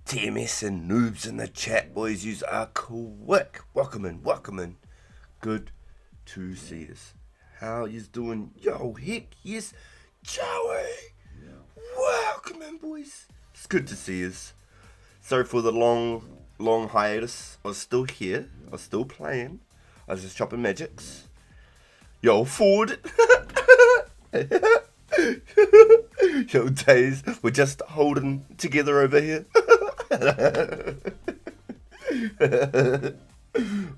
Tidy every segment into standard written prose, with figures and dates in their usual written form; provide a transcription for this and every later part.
TMS and noobs in the chat, boys. Yous are quick. Welcome in. Good to see us. How yous doing? Yo, heck yes, Joey. Welcome in, boys. It's good to see us. Sorry for the long hiatus. I was still here. I was still playing. I was just chopping magics. Yo, forward. Yo, days, we're just holding together over here.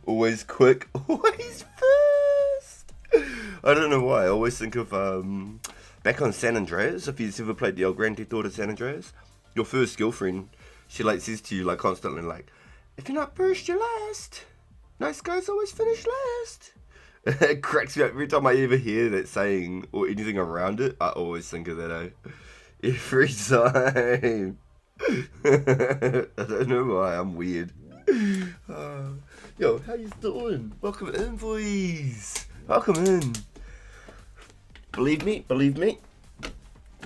Always quick, always first. I don't know why. I always think of back on San Andreas. If you've ever played the El Grand Theft Auto San Andreas, your first girlfriend, she like says to you like constantly like, if you're not first, you're last. Nice guys always finish last. It cracks me up every time I ever hear that saying or anything around it. I always think of that, every time. I don't know why, I'm weird. Yo, how you doing? Welcome in, boys. Welcome in. Believe me,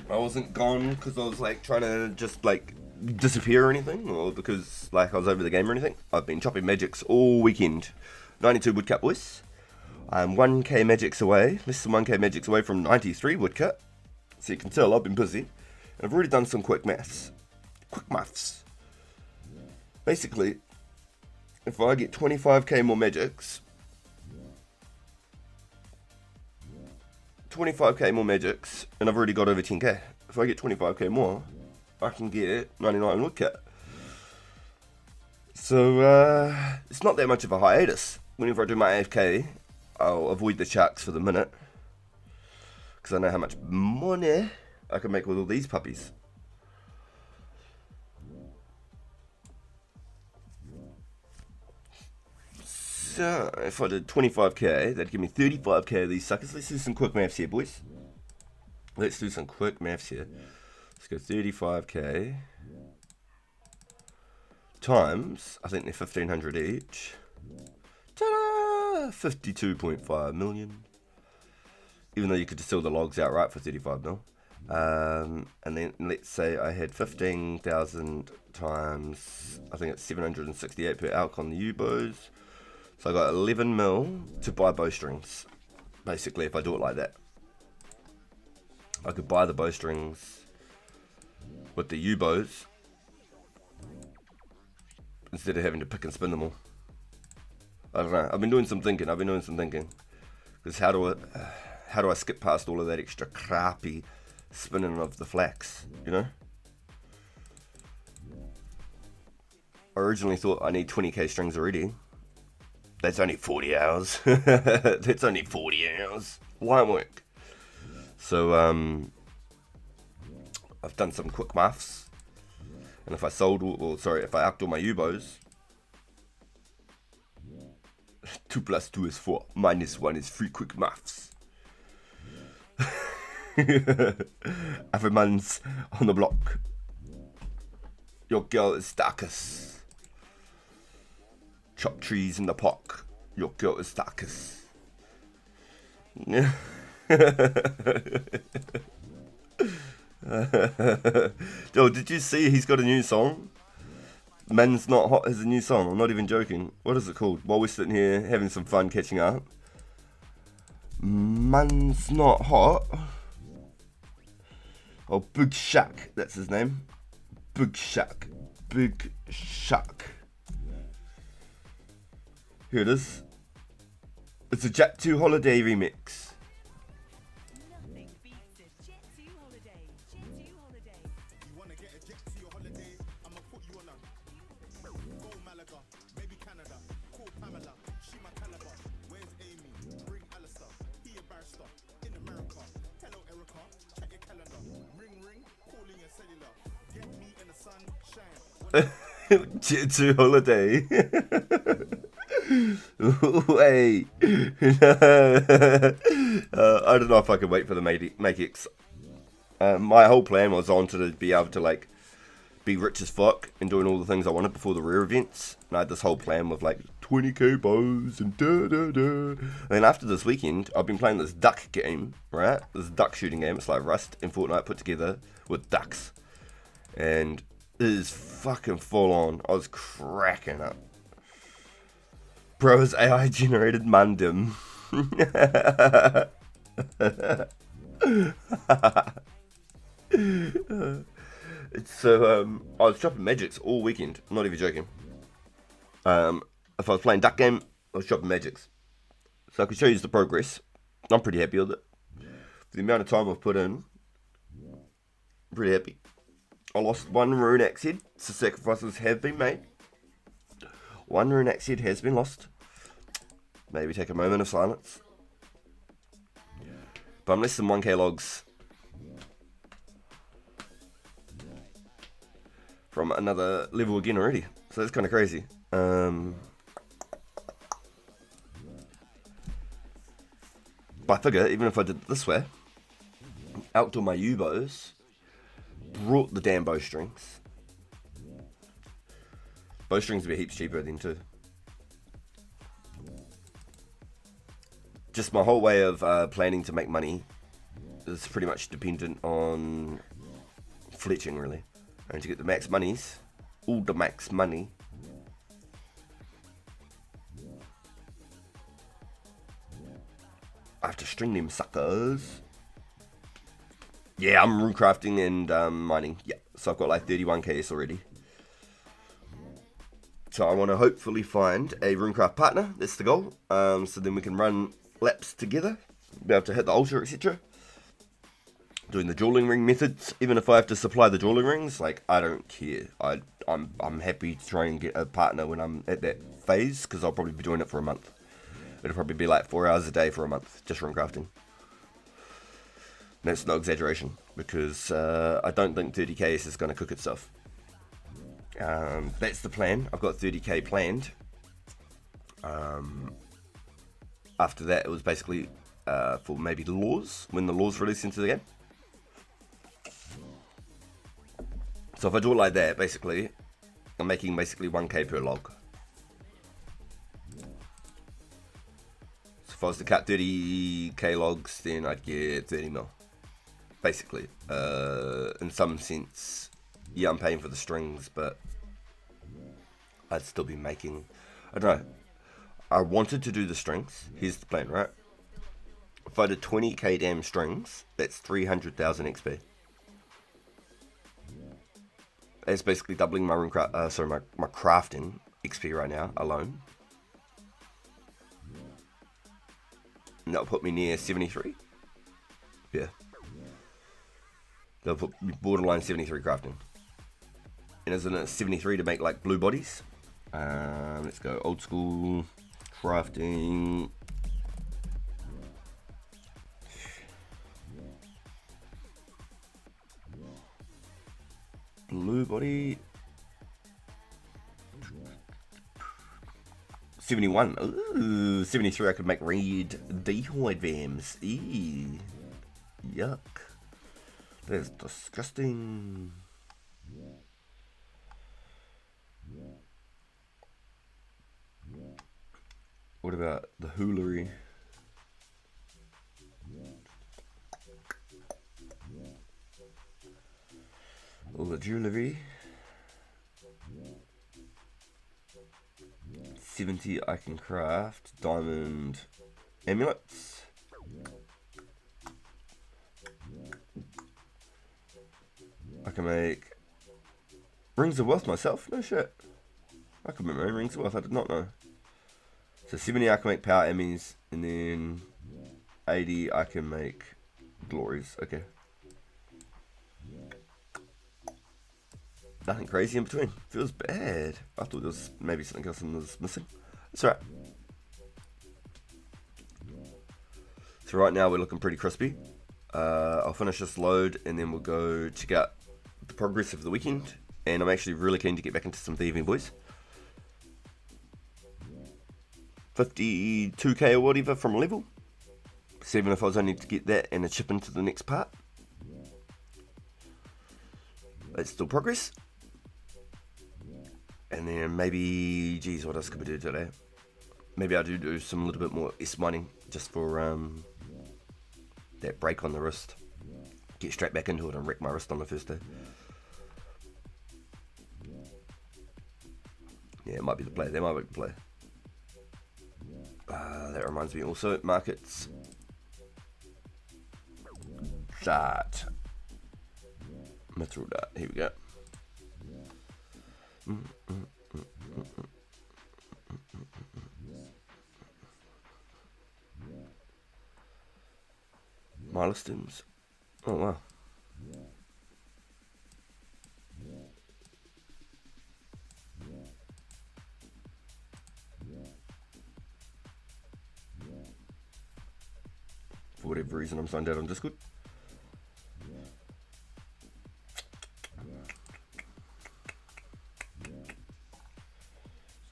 I wasn't gone because I was like trying to just like disappear or anything, or because like I was over the game or anything. I've been chopping magics all weekend. 92 woodcut, boys. I'm 1k magics away, less than 1k magics away from 93 woodcut. So you can tell I've been busy. I've already done some quick maths. Basically, if I get 25k more magics, and I've already got over 10k. If I get 25k more, I can get 99 woodcut. So, it's not that much of a hiatus. Whenever I do my AFK, I'll avoid the sharks for the minute, because I know how much money I can make with all these puppies. So, if I did 25k, that'd give me 35k of these suckers. Let's do some quick maths here, boys. Let's go 35k times, I think they're 1,500 each. Ta-da! 52.5 million. Even though you could just sell the logs outright for 35 mil. And then let's say I had 15,000 times, I think it's 768 per alc on the U-bows. So I got 11 mil to buy bowstrings. Basically, if I do it like that, I could buy the bowstrings with the U-bows instead of having to pick and spin them all. I don't know. I've been doing some thinking. Because how do I skip past all of that extra crappy spinning of the flax? You know. I originally thought I need 20k strings already. That's only 40 hours. That's only 40 hours. Won't work. So I've done some quick maths. And if I if I alked all my U-bows, 2 plus 2 is 4, minus 1 is 3, quick maths. Every man's on the block. Your girl is Starkus. Chop trees in the park. Your girl is Starkus. Yo, did you see he's got a new song? Man's Not Hot is a new song. I'm not even joking. What is it called? While we're sitting here having some fun catching up. Man's Not Hot. Oh, Big Shack. That's his name. Big Shack. Here it is. It's a Jet 2 Holiday remix. Jet 2 Holiday. Wait. I don't know if I could wait for the Make X. My whole plan was on to be able to like be rich as fuck and doing all the things I wanted before the rare events. And I had this whole plan with like 20k bows and And then after this weekend, I've been playing this duck game, right? This duck shooting game. It's like Rust and Fortnite put together with ducks. And it is fucking full on. I was cracking up. Bro, it's AI generated Mundum. So I was dropping magics all weekend. I'm not even joking. If I was playing duck game, I was dropping magics. So I can show you the progress. I'm pretty happy with it. For the amount of time I've put in, I'm pretty happy. I lost one rune axe head, so sacrifices have been made. One rune axe head has been lost. Maybe take a moment of silence. But I'm less than 1k logs from another level again already. So that's kind of crazy. But I figure, even if I did it this way, outdoor my U-bows, brought the damn bowstrings. Bowstrings would be heaps cheaper then too. Just my whole way of planning to make money is pretty much dependent on fletching, really. And to get the max monies, all the max money, I have to string them suckers. Yeah, I'm runecrafting and mining. Yeah, so I've got like 31k already. So I want to hopefully find a runecraft partner. That's the goal. So then we can run laps together, be able to hit the altar, etc. Doing the dueling ring methods. Even if I have to supply the dueling rings, like, I don't care. I'm happy to try and get a partner when I'm at that phase, because I'll probably be doing it for a month. It'll probably be like 4 hours a day for a month, just runecrafting. That's no exaggeration, because I don't think 30k is going to cook itself. That's the plan. I've got 30k planned. After that, it was basically for maybe the laws, when the laws release into the game. So if I do it like that, basically, I'm making basically 1k per log. So if I was to cut 30k logs, then I'd get 30 mil. Basically, in some sense, yeah, I'm paying for the strings, but I'd still be making, I don't know. I wanted to do the strings. Here's the plan, right? If I did 20k damn strings, that's 300,000 XP. That's basically doubling my my crafting XP right now alone. And that'll put me near 73. Yeah. They'll put me borderline 73 crafting. And isn't it 73 to make like blue bodies? Let's go old school crafting. Blue body. 71. Ooh, 73 I could make red decoy vams. Eee. Yuck. That's disgusting. What about the hoolery? All the jewellery. 70 I can craft diamond amulets. I can make rings of wealth myself. No shit. I can make my own rings of wealth. I did not know. So 70 I can make power emis, and then 80 I can make glories. Okay. Nothing crazy in between. Feels bad. I thought there was maybe something else was missing. It's alright. So right now we're looking pretty crispy. I'll finish this load and then we'll go check out the progress of the weekend. And I'm actually really keen to get back into some thieving, boys. 52k or whatever from a level. So even if I was only to get that and a chip into the next part, it's still progress. And then maybe, geez, what else could we do today? Maybe I'll do some little bit more S mining just for that break on the wrist. Get straight back into it and wreck my wrist on the first day. Yeah, it might be the play. That might be the play. That reminds me also, markets. Dart. Mithril dart. Here we go. Milestones. Oh wow. For whatever reason, I'm signed out on Discord.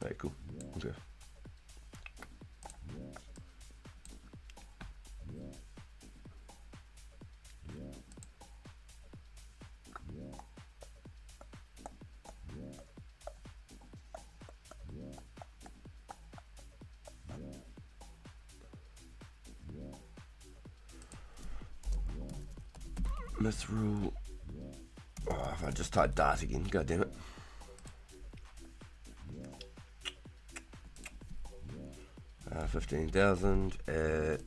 Alright, cool. Okay. Mithril. Oh, if I just type dart again, god damn it. 15,000 at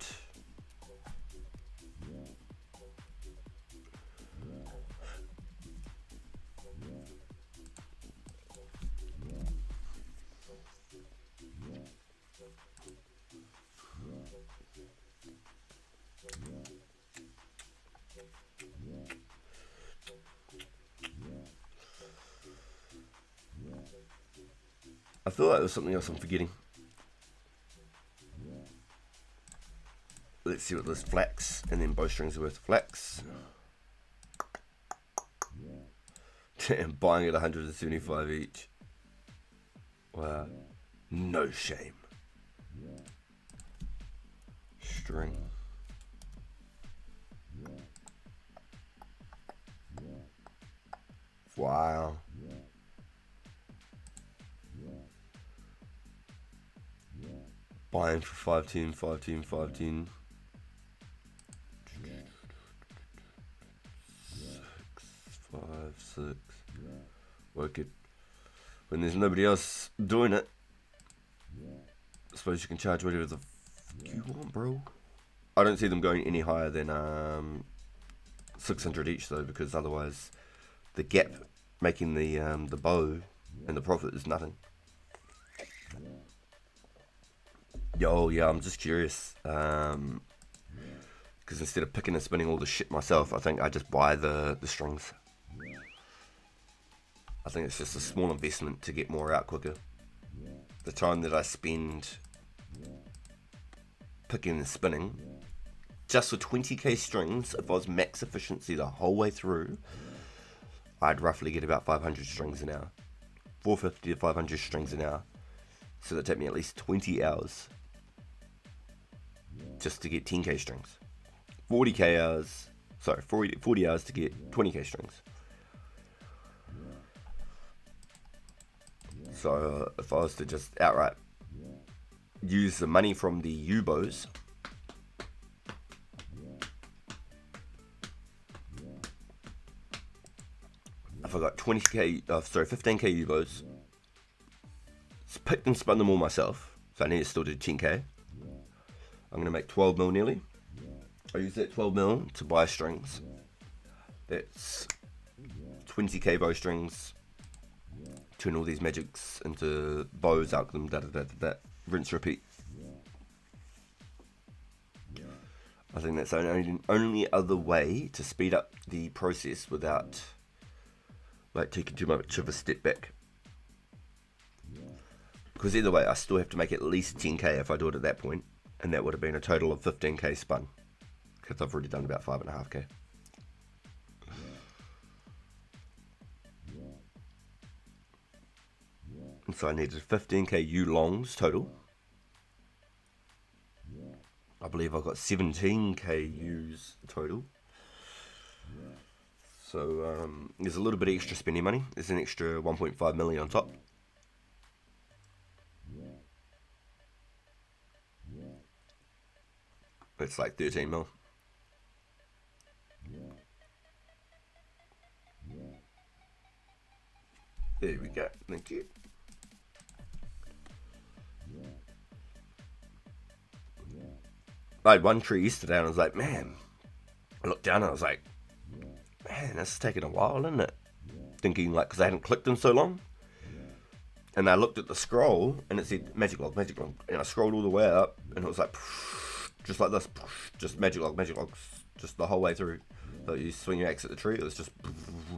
I feel like there's something else I'm forgetting. Let's see what this flax and then bowstrings are worth. Flax. Damn, buying at 175 each. Wow. No shame. String. Wow. Buying for 510, 510, 510. 6, 5, 6. Work it. When there's nobody else doing it, I suppose you can charge whatever the fuck you want, bro. I don't see them going any higher than 600 each though, because otherwise the gap making the bow and the profit is nothing. Yo, yeah, I'm just curious. Because instead of picking and spinning all the shit myself, I think I just buy the strings. I think it's just a small investment to get more out quicker. The time that I spend picking and spinning, just for 20k strings, if I was max efficiency the whole way through, I'd roughly get about 500 strings an hour. 450 to 500 strings an hour. So that'd take me at least 20 hours just to get 10k strings. 40 hours to get 20k strings. So if I was to just outright use the money from the U-bows, if I got 15k U-bows, picked and spun them all myself, so I need to still do 10k. I'm going to make 12 mil nearly. I use that 12 mil to buy strings. That's 20k bow strings. Turn all these magics into bows, out them, rinse, repeat. I think that's the only other way to speed up the process without like taking too much of a step back. Because either way, I still have to make at least 10k if I do it at that point, and that would have been a total of 15k spun, because I've already done about 5.5k. And so I needed 15k U longs total. I believe I got 17k U's total. So there's a little bit of extra spending money. There's an extra 1.5 million on top. It's like 13 mil. There we go. Thank you. I had one tree yesterday and I was like, man, I looked down and I was like, man, this is taking a while, isn't it? Thinking like, because I hadn't clicked in so long. And I looked at the scroll and it said magic log, magic log. And I scrolled all the way up and it was like, just like this, just magic log, just the whole way through. So you swing your axe at the tree, it was just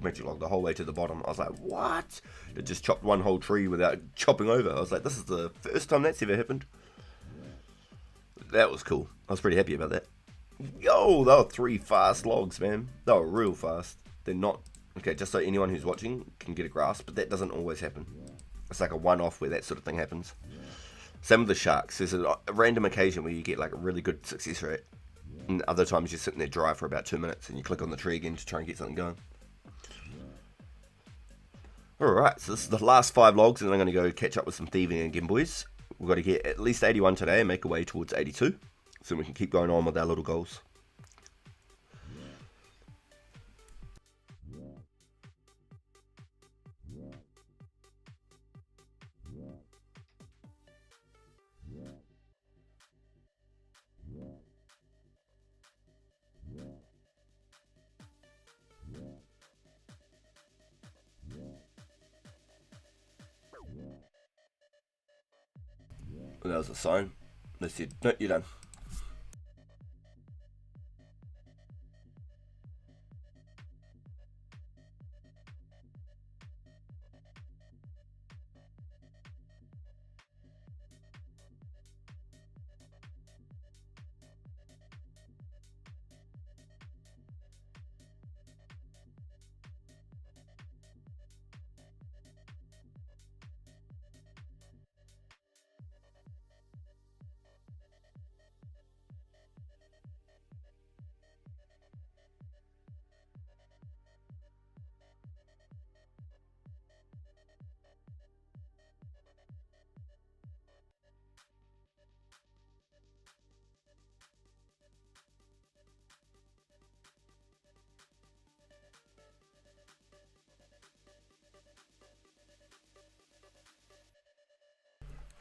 magic log the whole way to the bottom. I was like, what? It just chopped one whole tree without chopping over. I was like, this is the first time that's ever happened. That was cool. I was pretty happy about that. Yo, they were 3 fast logs, man. They were real fast. They're not, okay, just so anyone who's watching can get a grasp, but that doesn't always happen. It's like a one-off where that sort of thing happens. Same with the sharks. There's a random occasion where you get like a really good success rate. And other times you're sitting there dry for about 2 minutes and you click on the tree again to try and get something going. Alright, so this is the last 5 logs and I'm going to go catch up with some thieving again, boys. We've got to get at least 81 today and make our way towards 82. So we can keep going on with our little goals. And that was a sign. They said, no, you're done.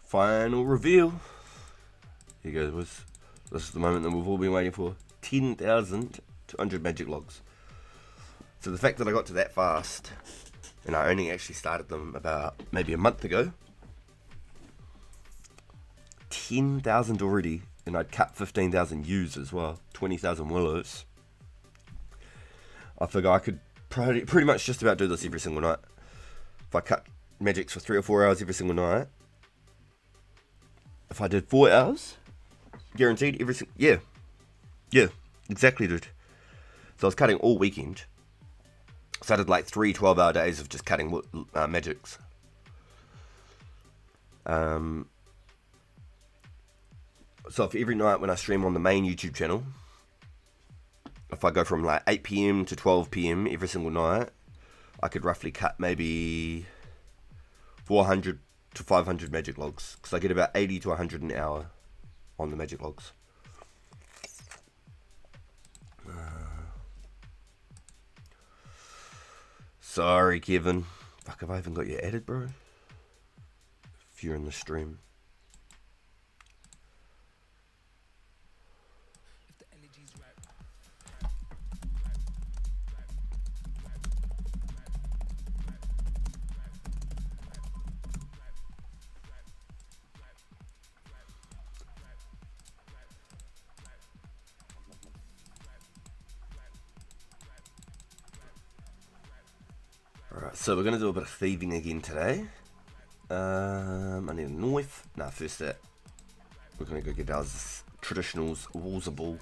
Final reveal. Here goes. This is the moment that we've all been waiting for. 10,200 magic logs. So the fact that I got to that fast, and I only actually started them about maybe a month ago. 10,000 already, and I'd cut 15,000 yews as well. 20,000 willows. I figure I could pretty much just about do this every single night. If I cut magics for 3 or 4 hours every single night. If I did 4 hours, guaranteed every single... Yeah, exactly, dude. So I was cutting all weekend. So I did like 3 12-hour days of just cutting magics. So if every night when I stream on the main YouTube channel, if I go from like 8 PM to 12 PM every single night, I could roughly cut maybe 400 to 500 magic logs, because I get about 80 to 100 an hour on the magic logs. Sorry, Kevin. Fuck, have I even got you added, bro? If you're in the stream. Alright, so we're going to do a bit of thieving again today. I need a knife. Nah, first that. We're going to go get our traditionals, walls of ball.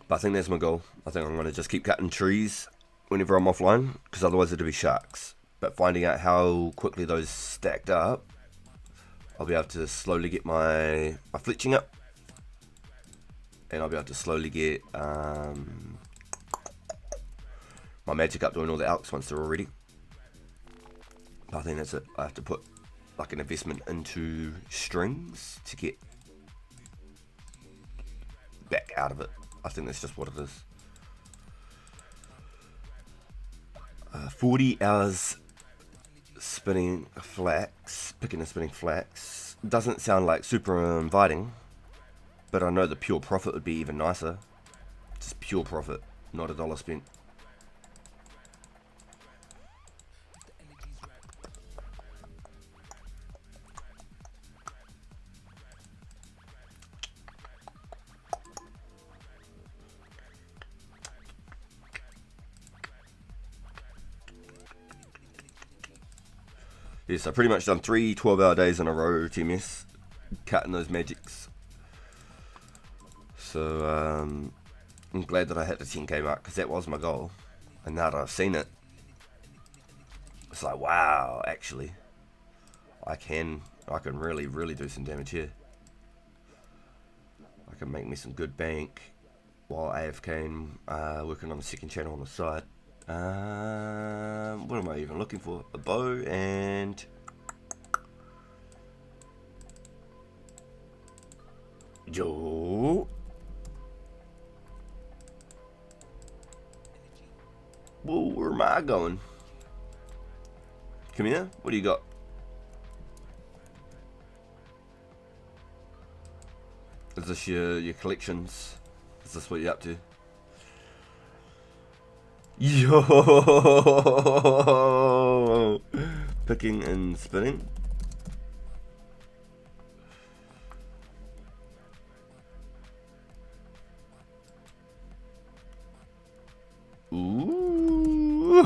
But I think that's my goal. I think I'm going to just keep cutting trees whenever I'm offline, because otherwise it'll be sharks. But finding out how quickly those stacked up, I'll be able to slowly get my fletching up. And I'll be able to slowly get my magic up doing all the alks once they're all ready. But I think that's it. I have to put like an investment into strings to get back out of it. I think that's just what it is. 40 hours spinning flax, picking and spinning flax. Doesn't sound like super inviting, but I know the pure profit would be even nicer. Just pure profit, not $1 spent. Yes, I pretty much done 3 12-hour days in a row, TMS, cutting those magics. So, I'm glad that I hit the 10k mark, because that was my goal. And now that I've seen it, it's like, wow, actually, I can really, really do some damage here. I can make me some good bank while AFKing, working on the second channel on the side. What am I even looking for? A bow and Joe. Whoa, where am I going? Come here. What do you got? Is this your collections? Is this what you're up to? Yo, picking and spinning. Ooh,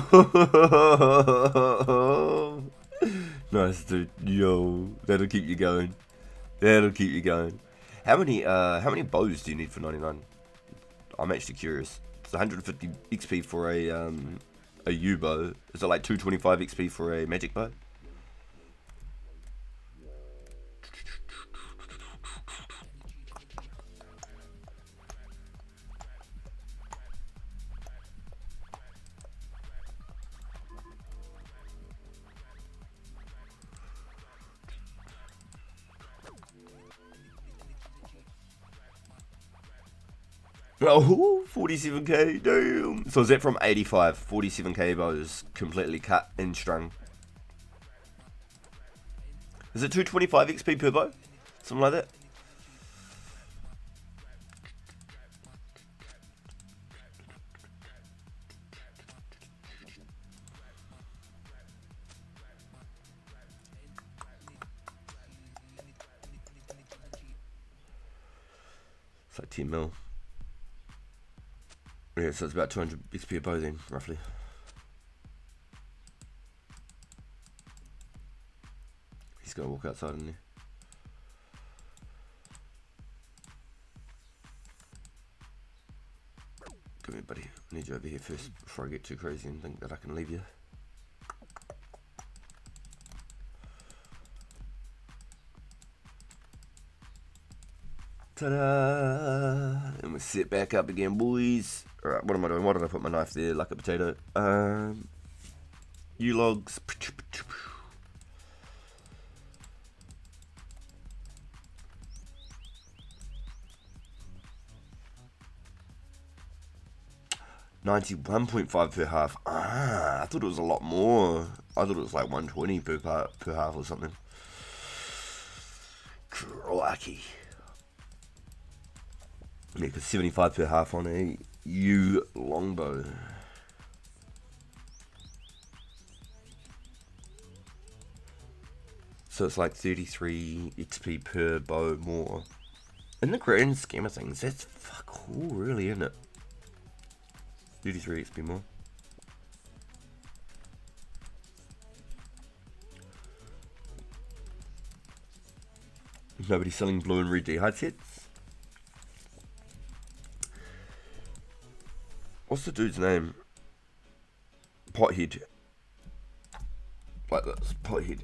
nice dude. Yo, that'll keep you going. That'll keep you going. How many bows do you need for 99? I'm actually curious. It's 150 XP for a U bow. Is it like 225 XP for a magic bow? Oh, 47k, damn. So is that from 85? 47k bows completely cut and strung. Is it 225 XP per bow? Something like that? It's like 10 mil. Yeah, so it's about 200 XP a bow then, roughly. He's got to walk outside, isn't he? Come here, buddy. I need you over here first before I get too crazy and think that I can leave you. Ta-da! And we sit back up again, boys. Alright, what am I doing? Why did I put my knife there like a potato? U-logs. 91.5 per half. I thought it was a lot more. I thought it was like 120 per half or something. Crikey. Yeah, because 75 per half on a U longbow. So it's like 33 XP per bow more. In the grand scheme of things, that's fuck all, really, isn't it? 33 XP more. Nobody selling blue and red D-hide sets? What's the dude's name? Pothead. Like this, Pothead.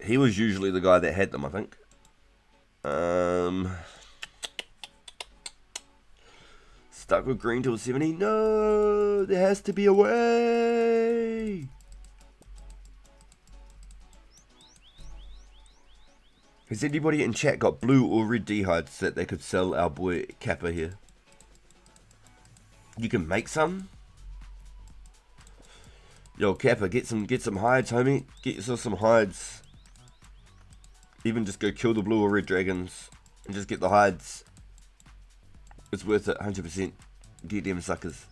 He was usually the guy that had them, I think. Stuck with green till 70. No, there has to be a way. Has anybody in chat got blue or red D-hides that they could sell our boy Kappa here? You can make some? Yo, Kappa, get some hides, homie. Get yourself some hides. Even just go kill the blue or red dragons and just get the hides. It's worth it, 100%. Get them suckers.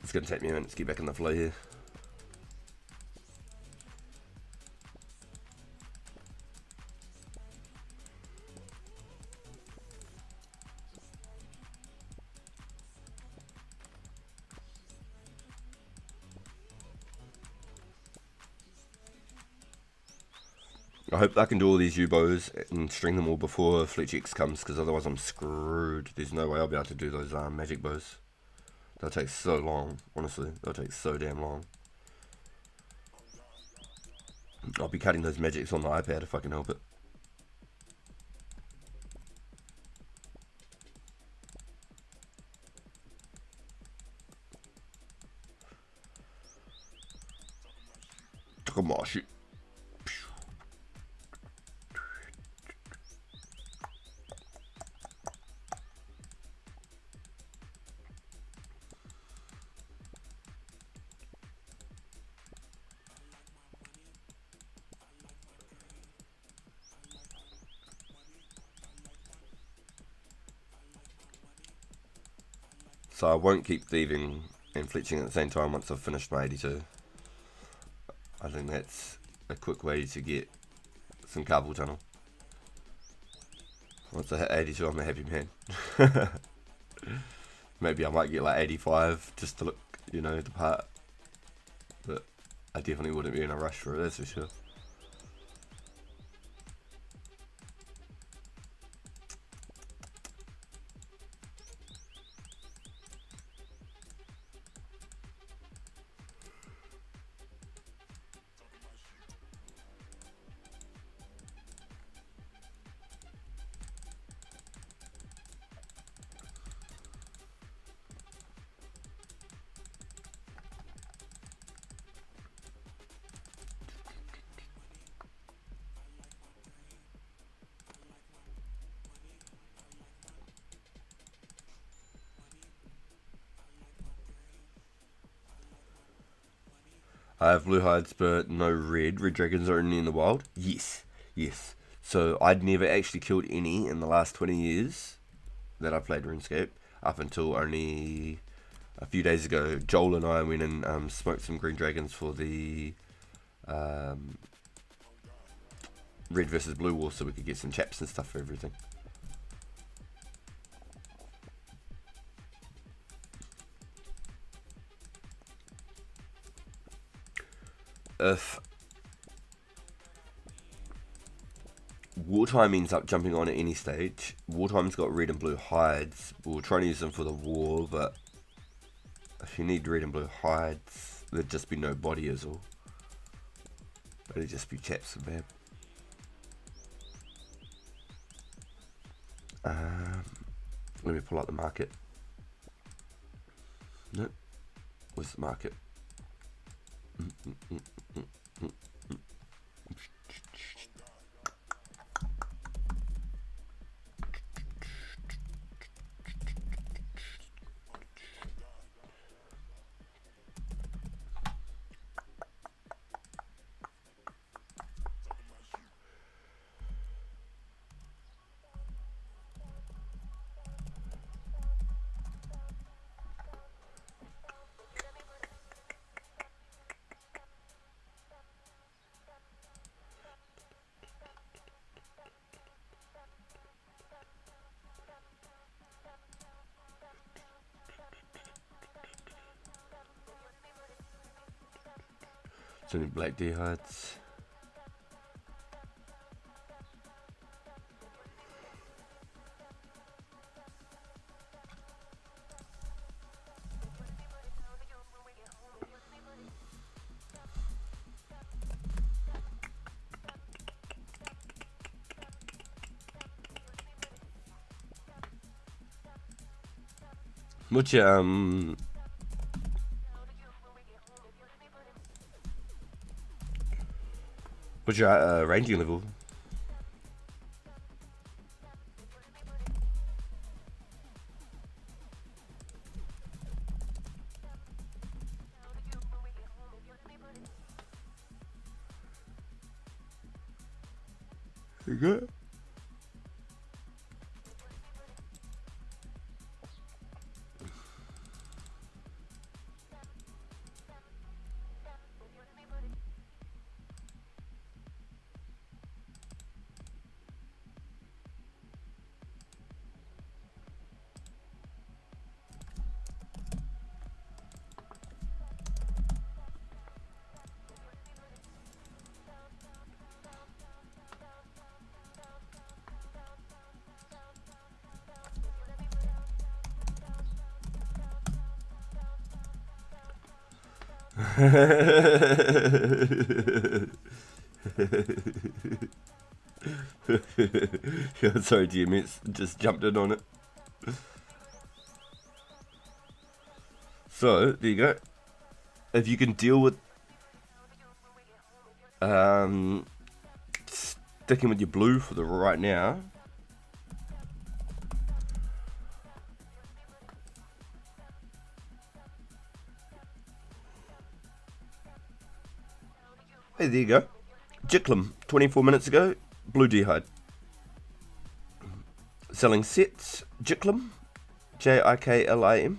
It's gonna take me a minute to get back in the flow here. I hope I can do all these U-bows and string them all before Fletch X comes, because otherwise I'm screwed. There's no way I'll be able to do those magic bows. They'll take so long, honestly. They'll take so damn long. I'll be cutting those magics on the iPad if I can help it. Come on, shit. So I won't keep thieving and fletching at the same time once I've finished my 82. I think that's a quick way to get some carpal tunnel. Once I hit 82, I'm a happy man. Maybe I might get like 85 just to look, you know, the part. But I definitely wouldn't be in a rush for it, that's for sure. I have blue hides but no red. Red dragons are only in the wild? Yes, yes. So I'd never actually killed any in the last 20 years that I played RuneScape, up until only a few days ago. Joel and I went and smoked some green dragons for the red versus blue war, so we could get some chaps and stuff for everything. If Wartime ends up jumping on at any stage, Wartime's got red and blue hides. We're trying to use them for the war, but if you need red and blue hides, there'd just be no body as all. It'd just be chaps and bab. Let me pull out the market. Nope. Where's the market? Too many black dehydes. What's your ranging level? You good? Yeah, sorry, DMS, just jumped in on it. So, there you go. If you can deal with sticking with your blue for the right now. Hey, there you go. Jiklam, 24 minutes ago, blue dehyde. Selling sets, Jiklam, Jiklam.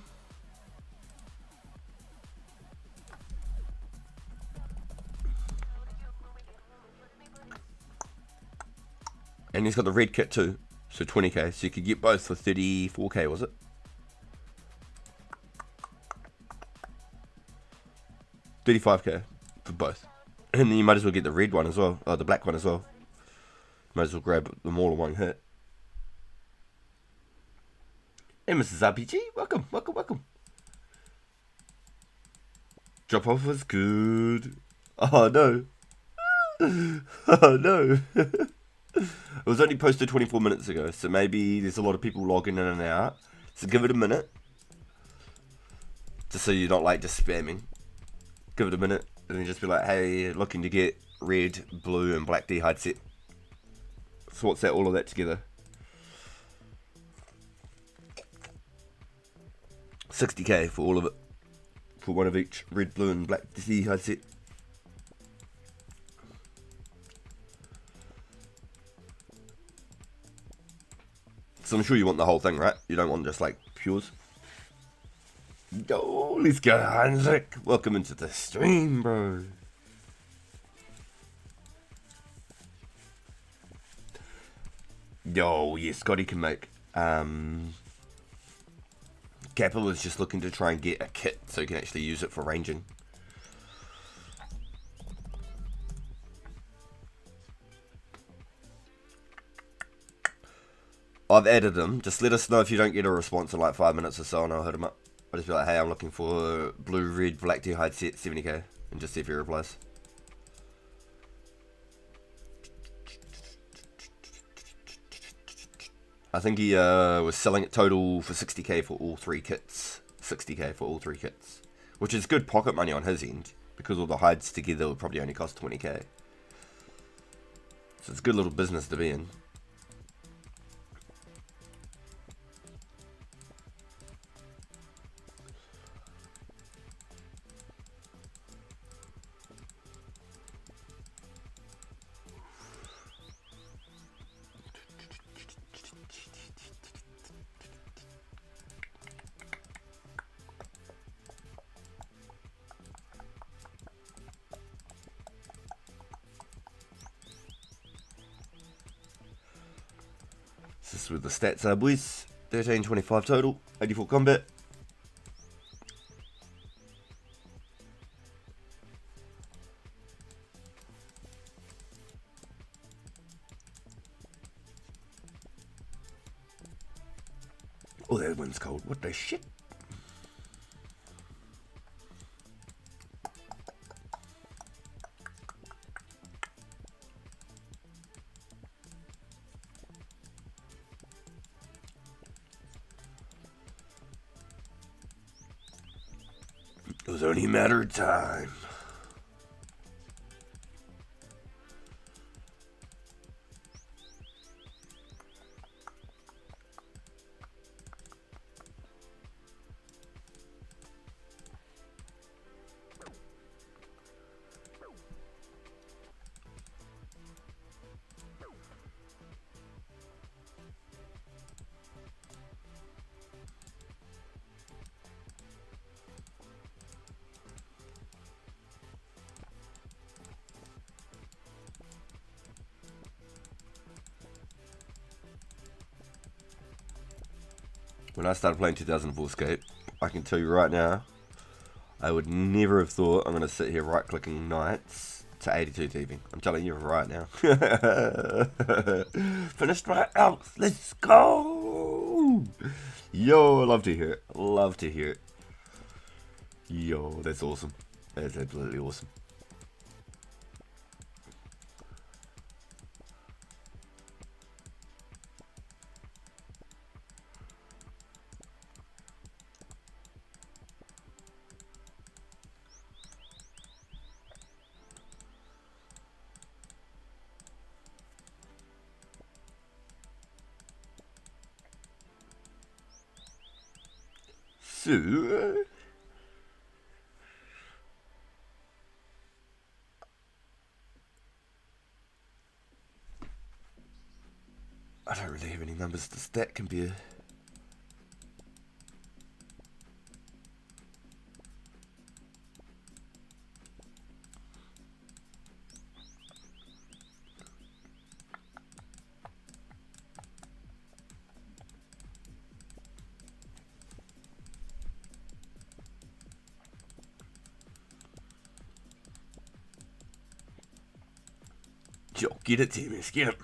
And he's got the red kit too, so 20k, so you could get both for 34k, was it? 35k for both. And then you might as well get the red one as well, the black one as well. Might as well grab them all in one hit. Hey, Mrs. RPG, welcome, welcome, welcome. Drop off was good. Oh no. Oh no. It was only posted 24 minutes ago, so maybe there's a lot of people logging in and out. So give it a minute. Just so you're not like just spamming. Give it a minute, and then just be like, hey, looking to get red, blue, and black dehyde set. So what's that, all of that together? 60k for all of it. For one of each, red, blue, and black dehyde set. So I'm sure you want the whole thing, right? You don't want just like pures. Yo, let's go, Heinrich. Welcome into the stream, bro. Yo, yeah, Scotty can make. Capital is just looking to try and get a kit so you can actually use it for ranging. I've added them. Just let us know if you don't get a response in like 5 minutes or so, and I'll hit them up. I'll just be like, hey, I'm looking for blue, red, black dehyde set, 70k, and just see if he replies. I think he was selling it total for 60k for all three kits. 60k for all three kits. Which is good pocket money on his end, because all the hides together would probably only cost 20k. So it's a good little business to be in. This is with the stats are, boys. 1325 total, 84 combat. Oh, that one's cold. What the shit? It was only a matter of time. When I started playing 2004 Scape, I can tell you right now, I would never have thought I'm going to sit here right-clicking nights to 82 TV. I'm telling you right now. Finished my house. Let's go. Yo, I love to hear it. Love to hear it. Yo, that's awesome. That's absolutely awesome. So, I don't really have any numbers to stat compare. Yo, get it, teammates, get it.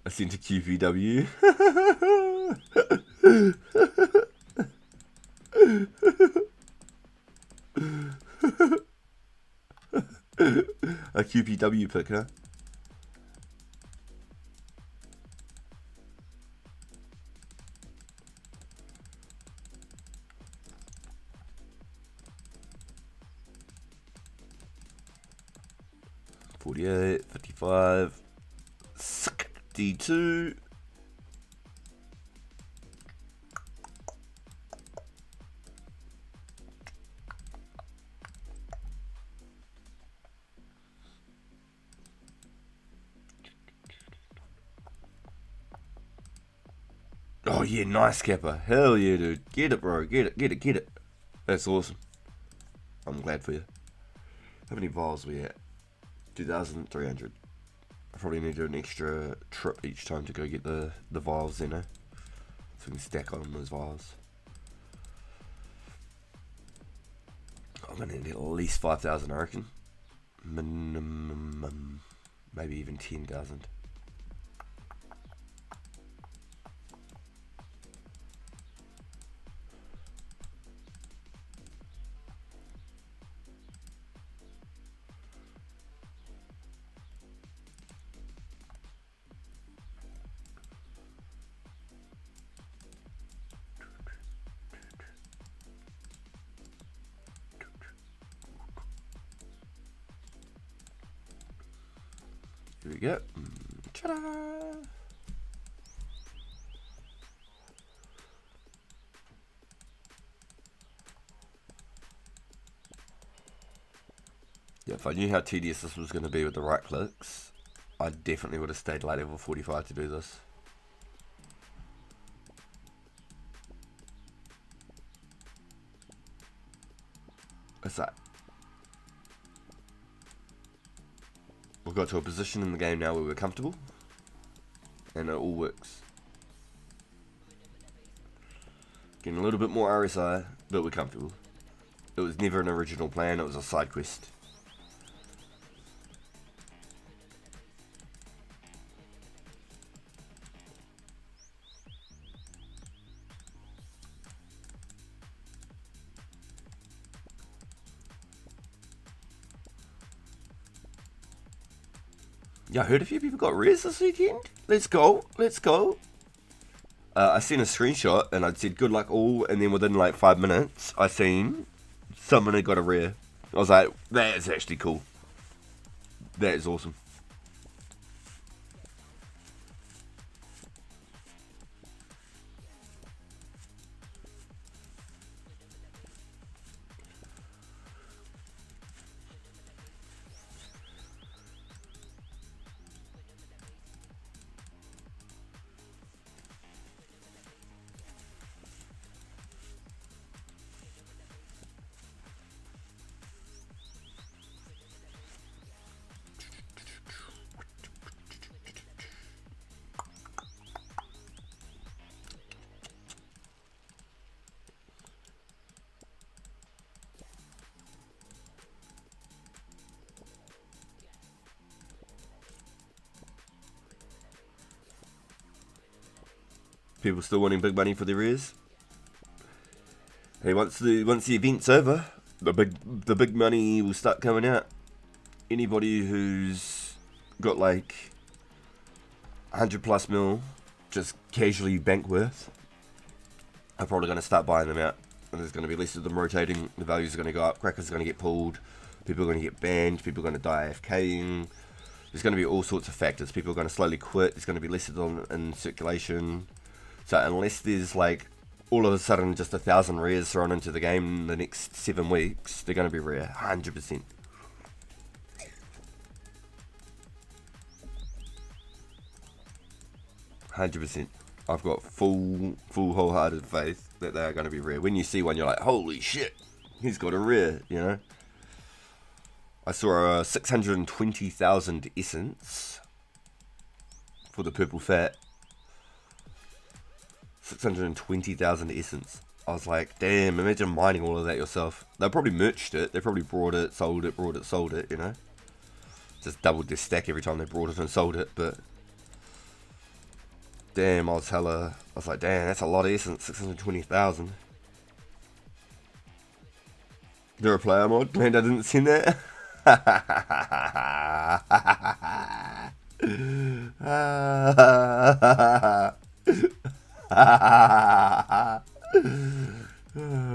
I sent a QPW. A QPW pick, huh? $48, $55, $62. Oh yeah, nice Kappa. Hell yeah, dude. Get it, bro. Get it, get it, get it. That's awesome. I'm glad for you. How many vials we at? 2,300. I probably need to do an extra trip each time to go get the vials, you know? So we can stack on those vials. I'm gonna need at least 5,000, I reckon. Minimum, maybe even 10,000. Here we go. Ta-da! Yeah, if I knew how tedious this was going to be with the right clicks, I definitely would have stayed late level 45 to do this. What's that? We've got to a position in the game now where we're comfortable, and it all works. Getting a little bit more RSI, but we're comfortable. It was never an original plan, it was a side quest. Yeah, I heard a few people got rares this weekend. Let's go. Let's go. I seen a screenshot and I'd said good luck all, and then within like 5 minutes, I seen someone had got a rare. I was like, that is actually cool. That is awesome. People still wanting big money for their rares. Hey, once the event's over, the big money will start coming out. Anybody who's got like 100 plus mil just casually bank worth are probably going to start buying them out. And there's going to be less of them rotating. The values are going to go up. Crackers are going to get pulled. People are going to get banned. People are going to die AFKing. There's going to be all sorts of factors. People are going to slowly quit. There's going to be less of them in circulation. So unless there's like all of a sudden just 1,000 rares thrown into the game in the next 7 weeks, they're going to be rare, 100%. I've got full wholehearted faith that they are going to be rare. When you see one, you're like, holy shit, he's got a rare, you know. I saw a 620,000 essence for the purple fat. 620,000 essence. I was like, damn, imagine mining all of that yourself. They probably merched it. They probably brought it, sold it, you know. Just doubled their stack every time they brought it and sold it, but damn, I was like, damn, that's a lot of essence, 620,000. They're a player mod? Glad I didn't see that.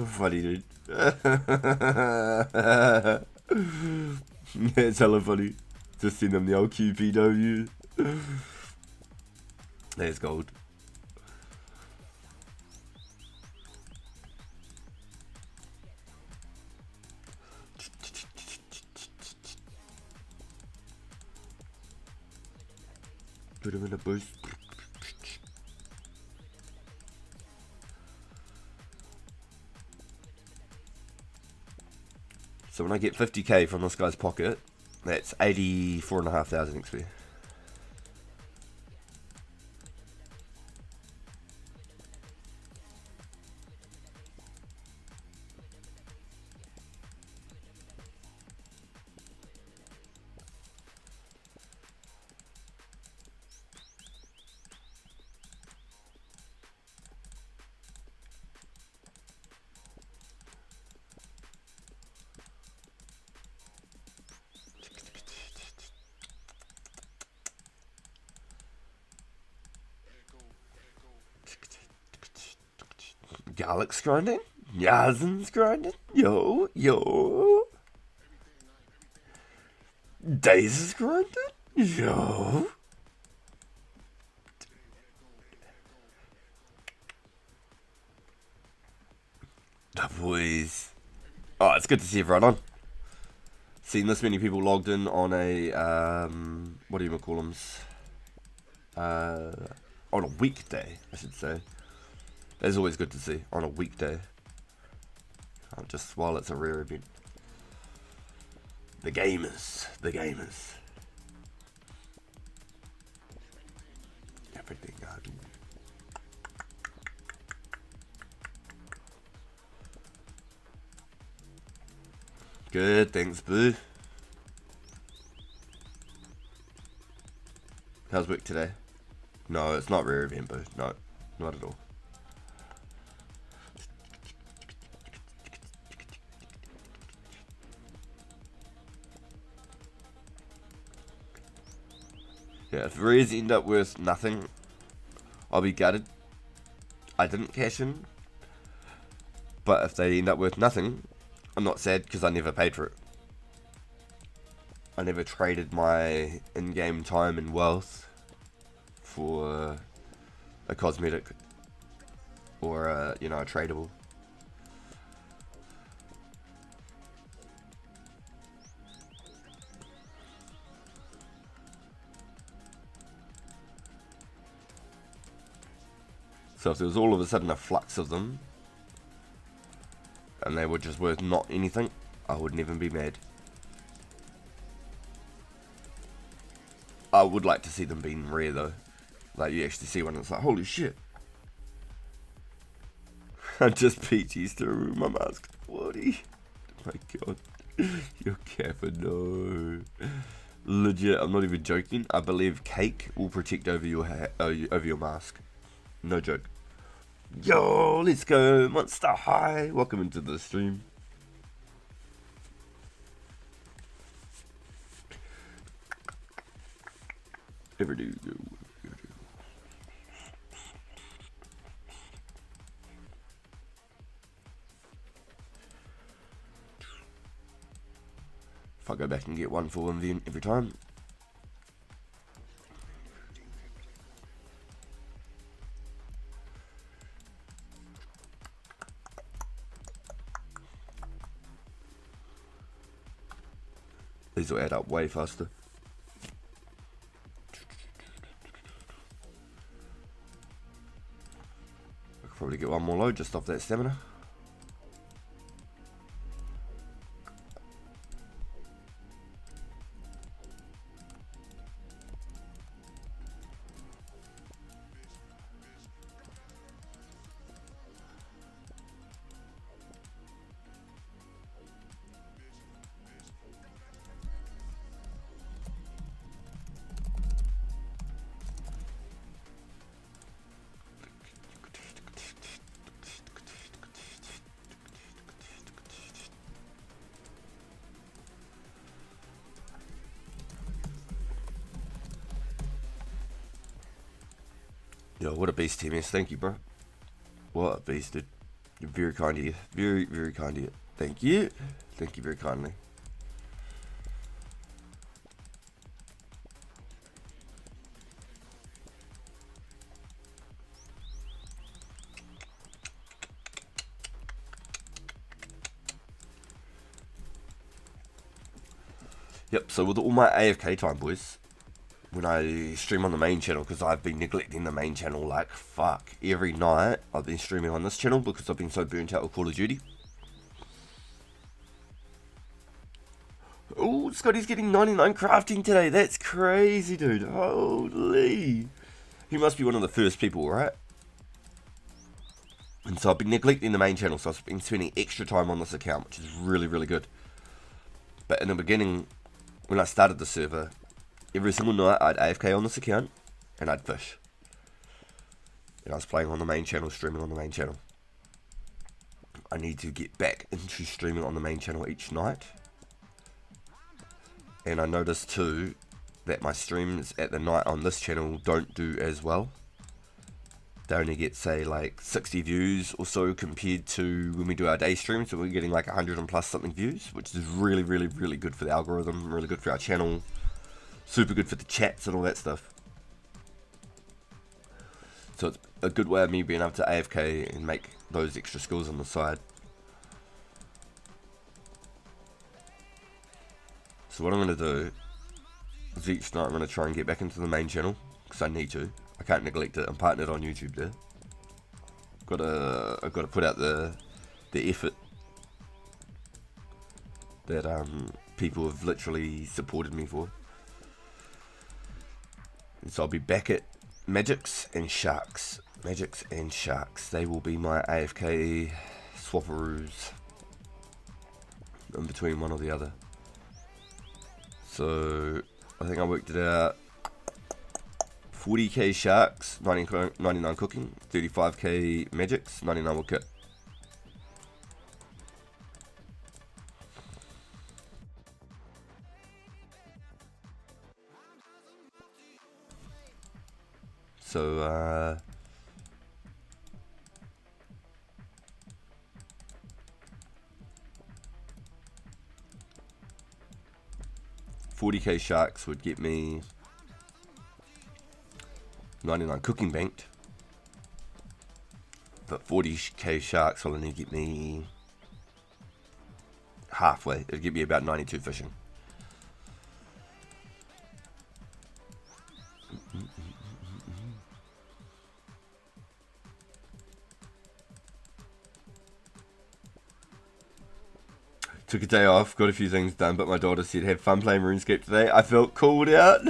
Funny, dude. It's hella funny. Just seen them the old QPW. There's gold. Put him in a boost. So when I get 50k from this guy's pocket, that's 84,500 XP. Garlic's grinding? Yazin's grinding? Yo. Days is grinding? Yo. The boys. Oh, it's good to see everyone on. Seeing this many people logged in on a, what do you call them? On a weekday, I should say. That's always good to see, on a weekday. Just while it's a rare event. The gamers. Everything I do. Good, thanks, boo. How's work today? No, it's not rare event, boo. No, not at all. Yeah, if rares end up worth nothing, I'll be gutted. I didn't cash in. But if they end up worth nothing, I'm not sad because I never paid for it. I never traded my in-game time and wealth for a cosmetic or a tradable. So if there was all of a sudden a flux of them, and they were just worth not anything, I wouldn't even be mad. I would like to see them being rare though. Like you actually see one and it's like, holy shit. I just peaches to remove my mask. Woody. Oh my god. You're careful, no. Legit, I'm not even joking. I believe cake will protect over your over your mask. No joke. Yo, let's go, Monster High. Welcome into the stream. Ever do go. If I go back and get one for one every time. These will add up way faster. I could probably get one more load just off that stamina. Yo, what a beast, TMS. Thank you, bro. What a beast, dude. You're very kind of you. Very, very kind of you. Thank you. Thank you very kindly. Yep, so with all my AFK time, boys, when I stream on the main channel, because I've been neglecting the main channel like fuck. Every night I've been streaming on this channel because I've been so burnt out with Call of Duty. Oh, Scotty's getting 99 crafting today. That's crazy, dude. Holy. He must be one of the first people, right? And so I've been neglecting the main channel, so I've been spending extra time on this account, which is really, really good. But in the beginning, when I started the server, every single night I'd AFK on this account and I'd fish. And I was playing on the main channel, streaming on the main channel. I need to get back into streaming on the main channel each night. And I noticed too that my streams at the night on this channel don't do as well. They only get, say, like 60 views or so compared to when we do our day streams. So we're getting like 100 and plus something views, which is really, really, really good for the algorithm, really good for our channel. Super good for the chats and all that stuff. So it's a good way of me being able to AFK and make those extra skills on the side. So what I'm going to do is each night I'm going to try and get back into the main channel, because I need to. I can't neglect it. I'm partnered on YouTube there. I've got to put out the effort that people have literally supported me for. And so I'll be back at Magics and Sharks. Magics and Sharks. They will be my AFK swapperoos. In between one or the other. So I think I worked it out. 40k Sharks, 99 cooking, 35k Magics, 99 will kit. So 40k sharks would get me 99 cooking banked, but 40k sharks will only get me halfway. It'll get me about 92 fishing. Took a day off, got a few things done, but my daughter said, have fun playing RuneScape today. I felt called out.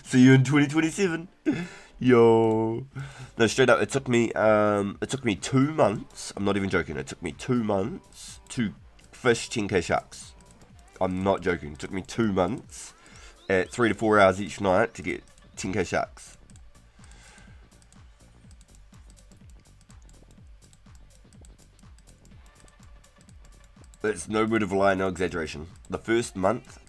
See you in 2027. Yo. No, straight up, it took me 2 months. I'm not even joking. It took me 2 months to fish 10k sharks. I'm not joking. It took me 2 months at 3 to 4 hours each night to get 10k sharks. It's no word of a lie, no exaggeration. The first month,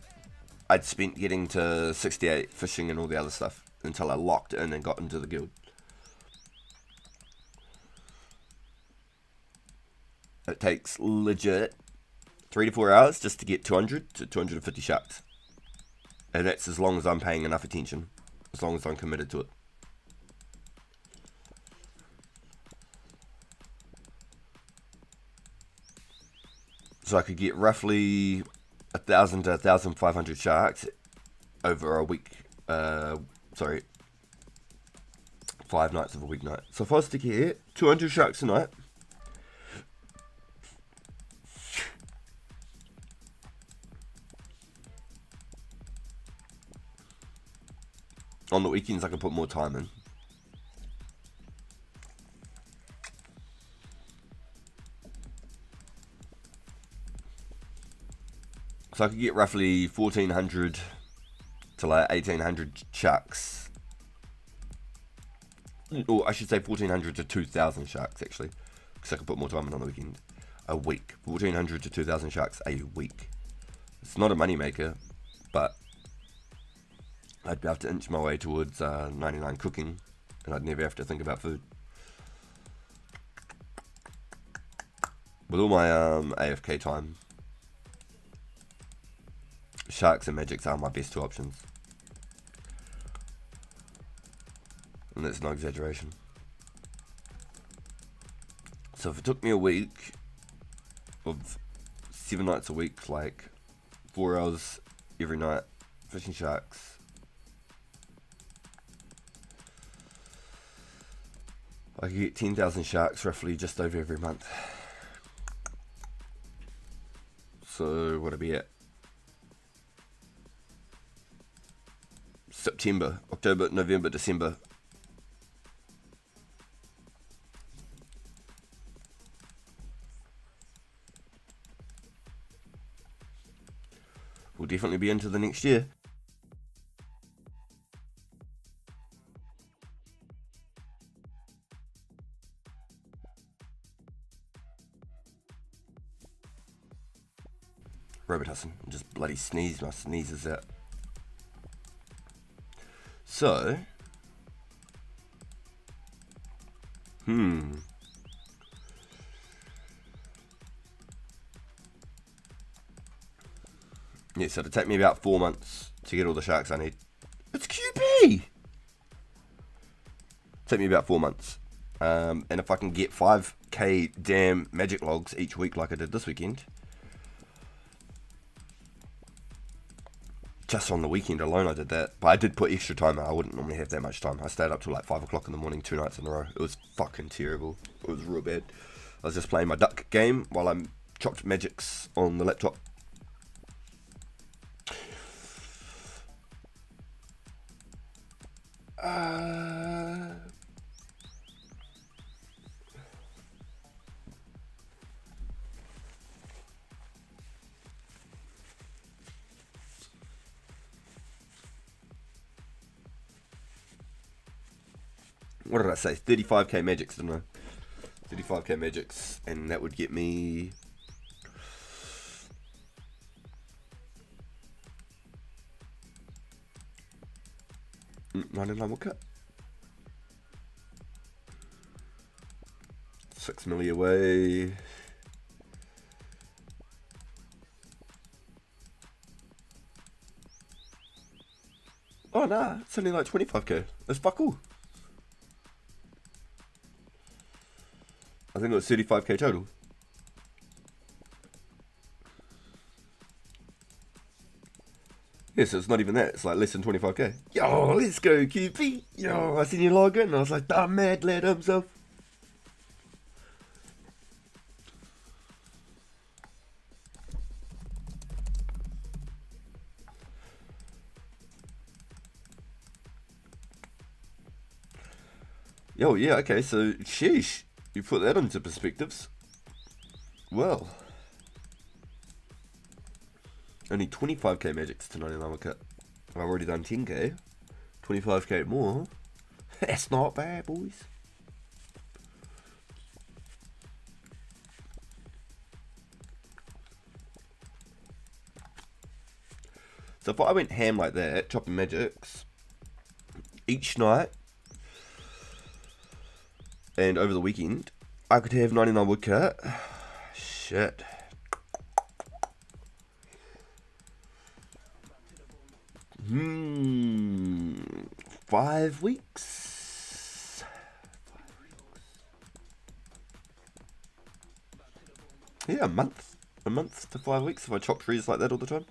I'd spent getting to 68 fishing and all the other stuff until I locked in and got into the guild. It takes legit 3 to 4 hours just to get 200 to 250 sharks. And that's as long as I'm paying enough attention. As long as I'm committed to it. So I could get roughly 1,000 to 1,500 sharks over a week. 5 nights of a weeknight. So if I was to get 200 sharks a night, on the weekends I can put more time in. So I could get roughly 1,400 to like 1,800 sharks. Or I should say 1,400 to 2,000 sharks actually. Because I could put more time in on the weekend. A week. 1,400 to 2,000 sharks a week. It's not a money maker, but I'd be able to inch my way towards 99 cooking. And I'd never have to think about food. With all my AFK time, sharks and magics are my best 2 options. And that's no exaggeration. So if it took me a week of 7 nights a week, like 4 hours every night fishing sharks, I could get 10,000 sharks roughly just over every month. So what would I be at? September, October, November, December. We'll definitely be into the next year. Robert Husson, just bloody sneeze, my sneezes out. So, yeah, so it'll take me about 4 months to get all the sharks I need. It's QP! Take me about 4 months. And if I can get 5k damn magic logs each week like I did this weekend, just on the weekend alone I did that. But I did put extra time out. I wouldn't normally have that much time. I stayed up till like 5 o'clock in the morning 2 nights in a row. It was fucking terrible. It was real bad. I was just playing my duck game while I chopped magics on the laptop. what did I say? 35k magics, didn't I? 35k magics, and that would get me. 99 woodcut. 6 milli away. Oh nah, it's only like 25k. That's fuck all. I think it was 35k total. Yeah, so it's not even that. It's like less than 25k. Yo, let's go, QP. Yo, I seen you log in. I was like, that mad lad himself. Yo, yeah, okay, so, sheesh. You put that into perspectives. Well. Only 25k magics to 99 cut. I've already done 10k. 25k more. That's not bad, boys. So if I went ham like that, chopping magics, each night, and over the weekend, I could have 99 woodcut. Shit. Hmm. 5 weeks. Yeah, a month. A month to 5 weeks if I chop trees like that all the time.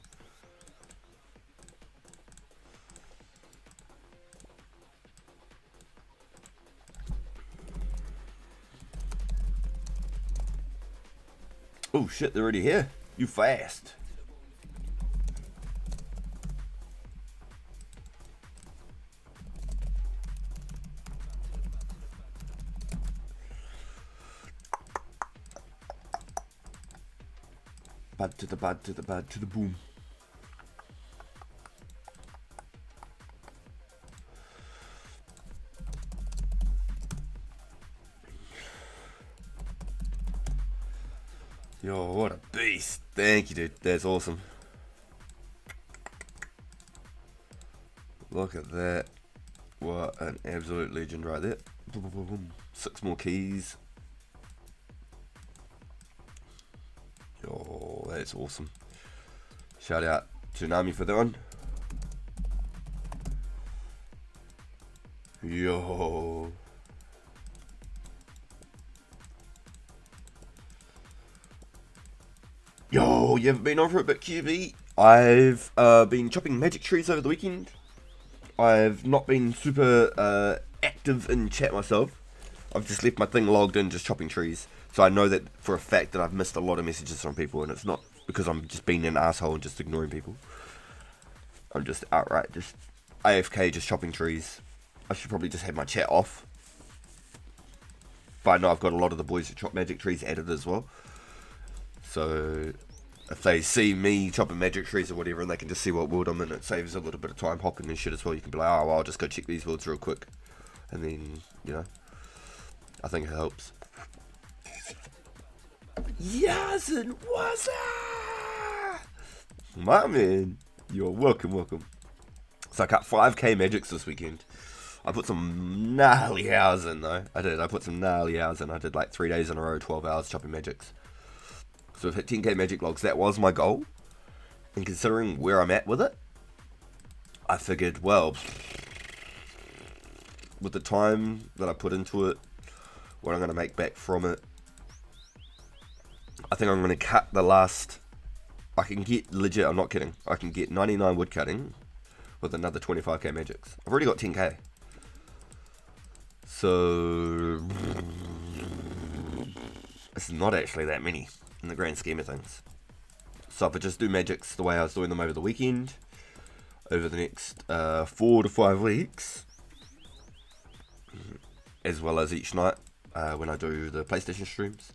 Oh shit, they're already here. You fast. Bad to the bad to the bad to the boom. Yo, what a beast. Thank you, dude. That's awesome. Look at that. What an absolute legend right there. 6 more keys. Yo, that's awesome. Shout out to Nami for that one. Yo. Yo, you haven't been on for a bit, QB. I've been chopping magic trees over the weekend. I've not been super active in chat myself. I've just left my thing logged in, just chopping trees. So I know that for a fact that I've missed a lot of messages from people, and it's not because I'm just being an asshole and just ignoring people. I'm just outright just AFK, just chopping trees. I should probably just have my chat off. But I know I've got a lot of the boys that chop magic trees added as well. So if they see me chopping magic trees or whatever, and they can just see what world I'm in, it saves a little bit of time hopping and shit as well. You can be like, oh, well, I'll just go check these worlds real quick. And then, you know, I think it helps. Yasin, what's up? My man, you're welcome, welcome. So I cut 5k magics this weekend. I put some gnarly hours in though. I put some gnarly hours in. I did like 3 days in a row, 12 hours chopping magics. So I've hit 10k magic logs. That was my goal. And considering where I'm at with it, I figured, well, with the time that I put into it, what I'm going to make back from it, I think I'm going to cut the last. I can get legit, I'm not kidding, I can get 99 wood cutting with another 25k magics. I've already got 10k. So it's not actually that many in the grand scheme of things. So if I just do magics the way I was doing them over the weekend, over the next 4 to 5 weeks, as well as each night when I do the PlayStation streams,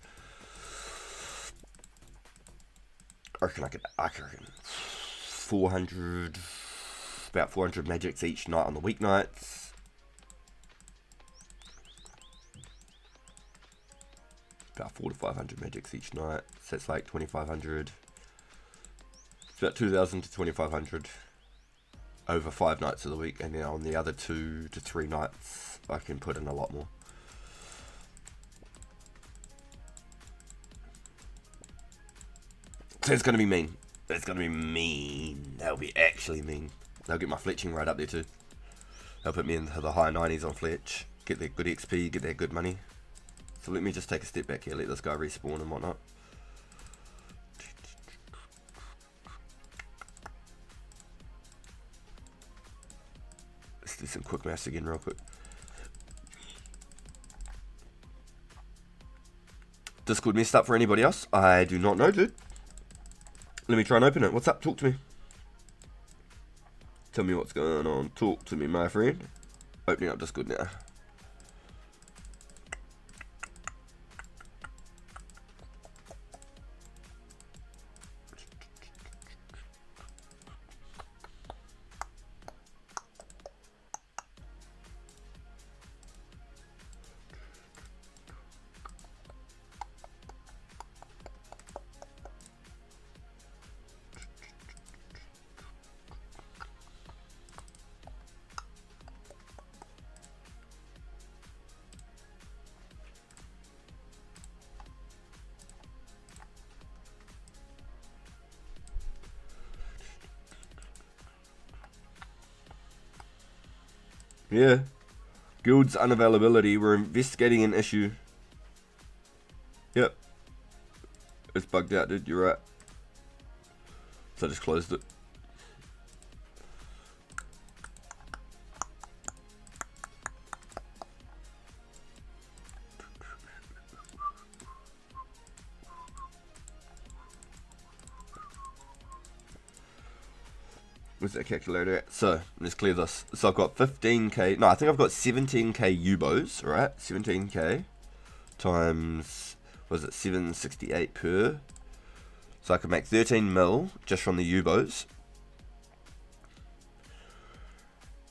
I reckon I reckon 400, about 400 magics each night on the weeknights. about 400 to 500 magics each night. So it's like 2,500. It's about 2,000 to 2,500 over 5 nights of the week, and then on the other 2 to 3 nights, I can put in a lot more. So it's going to be mean. It's going to be mean. That'll be actually mean. They'll get my fletching right up there too. They'll put me into the high 90s on fletch. Get their good XP, get their good money. So let me just take a step back here. Let this guy respawn and whatnot. Let's do some quick maths again real quick. Discord messed up for anybody else? I do not know, dude. Let me try and open it. What's up? Talk to me. Tell me what's going on. Talk to me, my friend. Opening up Discord now. Yeah. Guild's unavailability. We're investigating an issue. Yep. It's bugged out, dude. You're right. So I just closed it. Where's that calculator at? So, let's clear this. So I've got 15k, no, I think I've got 17k U-bows, right? 17k times, was it 768 per? So I could make 13 mil just from the U-bows.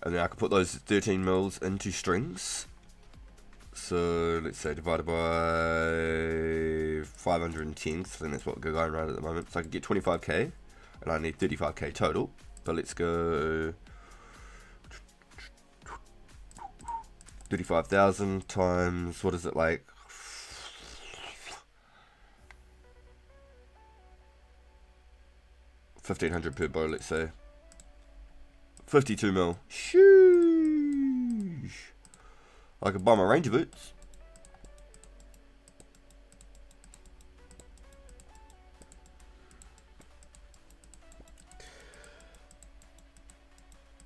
And then I could put those 13 mils into strings. So let's say divided by 510, because I think that's what we're going right at the moment. So I could get 25k, and I need 35k total. But let's go 35,000 times, what is it, like 1,500 per bow, let's say. 52 mil. Sheesh. I could buy my ranger boots.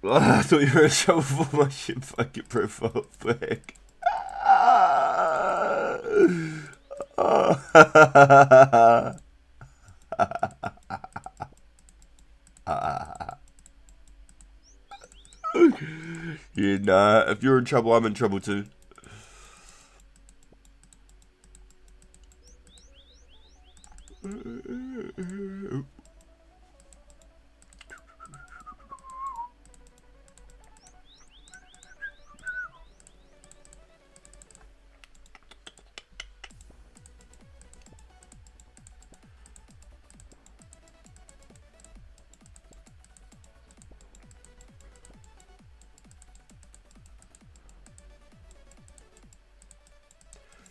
I thought you were a shovel for my shit fucking profile pic. Yeah, nah, if you're in trouble, I'm in trouble too.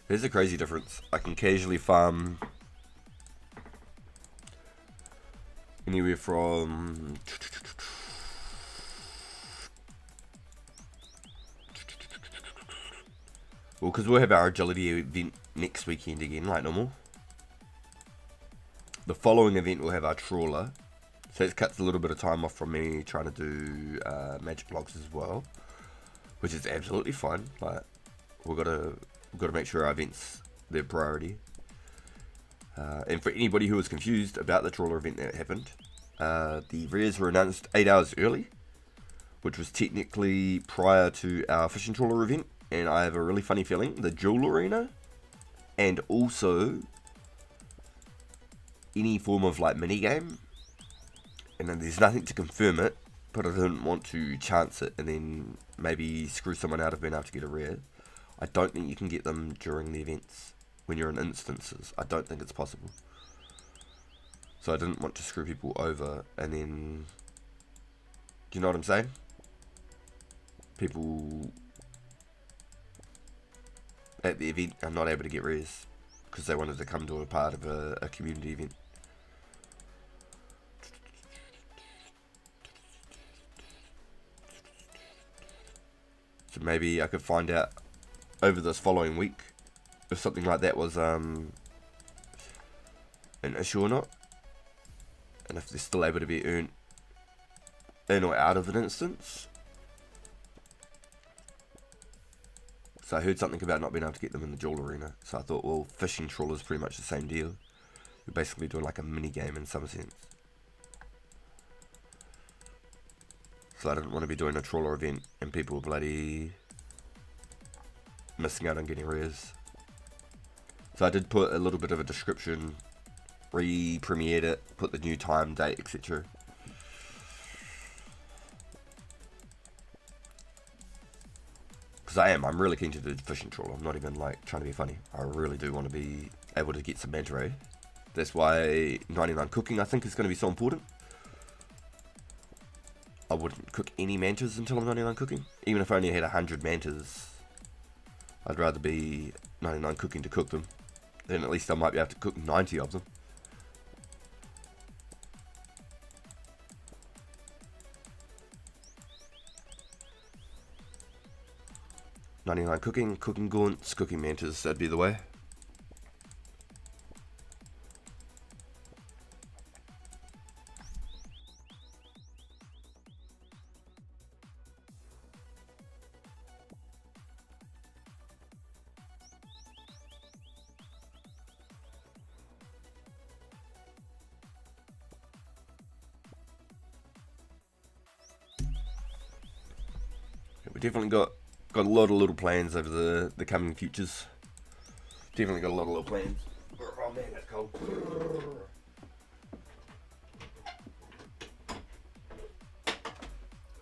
Here's a crazy difference. I can casually farm anywhere from well, because we'll have our agility event next weekend again, like normal. The following event we'll have our trawler, so it cuts a little bit of time off from me trying to do magic blocks as well, which is absolutely fine. Like we've got to make sure our events their priority. And for anybody who was confused about the trawler event that happened, the rares were announced 8 hours early, which was technically prior to our fishing trawler event. And I have a really funny feeling the jewel arena and also any form of like mini game, and then there's nothing to confirm it, but I didn't want to chance it and then maybe screw someone out of being able to get a rare. I don't think you can get them during the events. when you're in instances. I don't think it's possible. So I didn't want to screw people over and then... Do you know what I'm saying? People at the event are not able to get res because they wanted to come to a part of a community event. So maybe I could find out over this following week if something like that was an issue or not, and if they're still able to be earned in or out of an instance. So I heard something about not being able to get them in the duel arena, so I thought, well, fishing trawler is pretty much the same deal. You're basically doing like a mini game in some sense. So I didn't want to be doing a trawler event and people were bloody missing out on getting res. So I did put a little bit of a description, re-premiered it, put the new time, date, etc. Because I'm really keen to do fishing trawler. I'm not even like trying to be funny. I really do want to be able to get some manta. That's why 99 cooking I think is going to be so important. I wouldn't cook any mantas until I'm 99 cooking. Even if I only had 100 mantas, I'd rather be 99 cooking to cook them. Then at least I might be able to cook 90 of them. $99 cooking, cooking gaunts, cooking mantas, that'd be the way. We definitely got a lot of little plans over the coming futures. Definitely got a lot of little plans. Oh man, that's cold.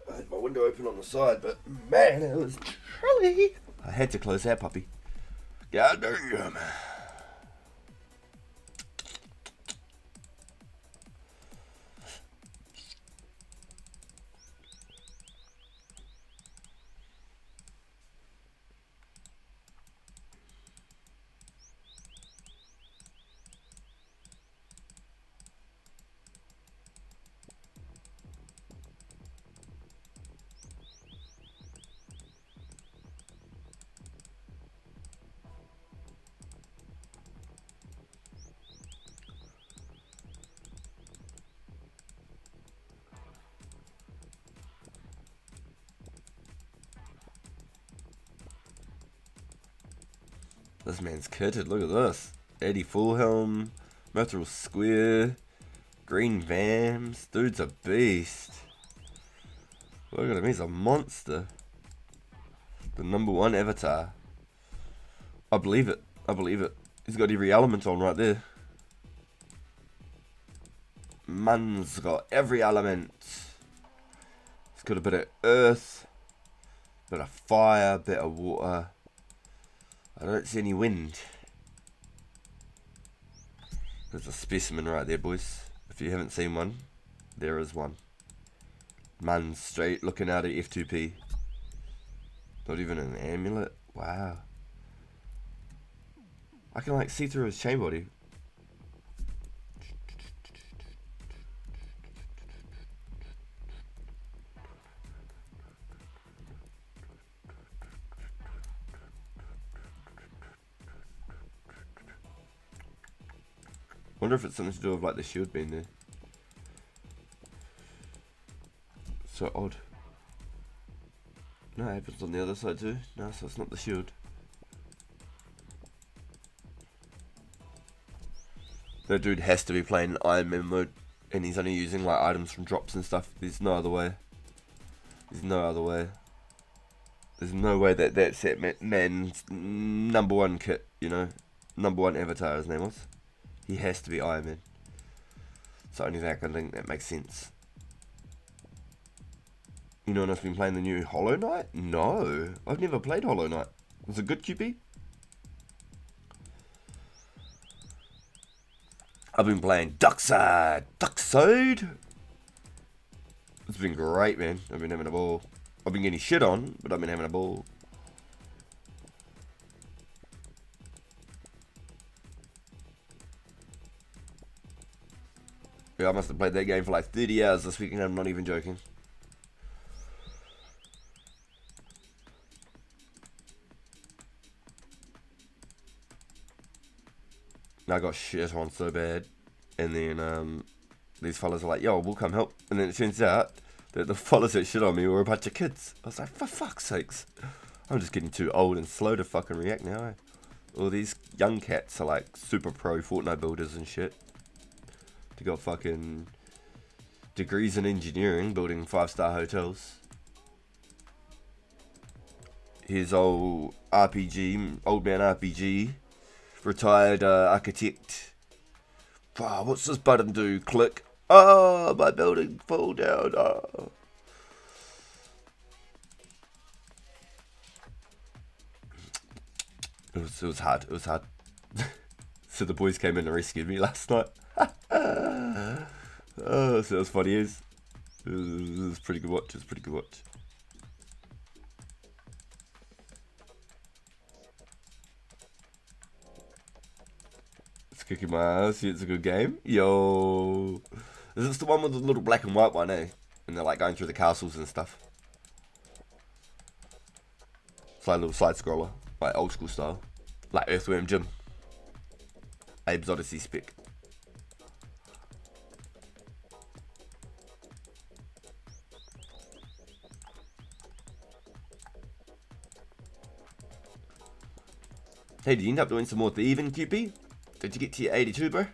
I had my window open on the side, but man, it was chilly. I had to close that puppy. God damn. This man's kitted, look at this. Eddie Fullhelm, Mithril Square, Green Vams. Dude's a beast. Look at him, he's a monster. The #1 avatar. I believe it, I believe it. He's got every element on right there. Man's got every element. He's got a bit of earth, bit of fire, bit of water. I don't see any wind. There's a specimen right there, boys. If you haven't seen one, there is one. Man straight looking out at F2P. Not even an amulet. Wow. I can like see through his chain body. Wonder if it's something to do with like the shield being there. So odd. No, it happens on the other side too. No, so it's not the shield. That dude has to be playing Iron Man mode, and he's only using like items from drops and stuff. There's no other way. There's no other way. There's no way that that's that man's #1 kit, you know, #1 avatar his name was. He has to be Iron Man. So only that I think that makes sense. You know, and I've been playing the new Hollow Knight? No, I've never played Hollow Knight. Was it good, QP? I've been playing Duckside. Duckside? It's been great, man. I've been having a ball. I've been getting shit on, but I've been having a ball. Yeah, I must have played that game for like 30 hours this weekend. I'm not even joking. I got shit on so bad. And then these fellas are like, yo, we'll come help. And then it turns out that the fellas that shit on me were a bunch of kids. I was like, for fuck's sakes. I'm just getting too old and slow to fucking react now, eh? All these young cats are like super pro Fortnite builders and shit. They got fucking degrees in engineering, building 5-star hotels. Here's old RPG, old man RPG, retired architect. Oh, what's this button do? Click. Oh, my building fall down. Oh. It was hard. It was hard. So the boys came in and rescued me last night. Oh, so it was funny. It was pretty good watch. It was pretty good watch. It's kicking my ass. It's a good game. Yo. Is this the one with the little black and white one, eh? And they're like going through the castles and stuff. It's like a little side scroller. Like old school style. Like Earthworm Jim. Abe's Odyssey spec. Hey, did you end up doing some more thieving, QP? Did you get to your 82, bro?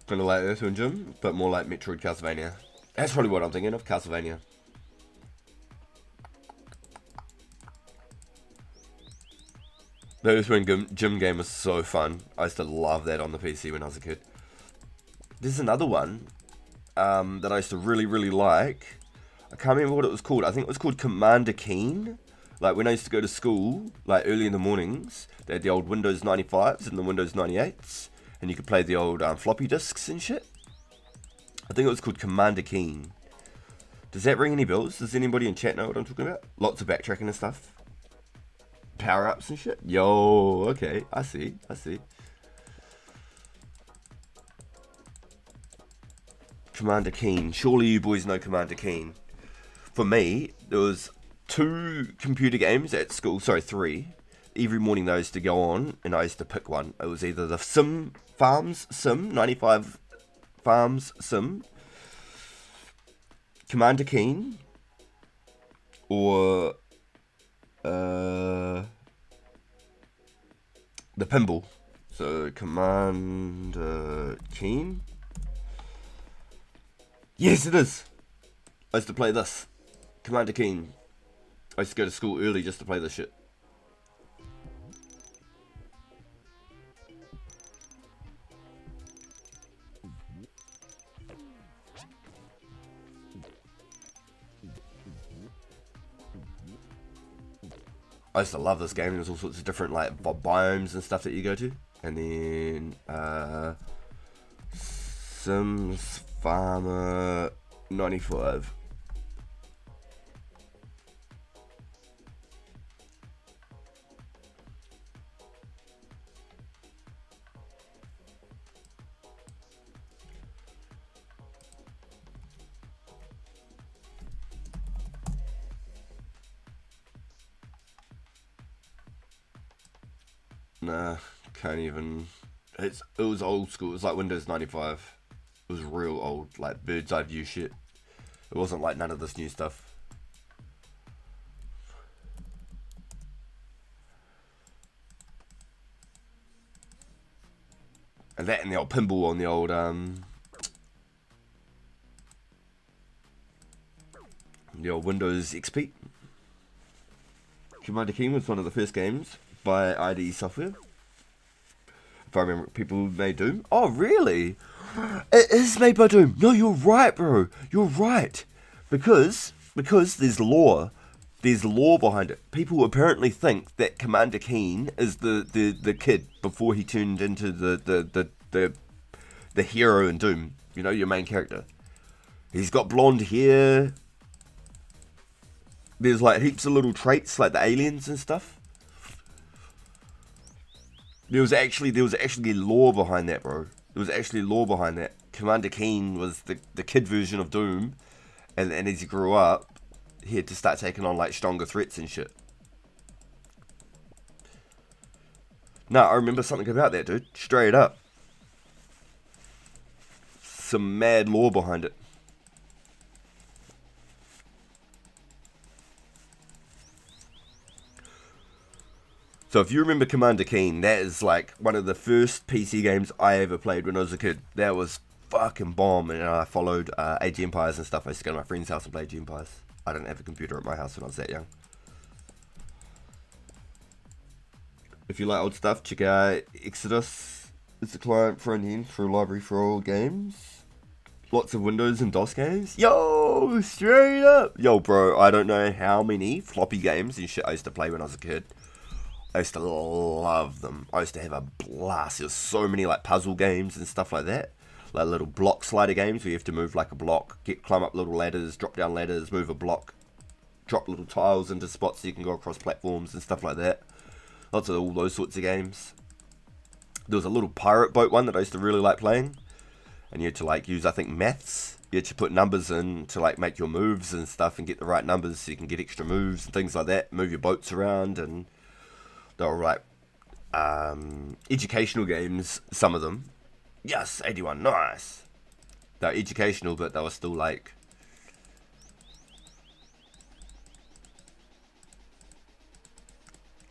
Kind of like Earthworm Jim, but more like Metroid Castlevania. That's probably what I'm thinking of, Castlevania. The Earthworm Jim game was so fun. I used to love that on the PC when I was a kid. There's another one that I used to really, really like. I can't remember what it was called. I think it was called Commander Keen. Like when I used to go to school, like early in the mornings, they had the old Windows 95s and the Windows 98s. And you could play the old floppy disks and shit. I think it was called Commander Keen. Does that ring any bells? Does anybody in chat know what I'm talking about? Lots of backtracking and stuff. Power-ups and shit. Yo, okay. I see. Commander Keen. Surely you boys know Commander Keen. For me, there was 2 computer games at school. Sorry, 3. Every morning I used to go on and I used to pick one. It was either the Farms Sim, 95 Farms Sim, Commander Keen, or the Pinball. So Commander Keen. Yes, it is. I used to play this. Commander Keen. I used to go to school early just to play this shit. I used to love this game. There's all sorts of different like biomes and stuff that you go to. And then Sims Farmer 95. Nah, can't even. It was old school. It was like Windows 95. It was real old, like bird's eye view shit. It wasn't like none of this new stuff. And that and the old pinball on the old Windows XP. Commander Keen was one of the first games by ID Software. If I remember, people made Doom. Oh, really? It is made by Doom. No, you're right, bro. You're right. Because there's lore. There's lore behind it. People apparently think that Commander Keen is the kid before he turned into the hero in Doom. You know, your main character. He's got blonde hair. There's like heaps of little traits like the aliens and stuff. There was actually lore behind that, bro. There was actually lore behind that. Commander Keen was the kid version of Doom, and as he grew up, he had to start taking on like stronger threats and shit. No, I remember something about that, dude. Straight up. Some mad lore behind it. So if you remember Commander Keen, that is like one of the first PC games I ever played when I was a kid. That was fucking bomb, and I followed Age of Empires and stuff. I used to go to my friend's house and play Age of Empires. I didn't have a computer at my house when I was that young. If you like old stuff, check out Exodus. It's a client front end for a library for all games. Lots of Windows and DOS games. Yo, straight up. Yo, bro, I don't know how many floppy games and shit I used to play when I was a kid. I used to love them. I used to have a blast. There's so many like puzzle games and stuff like that. Like little block slider games where you have to move like a block, climb up little ladders, drop down ladders, move a block, drop little tiles into spots so you can go across platforms and stuff like that. Lots of all those sorts of games. There was a little pirate boat one that I used to really like playing. And you had to like use, I think, maths. You had to put numbers in to like make your moves and stuff and get the right numbers so you can get extra moves and things like that. Move your boats around, and they were like educational games, some of them. Yes, 81, nice. They were educational, but they were still like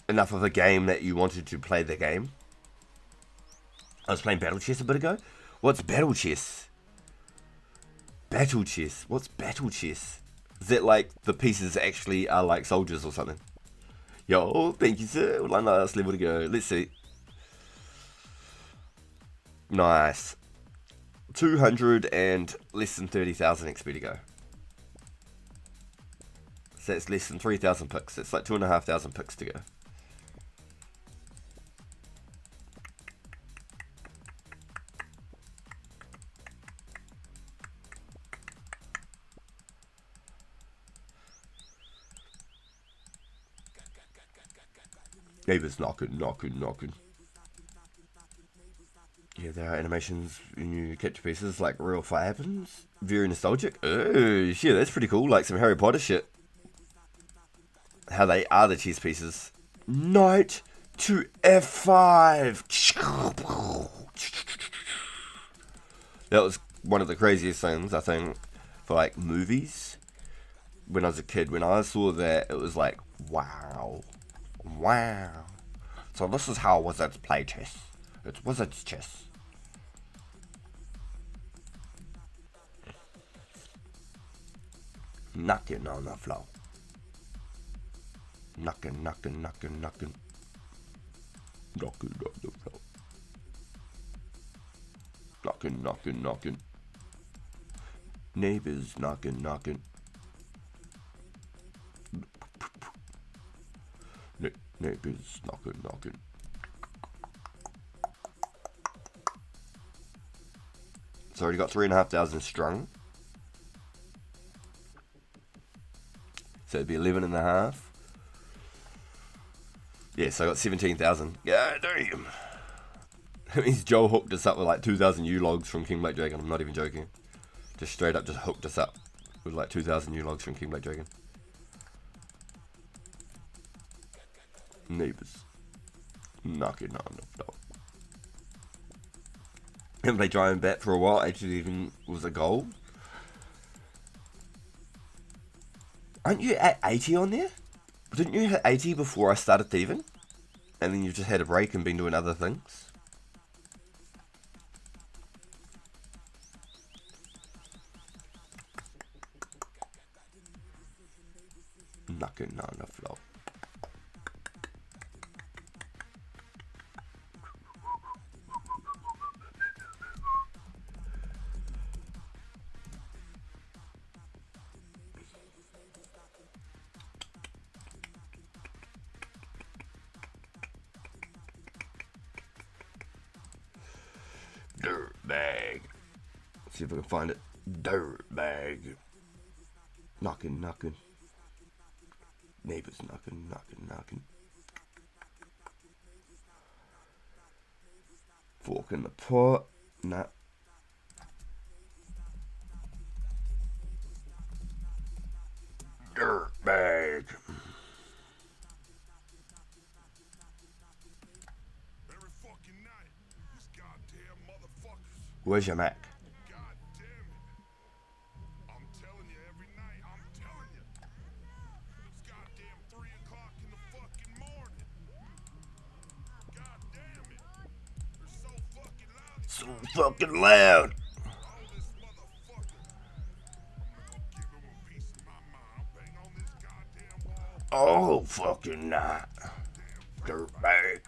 enough of a game that you wanted to play the game. I was playing Battle Chess a bit ago. What's Battle Chess? Battle Chess. What's Battle Chess? Is that like the pieces actually are like soldiers or something? Yo, thank you, sir. Well, nice level to go. Let's see. Nice. 200 and less than 30,000 XP to go. So it's less than 3,000 picks. It's like 2,500 picks to go. Neighbours knocking. Yeah, there are animations when you capture pieces like real fire happens. Very nostalgic. Oh, shit, that's pretty cool. Like some Harry Potter shit. How they are the chess pieces. Knight to F5. That was one of the craziest things, I think, for like movies. When I was a kid, when I saw that, it was like, wow. Wow. So this is how wizards play chess. It's wizards chess. Knocking on the floor. Knocking. Knocking on the floor. Knocking. Neighbors knocking. Neighbors knocking. It's already got 3,500 strung. So it'd be 11.5. Yeah, so I got 17,000. Yeah, damn. That means Joel hooked us up with like 2,000 U-logs from King Black Dragon. I'm not even joking. Just straight up just hooked us up with like 2,000 U-logs from King Black Dragon. Neighbors knocking on the door. Haven't played Giant Bat for a while. Actually, even was a goal. Aren't you at 80 on there? Didn't you hit 80 before I started thieving? And then you've just had a break and been doing other things? Knocking on the floor. Dirt bag. See if I can find it. Dirt bag. Knocking, knocking. Neighbors knocking, knocking, knocking. Fork in the pot. Nah. Dirt bag. Where's your Mac? So fucking loud. Oh, fucking not. Dirtbag.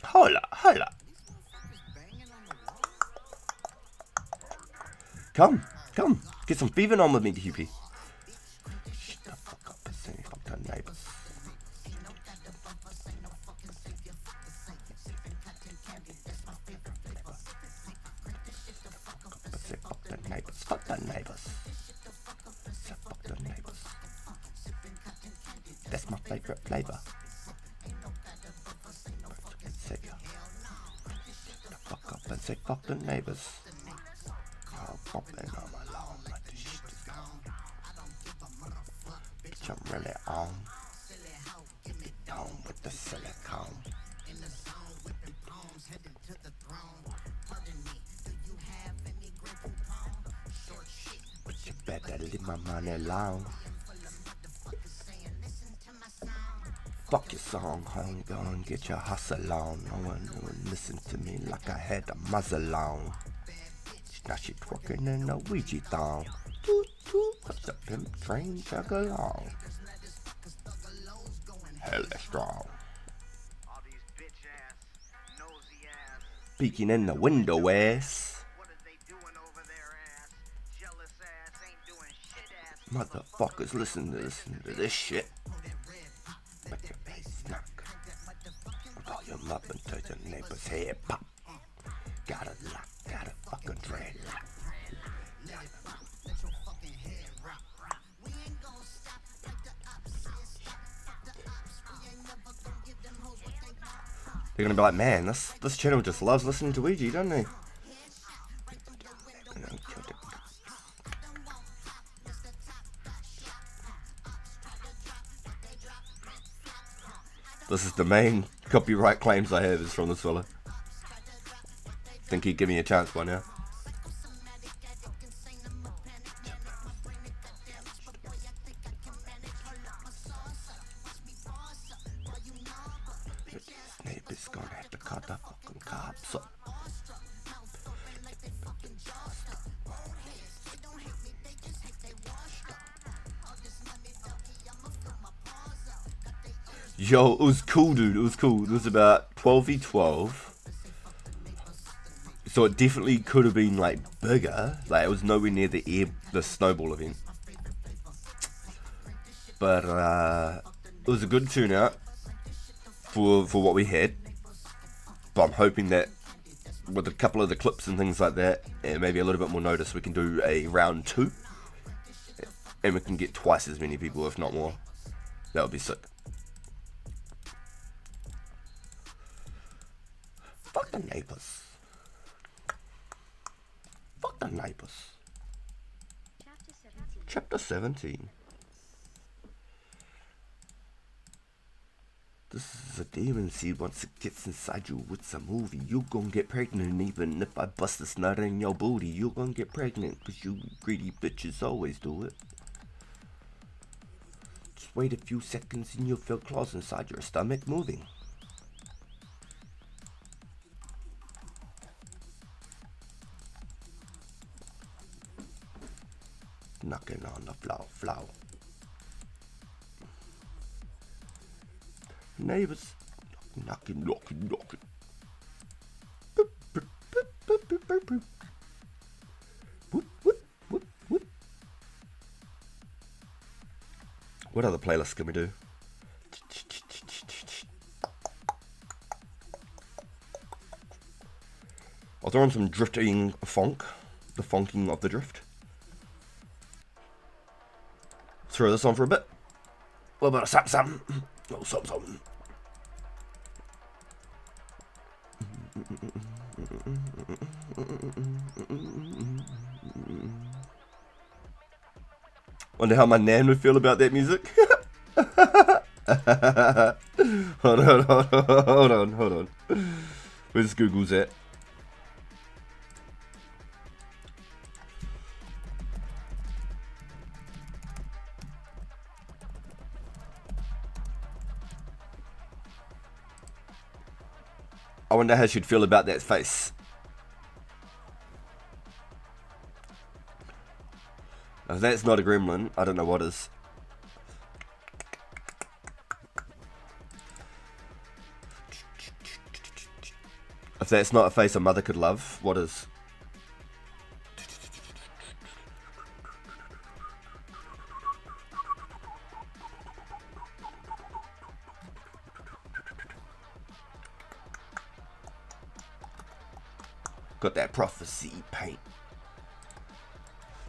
Holla, holla. Come, come. Get some thieving on with me, DP. Shut the fuck up and say fuck the neighbors. Say fuck the neighbors. Fuck the neighbors. Say fuck the neighbors. That's my favorite flavor. Say the fuck up and say fuck the neighbors. I'm bumping on my lawn like this shit is gone. Bitch, I'm really on. Gone with the silicone. But you better leave my money alone. Fuck your song, home, go and get your hustle on. No one listen to me like I had a muzzle on. Now she twerking in a Ouija thong. Toot toot, let the pimp train chug along. Hella strong. Peeking in the window ass. Motherfuckers listen to this shit. Make your face knock. Volume up until your neighbor's head pop. Got a lock, got a fucking dreadlock. They're gonna be like, man, this channel just loves listening to Ouija, don't they? This is the main copyright claims I have is from this fella. Think he'd give me a chance by now. Neighbor's gonna have to cut the fucking cops up. Yo, it was cool, dude. It was cool. It was about 12v12. So it definitely could have been like bigger. Like it was nowhere near the snowball event. But it was a good turnout for what we had. But I'm hoping that with a couple of the clips and things like that, and maybe a little bit more notice, we can do a round 2. And we can get twice as many people, if not more. That would be sick. Fuck the neighbors. Fuck the neighbors. Chapter 17. This is a demon seed. Once it gets inside you, it's a movie. You gon' get pregnant. Even if I bust a nut in your booty, you gon' get pregnant. Cause you greedy bitches always do it. Just wait a few seconds and you'll feel claws inside your stomach moving. Knocking on the floor. Neighbors. Knocking. Boop, boop, boop, boop, boop, boop, boop. Whoop, whoop, whoop, whoop. What other playlists can we do? throw on some drifting funk. The funking of the drift. Throw this on for a bit. A little bit of something. A little something. Wonder how my nan would feel about that music. Hold on. Where's Google's at? I wonder how she'd feel about that face. If that's not a gremlin, I don't know what is. If that's not a face a mother could love, what is? Got that prophecy paint.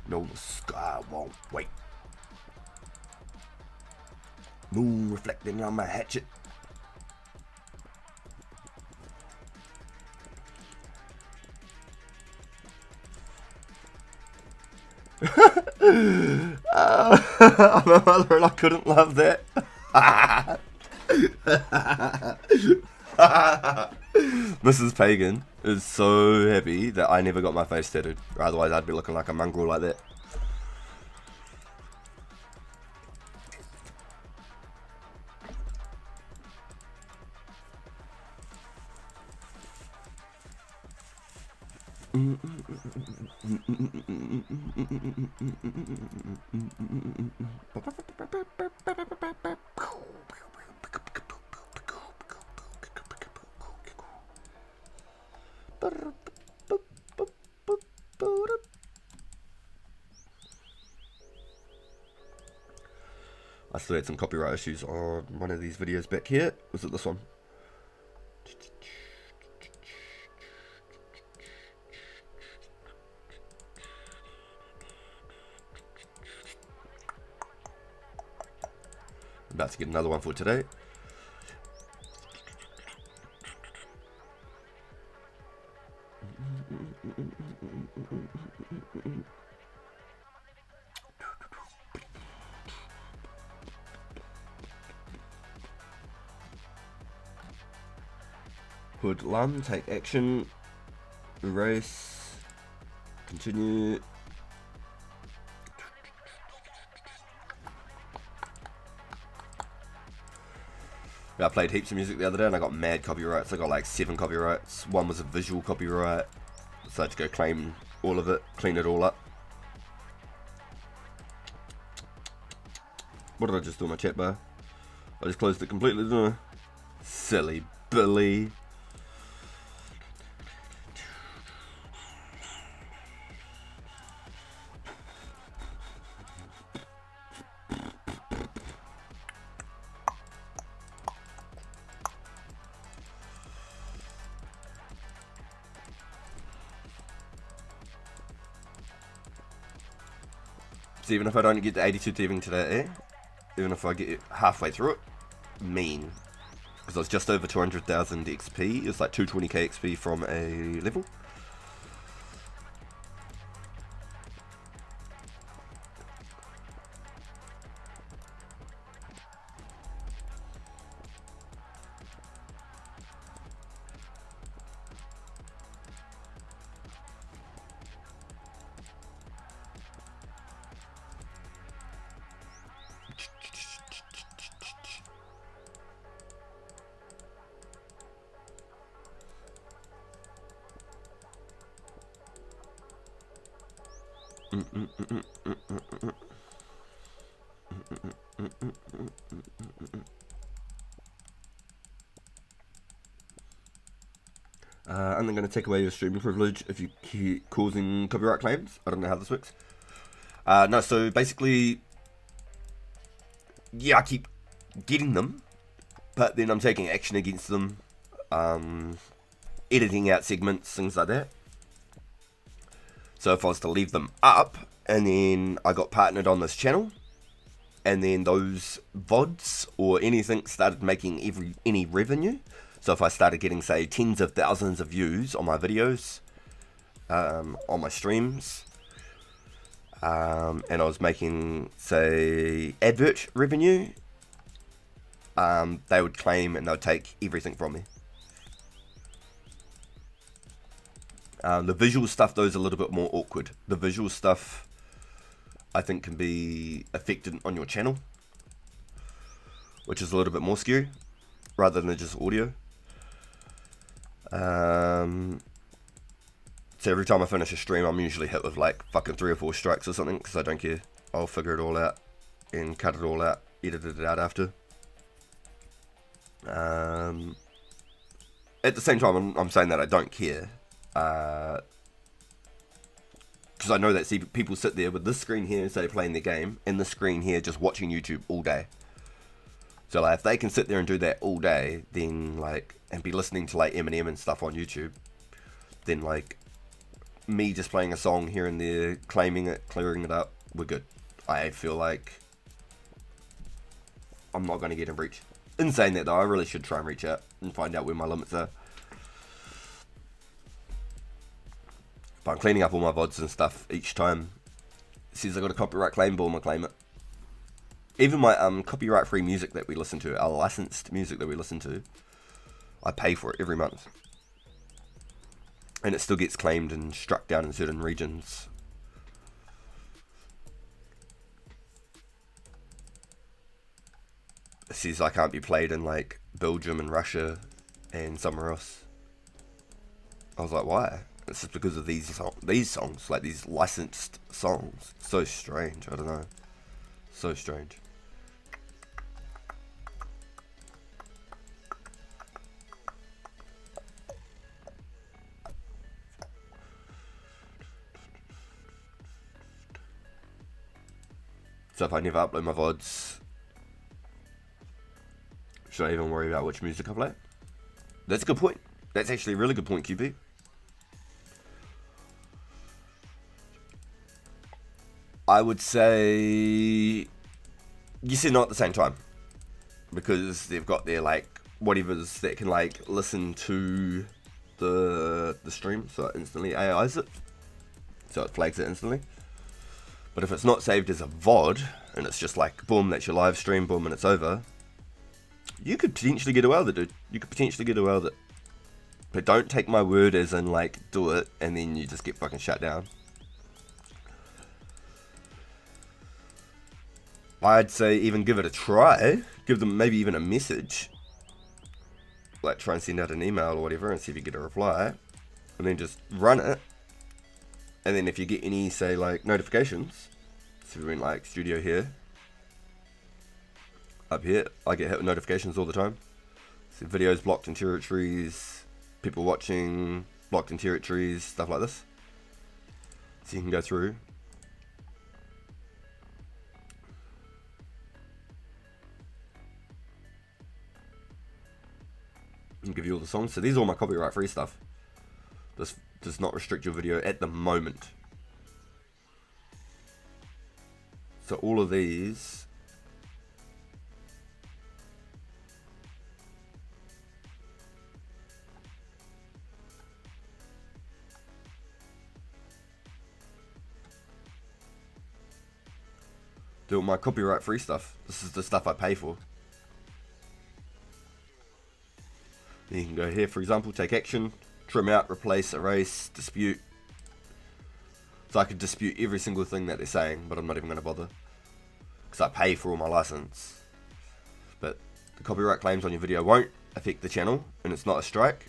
No, the sky won't wait. Moon reflecting on my hatchet. My mother and I couldn't love that. Mrs. Pagan is so happy that I never got my face tattooed. Otherwise I'd be looking like a mongrel like that. I still had some copyright issues on one of these videos back here. Was it this one? About to get another one for today. Hoodlum, take action, erase, continue. I played heaps of music the other day and I got mad copyrights. I got like 7 copyrights. One was a visual copyright. So I had to go claim all of it, clean it all up. What did I just do in my chat bar? I just closed it completely, didn't I? Silly Billy. So even if I don't get the 82 thieving today, even if I get halfway through it, mean. Because I was just over 200,000 XP, it's like 220k XP from a level. And I'm going to take away your streaming privilege if you keep causing copyright claims. I don't know how this works. No, so basically, yeah, I keep getting them, but then I'm taking action against them, editing out segments, things like that. So if I was to leave them up, and then I got partnered on this channel, and then those VODs or anything started making any revenue, so if I started getting, say, tens of thousands of views on my videos, on my streams, and I was making, say, advert revenue, they would claim and they'd take everything from me. The visual stuff, though, is a little bit more awkward. The visual stuff, I think, can be affected on your channel, which is a little bit more scary, rather than just audio. So every time I finish a stream, I'm usually hit with like fucking 3 or 4 strikes or something, because I don't care. I'll figure it all out and cut it all out, edit it out after. At the same time, I'm saying that I don't care, because I know that people sit there with this screen here, say playing their game, and this screen here just watching YouTube all day. So like, if they can sit there and do that all day, then like, and be listening to like Eminem and stuff on YouTube, then like, me just playing a song here and there, claiming it, clearing it up, we're good. I feel like I'm not going to get in reach. In saying that though, I really should try and reach out and find out where my limits are. But I'm cleaning up all my VODs and stuff each time. It says I got a copyright claim, boom, I claim it. Even my copyright-free music that we listen to, our licensed music that we listen to, I pay for it every month. And it still gets claimed and struck down in certain regions. It says I can't be played in like Belgium and Russia and somewhere else. I was like, why? It's just because of these songs, like these licensed songs. So strange, I don't know. So strange. So if I never upload my VODs, should I even worry about which music I play? That's a good point. That's actually a really good point, QP. I would say yes and no at the same time, because they've got their like whatever's that can like listen to the stream, so it instantly AIs it, so it flags it instantly. But if it's not saved as a VOD and it's just like boom, that's your live stream, boom, and it's over, you could potentially get away with it, dude. You could potentially get away with it. But don't take my word as in like do it and then you just get fucking shut down. I'd say even give it a try. Give them maybe even a message. Like try and send out an email or whatever and see if you get a reply. And then just run it. And then if you get any, say, like notifications. So we went like studio here. Up here, I get hit with notifications all the time. So videos blocked in territories. People watching blocked in territories. Stuff like this. So you can go through. And give you all the songs. So these are all my copyright free stuff. This does not restrict your video at the moment. So all of these do all my copyright free stuff. This is the stuff I pay for. You can go here, for example, take action, trim out, replace, erase, dispute. So I could dispute every single thing that they're saying, but I'm not even going to bother. Because I pay for all my license. But the copyright claims on your video won't affect the channel, and it's not a strike.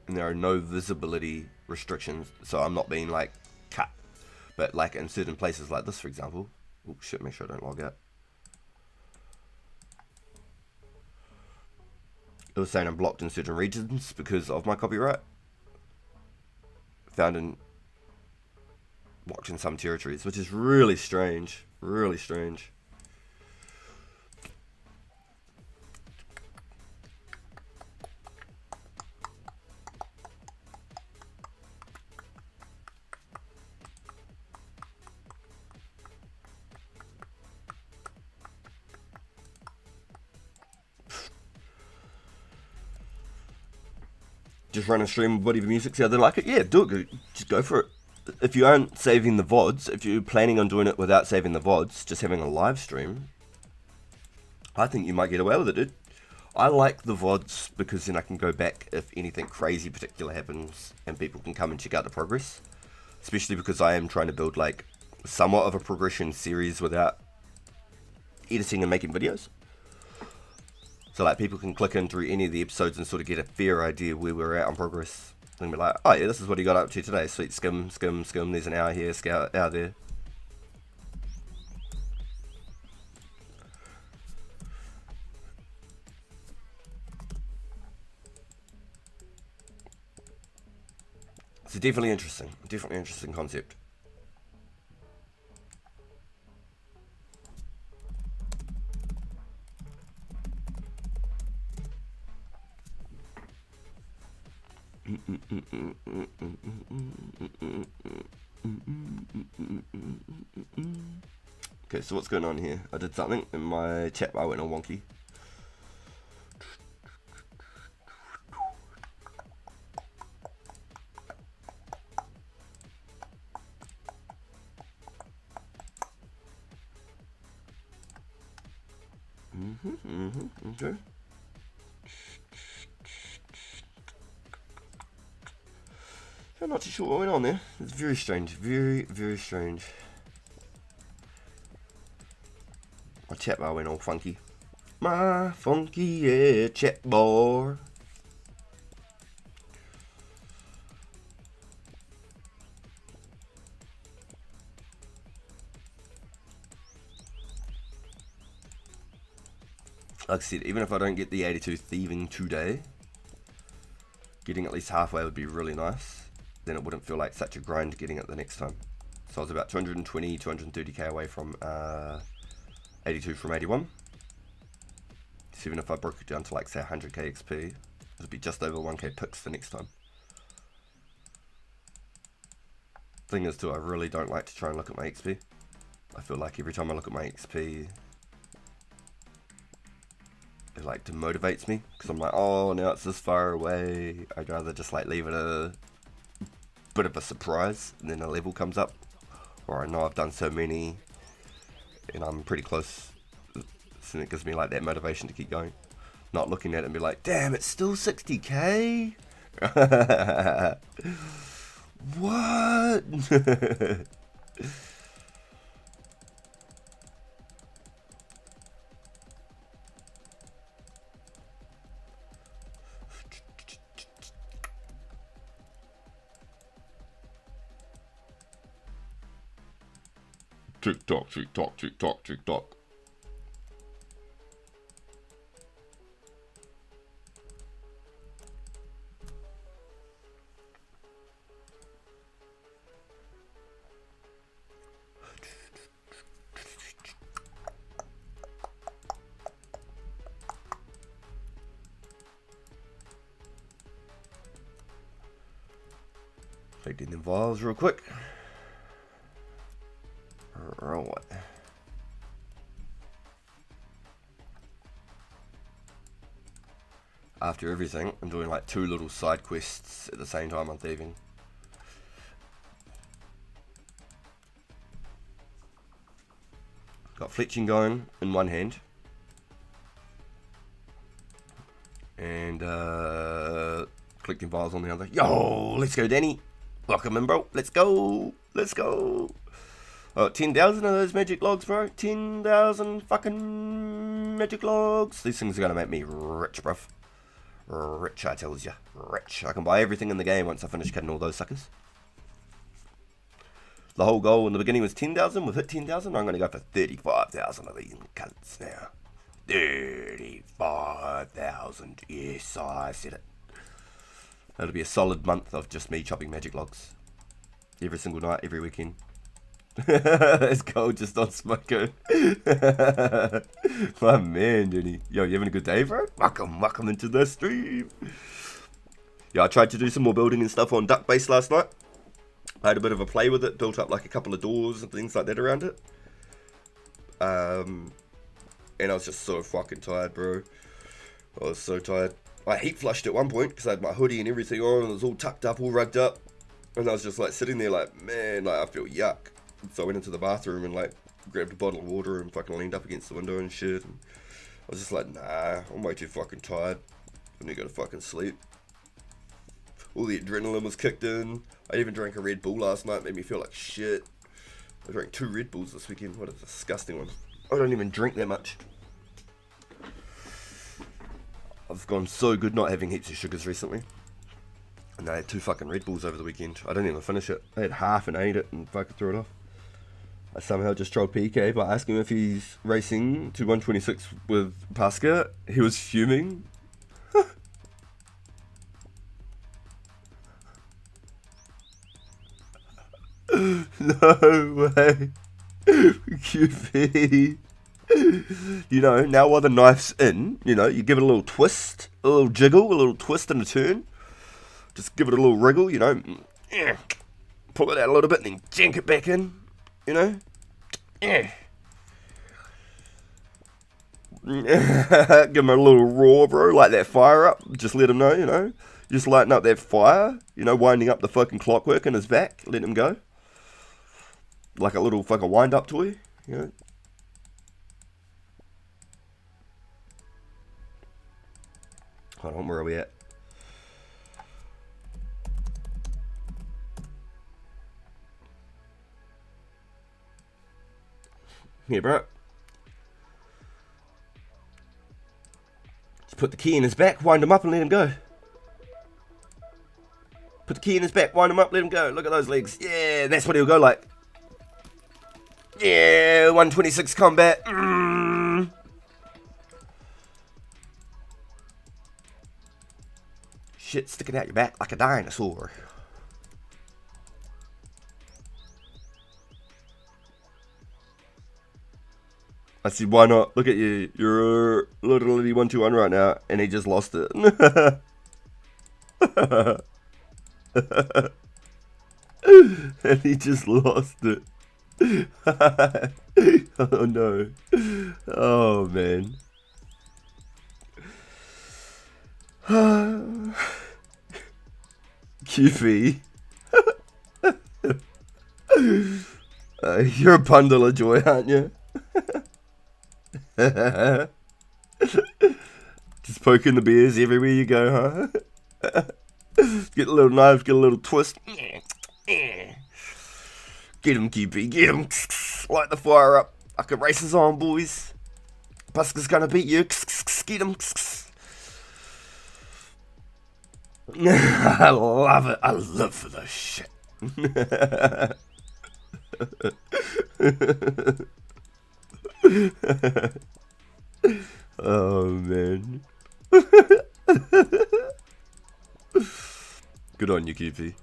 And there are no visibility restrictions, so I'm not being like cut. But like in certain places like this, for example. Oh shit, make sure I don't log out. It was saying I'm blocked in certain regions because of my copyright. Found in blocked in some territories, which is really strange. Really strange. just run a stream of whatever music, see how they like it. Yeah, do it. Just go for it. If you aren't saving the VODs, if you're planning on doing it without saving the VODs, just having a live stream, I think you might get away with it, dude. I like the VODs because then I can go back if anything crazy particular happens and people can come and check out the progress. Especially because I am trying to build like somewhat of a progression series without editing and making videos. So like people can click in through any of the episodes and sort of get a fair idea where we're at on progress. And be like, oh yeah, this is what he got up to today. Sweet, skim, skim, skim. There's an hour here, hour there. It's definitely interesting concept. Okay, so what's going on here? I did something and my chat bar went all wonky. Okay. I'm not too sure what went on there. It's very strange. Very, very strange. My chat bar went all funky. My funky, yeah, chat bar. Like I said, even if I don't get the 82 thieving today, getting at least halfway would be really nice. Then it wouldn't feel like such a grind getting it the next time. So I was about 220, 230k away from 82 from 81. So even if I broke it down to like say 100k XP, it would be just over 1k picks the next time. Thing is too, I really don't like to try and look at my XP. I feel like every time I look at my XP, it like demotivates me because I'm like, oh, now it's this far away. I'd rather just like leave it a bit of a surprise and then a level comes up, or I know I've done so many and I'm pretty close, so it gives me like that motivation to keep going, not looking at it and be like, damn, it's still 60k. What? Tick tock, tick tock, tick tock, tick tock. Collecting the vials real quick. Right. After everything, I'm doing like 2 little side quests at the same time I'm thieving. Got fletching going in one hand. And collecting vials on the other. Yo, let's go, Danny. Welcome in, bro. Let's go. Let's go. Oh, 10,000 of those magic logs, bro. 10,000 fucking magic logs. These things are gonna make me rich, bruv. Rich, I tells ya. Rich. I can buy everything in the game once I finish cutting all those suckers. The whole goal in the beginning was 10,000. We've hit 10,000. I'm gonna go for 35,000 of these cunts now. 35,000. Yes, I said it. That'll be a solid month of just me chopping magic logs. Every single night, every weekend. It's cold just on smoking. My man, Jenny. Yo, you having a good day, bro? Welcome into the stream. Yeah, I tried to do some more building and stuff on duck base last night. I had a bit of a play with it, built up like a couple of doors and things like that around it. And I was just so fucking tired, bro. I was so tired. I heat flushed at one point because I had my hoodie and everything on, and it was all tucked up, all rugged up, and I was just like sitting there like, man, like I feel yuck. So I went into the bathroom and like grabbed a bottle of water and fucking leaned up against the window and shit. And I was just like, nah, I'm way too fucking tired. I need to go to fucking sleep. All the adrenaline was kicked in. I even drank a Red Bull last night, made me feel like shit. I drank 2 Red Bulls this weekend. What a disgusting one. I don't even drink that much. I've gone so good not having heaps of sugars recently. And I had 2 fucking Red Bulls over the weekend. I didn't even finish it. I had half and ate it and fucking threw it off. I somehow just trolled PK by asking him if he's racing to 126 with Pasca. He was fuming. No way. QV. You know, now while the knife's in, you know, you give it a little twist, a little jiggle, a little twist and a turn. Just give it a little wriggle, you know. Pull it out a little bit and then jank it back in, you know. Give him a little roar, bro. Light that fire up. Just let him know, you know. Just lighten up that fire, you know, winding up the fucking clockwork in his back. Let him go. Like a little fucking wind-up toy, you know. Hold on, where are we at? Here, bro. Just put the key in his back, wind him up and let him go. Put the key in his back, wind him up, let him go. Look at those legs. Yeah, that's what he'll go like. Yeah, 126 combat. Shit sticking out your back like a dinosaur. I said, why not? Look at you. You're literally 121 right now, and he just lost it. And he just lost it. Oh no. Oh man. QV. You're a bundle of joy, aren't you? Just poking the bears everywhere you go, huh? Get a little knife, get a little twist. Get him, QB, get him. Light the fire up. I can races on, boys. Pasca's gonna beat you. Get him. I love it. I live for this shit. Oh man. Good on you, QP.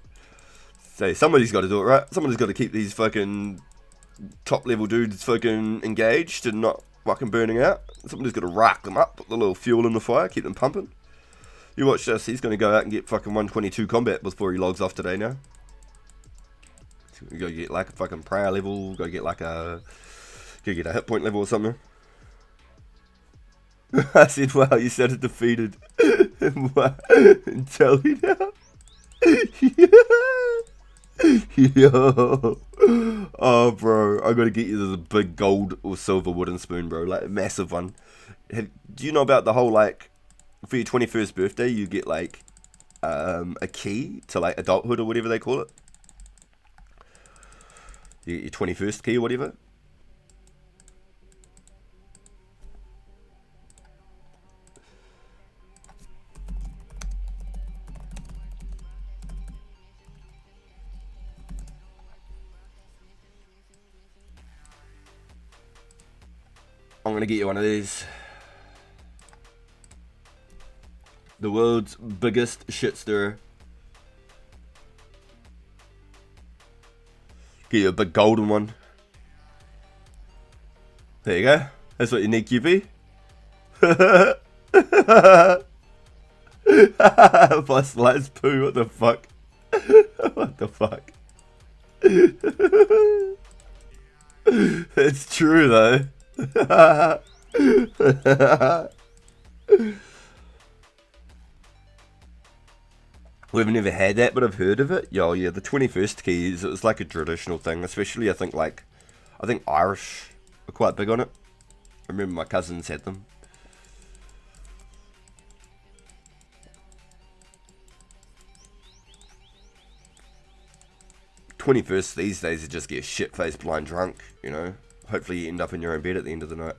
Say, somebody's got to do it, right? Somebody's got to keep these fucking top level dudes fucking engaged and not fucking burning out. Somebody's got to rack them up, put the little fuel in the fire, keep them pumping. You watch this, he's going to go out and get fucking 122 combat before he logs off today now. Go get like a fucking prayer level, go get a hit point level or something. I said, wow, you sounded defeated. Tell me now. Yo. Oh, bro. I gotta get you this big gold or silver wooden spoon, bro. Like, a massive one. Do you know about the whole, like, for your 21st birthday, you get, like, a key to, like, adulthood or whatever they call it? You get your 21st key or whatever? I'm gonna get you one of these. The world's biggest shit stirrer. Get you a big golden one. There you go. That's what you need, QP. Boss lights poo, what the fuck? What the fuck? It's true though. We've never had that, but I've heard of it. Yo, yeah, the 21st keys, it was like a traditional thing, especially I think Irish are quite big on it. I remember my cousins had them. 21st these days, you just get shit-faced blind drunk, you know. Hopefully you end up in your own bed at the end of the night.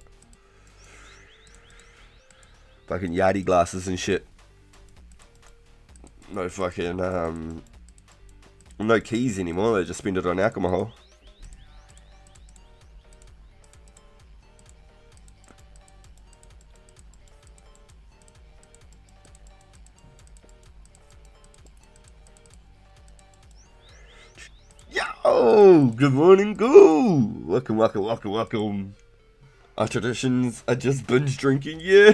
Fucking yardie glasses and shit. No fucking, no keys anymore, they just spend it on alcohol. Yo, good morning, go. Welcome, welcome, welcome, welcome. Our traditions are just binge drinking, yeah.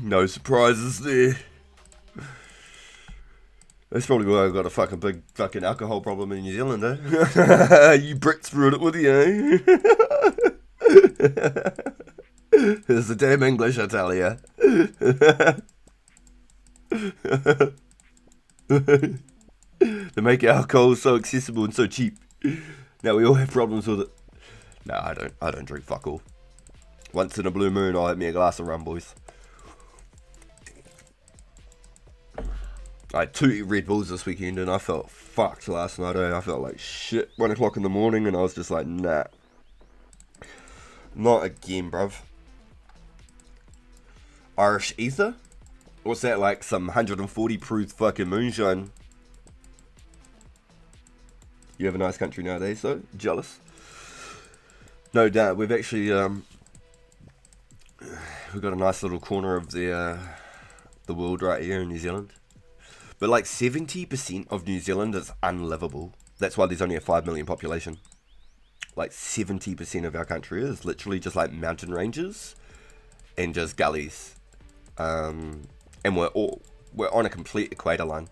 No surprises there. That's probably why I've got a fucking big fucking alcohol problem in New Zealand, eh? You Brits brought it with you, eh? It's the damn English, I tell ya. They make alcohol so accessible and so cheap. Now we all have problems with it. No, I don't. I don't drink fuck all. Once in a blue moon, I'll have me a glass of rum, boys. I had 2 Red Bulls this weekend and I felt fucked last night, eh? I felt like shit. 1 o'clock in the morning and I was just like, nah. Not again, bruv. Irish Ether? What's that, like some 140 proof fucking moonshine? You have a nice country nowadays, though. Jealous. No doubt, we've actually we've got a nice little corner of the world right here in New Zealand. But like 70% of New Zealand is unlivable. That's why there's only a 5 million population. Like 70% of our country is literally just like mountain ranges and just gullies. And we're on a complete equator line.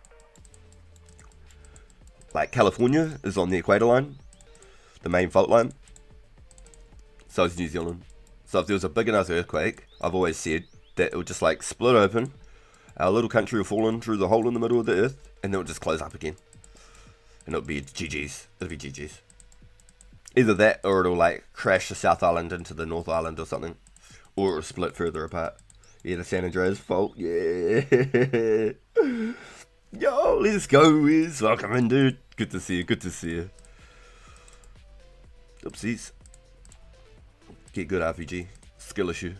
Like California is on the equator line, the main fault line. So is New Zealand. So if there was a big enough earthquake, I've always said that it would just like split open. Our little country will fall in through the hole in the middle of the earth, and then it would just close up again. And it'll be GG's. It'll be GG's. Either that, or it'll like crash the South Island into the North Island or something. Or it'll split further apart. Yeah, the San Andreas fault. Yeah. Yo, let's go, Wiz. Welcome in, dude. Good to see you. Good to see you. Oopsies. Get good RPG. Skill issue.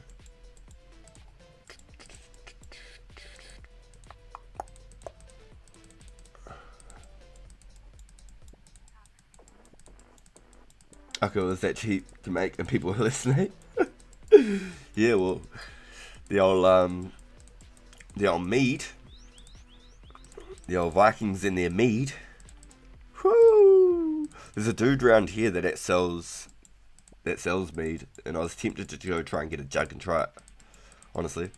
Okay, was that cheap to make and people hallucinate? Yeah, well, the old mead, the old Vikings in their mead. Whoo! There's a dude around here that sells mead, and I was tempted to go try and get a jug and try it. Honestly,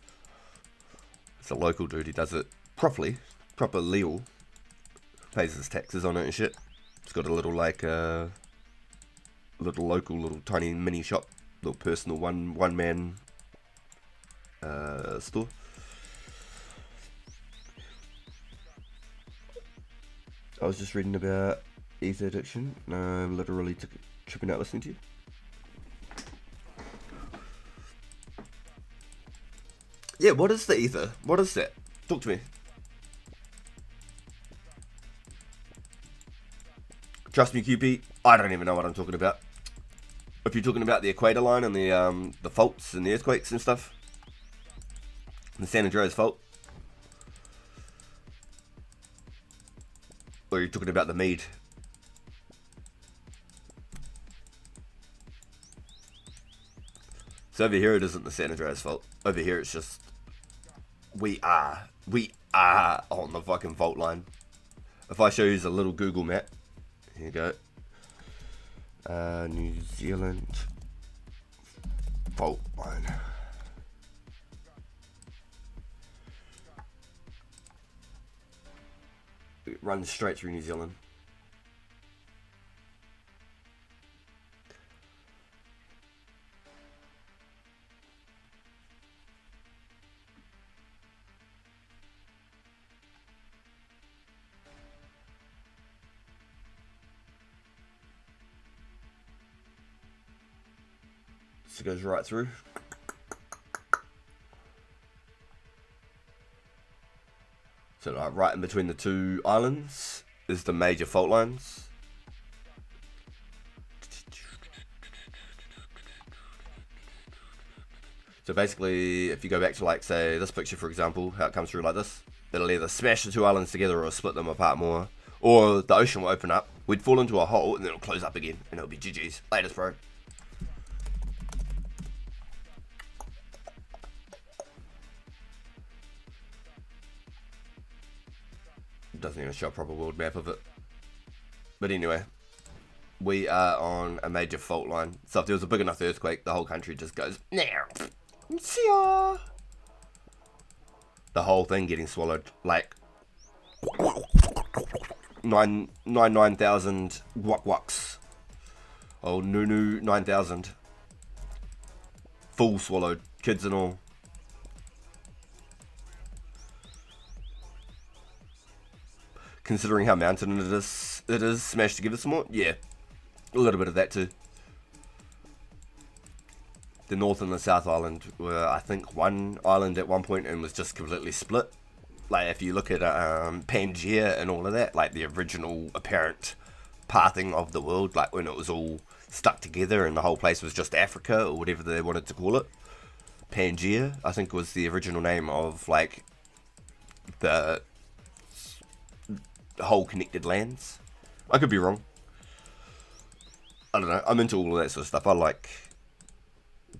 it's a local dude. He does it properly, proper legal. Pays his taxes on it and shit. It's got a little like little local, little tiny mini shop, little personal one man store. I was just reading about ether addiction, and I'm literally tripping out listening to you. Yeah, what is the ether? What is that? Talk to me. Trust me, QP, I don't even know what I'm talking about. If you're talking about the equator line and the faults and the earthquakes and stuff, the San Andreas fault, or you're talking about the mead. So over here it isn't the San Andreas fault. Over here it's just we are on the fucking fault line. If I show you a little Google map, here you go. New Zealand fault line. It runs straight through New Zealand. So it goes right through. So like right in between the two islands is the major fault lines. So basically, if you go back to like say this picture for example, how it comes through like this, it'll either smash the two islands together or split them apart more. Or the ocean will open up, we'd fall into a hole and then it'll close up again and it'll be GG's. Latest, bro. Doesn't even show a proper world map of it. But anyway, we are on a major fault line. So if there was a big enough earthquake, the whole country just goes, now. See ya. The whole thing getting swallowed. Like 9,000 wak-waks. Oh, Nunu 9,000. Full swallowed. Kids and all. Considering how mountain it is smashed together some more. Yeah, a little bit of that too. The North and the South Island were, I think, one island at one point and was just completely split. Like if you look at Pangea and all of that, like the original apparent pathing of the world, like when it was all stuck together and the whole place was just Africa or whatever they wanted to call it. Pangea, I think, was the original name of like the whole connected lands. I could be wrong. I don't know. I'm into all of that sort of stuff. I like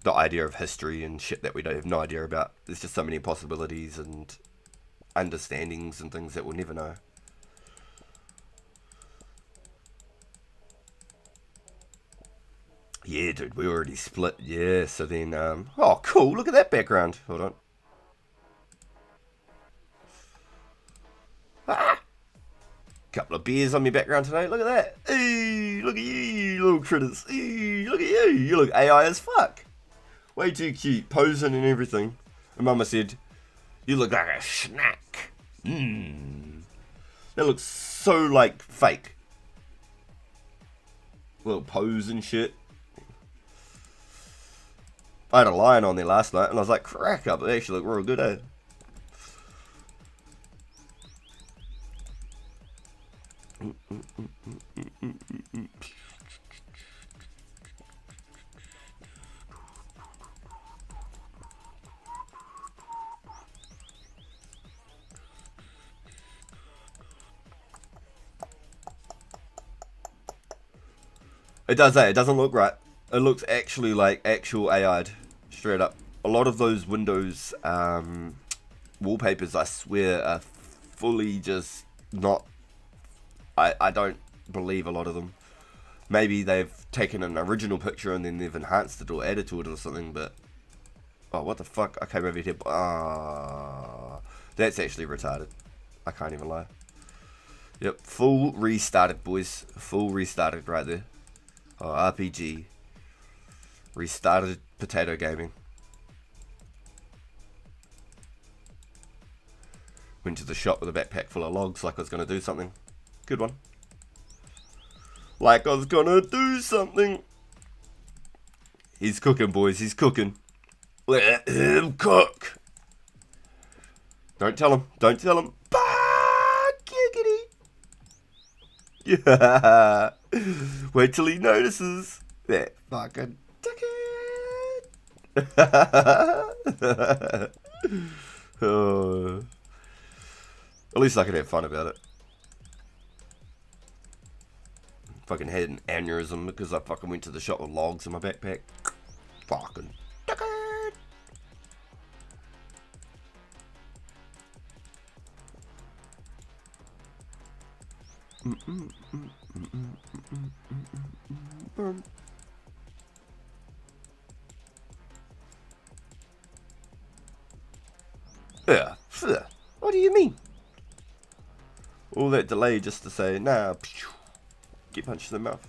the idea of history and shit that we don't have no idea about. There's just so many possibilities and understandings and things that we'll never know. Yeah, dude, we already split. Yeah, so then, oh, cool. Look at that background. Hold on. Ah! Couple of beers on my background today. Look at that. Hey, look at you, little critters. Hey, look at you. You look AI as fuck. Way too cute. Posing and everything. And Mama said, you look like a snack. That looks so, like, fake. Little pose and shit. I had a lion on there last night, and I was like, crack up. It actually looked real good, eh? It does, eh? It doesn't look right. It looks actually like actual AI'd. Straight up. A lot of those Windows wallpapers, I swear, are fully just not... I don't believe a lot of them. Maybe they've taken an original picture and then they've enhanced it or added to it or something, but... Oh, what the fuck? I came over here... that's actually retarded. I can't even lie. Yep, full restarted, boys. Full restarted right there. Oh, RPG. Restarted potato gaming. Went to the shop with a backpack full of logs like I was going to do something. Good one. Like I was going to do something. He's cooking, boys. He's cooking. Let him cook. Don't tell him. Don't tell him. Bah, giggity. Yeah. Wait till he notices that fucking ticket. Oh. At least I can have fun about it. Fucking had an aneurysm because I fucking went to the shop with logs in my backpack. Fucking ticket. Yeah. What do you mean? All that delay just to say, nah, get punched in the mouth.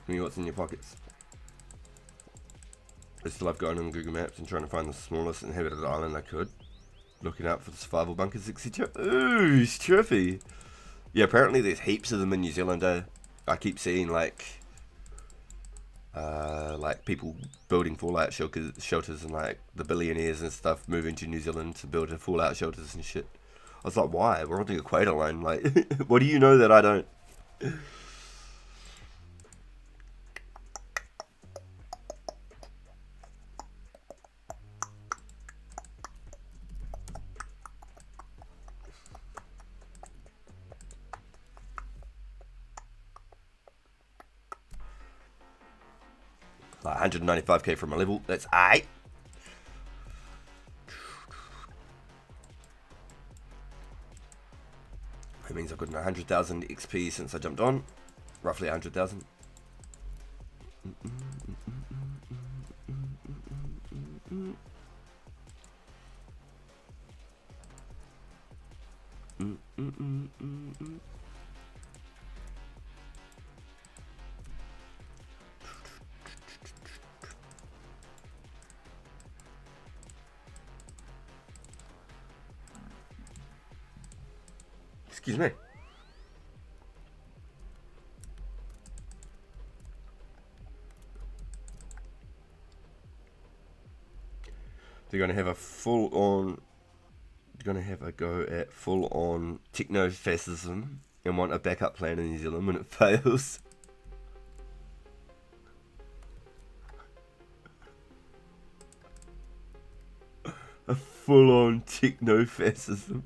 Tell me what's in your pockets. I still love going on Google Maps and trying to find the smallest inhabited island I could. Looking out for the survival bunkers, etc. Ooh, it's trippy. Yeah, apparently there's heaps of them in New Zealand. I keep seeing like people building fallout shelters and like the billionaires and stuff moving to New Zealand to build fallout shelters and shit. I was like, why? We're on the equator line. Like, what do you know that I don't? Like 195k from a level. That's aight. That means I've gotten 100,000 XP since I jumped on. Roughly 100,000. Excuse me. They're going to have a full-on... They're going to have a go at full-on techno-fascism and want a backup plan in New Zealand when it fails. A full-on techno-fascism.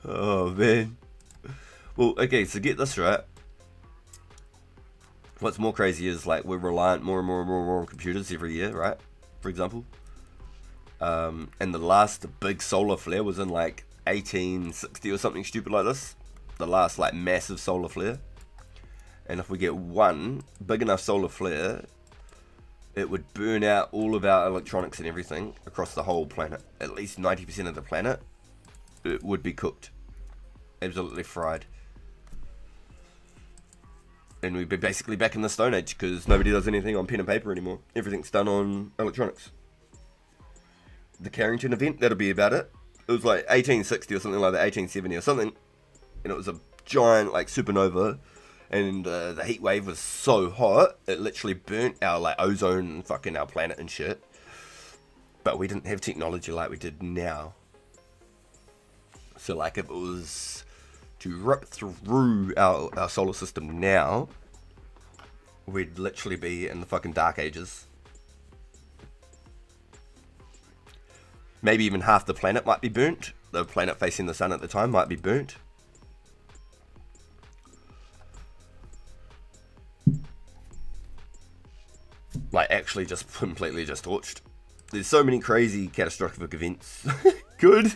Oh man. Well, okay, so get this right. What's more crazy is like we're reliant more and more on computers every year, right? For example. And the last big solar flare was in like 1860 or something stupid like this. The last like massive solar flare. And if we get one big enough solar flare, it would burn out all of our electronics and everything across the whole planet. At least 90% of the planet, it would be cooked. Absolutely fried. And we'd be basically back in the Stone Age because nobody does anything on pen and paper anymore. Everything's done on electronics. The Carrington event, that'll be about it. It was like 1860 or something like that, 1870 or something. And it was a giant like supernova. And the heat wave was so hot, it literally burnt our like ozone and fucking our planet and shit. But we didn't have technology like we did now. So like if it was to rip through our solar system now, we'd literally be in the fucking dark ages. Maybe even half the planet might be burnt. The planet facing the sun at the time might be burnt. Like actually just completely just torched. There's so many crazy catastrophic events. Good.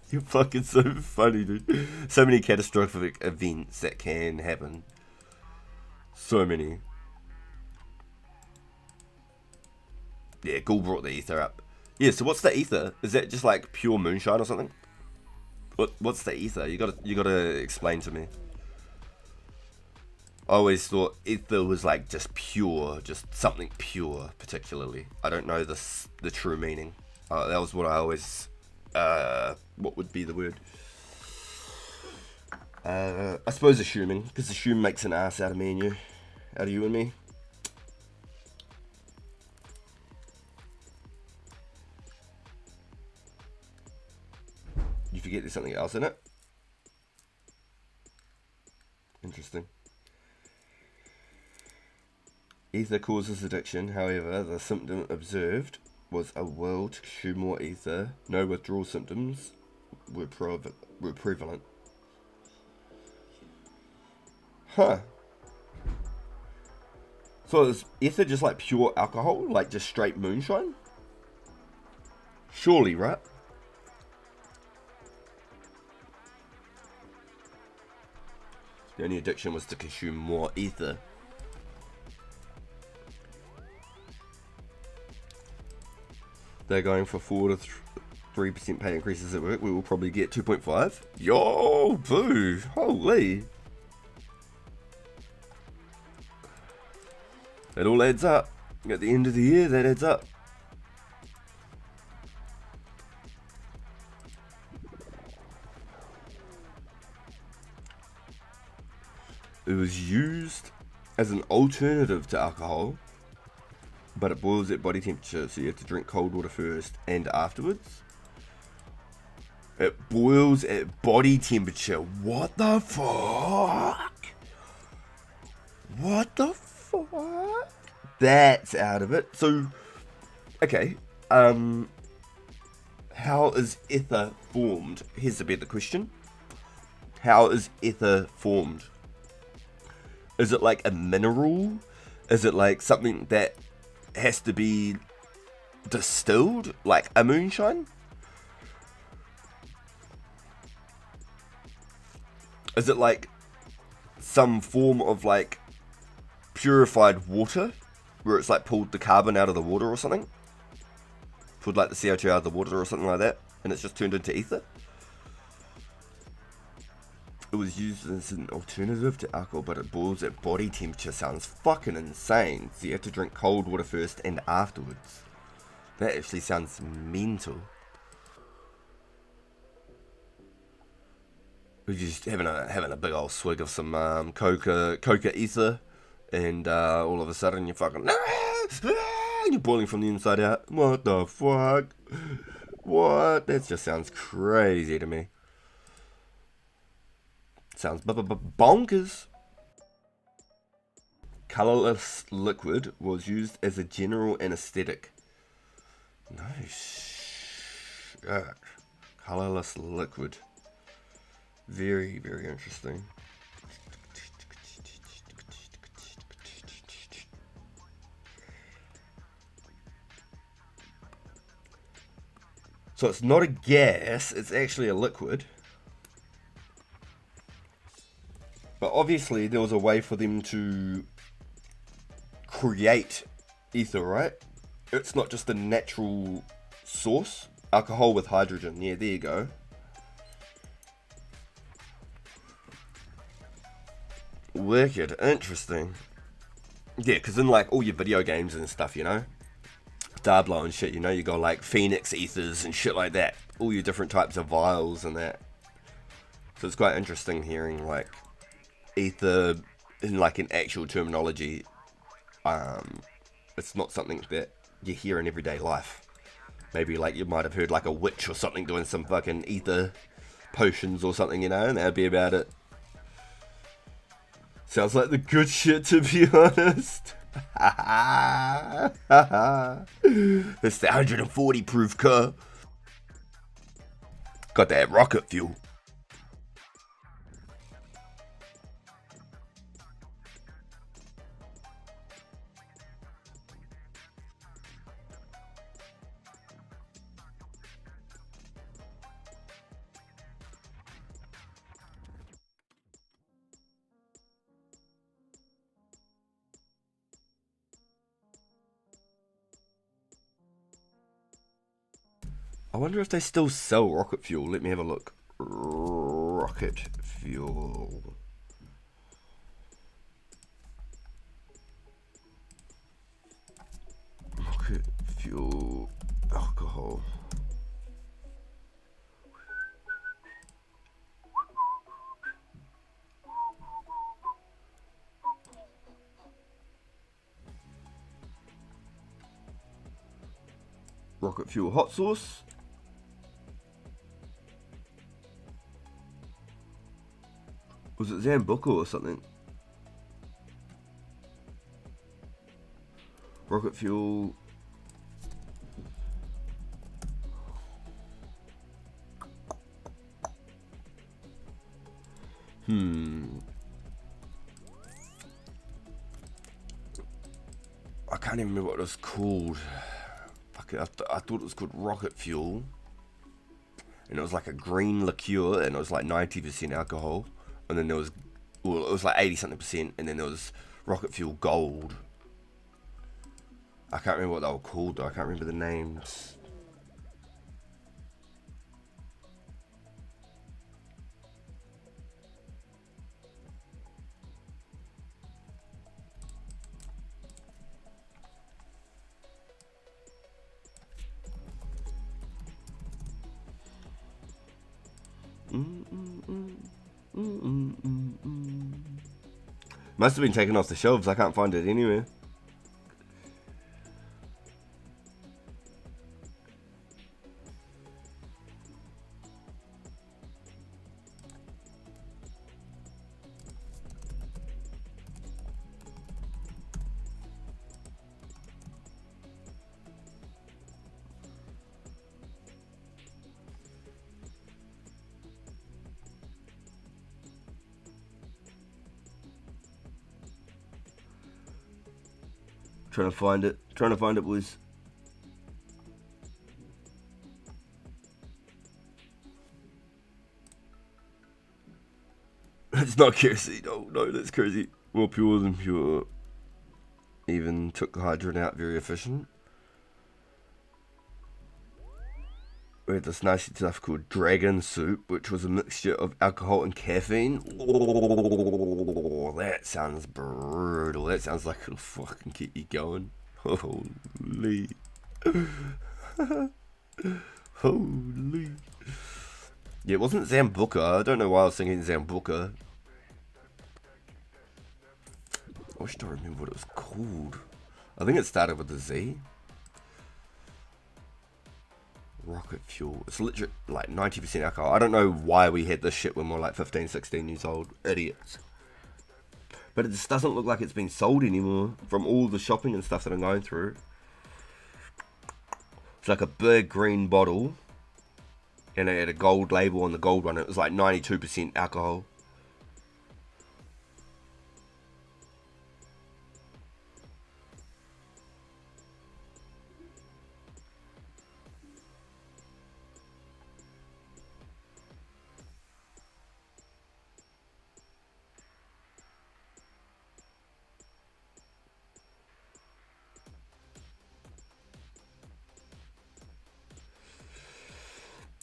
You're fucking so funny, dude. So many catastrophic events that can happen. So many. Yeah, Ghoul brought the ether up. Yeah, so what's the ether? Is that just like pure moonshine or something? What's the ether? You gotta explain to me. I always thought ether was like just pure, just something pure, particularly. I don't know the true meaning. That was what I always, what would be the word? I suppose assuming, because assume makes an ass out of me and you, out of you and me. You forget there's something else in it? Interesting. Ether causes addiction, however, the symptom observed was a will to consume more ether. No withdrawal symptoms were prevalent. Huh. So is ether just like pure alcohol? Like just straight moonshine? Surely, right? The only addiction was to consume more ether. They're going for 4 to 3% pay increases at work. We will probably get 2.5. Yo, boo. Holy. It all adds up. At the end of the year, that adds up. It was used as an alternative to alcohol, but it boils at body temperature, so you have to drink cold water first and afterwards. It boils at body temperature. What the fuck? What the fuck? That's out of it. So, okay. How is ether formed? Here's a better question. How is ether formed? Is it like a mineral? Is it like something that has to be distilled, like a moonshine? Is it like some form of like purified water, where it's like pulled the carbon out of the water or something? Pulled like the CO2 out of the water or something like that, and it's just turned into ether? It was used as an alternative to alcohol, but it boils at body temperature. Sounds fucking insane. So you have to drink cold water first and afterwards. That actually sounds mental. We're just having a big old swig of some coca ether, and all of a sudden you're fucking you're boiling from the inside out. What the fuck? What? That just sounds crazy to me. Sounds bonkers. Colorless liquid was used as a general anesthetic. No shit. Colorless liquid. Very, very interesting. So it's not a gas, it's actually a liquid. But obviously there was a way for them to create ether, right? It's not just a natural source. Alcohol with hydrogen. Yeah, there you go. Wicked. Interesting. Yeah, because in like all your video games and stuff, you know, Diablo and shit, you know, you got like Phoenix ethers and shit like that. All your different types of vials and that. So it's quite interesting hearing like ether in like an actual terminology. It's not something that you hear in everyday life. Maybe like you might have heard like a witch or something doing some fucking ether potions or something, you know, and that'd be about it. Sounds like the good shit, to be honest. It's the 140 proof car. Got that rocket fuel. I wonder if they still sell rocket fuel. Let me have a look. Rocket fuel. Rocket fuel alcohol. Rocket fuel hot sauce. Was it Zambuco or something? Rocket fuel. I can't even remember what it was called. Fuck it, I thought it was called rocket fuel. And it was like a green liqueur, and it was like 90% alcohol. And then there was, well, it was like 80 something percent, and then there was rocket fuel gold. I can't remember what they were called though. I can't remember the names. Must have been taken off the shelves. I can't find it anywhere. Trying to find it, boys. It's not kerosene. Oh no, that's crazy. More pure than pure. Even took the hydrogen out, very efficient. We had this nice stuff called dragon soup, which was a mixture of alcohol and caffeine. Oh, that sounds brutal. That sounds like it'll fucking get you going. Holy. Holy. Yeah, it wasn't Zambuca. I don't know why I was thinking Zambuca. I wish I remember what it was called. I think it started with a Z. Rocket fuel. It's literally like 90% alcohol. I don't know why we had this shit when we were like 15, 16 years old. Idiots. But it just doesn't look like it's been sold anymore from all the shopping and stuff that I'm going through. It's like a big green bottle. And it had a gold label on the gold one. It was like 92% alcohol.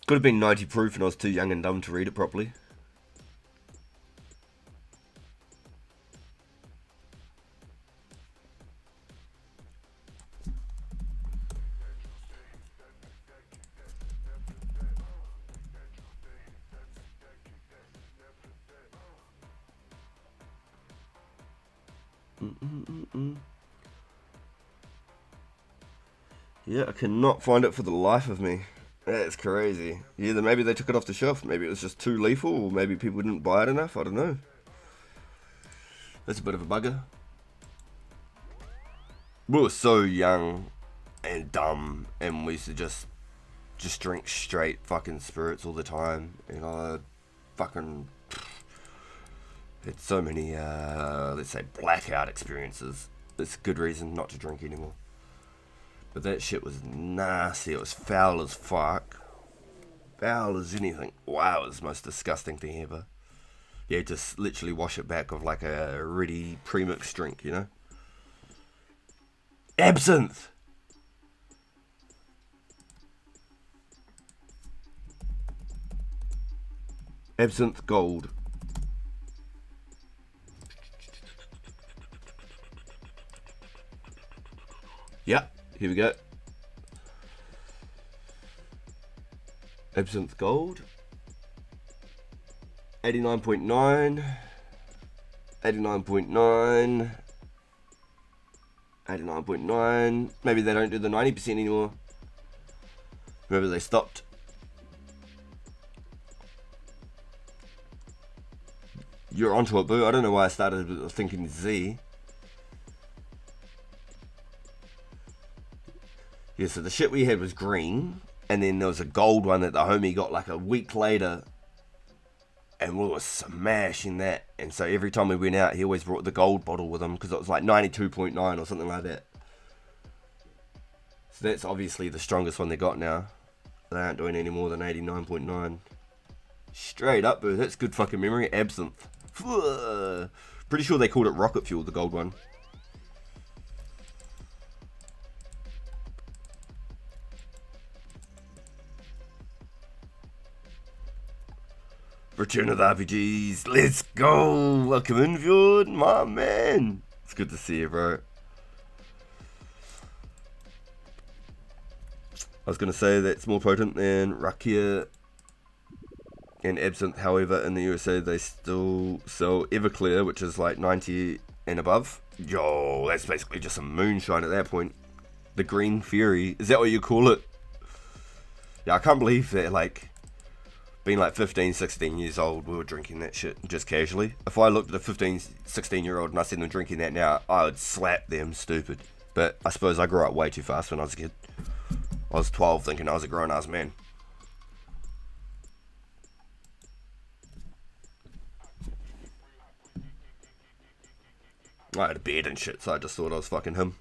Could have been 90 proof and I was too young and dumb to read it properly. Yeah, I cannot find it for the life of me. That's crazy. Either maybe they took it off the shelf, maybe it was just too lethal, or maybe people didn't buy it enough, I don't know. That's a bit of a bugger. We were so young and dumb, and we used to just drink straight fucking spirits all the time. You know, fucking had so many, let's say, blackout experiences. It's a good reason not to drink anymore. But that shit was nasty. It was foul as fuck. Foul as anything. Wow, it was the most disgusting thing ever. Yeah, just literally wash it back with like a ready pre-mixed drink, you know? Absinthe! Absinthe Gold. Yep. Here we go. Absinthe Gold. 89.9. 89.9. 89.9. Maybe they don't do the 90% anymore. Maybe they stopped. You're onto it, boo. I don't know why I started thinking Z. Yeah, so the shit we had was green, and then there was a gold one that the homie got like a week later, and we were smashing that. And so every time we went out, he always brought the gold bottle with him, because it was like 92.9 or something like that. So that's obviously the strongest one they got now. They aren't doing any more than 89.9. Straight up, boo. That's good fucking memory. Absinthe. Pretty sure they called it rocket fuel, the gold one. Return of the RPGs. Let's go. Welcome in, Fjord, my man. It's good to see you, bro. I was going to say that's more potent than Rakia and absinthe. However, in the USA, they still sell Everclear, which is like 90 and above. Yo, that's basically just some moonshine at that point. The Green Fury, is that what you call it? Yeah, I can't believe that, like, being like 15, 16 years old, we were drinking that shit just casually. If I looked at a 15, 16-year-old and I seen them drinking that now, I would slap them stupid. But I suppose I grew up way too fast when I was a kid. I was 12 thinking I was a grown-ass man. I had a beard and shit, so I just thought I was fucking him.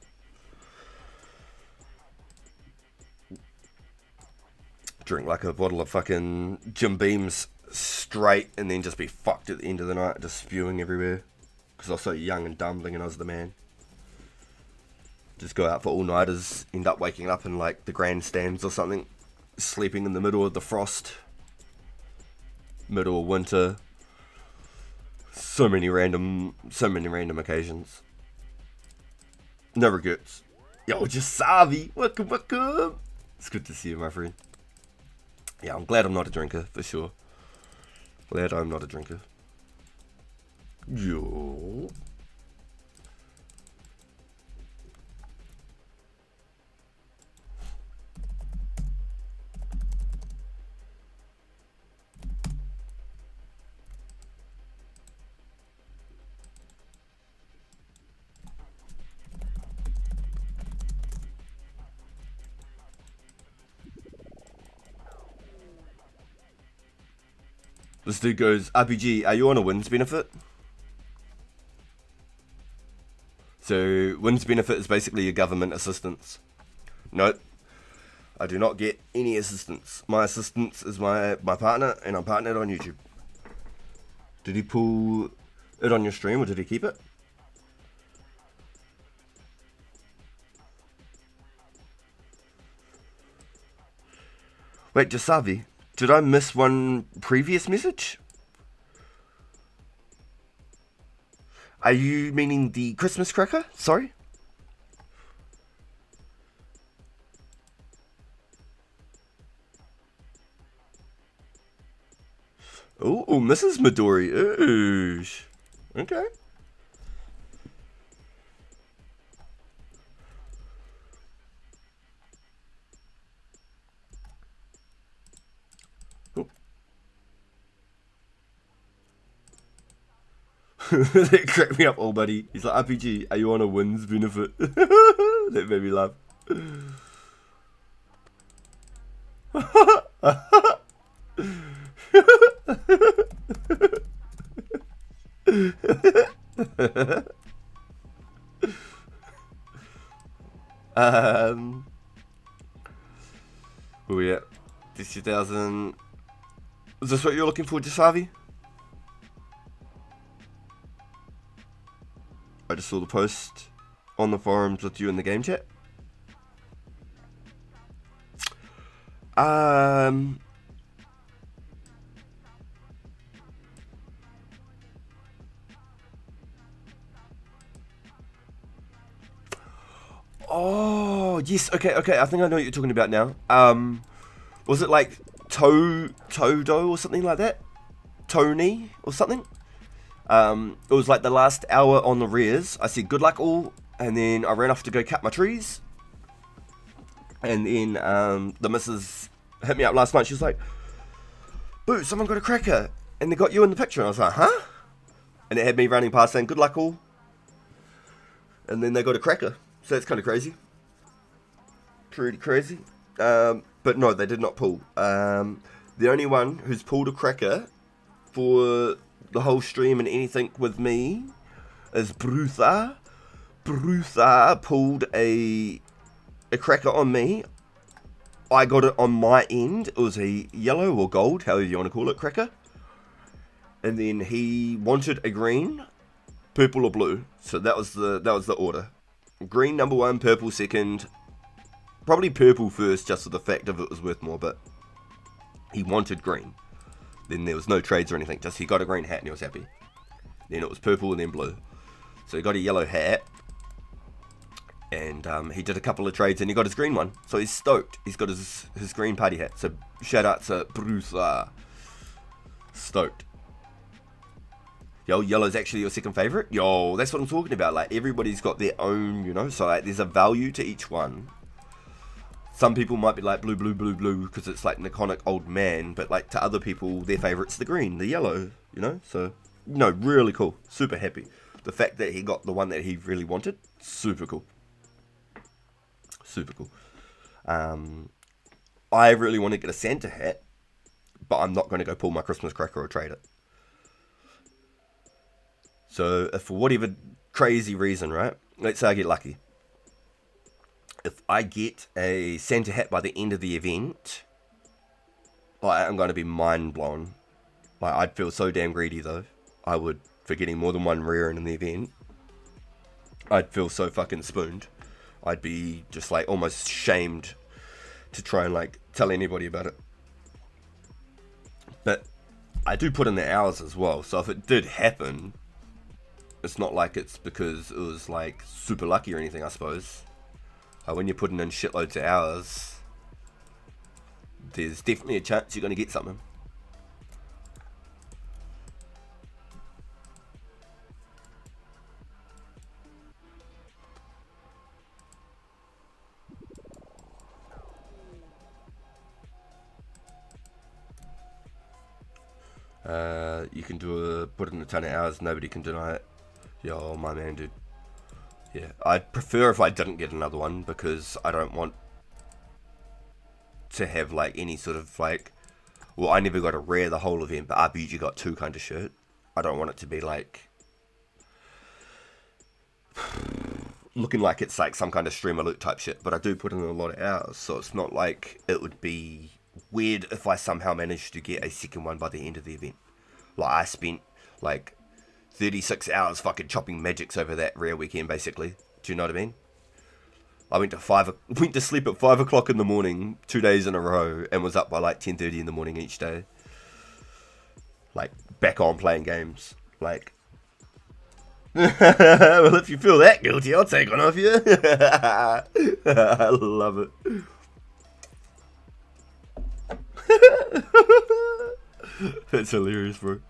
Drink like a bottle of fucking Jim Beam's straight and then just be fucked at the end of the night, just spewing everywhere. Because I was so young and dumb thinking I was the man. Just go out for all-nighters, end up waking up in like the grandstands or something, sleeping in the middle of the frost, middle of winter. So many random occasions. No regrets. Yo, just Savi, welcome, welcome. It's good to see you, my friend. Yeah, I'm glad I'm not a drinker, for sure. Glad I'm not a drinker. Yo. This dude goes, RPG, are you on a wins benefit? So, wins benefit is basically your government assistance. Nope. I do not get any assistance. My assistance is my partner, and I'm partnered on YouTube. Did he pull it on your stream, or did he keep it? Wait, Jasavi, did I miss one previous message? Are you meaning the Christmas cracker? Sorry? Oh, Mrs. Midori. Ooh. Okay. That cracked me up, old buddy. He's like, RPG, are you on a wins benefit? That made me laugh. Where we at? This 2000. Is this what you're looking for, Jasavi? I just saw the post on the forums with you in the game chat. Oh, yes. Okay. I think I know what you're talking about now. Was it like Todo or something like that? Tony or something? It was like the last hour on the rears. I said good luck all, and then I ran off to go cut my trees. And then the missus hit me up last night. She was like, "Boo, someone got a cracker, and they got you in the picture." And I was like, "Huh?" And it had me running past saying good luck all. And then they got a cracker. So that's kind of crazy. Pretty crazy. But no, they did not pull. The only one who's pulled a cracker for the whole stream and anything with me is Brutha. Brutha pulled a cracker on me. I got it on my end. It was a yellow or gold, however you want to call it, cracker. And then he wanted a green, purple or blue. So that was the order. Green number one, purple second. Probably purple first, just for the fact of it was worth more, but he wanted green. Then there was no trades or anything, just he got a green hat and he was happy. Then it was purple and then blue. So he got a yellow hat, and he did a couple of trades and he got his green one. So he's stoked. He's got his green party hat. So shout out to Bruce. Stoked. Yo, yellow's actually your second favorite? Yo, that's what I'm talking about. Like, everybody's got their own, you know, so like there's a value to each one. Some people might be like blue, blue, blue, blue because it's like an iconic old man, but like to other people, their favorite's the green, the yellow, you know? So, no, really cool. Super happy. The fact that he got the one that he really wanted, super cool. Super cool. I really want to get a Santa hat, but I'm not going to go pull my Christmas cracker or trade it. So, if for whatever crazy reason, right, let's say I get lucky. If I get a Santa hat by the end of the event, I'm going to be mind blown. Like, I'd feel so damn greedy though. I would, for getting more than one rare in the event. I'd feel so fucking spooned. I'd be just like almost shamed to try and like tell anybody about it. But I do put in the hours as well. So if it did happen, it's not like it's because it was like super lucky or anything, I suppose. When you're putting in shitloads of hours, there's definitely a chance you're going to get something. You can put in a ton of hours, nobody can deny it. Yo, my man, dude. Yeah, I'd prefer if I didn't get another one because I don't want to have like any sort of like, well, I never got a rare the whole event, but RPG got 2 kind of shit. I don't want it to be like looking like it's like some kind of streamer loot type shit, but I do put in a lot of hours, so it's not like it would be weird if I somehow managed to get a second one by the end of the event. Like, I spent like 36 hours fucking chopping magics over that rare weekend, basically. Do you know what I mean? I went to sleep at 5 o'clock in the morning 2 days in a row and was up by like 10:30 in the morning each day. Like, back on playing games. Like, well, if you feel that guilty, I'll take one off you. I love it. That's hilarious, bro.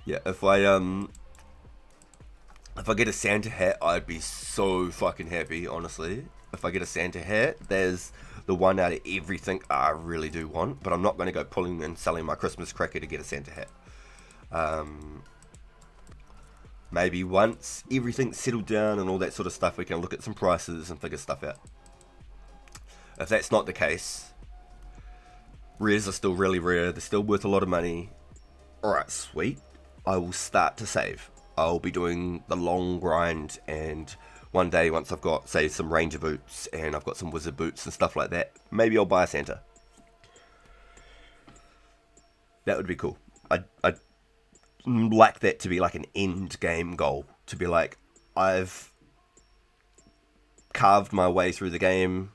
Yeah, if I get a Santa hat, I'd be so fucking happy, honestly. If I get a Santa hat, there's the one out of everything I really do want, but I'm not going to go pulling and selling my Christmas cracker to get a Santa hat. Maybe once everything's settled down and all that sort of stuff, we can look at some prices and figure stuff out. If that's not the case, rares are still really rare, they're still worth a lot of money. Alright, sweet. I will start to save. I'll be doing the long grind, and one day once I've got, say, some ranger boots and I've got some wizard boots and stuff like that, maybe I'll buy a Santa. That would be cool. I'd like that to be like an end game goal. To be like, I've carved my way through the game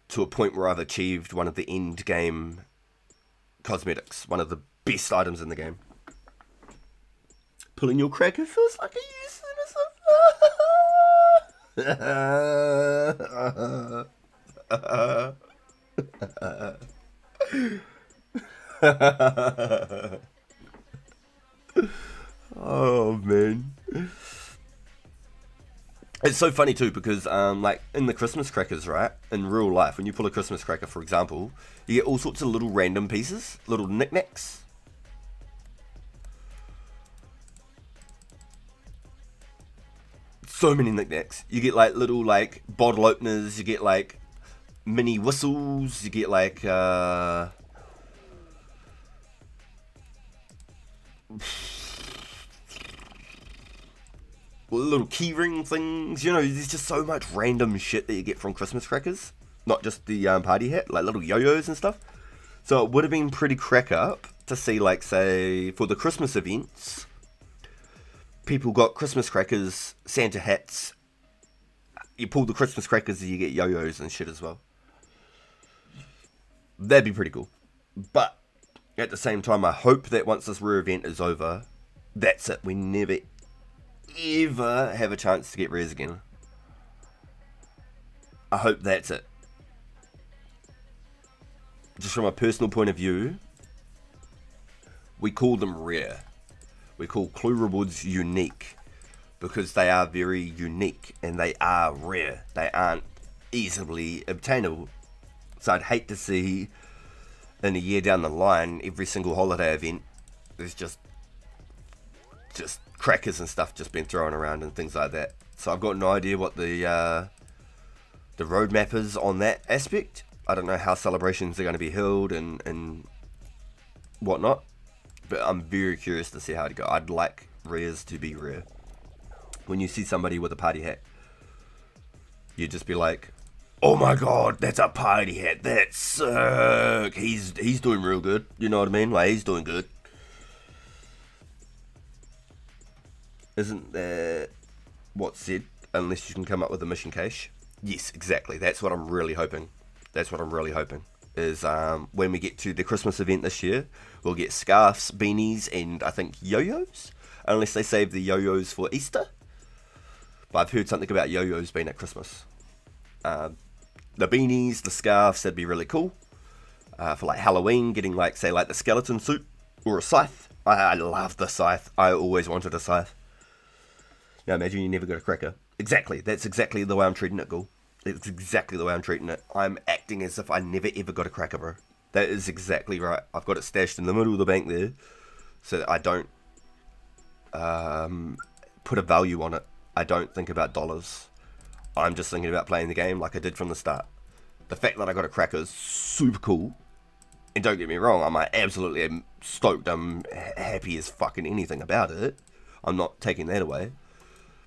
to a point where I've achieved one of the end game cosmetics, one of the best items in the game. Pulling your cracker feels like a useless. Oh man, it's so funny too because like in the Christmas crackers, right, in real life, when you pull a Christmas cracker, for example, you get all sorts of little random pieces, little knickknacks. So many knickknacks. You get like little like bottle openers, you get like mini whistles, you get like little keyring things, you know, there's just so much random shit that you get from Christmas crackers. Not just the party hat, like little yo-yos and stuff. So it would have been pretty crack up to see, like, say, for the Christmas events, people got Christmas crackers, Santa hats. You pull the Christmas crackers and you get yo-yos and shit as well. That'd be pretty cool. But at the same time, I hope that once this rare event is over, that's it. We never ever have a chance to get rares again. I hope that's it. Just from a personal point of view, we call them rare. We call clue rewards unique because they are very unique and they are rare. They aren't easily obtainable. So I'd hate to see in a year down the line every single holiday event there's just crackers and stuff just been thrown around and things like that. So I've got no idea what the roadmap is on that aspect. I don't know how celebrations are going to be held and whatnot, but I'm very curious to see how it go. I'd like rares to be rare. When you see somebody with a party hat, you'd just be like, oh my god, that's a party hat, that's sick, he's doing real good, you know what I mean? Like, he's doing good. Isn't that what's said? Unless you can come up with a mission cache. Yes, exactly, that's what I'm really hoping. Is when we get to the Christmas event this year, we'll get scarves, beanies, and I think yo-yos, unless they save the yo-yos for Easter. But I've heard something about yo-yos being at Christmas. The beanies, the scarves, that'd be really cool. For like Halloween, getting like, say, like the skeleton suit or a scythe. I love the scythe. I always wanted a scythe. Now imagine you never got a cracker. Exactly, that's exactly the way I'm treating it, Ghoul. It's exactly the way I'm treating it. I'm acting as if I never ever got a cracker, bro. That is exactly right. I've got it stashed in the middle of the bank there, so that I don't put a value on it. I don't think about dollars. I'm just thinking about playing the game like I did from the start. The fact that I got a cracker is super cool. And don't get me wrong, I'm absolutely stoked. I'm happy as fucking anything about it. I'm not taking that away.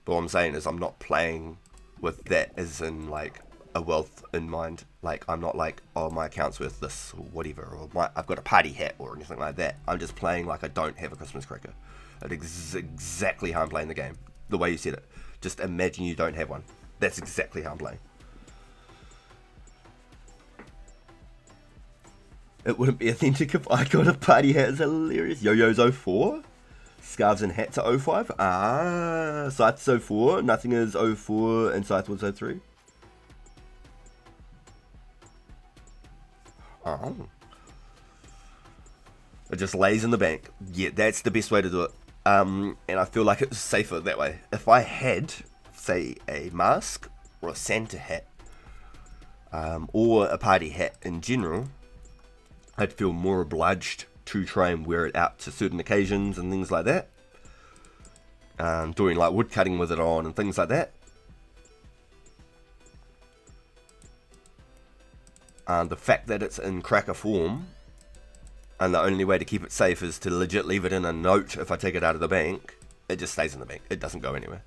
But what I'm saying is I'm not playing with that as in like a wealth in mind. Like, I'm not like, oh, my account's worth this or whatever, or I've got a party hat or anything like that. I'm just playing like I don't have a Christmas cracker. That's exactly how I'm playing the game. The way you said it. Just imagine you don't have one. That's exactly how I'm playing. It wouldn't be authentic if I got a party hat. It's hilarious. Yo-Yo's 04. Scarves and hats are 05. Scythe's 04. Nothing is 04 and Scythe was 03. Oh. It just lays in the bank. Yeah, that's the best way to do it. And I feel like it's safer that way. If I had, say, a mask or a Santa hat, or a party hat in general, I'd feel more obliged to try and wear it out to certain occasions and things like that. Doing like wood cutting with it on and things like that. The fact that it's in cracker form, and the only way to keep it safe is to legit leave it in a note if I take it out of the bank, it just stays in the bank. It doesn't go anywhere.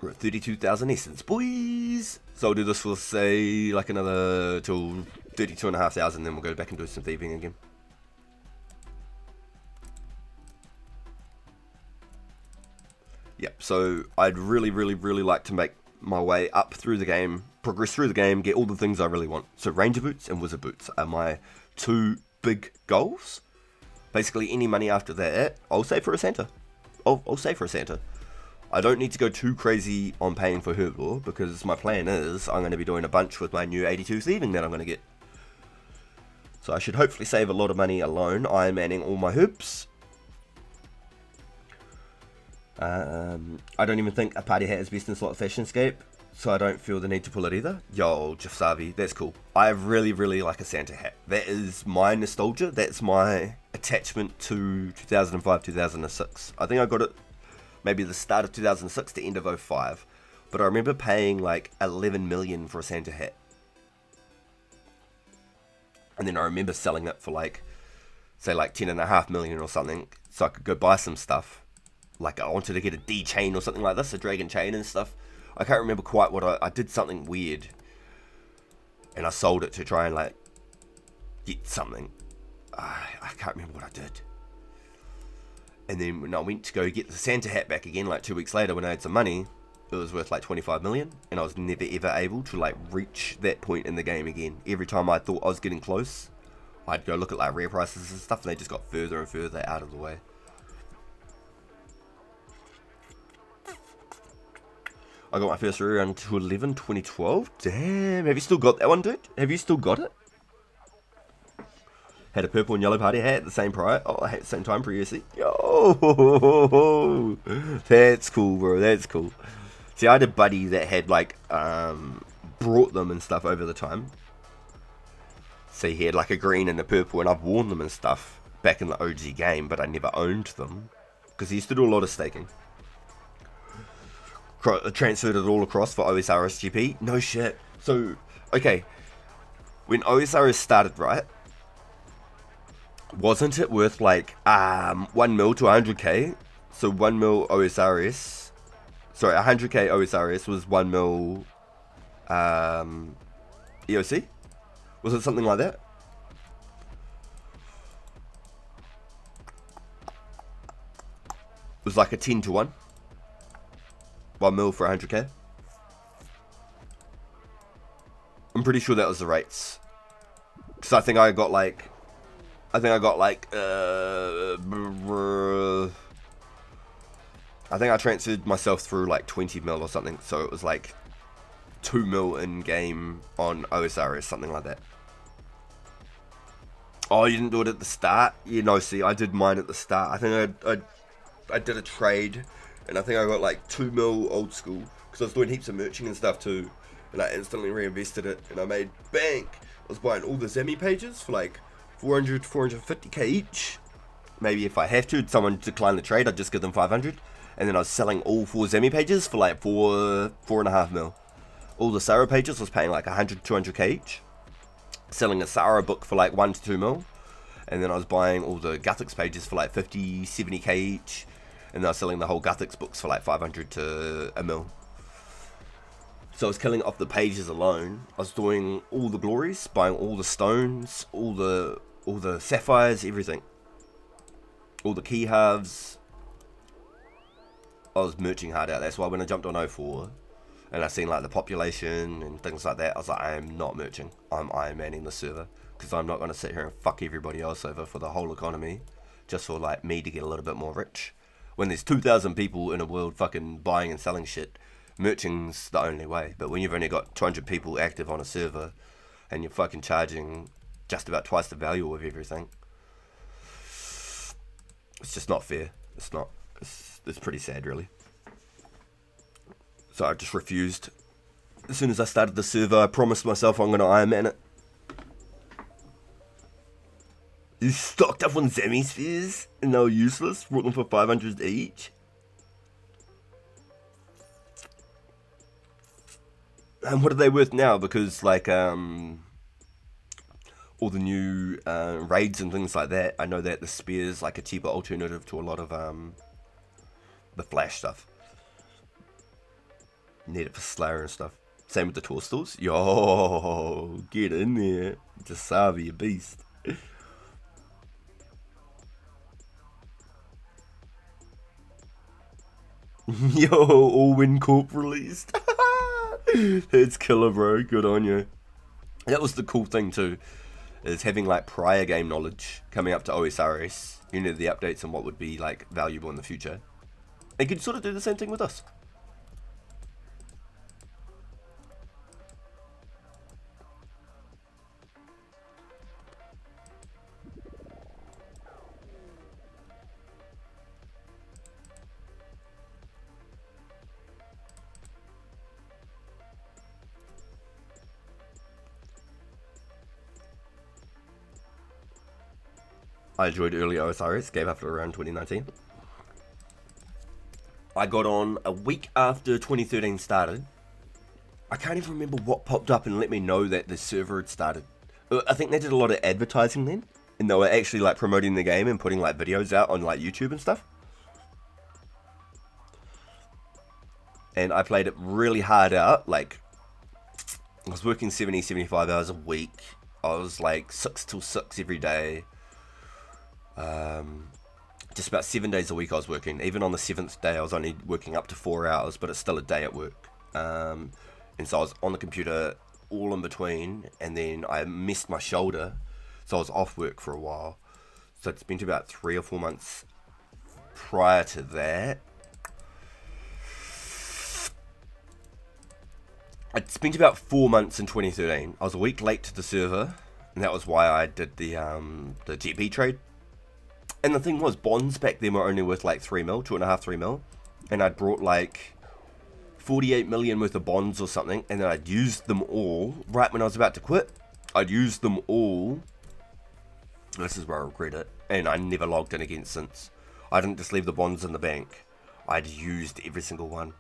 We're at 32,000 essence, boys! So I'll do this for, say, like another till 32,500, then we'll go back and do some thieving again. Yep, so I'd really like to make my way up through the game, progress through the game, get all the things I really want. So Ranger Boots and Wizard Boots are my two big goals. Basically, any money after that, I'll save for a Santa. I'll save for a Santa. I don't need to go too crazy on paying for Herblore, because my plan is I'm going to be doing a bunch with my new 82 thieving that I'm going to get. So I should hopefully save a lot of money alone, Iron Manning all my herbs. I don't even think a party hat is best in Slot Fashionscape, so I don't feel the need to pull it either. Yo, Jafsavi, that's cool. I really like a Santa hat. That is my nostalgia, that's my attachment to 2005, 2006. I think I got it maybe the start of 2006 to end of 05. But I remember paying like 11 million for a Santa hat. And then I remember selling it for like, say like 10.5 million or something, so I could go buy some stuff. Like I wanted to get a D chain or something like this, a dragon chain and stuff. I can't remember quite what I did something weird. And I sold it to try and like get something. I can't remember what I did. And then when I went to go get the Santa hat back again, like 2 weeks later when I had some money, it was worth like 25 million. And I was never ever able to like reach that point in the game again. Every time I thought I was getting close, I'd go look at like rare prices and stuff, and they just got further and further out of the way. I got my first rerun to 11, 2012. Damn, have you still got that one, dude? Have you still got it? Had a purple and yellow party hat at the same price. Oh, at the same time previously. Yo, that's cool, bro. That's cool. See, I had a buddy that had like brought them and stuff over the time. So he had like a green and a purple, and I've worn them and stuff back in the OG game, but I never owned them because he used to do a lot of staking. Transferred it all across for OSRS GP. No shit. So, okay, when OSRS started, right? Wasn't it worth like 1 mil to 100k? So 1 mil OSRS, sorry, 100k OSRS was 1 mil EOC? Was it something like that? It was like a 10 to 1. 1 mil for 100k. I'm pretty sure that was the rates. Because I think I got like I think I transferred myself through like 20 mil or something, so it was like 2 mil in game on OSRS, something like that. Oh, you didn't do it at the start? You know, see, I did mine at the start. I think I did a trade, and I think I got like 2 mil old school, because I was doing heaps of merching and stuff too, and I instantly reinvested it, and I made bank. I was buying all the Zemi pages for like 400 to 450k each. Maybe if I have to, someone decline the trade, I'd just give them 500. And then I was selling all 4 Zemi pages for like 4.5 mil. All the Sarah pages was paying like 100 to 200k each. Selling a Sarah book for like 1 to 2 mil. And then I was buying all the Guthix pages for like 50, 70k each. And then I was selling the whole Guthix books for like 500 to a mil. So I was killing off the pages alone. I was doing all the glories, buying all the stones, all the sapphires, everything. All the key halves. I was merching hard out. That's why when I jumped on 04 and I seen like the population and things like that, I was like, I am not merching. I'm Iron Manning the server, because I'm not going to sit here and fuck everybody else over for the whole economy just for like me to get a little bit more rich. When there's 2,000 people in a world fucking buying and selling shit, merching's the only way. But when you've only got 200 people active on a server and you're fucking charging just about twice the value of everything, it's just not fair. It's not. It's pretty sad, really. So I just refused. As soon as I started the server, I promised myself I'm going to Iron Man it. You stocked up on Zemi spheres and they were useless. Brought them for 500 each. And what are they worth now? Because like all the new raids and things like that, I know that the spear's like a cheaper alternative to a lot of the flash stuff. Need it for Slayer and stuff. Same with the tour stores. Yo, get in there. Jasavi, a beast. Yo, all win corp released. It's killer, bro. Good on you. That was the cool thing too, is having like prior game knowledge coming up to OSRS. You know, the updates and what would be like valuable in the future. They could sort of do the same thing with us. I enjoyed early OSRS, gave up around 2019. I got on a week after 2013 started. I can't even remember what popped up and let me know that the server had started. I think they did a lot of advertising then, and they were actually like promoting the game and putting like videos out on like YouTube and stuff. And I played it really hard out. Like, I was working 70, 75 hours a week. I was like 6 till 6 every day. Just about 7 days a week I was working. Even on the 7th day I was only working up to 4 hours, but it's still a day at work. And so I was on the computer all in between, and then I missed my shoulder, so I was off work for a while. So it's been about 3 or 4 months prior to that. spent about 4 months in 2013. I was a week late to the server, and that was why I did the GP trade. And the thing was, bonds back then were only worth like 3 mil, 2.5, 3 mil. And I'd brought like 48 million worth of bonds or something, and then I'd used them all right when I was about to quit. I'd used them all. This is where I regret it. And I never logged in again since. I didn't just leave the bonds in the bank. I'd used every single one.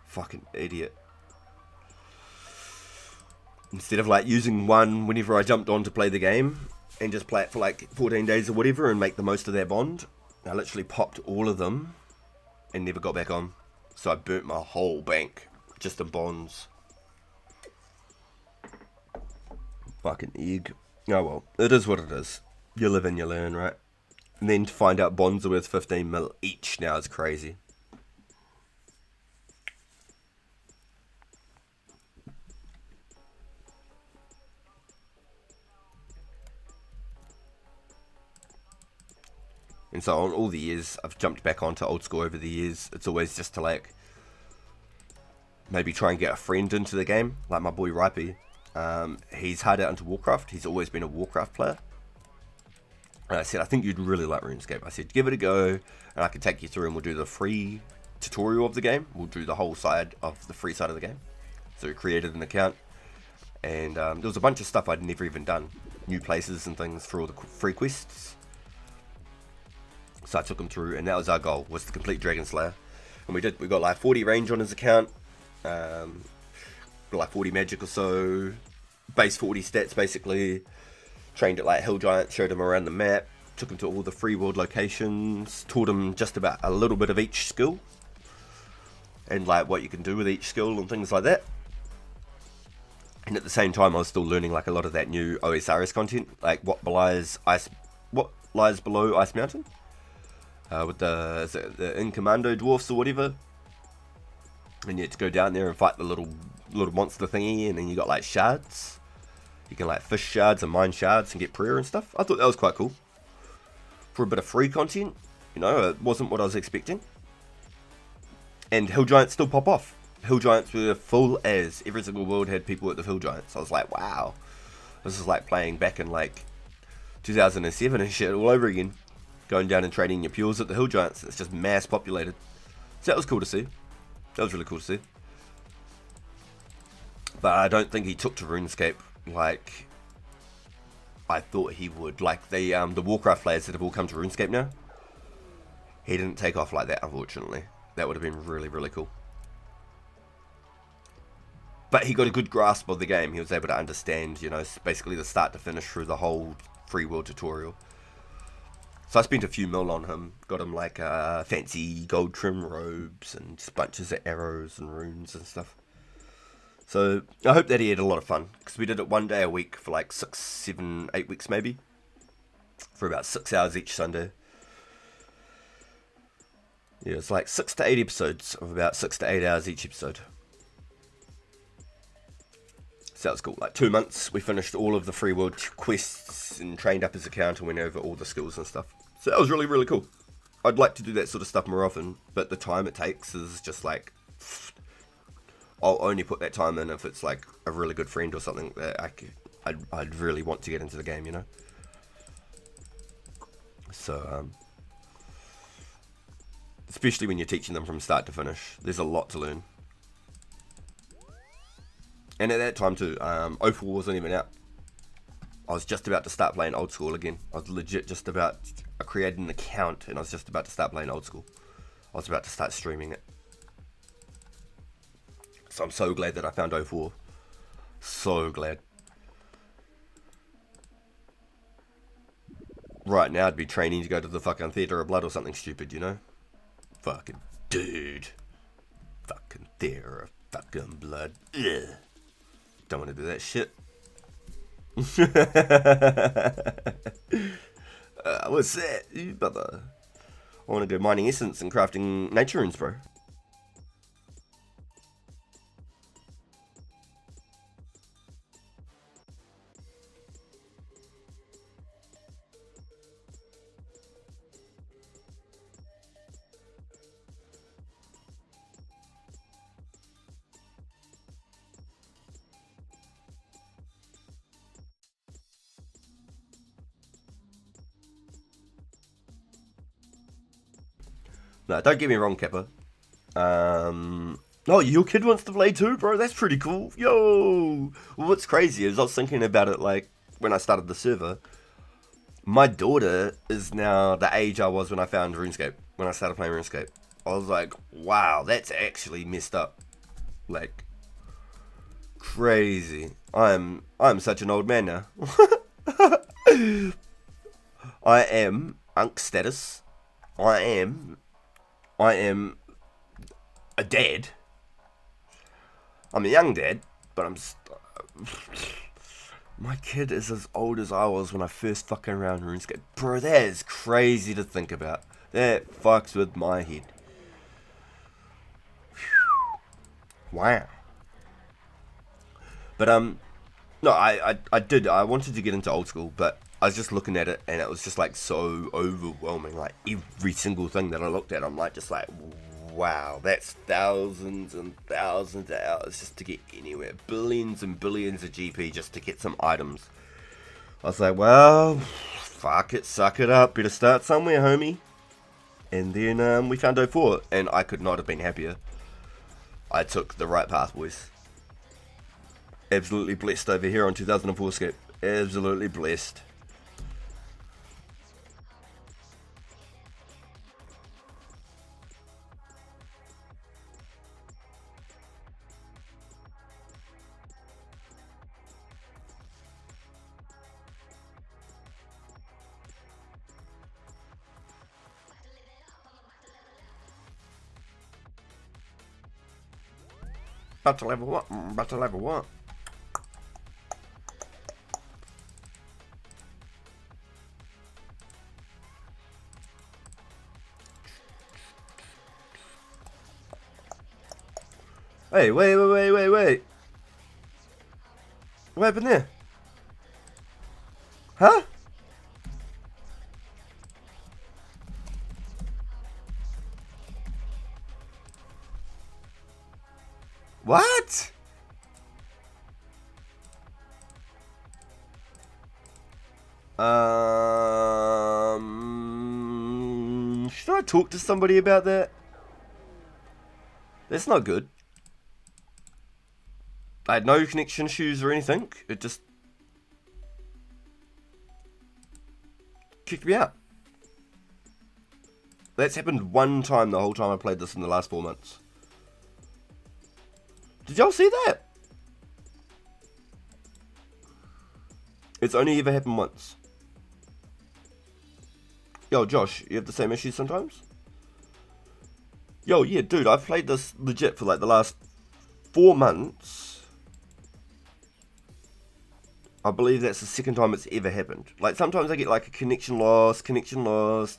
Fucking idiot. Instead of like using one whenever I jumped on to play the game and just play it for like 14 days or whatever and make the most of that bond, I literally popped all of them and never got back on. So I burnt my whole bank just in bonds. Fucking egg. Oh well, it is what it is. You live and you learn, right? And then to find out bonds are worth 15 mil each now is crazy. And so on all the years, I've jumped back onto old school over the years. It's always just to like maybe try and get a friend into the game, like my boy Ripey. He's hard out into Warcraft. He's always been a Warcraft player. And I said, I think you'd really like RuneScape. I said, give it a go, and I can take you through, and we'll do the free tutorial of the game. We'll do the whole side of the free side of the game. So we created an account, and there was a bunch of stuff I'd never even done. New places and things for all the free quests. So I took him through, and that was our goal, was to complete Dragon Slayer. And we did. We got like 40 range on his account, like 40 magic or so, base 40 stats basically. Trained at like Hill Giant, showed him around the map, took him to all the free world locations, taught him just about a little bit of each skill, and like what you can do with each skill and things like that. And at the same time, I was still learning like a lot of that new OSRS content, like what lies below Ice Mountain. With the In Commando dwarfs or whatever, and you had to go down there and fight the little monster thingy, and then you got like shards. You can like fish shards and mine shards and get prayer and stuff. I thought that was quite cool for a bit of free content. You know, it wasn't what I was expecting. And Hill Giants still pop off. Hill Giants were full as every single world had people at the Hill Giants. I was like, wow, this is like playing back in like 2007 and shit all over again. Going down and trading your pures at the Hill Giants. It's just mass populated. So that was cool to see. That was really cool to see. But I don't think he took to RuneScape like I thought he would. Like the Warcraft players that have all come to RuneScape now. He didn't take off like that, unfortunately. That would have been really, really cool. But he got a good grasp of the game. He was able to understand, you know, basically the start to finish through the whole free world tutorial. So I spent a few mil on him, got him like fancy gold trim robes and just bunches of arrows and runes and stuff. So I hope that he had a lot of fun, because we did it one day a week for like 6, 7, 8 weeks maybe, for about 6 hours each Sunday. Yeah, it's like 6 to 8 episodes of about 6 to 8 hours each episode. So that was cool. Like 2 months, we finished all of the free world quests and trained up his account and went over all the skills and stuff. So that was really, really cool. I'd like to do that sort of stuff more often, but the time it takes is just like, I'll only put that time in if it's like a really good friend or something that I'd really want to get into the game, you know. So especially when you're teaching them from start to finish, there's a lot to learn. And at that time too, Opal wasn't even out. I was just about to start playing old school again. I was legit just about, I created an account and I was just about to start playing old school. I was about to start streaming it. So I'm so glad that I found O4. So glad. Right now I'd be training to go to the fucking Theatre of Blood or something stupid, you know? Fucking dude. Fucking Theatre of fucking Blood. Ugh. Don't want to do that shit. What's that, brother? I want to go mining essence and crafting nature runes, bro. No, don't get me wrong, Kappa. Oh, your kid wants to play too, bro? That's pretty cool. Yo! Well, what's crazy is I was thinking about it, like, when I started the server. My daughter is now the age I was when I found RuneScape. When I started playing RuneScape. I was like, wow, that's actually messed up. Like, crazy. I'm such an old man now. I am Unk status. I am a dad. I'm a young dad, but my kid is as old as I was when I first fucking around RuneScape. Bro, that is crazy to think about. That fucks with my head. Wow. But no, I wanted to get into old school, but I was just looking at it and it was just like so overwhelming. Like every single thing that I looked at, I'm like just like, wow, that's thousands and thousands of hours just to get anywhere. Billions and billions of GP just to get some items. I was like, well, fuck it, suck it up. Better start somewhere, homie. And then we found 04, and I could not have been happier. I took the right path, boys. Absolutely blessed over here on 2004 Scape. Absolutely blessed. About to level what? About to level what? Hey, wait. What happened there? Huh? What? Should I talk to somebody about that? That's not good. I had no connection issues or anything. It just kicked me out. That's happened one time the whole time I played this in the last 4 months. Did y'all see that? It's only ever happened once. Yo, Josh, you have the same issues sometimes? Yo, yeah, dude, I've played this legit for like the last 4 months. I believe that's the second time it's ever happened. Like, sometimes I get like a connection lost,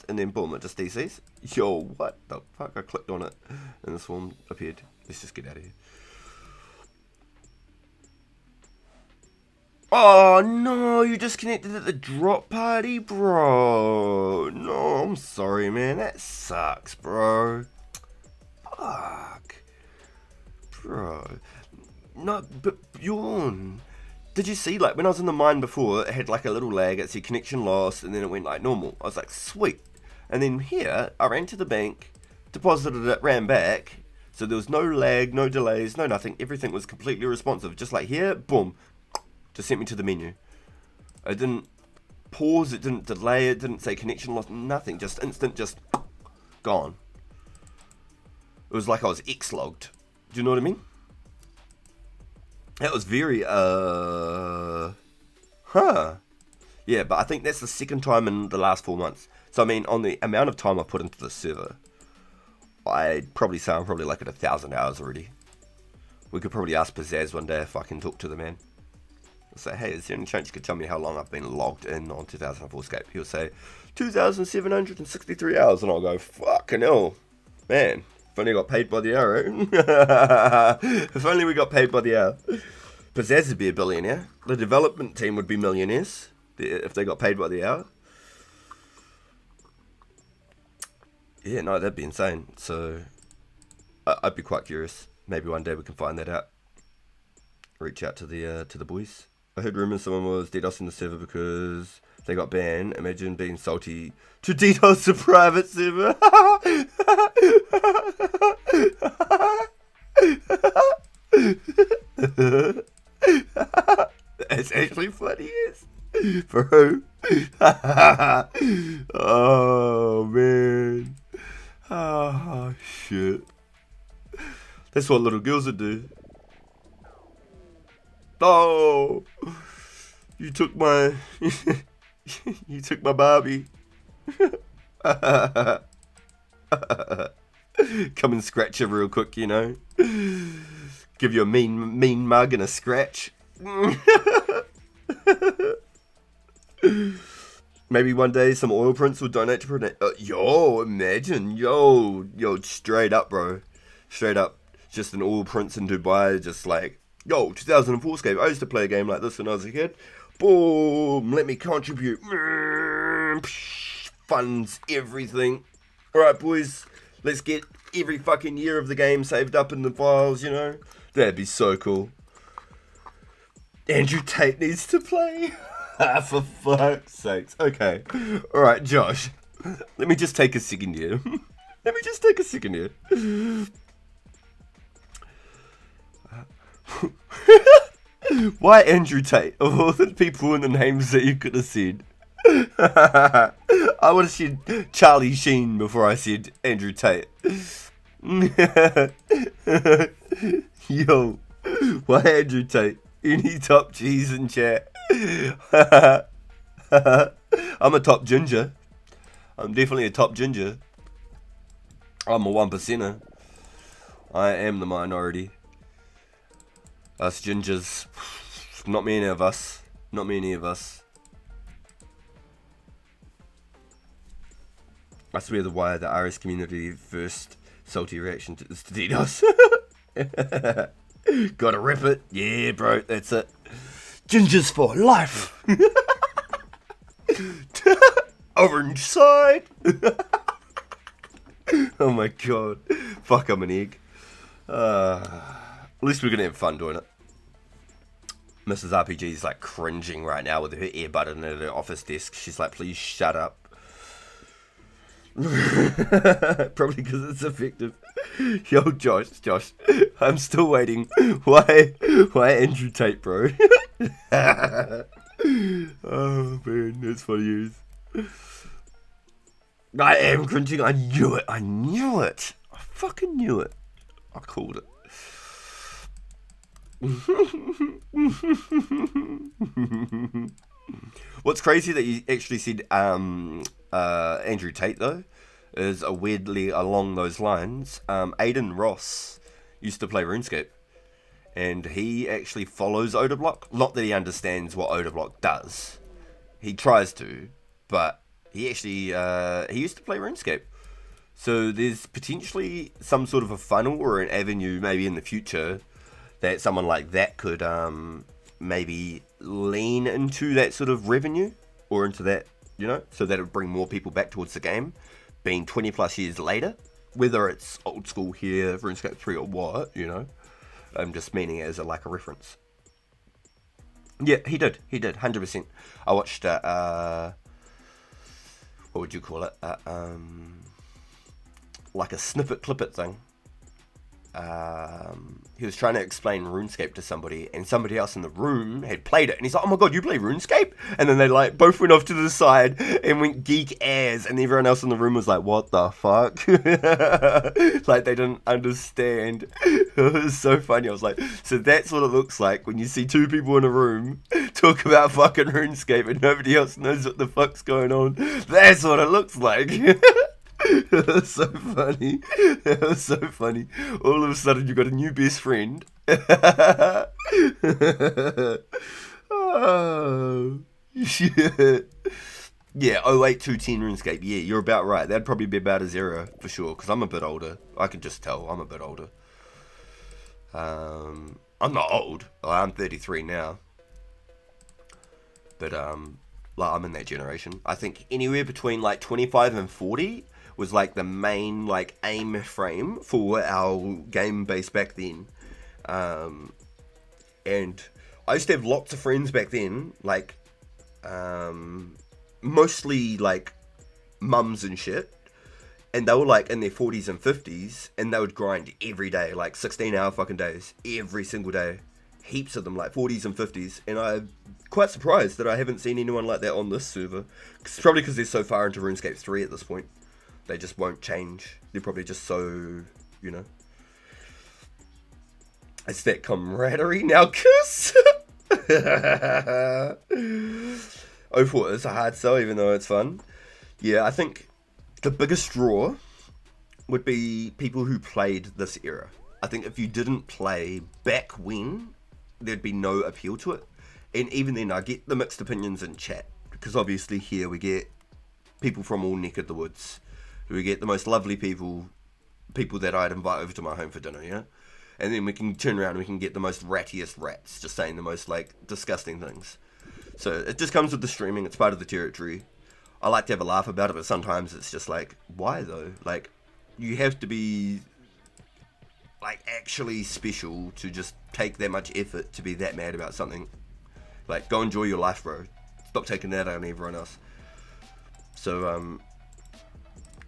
and then boom, it just DCs. Yo, what the fuck? I clicked on it, and the swarm appeared. Let's just get out of here. Oh, no, you disconnected at the drop party, bro. No, I'm sorry, man. That sucks, bro. Fuck. Bro. No, but Bjorn, did you see, like, when I was in the mine before, it had, like, a little lag. It said connection lost, and then it went, like, normal. I was like, sweet. And then here, I ran to the bank, deposited it, ran back. So there was no lag, no delays, no nothing. Everything was completely responsive. Just like here, boom. Just sent me to the menu. It didn't pause, it didn't delay, it didn't say connection lost, nothing. Just instant, just gone. It was like I was X-logged. Do you know what I mean? That was very, Yeah, but I think that's the second time in the last 4 months. So, I mean, on the amount of time I put into the server, I'd probably say I'm probably like at 1,000 hours already. We could probably ask Pizzazz one day if I can talk to the man. I'll say, hey, is there any chance you could tell me how long I've been logged in on 2004 Scape? He'll say, 2,763 hours. And I'll go, fucking hell. Man, if only I got paid by the hour, right? If only we got paid by the hour. Pizzazz would be a billionaire. The development team would be millionaires if they got paid by the hour. Yeah, no, that'd be insane. So, I'd be quite curious. Maybe one day we can find that out. Reach out to the boys. I heard rumours someone was DDoSing the server because They got banned. Imagine being salty to DDoS a private server. That's actually funny, yes. Bro. Oh, man. Oh, shit. That's what little girls would do. Oh, you took my, you took my Barbie. Come and scratch her real quick, you know. Give you a mean mug and a scratch. Maybe one day some oil prints will donate to protect. Yo, imagine, yo, straight up, bro, straight up. Just an oil prince in Dubai, just like, yo, 2004 Scape. I used to play a game like this when I was a kid. Boom, let me contribute. Funds everything. Alright, boys, let's get every fucking year of the game saved up in the files, you know? That'd be so cool. Andrew Tate needs to play. For fuck's sakes. Okay. Alright, Josh. Let me just take a second here. Why Andrew Tate? Of all the people and the names that you could have said. I would have said Charlie Sheen before I said Andrew Tate. Yo, why Andrew Tate? Any top G's in chat? I'm a top ginger. I'm definitely a top ginger. I'm a 1%er. I am the minority. Us gingers. Not many of us. I swear why the Irish community first salty reaction to this DDoS. Gotta rip it. Yeah, bro, that's it. Gingers for life. Orange side. Oh my god. Fuck, I'm an egg. At least we're gonna have fun doing it. Mrs. RPG is like cringing right now with her earbud in at her office desk. She's like, please shut up. Probably because it's effective. Yo, Josh, I'm still waiting. Why Andrew Tate, bro? Oh man, that's funny. I am cringing. I knew it. I fucking knew it. I called it. What's crazy that you actually said Andrew Tate though is weirdly along those lines. Aiden Ross used to play RuneScape, and he actually follows Odablock. Not that he understands what Odablock does. He tries to, but he actually he used to play RuneScape. So there's potentially some sort of a funnel or an avenue maybe in the future that someone like that could maybe lean into that sort of revenue or into that, you know, so that it would bring more people back towards the game, being 20 plus years later, whether it's old school here, RuneScape 3 or what, you know. I'm just meaning it as a reference. Yeah, he did, 100%. I watched, what would you call it? Like a snippet clip-it thing. He was trying to explain RuneScape to somebody, and somebody else in the room had played it, and he's like, oh my god, you play RuneScape? And then they like both went off to the side and went geek ass, and everyone else in the room was like, what the fuck? Like they didn't understand. It was so funny. I was like, so that's what it looks like when you see two people in a room talk about fucking RuneScape and nobody else knows what the fuck's going on. That's what it looks like. It was so funny. All of a sudden, you got a new best friend. Oh, shit. Yeah, 08210 RuneScape. Yeah, you're about right. That'd probably be about a 0 for sure, because I'm a bit older. I can just tell I'm a bit older. I'm not old. I'm 33 now. But, like, I'm in that generation. I think anywhere between, 25 and 40 was like the main aim frame for our game base back then, and I used to have lots of friends back then, mostly like mums and shit, and they were like in their 40s and 50s, and they would grind every day, like 16-hour fucking days, every single day. Heaps of them, like 40s and 50s, and I'm quite surprised that I haven't seen anyone like that on this server. It's probably because they're so far into RuneScape 3 at this point. They just won't change. They're probably just so, you know. It's that camaraderie now, kiss! 04 is a hard sell, even though it's fun. Yeah, I think the biggest draw would be people who played this era. I think if you didn't play back when, there'd be no appeal to it. And even then, I get the mixed opinions in chat, because obviously here we get people from all neck of the woods. We get the most lovely people that I'd invite over to my home for dinner, yeah? And then we can turn around and we can get the most rattiest rats, just saying the most, like, disgusting things. So it just comes with the streaming, it's part of the territory. I like to have a laugh about it, but sometimes it's just like, why though? Like, you have to be, like, actually special to just take that much effort to be that mad about something. Like, go enjoy your life, bro. Stop taking that out on everyone else. So,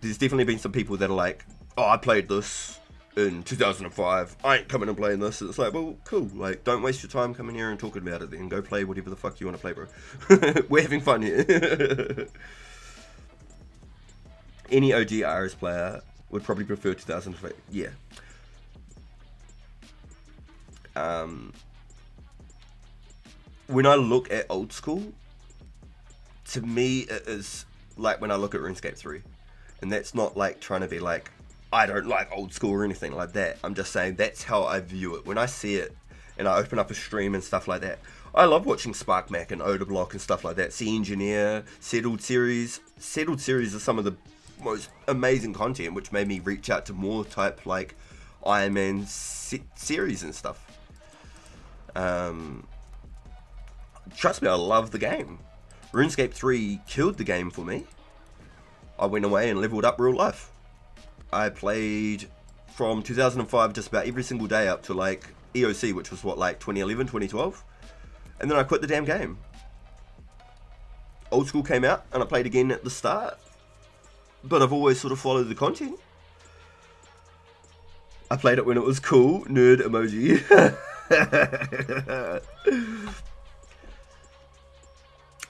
there's definitely been some people that are like, oh, I played this in 2005, I ain't coming and playing this. It's like, well, cool, like, don't waste your time coming here and talking about it then. Go play whatever the fuck you want to play, bro. We're having fun here. Any OG RS player would probably prefer 2005. Yeah. When I look at old school, to me it is like when I look at RuneScape 3. And that's not like trying to be like, I don't like old school or anything like that. I'm just saying that's how I view it. When I see it and I open up a stream and stuff like that, I love watching SparkMac and Odablock and stuff like that. Sea Engineer, Settled Series. Settled Series is some of the most amazing content, which made me reach out to more type like Iron Man series and stuff. Trust me, I love the game. RuneScape 3 killed the game for me. I went away and leveled up real life. I played from 2005 just about every single day up to like EOC, which was what, like 2011, 2012? And then I quit the damn game. Old School came out and I played again at the start. But I've always sort of followed the content. I played it when it was cool. Nerd emoji.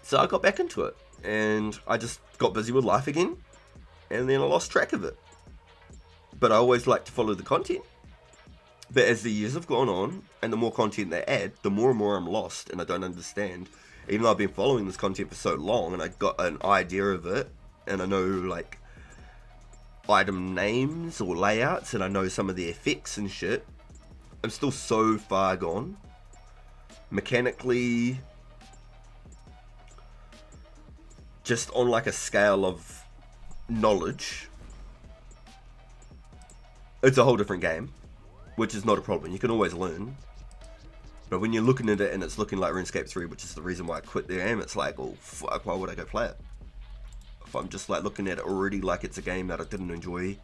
So I got back into it. And I just got busy with life again. And then I lost track of it. But I always like to follow the content. But as the years have gone on, and the more content they add, the more and more I'm lost, and I don't understand. Even though I've been following this content for so long, and I got an idea of it, and I know, like, item names or layouts, and I know some of the effects and shit, I'm still so far gone. Mechanically, just on, like, a scale of knowledge, it's a whole different game, which is not a problem. You can always learn. But when you're looking at it and it's looking like RuneScape 3, which is the reason why I quit the game, it's like, oh fuck, why would I go play it? If I'm just like looking at it already like it's a game that I didn't enjoy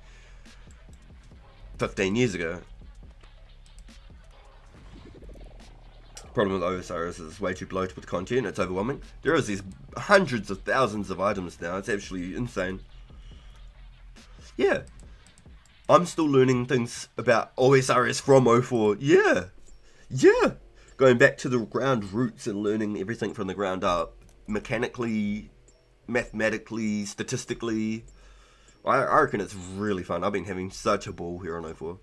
15 years ago. Problem with OSR is it's way too bloated with content, it's overwhelming. There is these hundreds of thousands of items now, it's actually insane. Yeah. I'm still learning things about OSRS from 04. Yeah. Going back to the ground roots and learning everything from the ground up. Mechanically, mathematically, statistically. I reckon it's really fun. I've been having such a ball here on 04.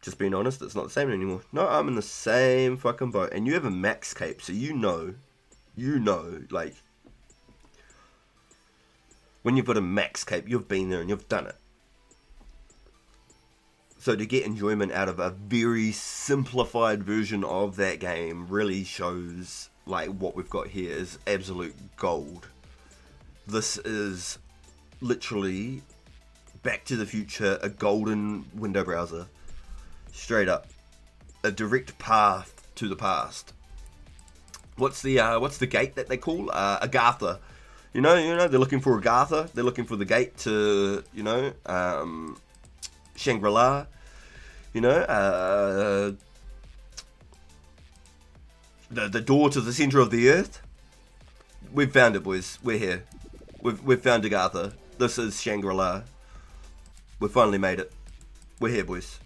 Just being honest, it's not the same anymore. No, I'm in the same fucking boat. And you have a max cape, so you know, like, when you've got a max cape, you've been there and you've done it. So to get enjoyment out of a very simplified version of that game really shows like what we've got here is absolute gold. This is literally Back to the Future, a golden window browser. Straight up. A direct path to the past. What's the gate that they call? Agartha. You know, they're looking for Agartha. They're looking for the gate to, Shangri-La, the door to the center of the earth. we've found it, boys. We're here. We've found Agatha. This is Shangri-La. We finally made it. We're here, boys.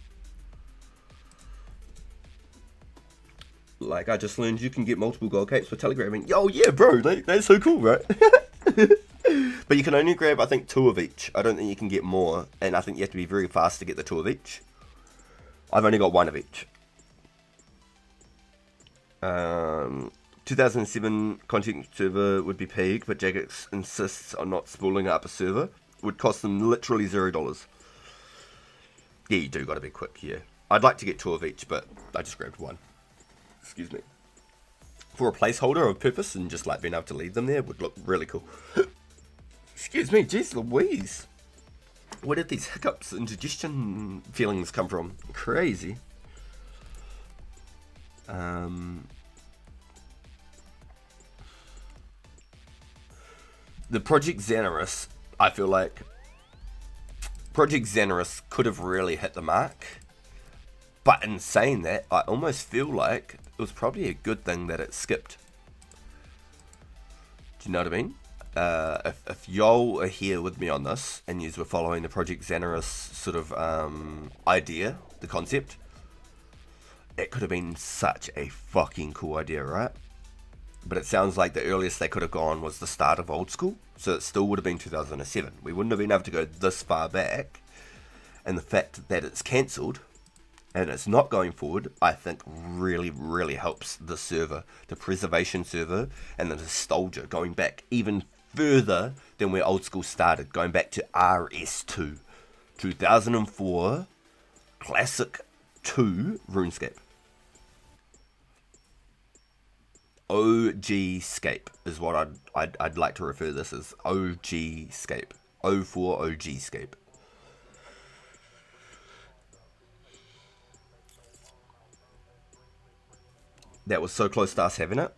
Like, I just learned you can get multiple gold capes for telegramming. Yo, yeah, bro, that's so cool, right? But you can only grab, I think, 2 of each. I don't think you can get more, and I think you have to be very fast to get the 2 of each. I've only got 1 of each. 2007 content server would be peak, but Jagex insists on not spooling up a server. Would cost them literally $0. Yeah, you do gotta be quick, yeah. I'd like to get 2 of each, but I just grabbed 1. Excuse me. For a placeholder of purpose and just like being able to leave them there would look really cool. Excuse me, jeez Louise. Where did these hiccups and indigestion feelings come from? Crazy. The Project Xanaris, I feel like Project Xanaris could have really hit the mark. But in saying that, I almost feel like it was probably a good thing that it skipped. Do you know what I mean? If y'all are here with me on this, and you were following the Project Xanaris sort of idea, the concept, it could have been such a fucking cool idea, right? But it sounds like the earliest they could have gone was the start of old school, so it still would have been 2007. We wouldn't have been able to go this far back, and the fact that it's cancelled and it's not going forward, I think really, really helps the server, the preservation server, and the nostalgia going back even further than where old school started, going back to RS2, 2004, Classic 2 RuneScape. OG Scape is what I'd like to refer this as. OG Scape. 04 OG Scape. That was so close to us having it.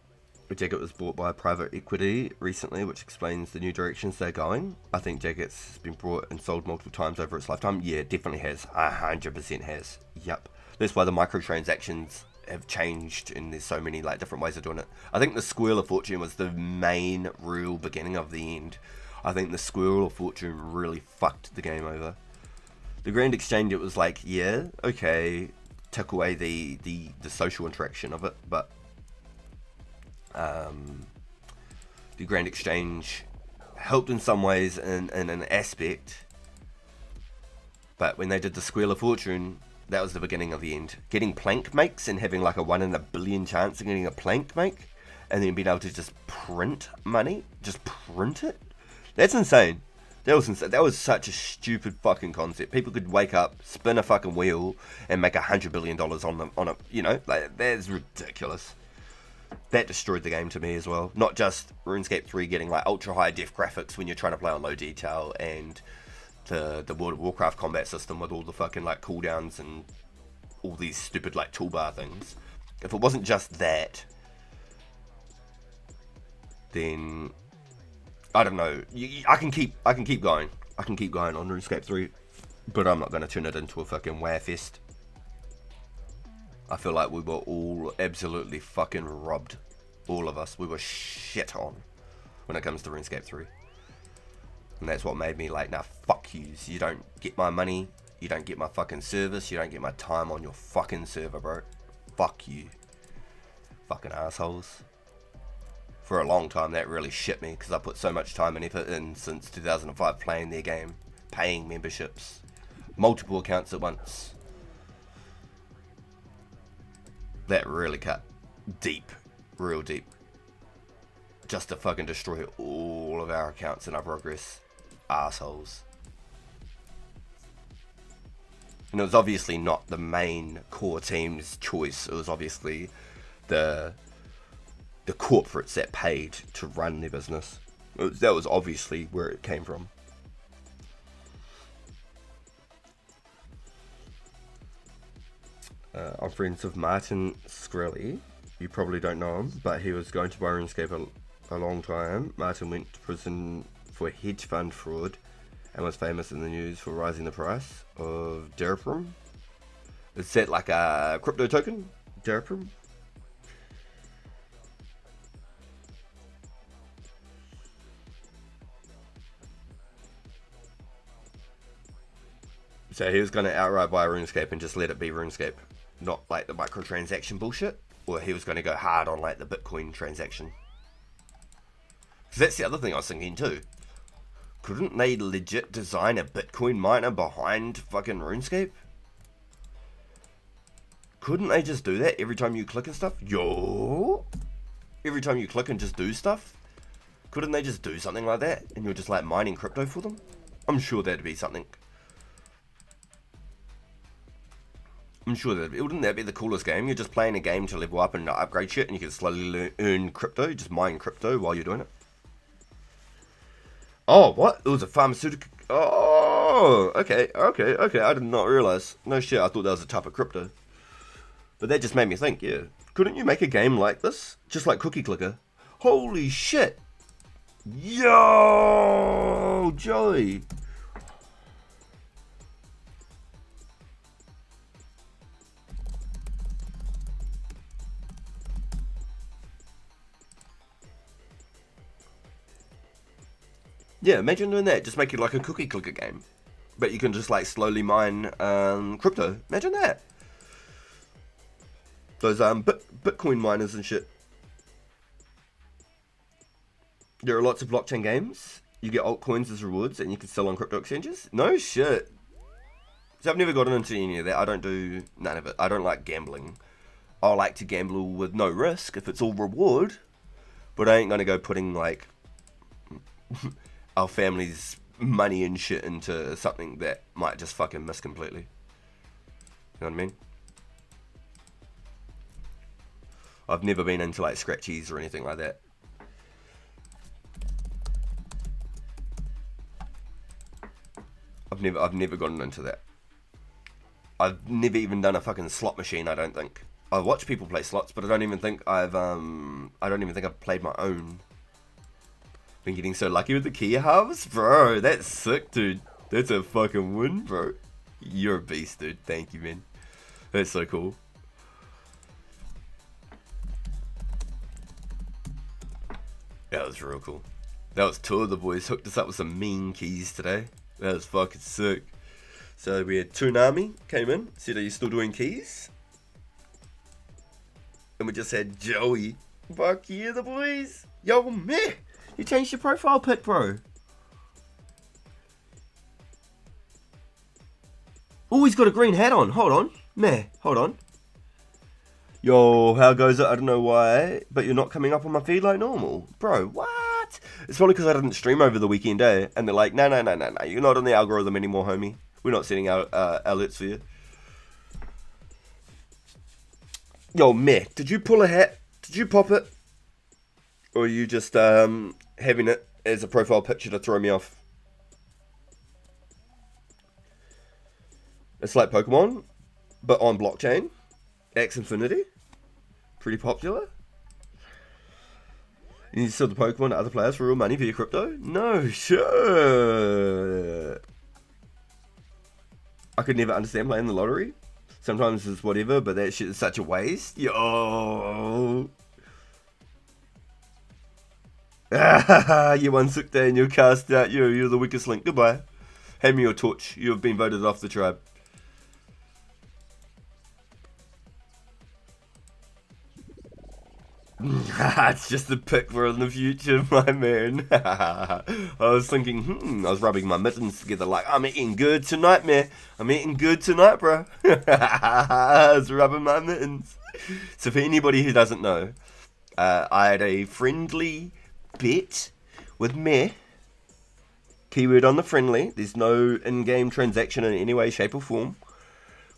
Jacket was bought by private equity recently, which explains the new directions they're going. I think Jacket's been bought and sold multiple times over its lifetime. Yeah, it definitely has. 100% has. Yup. That's why the microtransactions have changed, and there's so many like different ways of doing it. I think the Squirrel of Fortune was the main real beginning of the end. I think the Squirrel of Fortune really fucked the game over. The Grand Exchange, it was like, yeah, okay, took away the social interaction of it, but the Grand Exchange helped in some ways in an aspect, but when they did the Squirrel of Fortune, that was the beginning of the end. Getting plank makes and having like a 1 in a billion chance of getting a plank make, and then being able to just print money, just print it. That's insane. That was insane. That was such a stupid fucking concept. People could wake up, spin a fucking wheel, and make $100 billion on a, you know, like that's ridiculous. That destroyed the game to me as well. Not just RuneScape 3 getting like ultra high def graphics when you're trying to play on low detail, and the World of Warcraft combat system with all the fucking like cooldowns and all these stupid like toolbar things. If it wasn't just that, then I don't know. I can keep going. I can keep going on RuneScape 3, but I'm not going to turn it into a fucking wear fest. I feel like we were all absolutely fucking robbed. All of us. We were shit on when it comes to RuneScape 3. And that's what made me like, nah, fuck yous. You don't get my money. You don't get my fucking service. You don't get my time on your fucking server, bro. Fuck you. Fucking assholes. For a long time, that really shit me, because I put so much time and effort in since 2005 playing their game. Paying memberships. Multiple accounts at once. That really cut deep. Real deep. Just to fucking destroy all of our accounts and our progress. Assholes. And it was obviously not the main core team's choice. It was obviously the corporates that paid to run their business. That was obviously where it came from. I'm friends with Martin Skrelly. You probably don't know him, but he was going to buy RuneScape a long time. Martin went to prison for hedge fund fraud and was famous in the news for rising the price of Derprum. Is that like a crypto token? Derprum? So he was going to outright buy RuneScape and just let it be RuneScape, not like the microtransaction bullshit, or he was going to go hard on like the Bitcoin transaction. Because that's the other thing I was thinking too. Couldn't they legit design a Bitcoin miner behind fucking RuneScape? Couldn't they just do that every time you click and stuff? Yo! Every time you click and just do stuff? Couldn't they just do something like that? And you're just like mining crypto for them? I'm sure that'd be something. I'm sure that wouldn't that be the coolest game? You're just playing a game to level up and upgrade shit, and you can slowly earn crypto. You just mine crypto while you're doing it. Oh, what? It was a pharmaceutical. Oh, okay. I did not realize. No shit. I thought that was a type of crypto. But that just made me think. Yeah, couldn't you make a game like this, just like Cookie Clicker? Holy shit! Yo, Joey. Yeah, imagine doing that. Just make it like a Cookie Clicker game. But you can just like slowly mine crypto. Imagine that. Those Bitcoin miners and shit. There are lots of blockchain games. You get altcoins as rewards and you can sell on crypto exchanges. No shit. So I've never gotten into any of that. I don't do none of it. I don't like gambling. I like to gamble with no risk if it's all reward. But I ain't gonna go putting like our family's money and shit into something that might just fucking miss completely. You know what I mean? I've never been into like scratchies or anything like that. I've never gotten into that. I've never even done a fucking slot machine, I don't think. I watch people play slots, but I don't even think I've played my own. Been getting so lucky with the key halves, bro. That's sick, dude. That's a fucking win, bro. You're a beast, dude. Thank you, man. That's so cool. That was real cool. That was two of the boys hooked us up with some mean keys today. That was fucking sick. So we had Toonami came in, said, "Are you still doing keys?" And we just had Joey. Fuck yeah, the boys. Yo, meh. You changed your profile pic, bro. Oh, he's got a green hat on. Hold on. Meh. Hold on. Yo, how goes it? I don't know why, but you're not coming up on my feed like normal. Bro, what? It's probably because I didn't stream over the weekend, eh? And they're like, no. You're not on the algorithm anymore, homie. We're not setting out alerts for you. Yo, meh. Did you pull a hat? Did you pop it? Or are you just having it as a profile picture to throw me off? It's like Pokemon, but on blockchain. X Infinity. Pretty popular. And you sell the Pokemon to other players for real money via crypto? No, sure. I could never understand playing the lottery. Sometimes it's whatever, but that shit is such a waste. Yo. You one sick day and you're cast out. You're the weakest link. Goodbye. Hand me your torch. You have been voted off the tribe. It's just a pic for in the future, my man. I was thinking, I was rubbing my mittens together like, I'm eating good tonight, man. I'm eating good tonight, bro. I was rubbing my mittens. So for anybody who doesn't know, I had a friendly bet with me. Keyword on the friendly. There's no in-game transaction in any way, shape or form.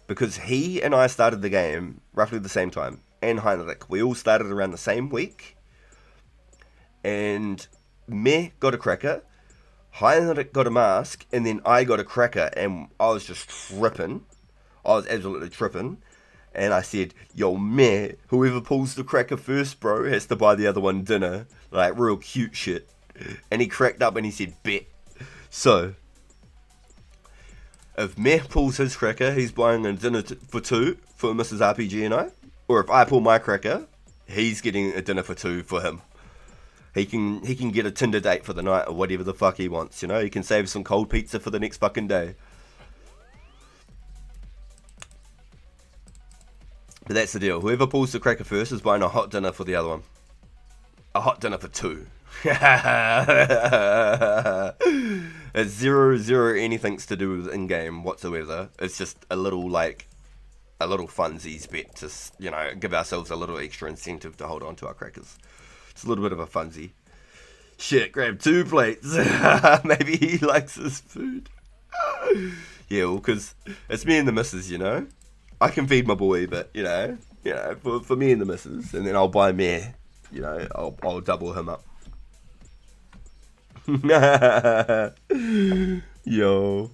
Because he and I started the game roughly the same time. And Heinrich. We all started around the same week. And me got a cracker. Heinrich got a mask. And then I got a cracker. And I was just tripping. I was absolutely tripping. And I said, yo, me, whoever pulls the cracker first, bro, has to buy the other one dinner. Like, real cute shit. And he cracked up and he said, bet. So, if Meh pulls his cracker, he's buying a dinner for two for Mrs. RPG and I. Or if I pull my cracker, he's getting a dinner for two for him. He can get a Tinder date for the night or whatever the fuck he wants, you know? He can save some cold pizza for the next fucking day. But that's the deal. Whoever pulls the cracker first is buying a hot dinner for the other one. A hot dinner for two. It's zero anything's to do with in-game whatsoever. It's just a little funsies bet to, you know, give ourselves a little extra incentive to hold on to our crackers. It's a little bit of a funsy. Shit, grab 2 plates. Maybe he likes his food. Yeah, well, because it's me and the missus, you know. I can feed my boy, but, you know, for me and the missus. And then I'll buy me, you know, I'll double him up. Yo.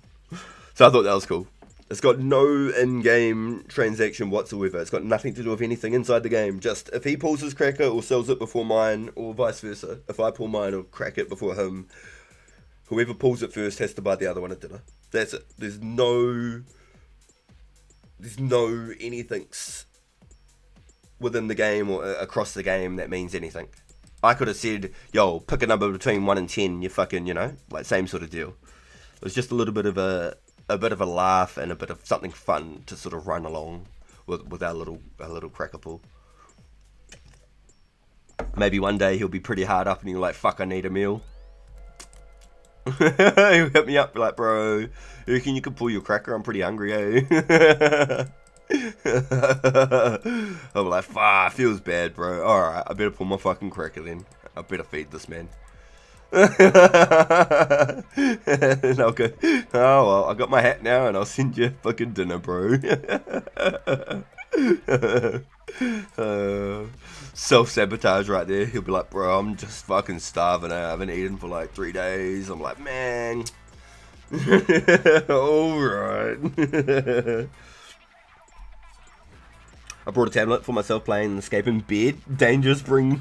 So I thought that was cool. It's got no in-game transaction whatsoever. It's got nothing to do with anything inside the game. Just if he pulls his cracker or sells it before mine, or vice versa. If I pull mine or crack it before him, whoever pulls it first has to buy the other one at dinner. That's it. There's no anything's within the game or across the game that means anything. I could have said, yo, pick a number between 1 and 10, you fucking, you know, like same sort of deal. It was just a little bit of a laugh and a bit of something fun to sort of run along with our little cracker pool. Maybe one day he'll be pretty hard up and he'll like, fuck, I need a meal. He'll hit me up like, bro, you reckon you could pull your cracker? I'm pretty hungry, eh? I'm like, fuck, feels bad, bro. Alright, I better pull my fucking cracker then. I better feed this man. And I'll go, oh well, I got my hat now and I'll send you fucking dinner, bro. Self-sabotage right there. He'll be like, bro, I'm just fucking starving. I haven't eaten for like 3 days. I'm like, man. Alright. I brought a tablet for myself playing Runescape in bed. Dangerous, bring on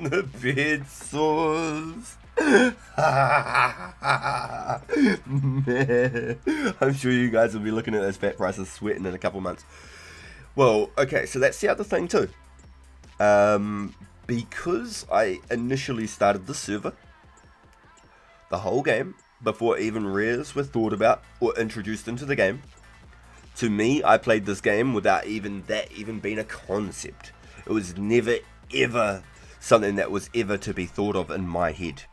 the bed sores. Man, I'm sure you guys will be looking at those fat prices sweating in a couple months. Well, okay, so that's the other thing too. Because I initially started the server, the whole game, before even rares were thought about or introduced into the game, to me, I played this game without even being a concept. It was never, ever something that was ever to be thought of in my head.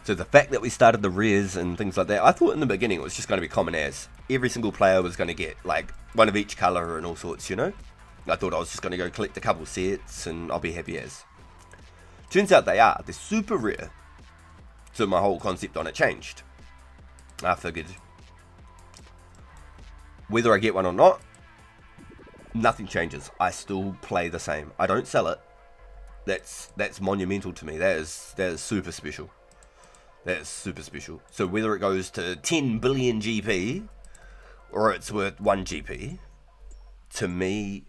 So the fact that we started the rares and things like that, I thought in the beginning it was just going to be common as. Every single player was going to get like one of each colour and all sorts, you know? I thought I was just going to go collect a couple sets and I'll be happy as. Turns out they're super rare. So my whole concept on it changed. I figured, whether I get one or not, nothing changes. I still play the same. I don't sell it. That's monumental to me. That is super special. That is super special. So whether it goes to 10 billion GP or it's worth 1 GP, to me,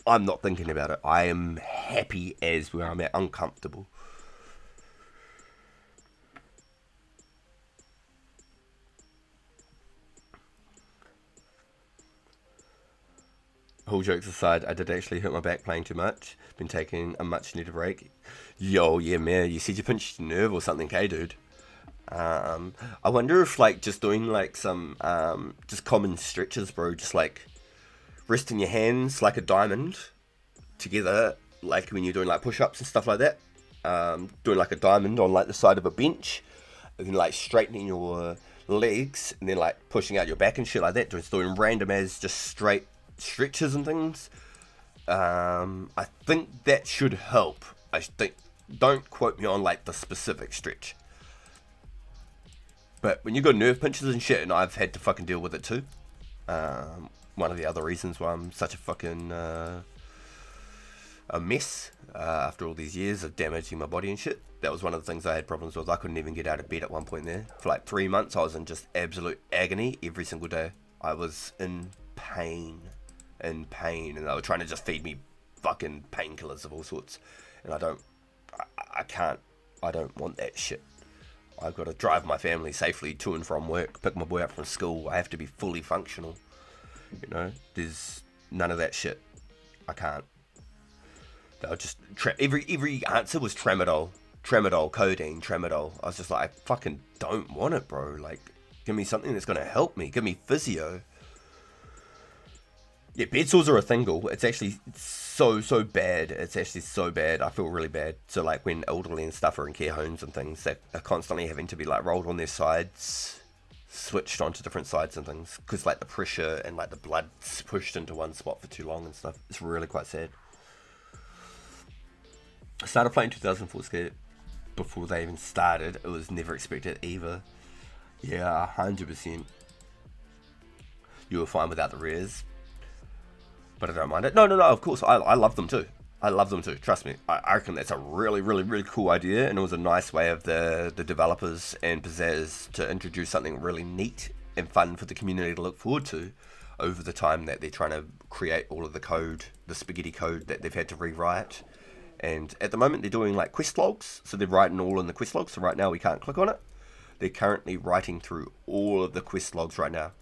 I'm not thinking about it. I am happy as where I'm at, uncomfortable. All jokes aside, I did actually hurt my back playing too much. Been taking a much needed break. Yo, yeah, man, you said you pinched your nerve or something, hey, dude? I wonder if, like, just doing, like, some, just common stretches, bro, just, like, resting your hands like a diamond together, like, when you're doing, like, push-ups and stuff like that. Doing, like, a diamond on, like, the side of a bench, and then, like, straightening your legs, and then, like, pushing out your back and shit like that, just doing random as just straight stretches and things. I think that should help. I think, don't quote me on like the specific stretch, but when you got nerve pinches and shit, and I've had to fucking deal with it too. One of the other reasons why I'm such a fucking a mess after all these years of damaging my body and shit. That was one of the things I had problems with. I couldn't even get out of bed at one point there. For like 3 months I was in just absolute agony every single day. I was in pain, and they were trying to just feed me fucking painkillers of all sorts, and I don't want that shit. I've got to drive my family safely to and from work, pick my boy up from school. I have to be fully functional, you know. There's none of that shit. I can't. They'll just every answer was tramadol, codeine, tramadol. I was just like, I fucking don't want it, bro. Like, Give me something that's going to help me. Give me physio. Yeah, bed sores are a thing, though. It's actually so bad. It's actually so bad. I feel really bad. So, like, when elderly and stuff are in care homes and things, that are constantly having to be, like, rolled on their sides, switched onto different sides and things, because, like, the pressure and, like, the blood's pushed into one spot for too long and stuff. It's really quite sad. I started playing 2004 Skate before they even started. It was never expected either. Yeah, 100%. You were fine without the rares. But I don't mind it. No, of course. I love them too. I love them too. Trust me. I reckon that's a really cool idea. And it was a nice way of the developers and Pizzazz to introduce something really neat and fun for the community to look forward to over the time that they're trying to create all of the code, the spaghetti code that they've had to rewrite. And at the moment they're doing like quest logs. So they're writing all in the quest logs. So right now we can't click on it. They're currently writing through all of the quest logs right now.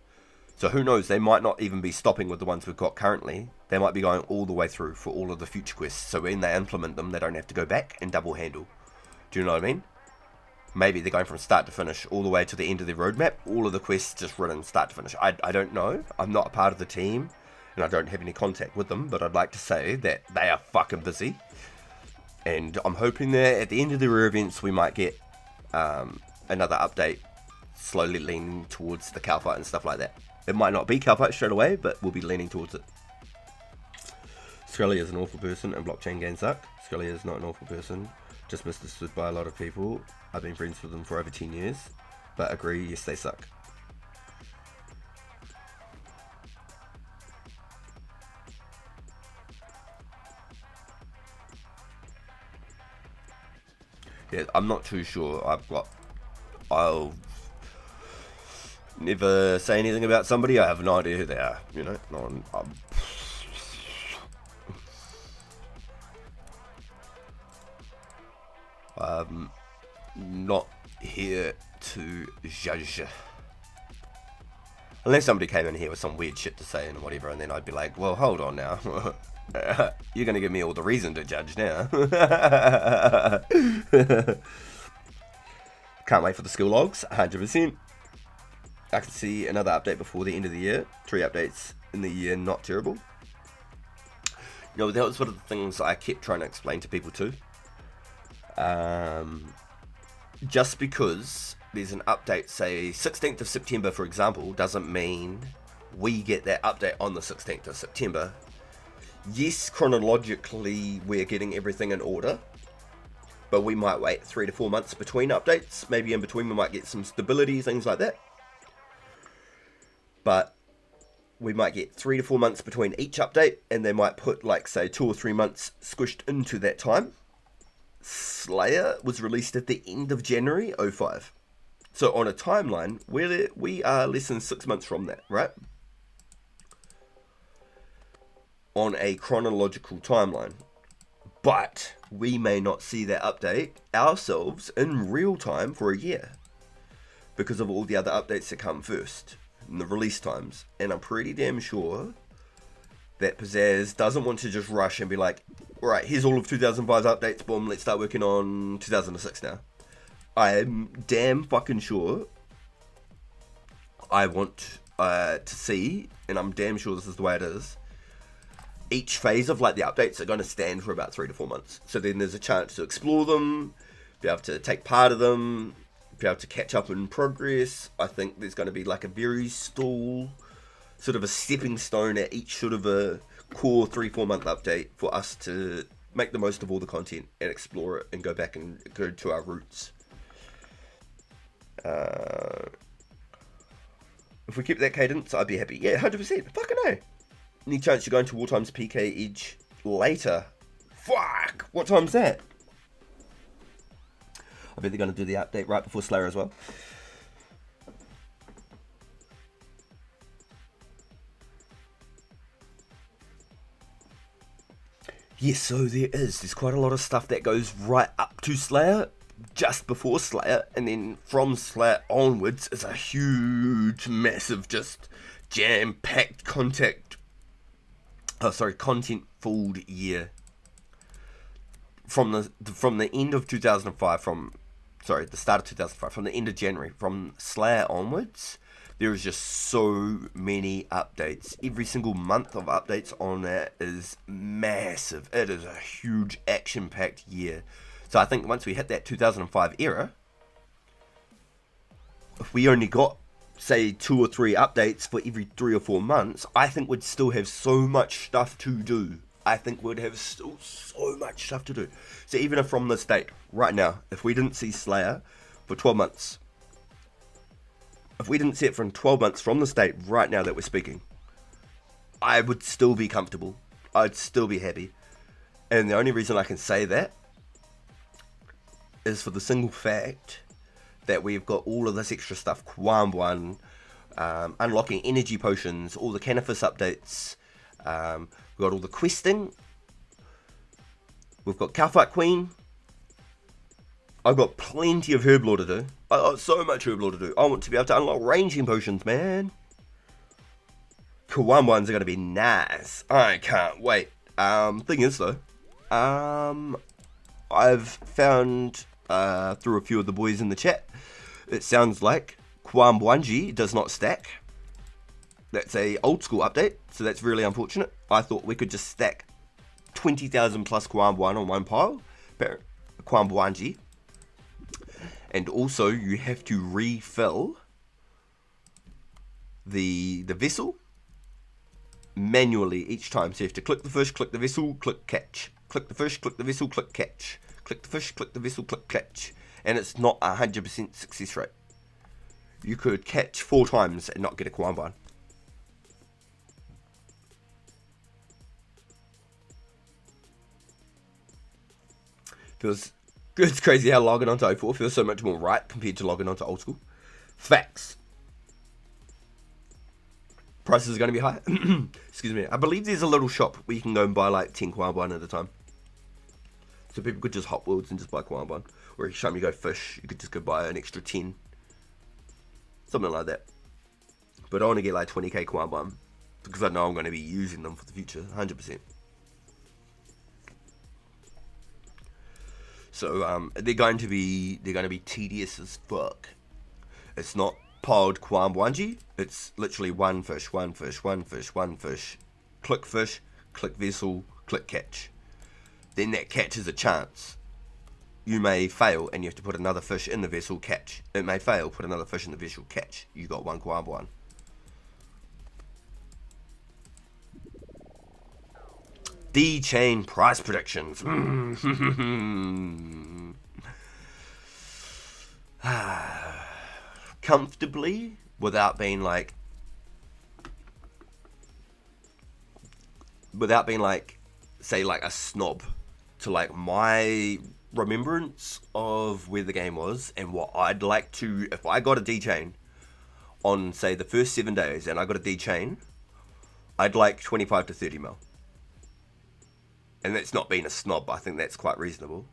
So who knows, they might not even be stopping with the ones we've got currently. They might be going all the way through for all of the future quests. So when they implement them, they don't have to go back and double handle. Do you know what I mean? Maybe they're going from start to finish all the way to the end of their roadmap. All of the quests just written start to finish. I don't know. I'm not a part of the team. And I don't have any contact with them. But I'd like to say that they are fucking busy. And I'm hoping that at the end of the rare events, we might get another update slowly leaning towards the cow fight and stuff like that. It might not be cow fight straight away, but we'll be leaning towards it. Scully is an awful person and blockchain games suck. Scully is not an awful person, just misunderstood by a lot of people. I've been friends with them for over 10 years, but agree, yes, they suck. Yeah, I'm not too sure. I'll never say anything about somebody. I have no idea who they are, you know. I'm not here to judge. Unless somebody came in here with some weird shit to say and whatever, and then I'd be like, well, hold on now. You're going to give me all the reason to judge now. Can't wait for the skill logs, 100%. I can see another update before the end of the year. 3 updates in the year, not terrible. You know, that was one of the things I kept trying to explain to people too. Just because there's an update, say 16th of September, for example, doesn't mean we get that update on the 16th of September. Yes, chronologically, we're getting everything in order. But we might wait 3 to 4 months between updates. Maybe in between we might get some stability, things like that. But we might get 3 to 4 months between each update, and they might put, like, say, 2 or 3 months squished into that time. Slayer was released at the end of January 05. So on a timeline, we are less than 6 months from that, right? On a chronological timeline. But we may not see that update ourselves in real time for a year because of all the other updates that come first and the release times. And I'm pretty damn sure that Pizzazz doesn't want to just rush and be like, alright, here's all of 2005's updates, boom, let's start working on 2006 now. I'm damn fucking sure I want to see, and I'm damn sure this is the way it is, each phase of like the updates are going to stand for about 3 to 4 months. So then there's a chance to explore them, be able to take part of them, be able to catch up in progress. I think there's going to be like a very sort of a stepping stone at each sort of a core 3-4 month update for us to make the most of all the content and explore it and go back and go to our roots. If we keep that cadence, I'd be happy. Yeah, 100%. Fucking no. Any chance you're going to Wartime's PK Edge later? Fuck! What time's that? I bet they're going to do the update right before Slayer as well. Yes, so there's quite a lot of stuff that goes right up to Slayer, just before Slayer, and then from Slayer onwards is a huge, massive, just jam-packed content-filled year. From the end of 2005, from sorry, the start of 2005, from the end of January, from Slayer onwards, there is just so many updates. Every single month of updates on that is massive. It is a huge action-packed year. So I think once we hit that 2005 era, if we only got, say, 2 or 3 updates for every 3 or 4 months, I think we'd still have so much stuff to do. I think we'd have still so much stuff to do. So even if from this date, right now, if we didn't see Slayer for 12 months, if we didn't see it for 12 months from this date right now that we're speaking, I would still be comfortable. I'd still be happy. And the only reason I can say that is for the single fact that we've got all of this extra stuff, Quam 1, unlocking energy potions, all the Canifis updates, we've got all the questing, we've got Cowfight Queen, I've got plenty of herb lore to do, I've got so much herb lore to do, I want to be able to unlock ranging potions, man. Quam 1s are going to be nice, I can't wait. Thing is though, I've found through a few of the boys in the chat, it sounds like Quam 1G does not stack. That's a old school update, so that's really unfortunate. I thought we could just stack 20,000 plus Quam 1 on one pile, Quam 1G. And also you have to refill the vessel manually each time. So you have to click the fish, click the vessel, click catch. Click the fish, click the vessel, click catch. Click the fish, click the vessel, click catch. And it's not 100% success rate. You could catch 4 times and not get a Quam 1. It's crazy how logging onto O4 feels so much more right compared to logging onto old school. Facts. Prices are going to be high. Excuse me. I believe there's a little shop where you can go and buy like 10 Quam 1 at a time. So people could just hot worlds and just buy Quam 1. Or each time you go fish, you could just go buy an extra 10. Something like that. But I want to get like 20k Quam 1. Because I know I'm going to be using them for the future. 100%. So they're going to be tedious as fuck. It's not piled Quam 1G. It's literally one fish, one fish, one fish, one fish. Click fish, click vessel, click catch. Then that catch is a chance. You may fail and you have to put another fish in the vessel, catch. It may fail, put another fish in the vessel, catch. You got one Quam 1. D-chain price predictions. Comfortably, without being like, say like a snob to like my remembrance of where the game was and what I'd like to, if I got a D-chain on say the first 7 days and I got a D-chain, I'd like 25 to 30 mil. And that's not being a snob, I think that's quite reasonable.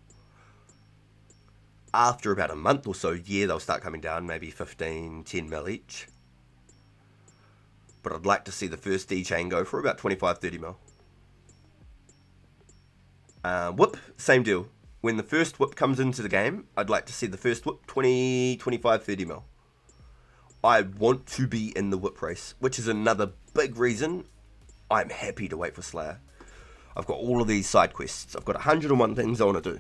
After about a month or so, yeah, they'll start coming down, maybe 15, 10 mil each. But I'd like to see the first D-chain go for about 25, 30 mil. Whip, same deal. When the first whip comes into the game, I'd like to see the first whip 20, 25, 30 mil. I want to be in the whip race, which is another big reason I'm happy to wait for Slayer. I've got all of these side quests. I've got 101 things I want to do.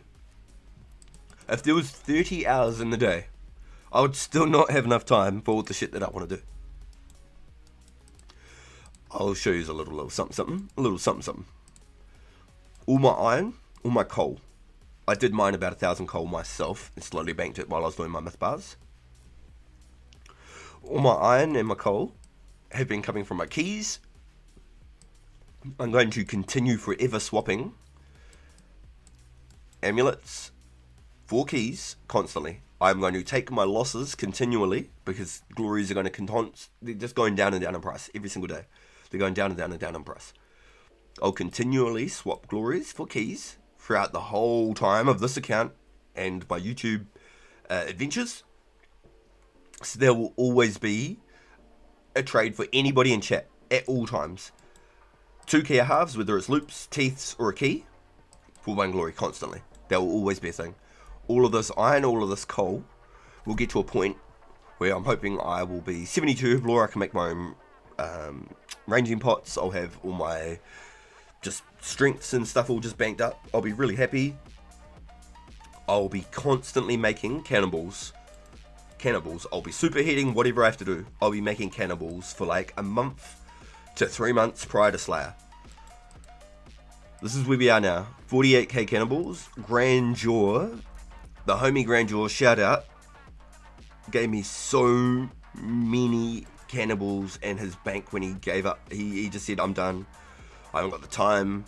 If there was 30 hours in the day, I would still not have enough time for all the shit that I want to do. I'll show you a little something. All my iron, all my coal. I did mine about 1,000 coal myself and slowly banked it while I was doing my myth bars. All my iron and my coal have been coming from my keys. I'm going to continue forever swapping amulets for keys constantly. I'm going to take my losses continually because glories are going to they're just going down and down in price every single day. They're going down and down and down in price. I'll continually swap glories for keys throughout the whole time of this account and my YouTube adventures. So there will always be a trade for anybody in chat at all times. 2 key halves, whether it's loops, teeths, or a key, for 1 glory constantly. That will always be a thing. all of this iron, all of this coal, will get to a point where I'm hoping I will be 72 Lore. I can make my own ranging pots. I'll have all my just strengths and stuff all just banked up. I'll be really happy. I'll be constantly making cannonballs. I'll be superheating whatever I have to do. I'll be making cannonballs for like a month to 3 months prior to Slayer. This is where we are now. 48k cannonballs. Grandeur. The homie Grandeur, shout out, gave me so many cannonballs in his bank when he gave up. He just said, I'm done. I haven't got the time.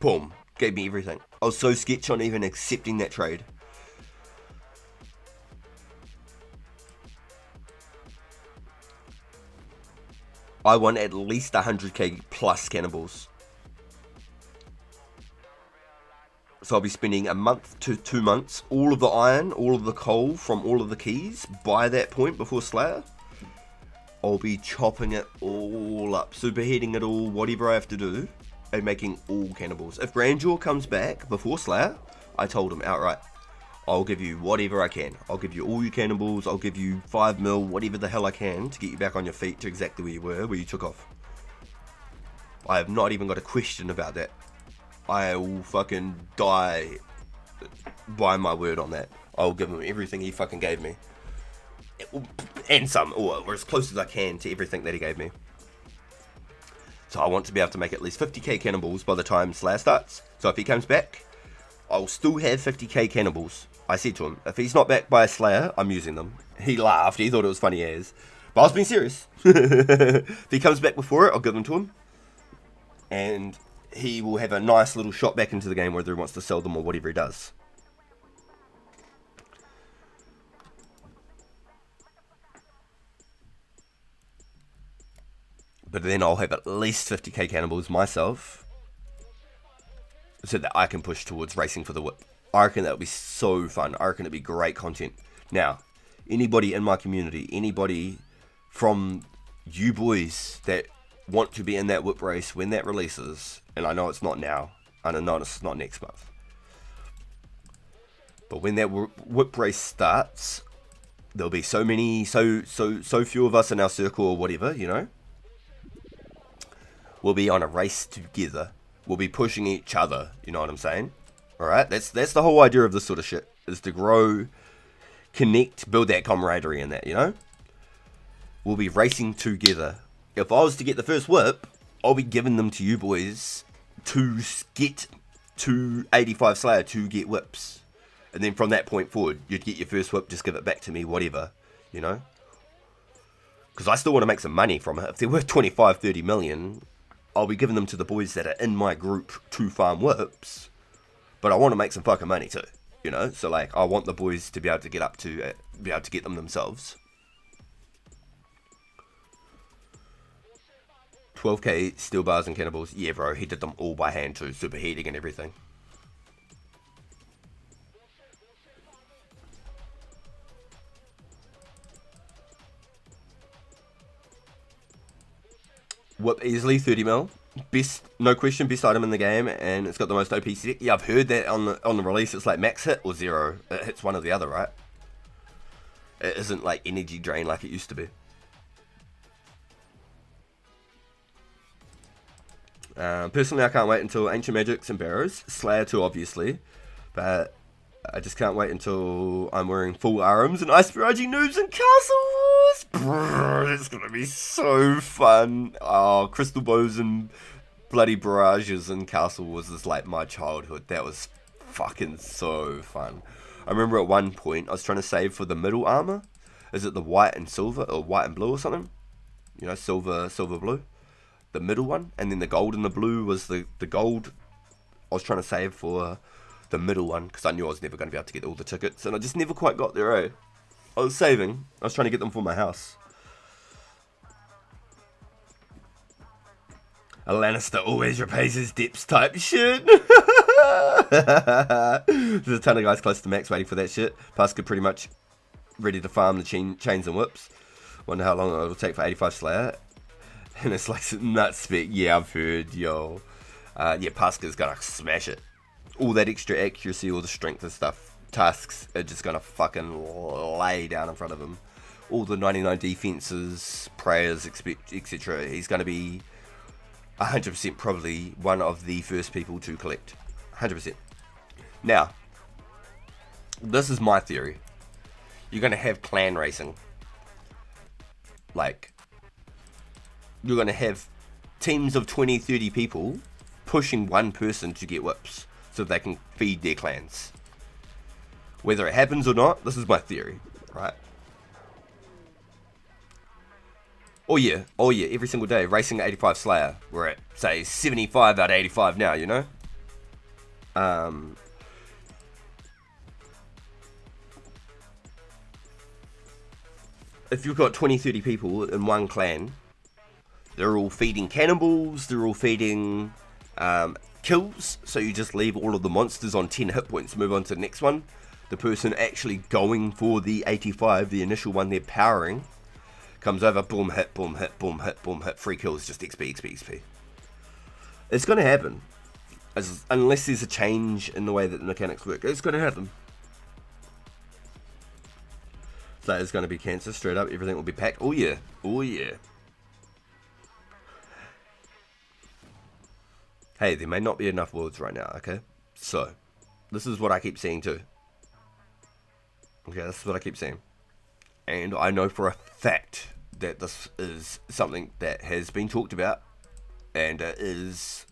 Boom. Gave me everything. I was so sketched on even accepting that trade. I want at least 100k plus cannonballs. So I'll be spending a month to 2 months, all of the iron, all of the coal from all of the keys. By that point, before Slayer, I'll be chopping it all up, superheating it all, whatever I have to do, and making all cannonballs. If Grandeur comes back before Slayer, I told him outright, I'll give you whatever I can. I'll give you all your cannonballs, I'll give you 5 mil, whatever the hell I can to get you back on your feet to exactly where you were, where you took off. I have not even got a question about that. I will fucking die by my word on that. I'll give him everything he fucking gave me. And some, or as close as I can to everything that he gave me. So I want to be able to make at least 50k cannonballs by the time Slayer starts. So if he comes back, I'll still have 50k cannonballs. I said to him, if he's not back by Slayer, I'm using them. He laughed, he thought it was funny as. But I was being serious. If he comes back before it, I'll give them to him. And he will have a nice little shot back into the game, whether he wants to sell them or whatever he does. But then I'll have at least 50k cannonballs myself, so that I can push towards racing for the whip. I reckon that would be so fun. I reckon it'd be great content. Now, anybody in my community, anybody from you boys that want to be in that whip race when that releases, and I know it's not now, and I know it's not next month, but when that whip race starts, there'll be so few of us in our circle or whatever, you know. We'll be on a race together. We'll be pushing each other, you know what I'm saying? Alright, that's the whole idea of this sort of shit, is to grow, connect, build that camaraderie in that, you know? We'll be racing together. If I was to get the first whip, I'll be giving them to you boys to get to 85 Slayer to get whips. And then from that point forward, you'd get your first whip, just give it back to me, whatever, you know? Because I still want to make some money from it. If they're worth 25, 30 million, I'll be giving them to the boys that are in my group to farm whips. But I want to make some fucking money too, you know? So like, I want the boys to be able to get up to, be able to get them themselves. 12k steel bars and cannonballs. Yeah, bro, he did them all by hand too, superheating and everything. Whip easily, 30 mil. Best, no question, best item in the game, and it's got the most OP set. Yeah, I've heard that on the release it's like max hit or zero. It hits one or the other, right? It isn't like energy drain like it used to be. Personally, I can't wait until Ancient Magics and Barrows. Slayer 2, obviously. But I just can't wait until I'm wearing full arms and ice barraging noobs and castles. Brrr, it's going to be so fun. Oh, crystal bows and bloody barrages and castle was just like my childhood. That was fucking so fun. I remember at one point I was trying to save for the middle armor. Is it the white and silver or white and blue or something? You know, silver, blue. The middle one, and then the gold and the blue was the gold. I was trying to save for the middle one because I knew I was never going to be able to get all the tickets, and I just never quite got there, eh? I was saving. I was trying to get them for my house. A Lannister always repays his debts type shit. There's a ton of guys close to max waiting for that shit. Pasca pretty much ready to farm the chains and whips. Wonder how long it'll take for 85 Slayer. And it's like nut spec. Yeah, I've heard, yo. Yeah, Pasca's gonna smash it. All that extra accuracy, all the strength and stuff. tasks are just gonna fucking lay down in front of him. All the 99 defenses, prayers, etc. He's gonna be 100% probably one of the first people to collect. 100%. Now, this is my theory. You're gonna have clan racing. Like, you're gonna have teams of 20, 30 people pushing one person to get whips so they can feed their clans. Whether it happens or not, this is my theory, right? Oh yeah, every single day, racing 85 Slayer. We're at, say, 75 out of 85 now, you know? If you've got 20, 30 people in one clan, they're all feeding cannibals, they're all feeding kills, so you just leave all of the monsters on 10 hit points, move on to the next one. The person actually going for the 85, the initial one they're powering, comes over, boom, hit, boom, hit, boom, hit, boom, hit, 3 kills, just XP, XP, XP. It's going to happen. Unless there's a change in the way that the mechanics work, it's going to happen. So it's going to be cancer, straight up, everything will be packed. Oh yeah, oh yeah. Hey, there may not be enough worlds right now, okay? So, this is what I keep seeing too. Okay, this is what I keep seeing. And I know for a fact that this is something that has been talked about, and it is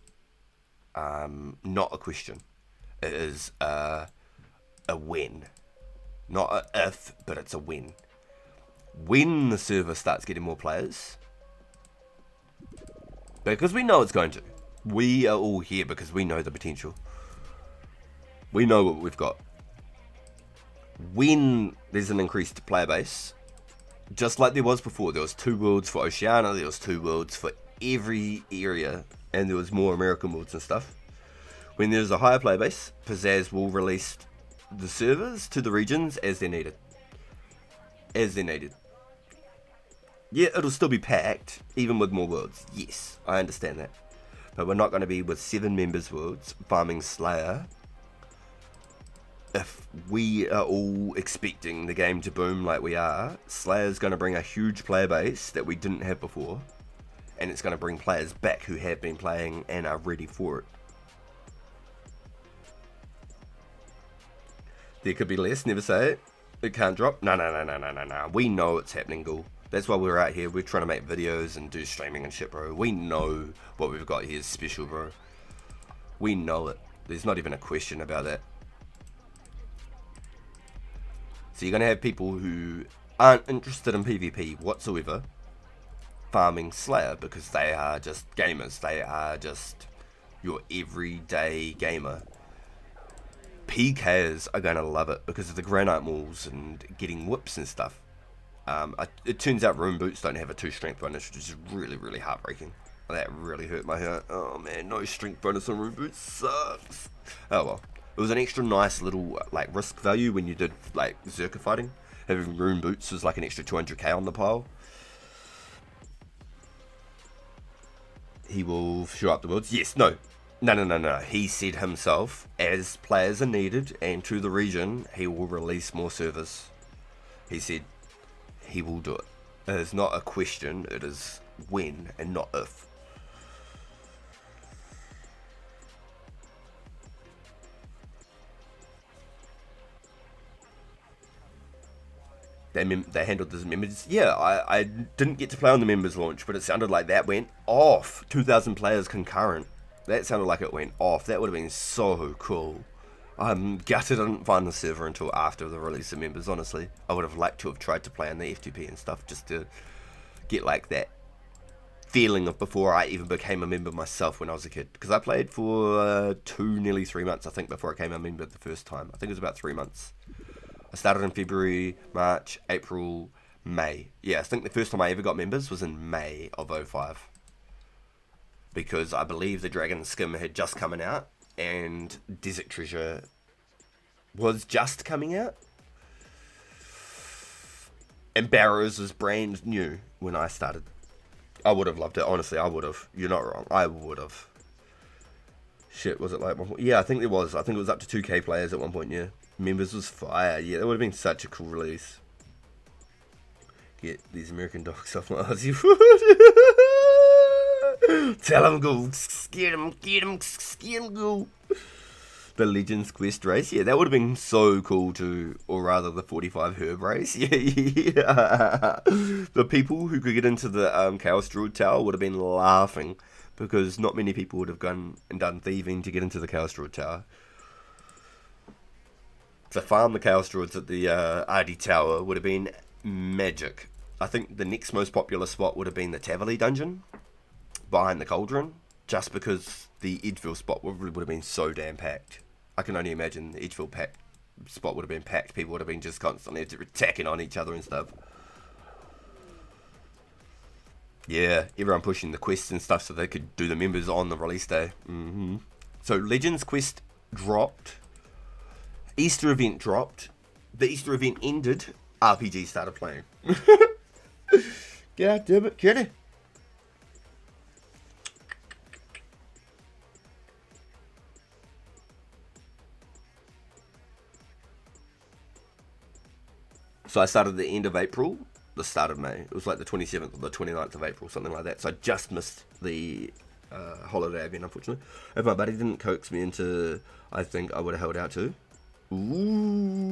not a question. It is a when. Not a if, but it's a when. When the server starts getting more players, because we know it's going to. We are all here because we know the potential. We know what we've got. When there's an increased player base, just like there was before, there was 2 worlds for Oceania, there was 2 worlds for every area, and there was more American worlds and stuff. When there's a higher player base, Pizzazz will release the servers to the regions as they're needed. As they're needed. Yeah, it'll still be packed, even with more worlds. Yes, I understand that. But we're not going to be with 7 members worlds farming Slayer if we are all expecting the game to boom like we are. Slayer's going to bring a huge player base that we didn't have before, and it's going to bring players back who have been playing and are ready for it. There could be less, never say it. It can't drop. No. We know it's happening, Ghoul. That's why we're out here. We're trying to make videos and do streaming and shit, bro. We know what we've got here is special, bro. We know it. There's not even a question about that. So you're going to have people who aren't interested in PvP whatsoever farming Slayer because they are just gamers. They are just your everyday gamer. PKers are going to love it because of the granite walls and getting whips and stuff. It turns out rune boots don't have a 2 strength bonus, which is really, really heartbreaking. That really hurt my heart. Oh man, no strength bonus on rune boots sucks. Oh well. It was an extra nice little like risk value when you did like Zerka fighting. Having rune boots was like an extra 200k on the pile. He will show up the worlds. Yes, no. He said himself, as players are needed and to the region, he will release more servers. He said he will do it. It is not a question, it is when and not if. They handled the members. Yeah, I didn't get to play on the members launch, but it sounded like that went off. 2,000 players concurrent. That sounded like it went off. That would have been so cool. I'm gutted I didn't find the server until after the release of members, honestly. I would have liked to have tried to play on the FTP and stuff just to get like that feeling of before I even became a member myself when I was a kid. Because I played for nearly 3 months, I think, before I became a member the first time. I think it was about 3 months. I started in February, March, April, May. Yeah, I think the first time I ever got members was in May of 05. Because I believe the Dragon Skim had just coming out and Desert Treasure was just coming out. And Barrows was brand new when I started. I would have loved it, honestly, I would have. You're not wrong, I would have. Shit, was it like one point? Yeah, I think there was. I think it was up to 2K players at one point, yeah. Members was fire. Yeah, that would have been such a cool release. Get these American dogs off my Aussie foot. Tell them go. Scare them, get them, scare them, go. The Legends Quest race, yeah, that would have been so cool too. Or rather, the 45 Herb race, yeah. The people who could get into the Chaos Druid Tower would have been laughing because not many people would have gone and done thieving to get into the Chaos Druid Tower. To farm the Chaos Druids at the RD Tower would have been magic. I think the next most popular spot would have been the Tavali dungeon behind the Cauldron, just because the Edgeville spot would have been so damn packed. I can only imagine the Edgeville spot would have been packed. People would have been just constantly attacking on each other and stuff. Yeah, everyone pushing the quests and stuff so they could do the members on the release day. So Legends Quest dropped. Easter event dropped. The Easter event ended. RPG started playing. God damn it, Kenny. So I started at the end of April, the start of May. It was like the 27th or the 29th of April, something like that. So I just missed the holiday event, unfortunately. If my buddy didn't coax me into, I think I would have held out too. Ooh.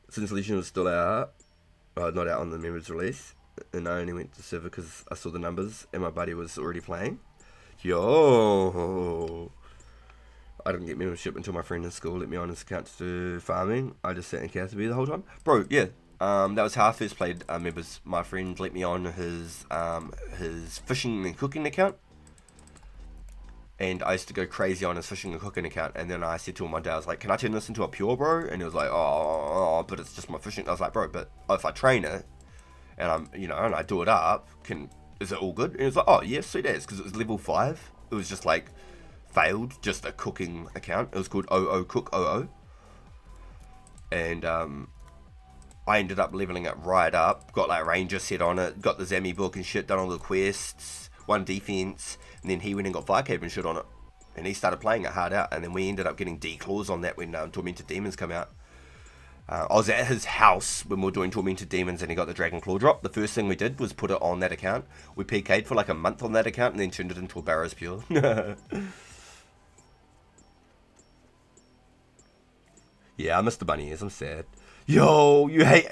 Since Legion was still out, not out on the members release, and I only went to server because I saw the numbers and my buddy was already playing. Yo, I didn't get membership until my friend in school let me on his account to do farming. I just sat in Catherby the whole time. Bro, yeah, that was how I first played members. My friend let me on his fishing and cooking account. And I used to go crazy on his fishing and cooking account. And then I said to him one day, I was like, can I turn this into a pure, bro? And he was like, oh, but it's just my fishing. I was like, bro, but if I train it, and and I do it up, is it all good? And he was like, oh, yeah, sweet as, because it was level 5. It was just like, failed, just a cooking account. It was called OO Cook OO. And, I ended up leveling it right up, got like Ranger set on it, got the Zami book and shit, done all the quests, 1 defense, and then he went and got Firecape and shit on it. And he started playing it hard out, and then we ended up getting D-Claws on that when Tormented Demons come out. I was at his house when we were doing Tormented Demons and he got the Dragon Claw drop. The first thing we did was put it on that account. We PK'd for like a month on that account and then turned it into a Barrows Pure. Yeah, I missed the bunny ears, I'm sad. Yo, you hate...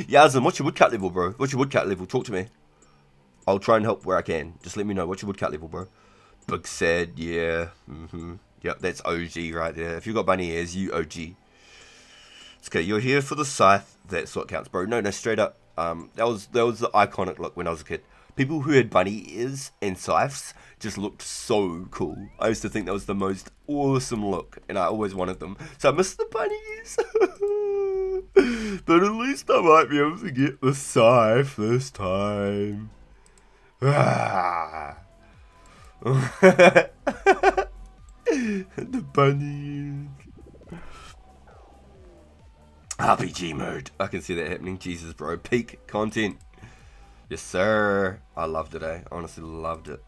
Yazin, what's your woodcut level, bro? What's your woodcut level? Talk to me. I'll try and help where I can. Just let me know. What's your woodcut level, bro? Big sad, yeah. Yep, that's OG right there. If you got bunny ears, you OG. It's okay, you're here for the scythe. That's what counts, bro. No, straight up. That was the iconic look when I was a kid. People who had bunny ears and scythes just looked so cool. I used to think that was the most awesome look, and I always wanted them. So I missed the bunny ears. But at least I might be able to get the scythe this time. The bunny. RPG mode. I can see that happening. Jesus, bro. Peak content. Yes, sir. I loved it, eh? Honestly loved it.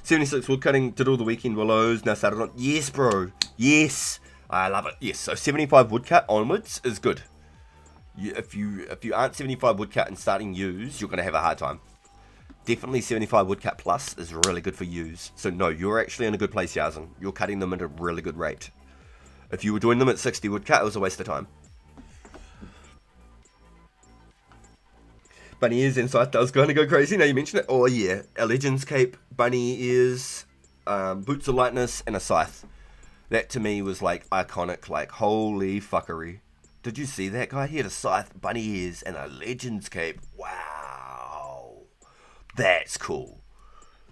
76 woodcutting. Did all the weekend willows. Now started on. Yes, bro. Yes. I love it. Yes. So 75 woodcut onwards is good. If you aren't 75 woodcut and starting use, you're going to have a hard time. Definitely 75 woodcut plus is really good for use. So no, you're actually in a good place, Yazin. You're cutting them at a really good rate. If you were doing them at 60 woodcut, it was a waste of time. Bunny ears inside, I was going to go crazy. Now you mention it. Oh yeah, a Legends Cape, bunny ears, boots of lightness, and a scythe. That to me was like iconic, like holy fuckery. Did you see that guy? He had a scythe, bunny ears, and a Legends Cape. Wow. That's cool.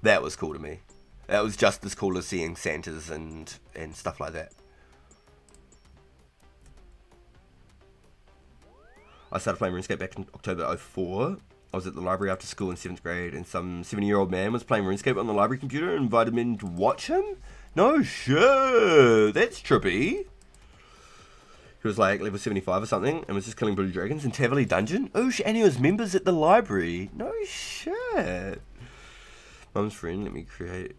That was cool to me. That was just as cool as seeing Santas and stuff like that. I started playing RuneScape back in October 04. I was at the library after school in 7th grade and some 70-year-old man was playing RuneScape on the library computer and invited me to watch him? No shit. That's trippy. He was like level 75 or something and was just killing blue dragons in Tavali Dungeon. Oh shit, and he was members at the library. No shit. Mum's friend, let me create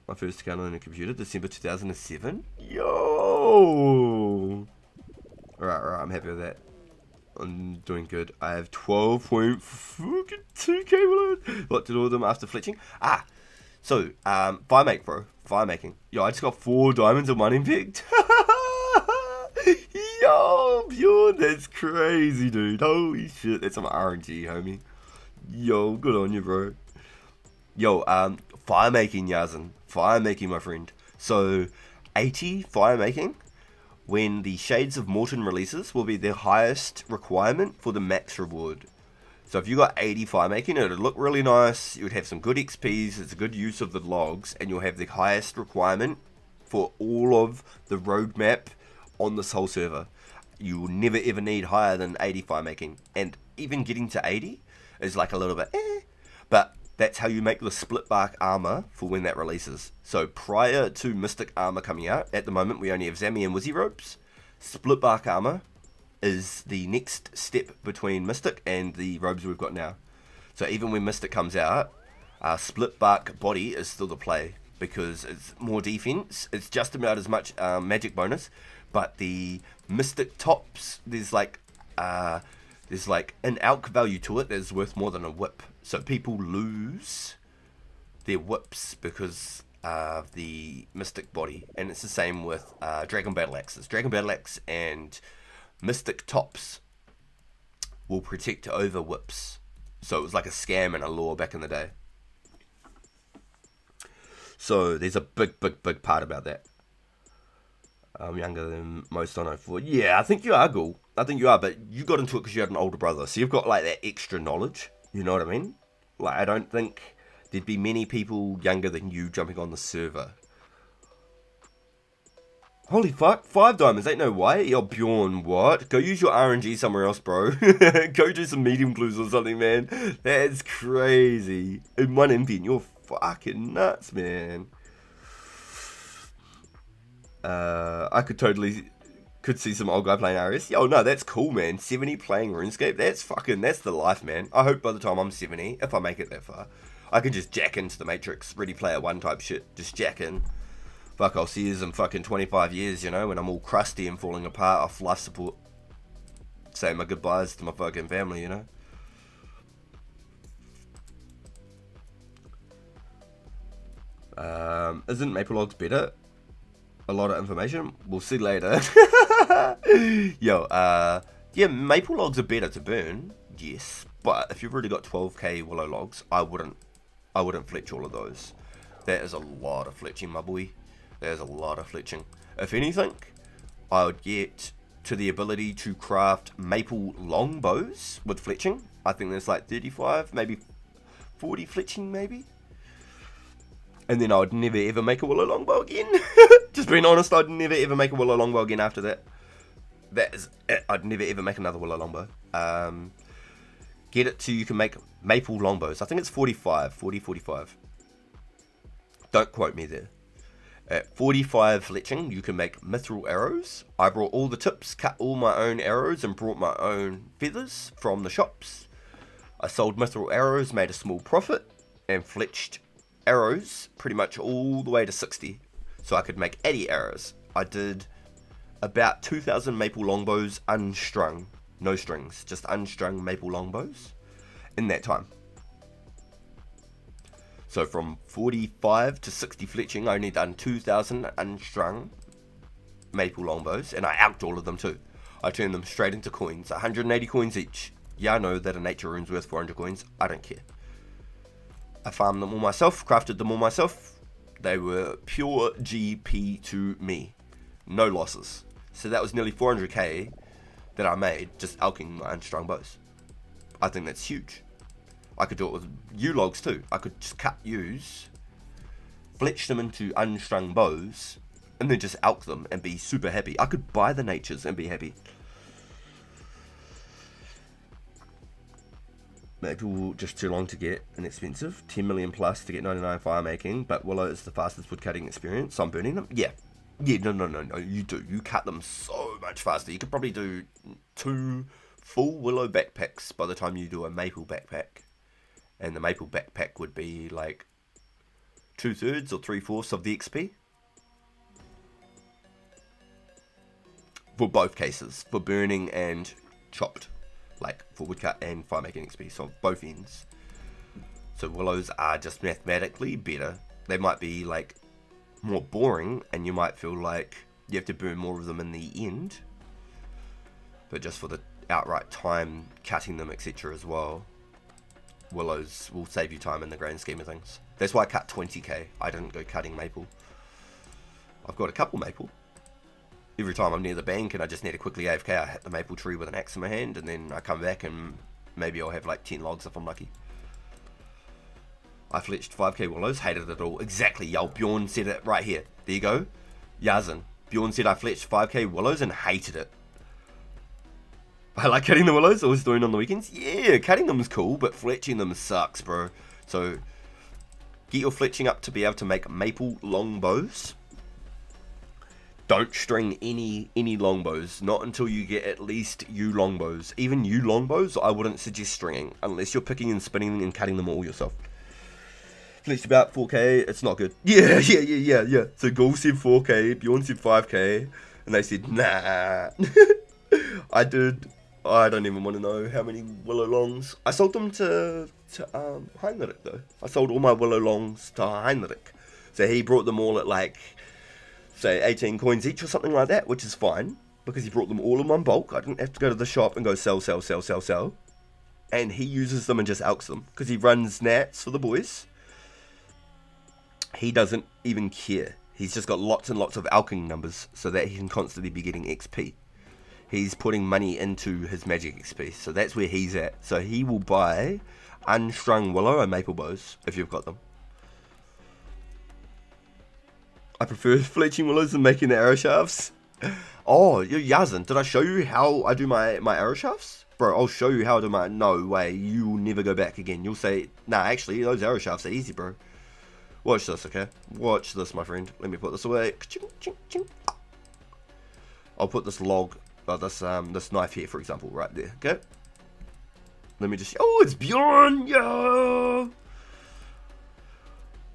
my first account on a computer, December 2007. Yo! Alright, I'm happy with that. I'm doing good. I have 12.2k below. What did all of them after fletching? So, fire make, bro. Fire making. Yo, I just got 4 diamonds and 1 impact. Yo, Bjorn, that's crazy, dude. Holy shit, that's some RNG, homie. Yo, good on you, bro. Yo, fire making, Yazin. Fire making, my friend. So, 80 fire making, when the Shades of Morton releases, will be the highest requirement for the max reward. So if you got 80 fire making, it would look really nice, you would have some good XPs, it's a good use of the logs, and you'll have the highest requirement for all of the roadmap on this whole server. You will never ever need higher than 80 fire making, and even getting to 80 is like a little bit but that's how you make the split bark armor for when that releases. So prior to Mystic armor coming out, at the moment we only have Zammy and Wizzy robes. Split bark armor is the next step between Mystic and the robes we've got now. So even when Mystic comes out, split bark body is still the play, because it's more defense, it's just about as much magic bonus, but the Mystic tops, there's like an alch value to it that's worth more than a whip. So people lose their whips because of the Mystic body, and it's the same with Dragon Battle Axes. Dragon Battle Axe and Mystic tops will protect over whips. So it was like a scam and a law back in the day. So there's a big part about that. I'm younger than most on 04. Yeah, I think you are, Ghoul. I think you are, but you got into it because you had an older brother. So you've got like that extra knowledge. You know what I mean? Like, I don't think there'd be many people younger than you jumping on the server. Holy fuck, 5 diamonds, ain't no way. Yo, Bjorn, what? Go use your RNG somewhere else, bro. Go do some medium blues or something, man. That's crazy. In 1 invent, you're fucking nuts, man. I could see some old guy playing RS. Yo, no, that's cool, man. 70 playing RuneScape, that's the life, man. I hope by the time I'm 70, if I make it that far, I can just jack into the Matrix, Ready Player One type shit. Just jack in. Fuck, I'll see you in fucking 25 years, you know, when I'm all crusty and falling apart off life support. Say my goodbyes to my fucking family, you know. Isn't Maple Logs better? A lot of information. We'll see later. Yo, yeah, Maple Logs are better to burn, yes. But if you've already got 12k Willow Logs, I wouldn't fletch all of those. That is a lot of fletching, my boy. There's a lot of fletching. If anything, I would get to the ability to craft maple longbows with fletching. I think there's like 35, maybe 40 fletching, maybe. And then I would never ever make a willow longbow again. Just being honest, I'd never ever make a willow longbow again after that. That is it. I'd never ever make another willow longbow. Get it to you can make maple longbows. I think it's 45. Don't quote me there. At 45 fletching, you can make mithril arrows. I brought all the tips, cut all my own arrows, and brought my own feathers from the shops. I sold mithril arrows, made a small profit, and fletched arrows pretty much all the way to 60. So I could make 80 arrows. I did about 2,000 maple longbows unstrung. No strings, just unstrung maple longbows in that time. So from 45 to 60 fletching, I only done 2,000 unstrung maple longbows, and I alched all of them too. I turned them straight into coins, 180 coins each. Yeah, I know that a nature rune's worth 400 coins, I don't care. I farmed them all myself, crafted them all myself. They were pure GP to me. No losses. So that was nearly 400k that I made just alching my unstrung bows. I think that's huge. I could do it with yew logs too. I could just cut yews, fletch them into unstrung bows, and then just alch them and be super happy. I could buy the natures and be happy. Maple just too long to get and expensive. 10 million plus to get 99 fire making, but willow is the fastest wood cutting experience, so I'm burning them. Yeah, no, you do. You cut them so much faster. You could probably do 2 full willow backpacks by the time you do a maple backpack. And the maple backpack would be like 2/3 or 3/4 of the XP. For both cases, for burning and chopped. Like for woodcut and fire making XP, so both ends. So willows are just mathematically better. They might be like more boring, and you might feel like you have to burn more of them in the end. But just for the outright time cutting them, etc. as well, willows will save you time in the grand scheme of things. That's why I cut 20k. I didn't go cutting maple. I've got a couple maple. Every time I'm near the bank and I just need to quickly AFK, I hit the maple tree with an axe in my hand, and then I come back and maybe I'll have like 10 logs if I'm lucky. I fletched 5k willows, hated it all. Exactly, yo, Bjorn said it right here. There you go. Yazin. Bjorn said I fletched 5k willows and hated it. I like cutting the willows, always doing on the weekends. Yeah, cutting them is cool, but fletching them sucks, bro. So, get your fletching up to be able to make maple longbows. Don't string any longbows, not until you get at least yew longbows. Even yew longbows, I wouldn't suggest stringing, unless you're picking and spinning and cutting them all yourself. Fletched about 4k, it's not good. Yeah. So Ghoul said 4k, Bjorn said 5k, and they said, nah. I don't even want to know how many willow longs. I sold them to Heinrich though. I sold all my willow longs to Heinrich. So he brought them all at like, say 18 coins each or something like that, which is fine, because he brought them all in one bulk. I didn't have to go to the shop and go sell. And he uses them and just alks them, because he runs nats for the boys. He doesn't even care. He's just got lots and lots of alking numbers so that he can constantly be getting XP. He's putting money into his magic XP, so that's where he's at. So he will buy unstrung willow and maple bows if you've got them. I prefer fletching willows than making the arrow shafts. Oh, you're Yazin. Did I show you how I do my arrow shafts? Bro, I'll show you how I do my... No way, you will never go back again. You'll say, nah, actually, those arrow shafts are easy, bro. Watch this, okay? Watch this, my friend. Let me put this away. I'll put this log... this knife here, for example, right there, okay? Let me just... Oh, it's Bjorn! Yo!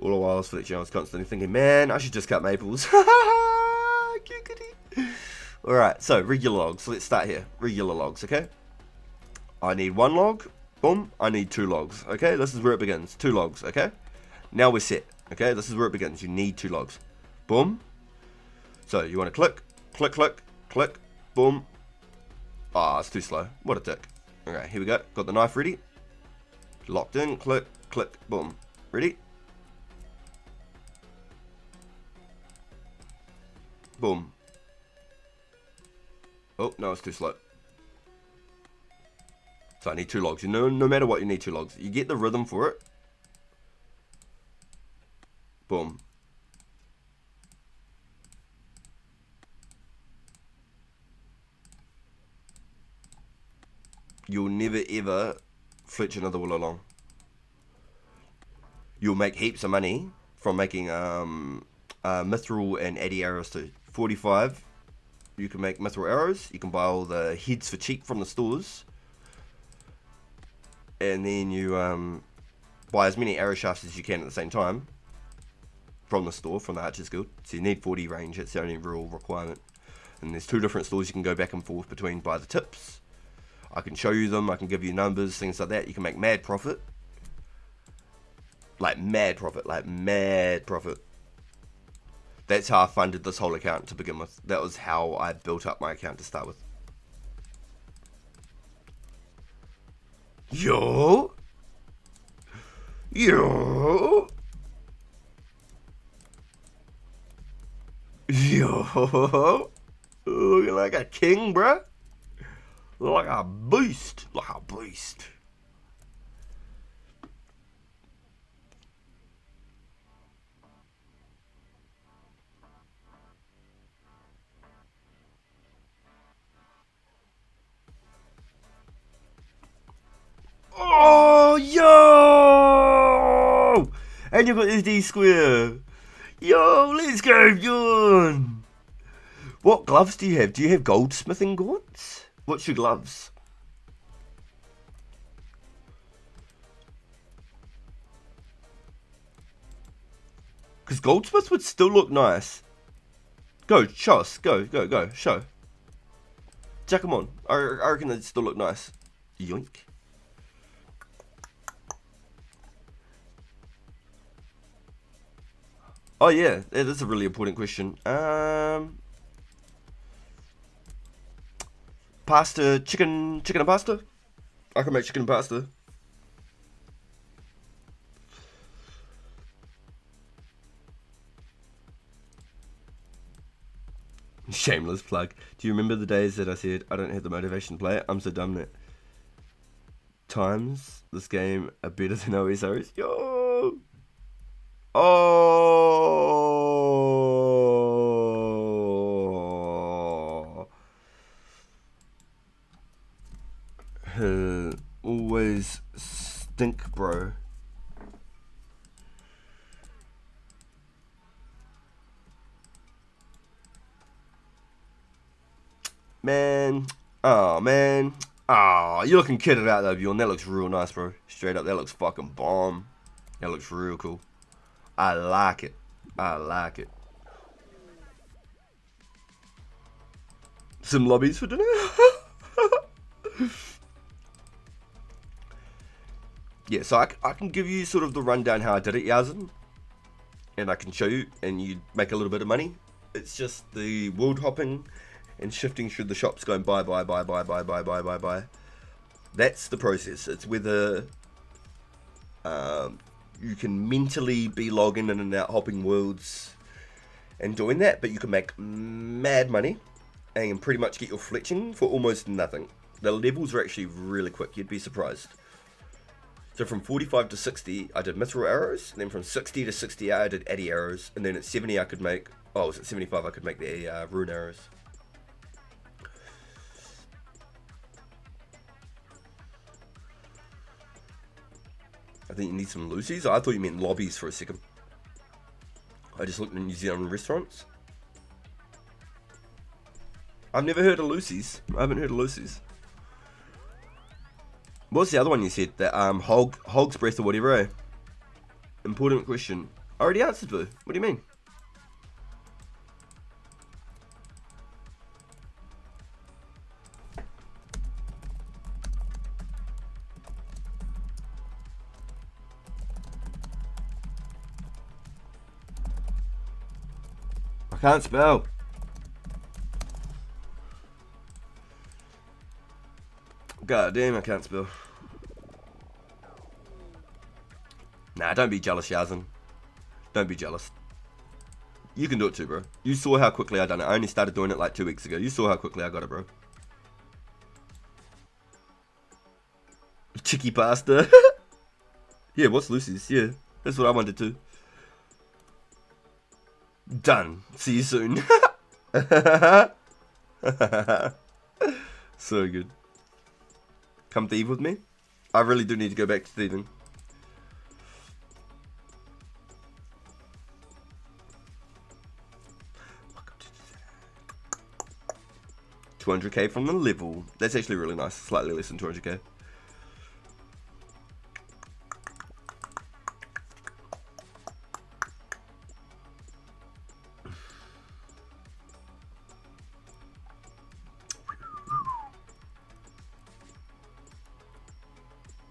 All the while I was fletching, I was constantly thinking, man, I should just cut maples. Alright, so regular logs. Let's start here. Regular logs, okay? I need 1 log. Boom. I need 2 logs, okay? This is where it begins. 2 logs, okay? Now we're set, okay? This is where it begins. You need 2 logs. Boom. So you want to click. Boom. Ah, it's too slow. What a dick. Okay, here we go. Got the knife ready. Locked in. Click. Boom. Ready? Boom. Oh, no, it's too slow. So I need 2 logs. No matter what, you need 2 logs. You get the rhythm for it. Boom. You'll never ever fletch another willow long. You'll make heaps of money from making mithril and addy arrows too. 45, you can make mithril arrows. You can buy all the heads for cheap from the stores, and then you buy as many arrow shafts as you can at the same time from the store, from the Archer's Guild. So you need 40 range. It's the only real requirement. And there's 2 different stores you can go back and forth between, buy the tips. I can show you them. I can give you numbers, things like that. You can make mad profit. Like mad profit. That's how I funded this whole account to begin with. That was how I built up my account to start with. Yo! Looking like a king, bruh. Like a beast. Oh, yo! And you've got this D square. Yo, let's go, Bjorn. What gloves do you have? Do you have goldsmithing gaunts? What's your gloves? Because goldsmith would still look nice. Go, show us. Go, show. Jack them on. I reckon they'd still look nice. Yoink. Oh yeah, that is a really important question. Pasta, chicken and pasta? I can make chicken and pasta. Shameless plug. Do you remember the days that I said I don't have the motivation to play it? I'm so dumb that times this game are better than OSRs. Yo! Oh! Always stink, bro. Man. Oh, man. Oh, you're looking kitted out though, Bjorn. That looks real nice, bro. Straight up, that looks fucking bomb. That looks real cool. I like it. I like it. Some lobbies for dinner? Yeah, so I can give you sort of the rundown how I did it, Yazin. And I can show you, and you make a little bit of money. It's just the world hopping and shifting through the shops, going buy. That's the process. It's whether you can mentally be logging in and out, hopping worlds, and doing that, but you can make mad money and pretty much get your fletching for almost nothing. The levels are actually really quick. You'd be surprised. So from 45 to 60, I did mithril arrows. And then from 60 to 68, I did addy arrows. And then at 70, I could make... Oh, was it 75? I could make the rune arrows. I think you need some Lucy's. I thought you meant lobbies for a second. I just looked at New Zealand restaurants. I've never heard of Lucy's. I haven't heard of Lucy's. What's the other one you said? That hog's breath or whatever, eh? Important question. I already answered, boo. What do you mean? I can't spell. God damn, I can't spell. Nah, don't be jealous, Yazin. Don't be jealous. You can do it too, bro. You saw how quickly I done it. I only started doing it like 2 weeks ago. You saw how quickly I got it, bro. Chicky pasta. Yeah, what's Lucy's? Yeah, that's what I wanted to. Done. See you soon. So good. Come thieve with me? I really do need to go back to thieving. $200k from the level. That's actually really nice. Slightly less than 200k.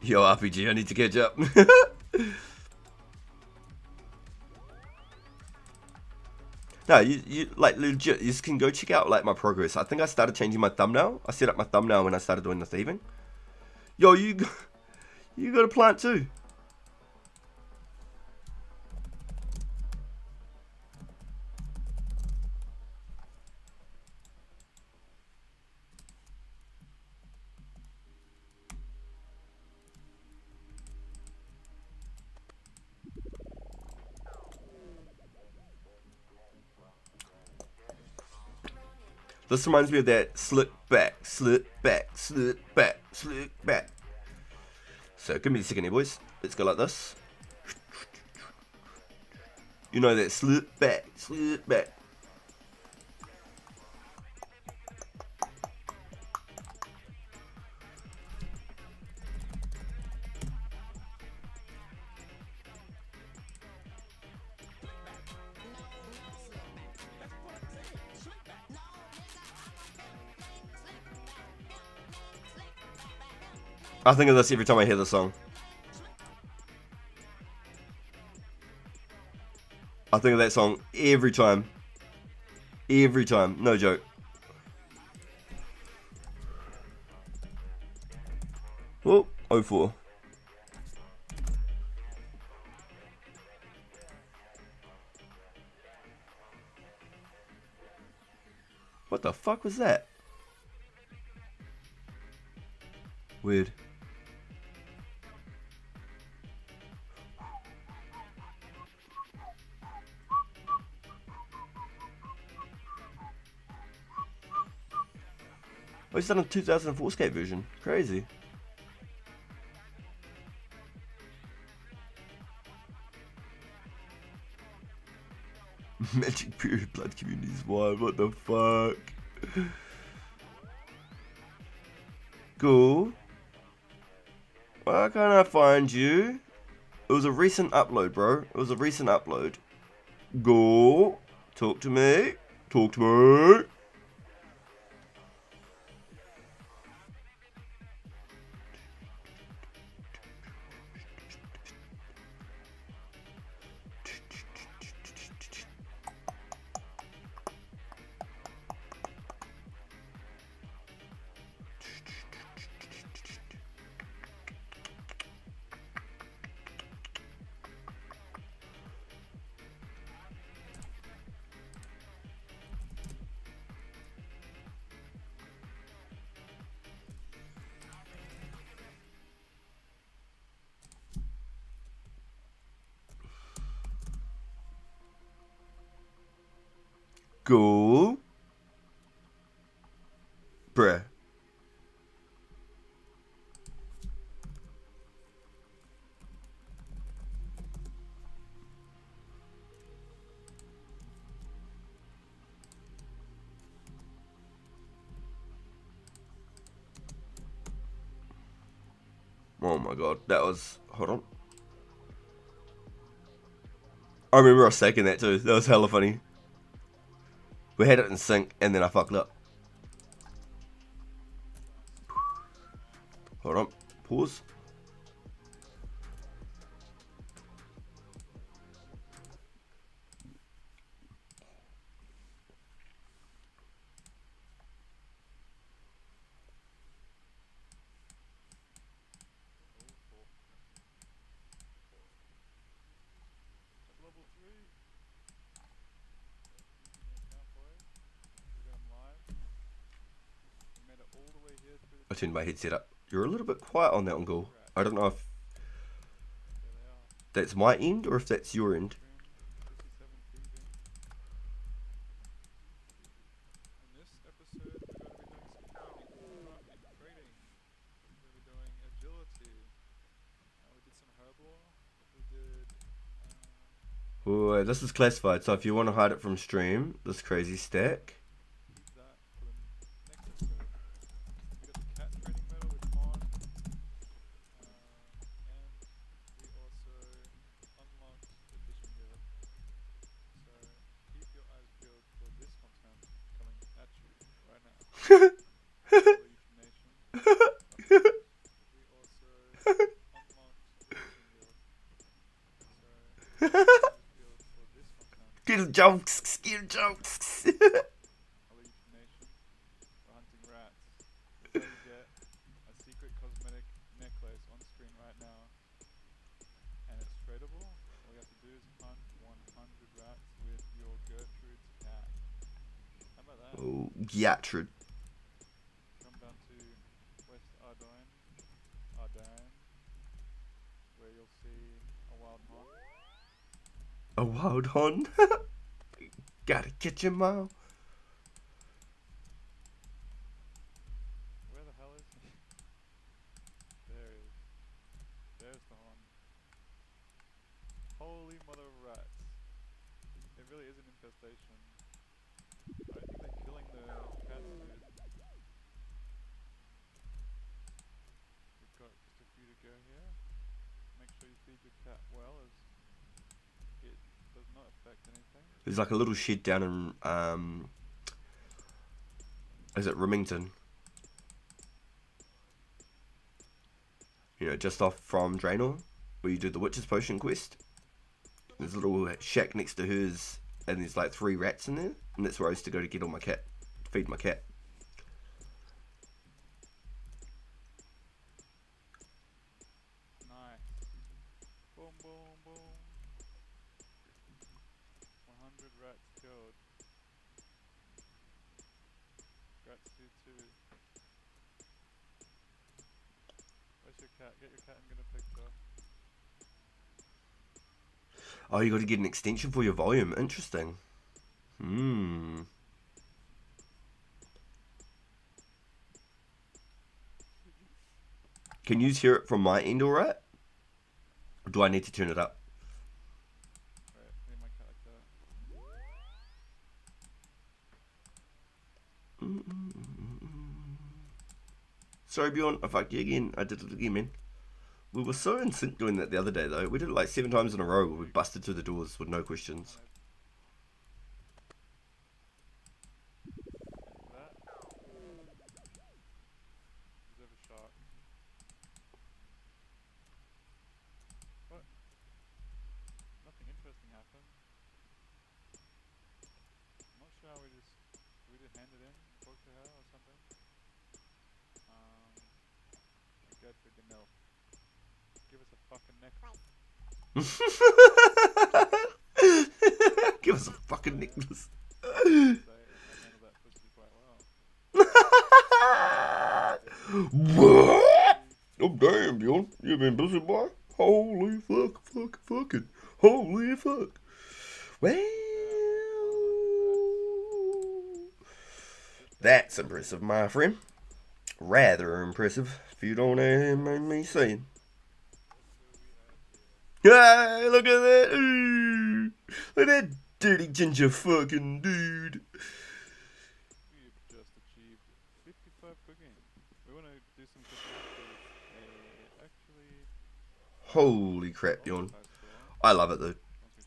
Yo, RPG, I need to catch up. No, you like legit, you can go check out like my progress. I think I started changing my thumbnail. I set up my thumbnail when I started doing the thieving. Yo, you got a plant too. This reminds me of that slip back, slip back, slip back, slip back. So give me a second here, boys. Let's go like this. You know that slip back, slip back. I think of this every time I hear the song. I think of that song every time. Every time. No joke. Oh, 04. What the fuck was that? Weird. Oh, he's done a 2004 skate version. Crazy. Magic Period Blood Communities wild. What the fuck? Cool. Why can't I find you? It was a recent upload, bro. It was a recent upload. Go. Talk to me. Talk to me. Go. Bruh. Oh my god, that was... Hold on. I remember us taking that too. That was hella funny. We had it in sync and then I fucked up. Hold on. Pause. I turned my headset up. You're a little bit quiet on that one, Ghoul. I don't know if that's my end or if that's your end. Oh, this is classified, so if you want to hide it from stream, this crazy stack. Skill jokes, skill jokes. Oh, Gertrude. Come down to West Ardine, where you'll see a wild hog. A wild hon. Gotta catch him all. Where the hell is he? There he is. There's the hon. Holy mother of rats. It really is an infestation. I don't think they're killing the cats, dude. We've got just a few to go here. Make sure you feed your cat well, as it does not affect anything. There's like a little shed down in is it Remington? You know, just off from Draenor, where you do the Witch's Potion quest. There's a little shack next to hers, and there's like 3 rats in there, and that's where I used to go to get all my cat, feed my cat. Nice. Boom, boom, boom. 100 rats killed. Rats do too. Where's your cat? Get your cat and get a picture. Oh, you got to get an extension for your volume. Interesting. Hmm. Can you hear it from my end alright? Or do I need to turn it up? Right, leave my cat like that. Sorry, Bjorn. I fucked you again. I did it again, man. We were so in sync doing that the other day, though. We did it like 7 times in a row where we busted through the doors with no questions. That. Deserve a shark. What? Nothing interesting happened. I'm not sure how we just hand it in, talk to her or something. Good for Ganil. Give us a fucking necklace. Give us a fucking necklace. I handle that pussy quite well. What? Oh damn, Bjorn. You been busy, boy? Holy fucking. Holy fuck. Well, that's impressive, my friend. Rather impressive, if you don't mind me saying. Hey, look at that. Ooh, look at that dirty ginger fucking dude. We've just achieved 55 cooking. We want to do some cooking because actually... Holy crap, Bjorn. I love it though.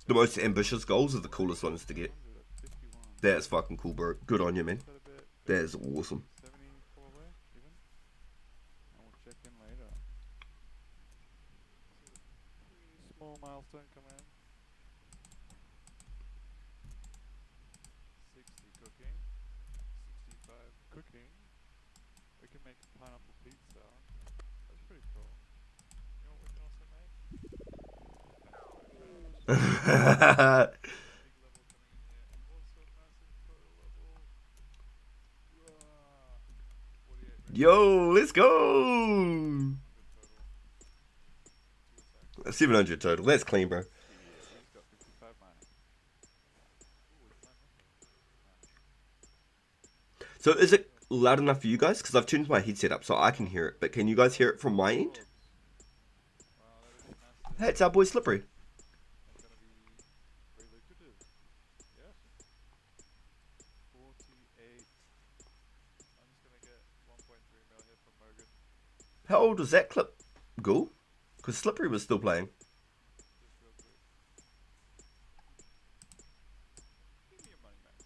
The most ambitious goals are the coolest ones to get. That's fucking cool, bro. Good on you, man. That is awesome. 70 probably, even. And we'll check in later. Small milestone coming in. 60 cooking. 65 cooking. We can make pineapple pizza. That's pretty cool. You know what we can also make? Big level coming in here. And also massive total level. 48. Yo, let's go. 700 total. That's clean, bro. He's got 55 mining. So is it loud enough for you guys? Because I've tuned my headset up so I can hear it. But can you guys hear it from my end? Wow, that is massive. Hey, it's our boy Slippery. That's gonna be very lucrative. Yeah. 48. I'm just gonna get 1.3 mil here from Mogan. How old was that clip, Ghoul? Because Slippery was still playing. Just real quick. Give me your money, man.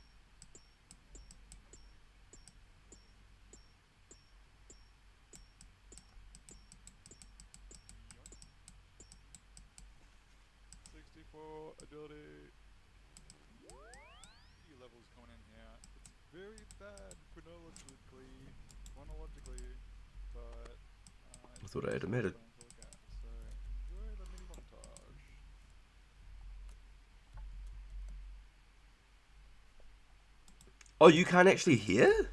Yoink. 64 agility. Few levels coming in here. It's very bad chronologically, but I thought I had admitted. So enjoy the mini montage. Oh, you can't actually hear?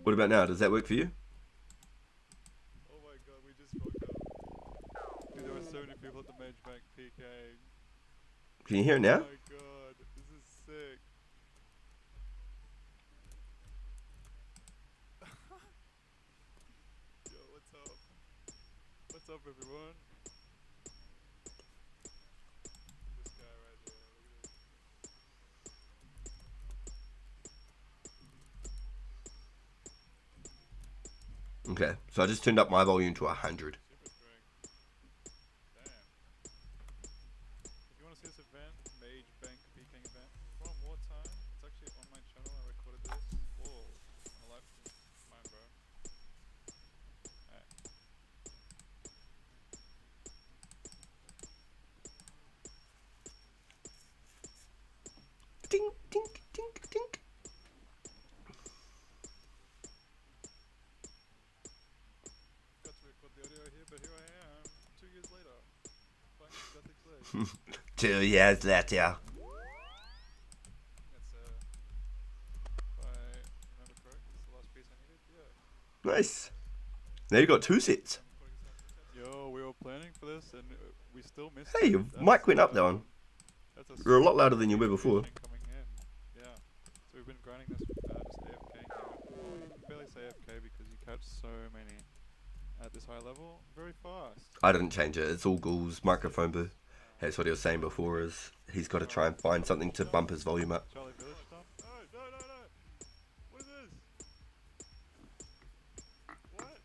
What about now? Does that work for you? Oh my god, we just fucked up. Dude, there were so many people at the Mage Bank PKing. Can you hear it now? Oh my god, this is sick. Yo, what's up? What's up, everyone? This guy right there, look at this. Okay, so I just turned up my volume to 100. Super strength. Damn. If you want to see this event, Mage Bank PKing event, from wartime, it's actually on my channel. I recorded this. Whoa, my live stream. My 2 years later. That's if I remember correct, that's the last piece I needed. Yeah. Nice. Now you got 2 sets. Yo, we were planning for this and we still missed Hey, it. your mic went up, that one. That's You're a lot louder than you were before. coming in. Yeah. So we've been grinding this just AFK here. Well, you can barely say AFK because you catch so many at this high level very fast. I didn't change it. It's all Ghoul's microphone booth. That's what he was saying before, is he's got to try and find something to bump his volume up. Charlie Village stuff? No. What is this? What?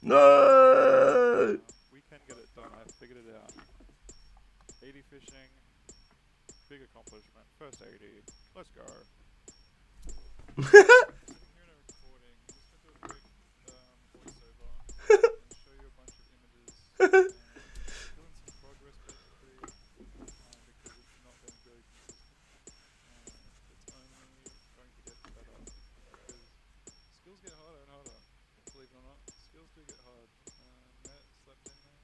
No! We can get it done. I figured it out. 80 fishing. Big accomplishment. First 80. Let's go. Sitting here in a recording. I'm just going to do a quick voiceover and show you a bunch of images. Doing some progress basically because it's not been very consistent. It's only going to get better because skills get harder and harder. Believe it or not, skills do get hard. Matt slept in there.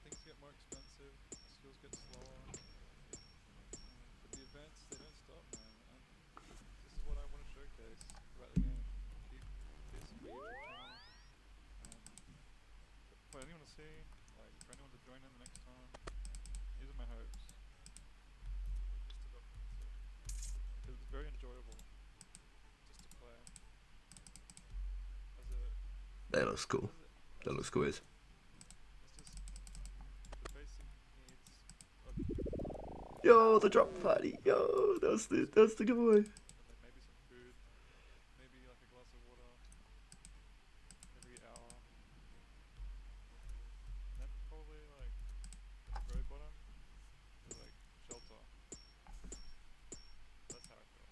Things get more expensive. Skills get slower. But the events, they don't stop, man. And this is what I want to showcase about the game. Keep this on my YouTube channel. For anyone to see, like for anyone to join in the next time, these are my hopes. Just to document it. Because it's very enjoyable just to play. As a, That looks cool. That looks cool. it's just the basic needs of Yo, the drop party. Yo, that's the giveaway. like maybe some food, maybe like a glass of water every hour. Then probably like at the very bottom is like shelter. That's how I feel.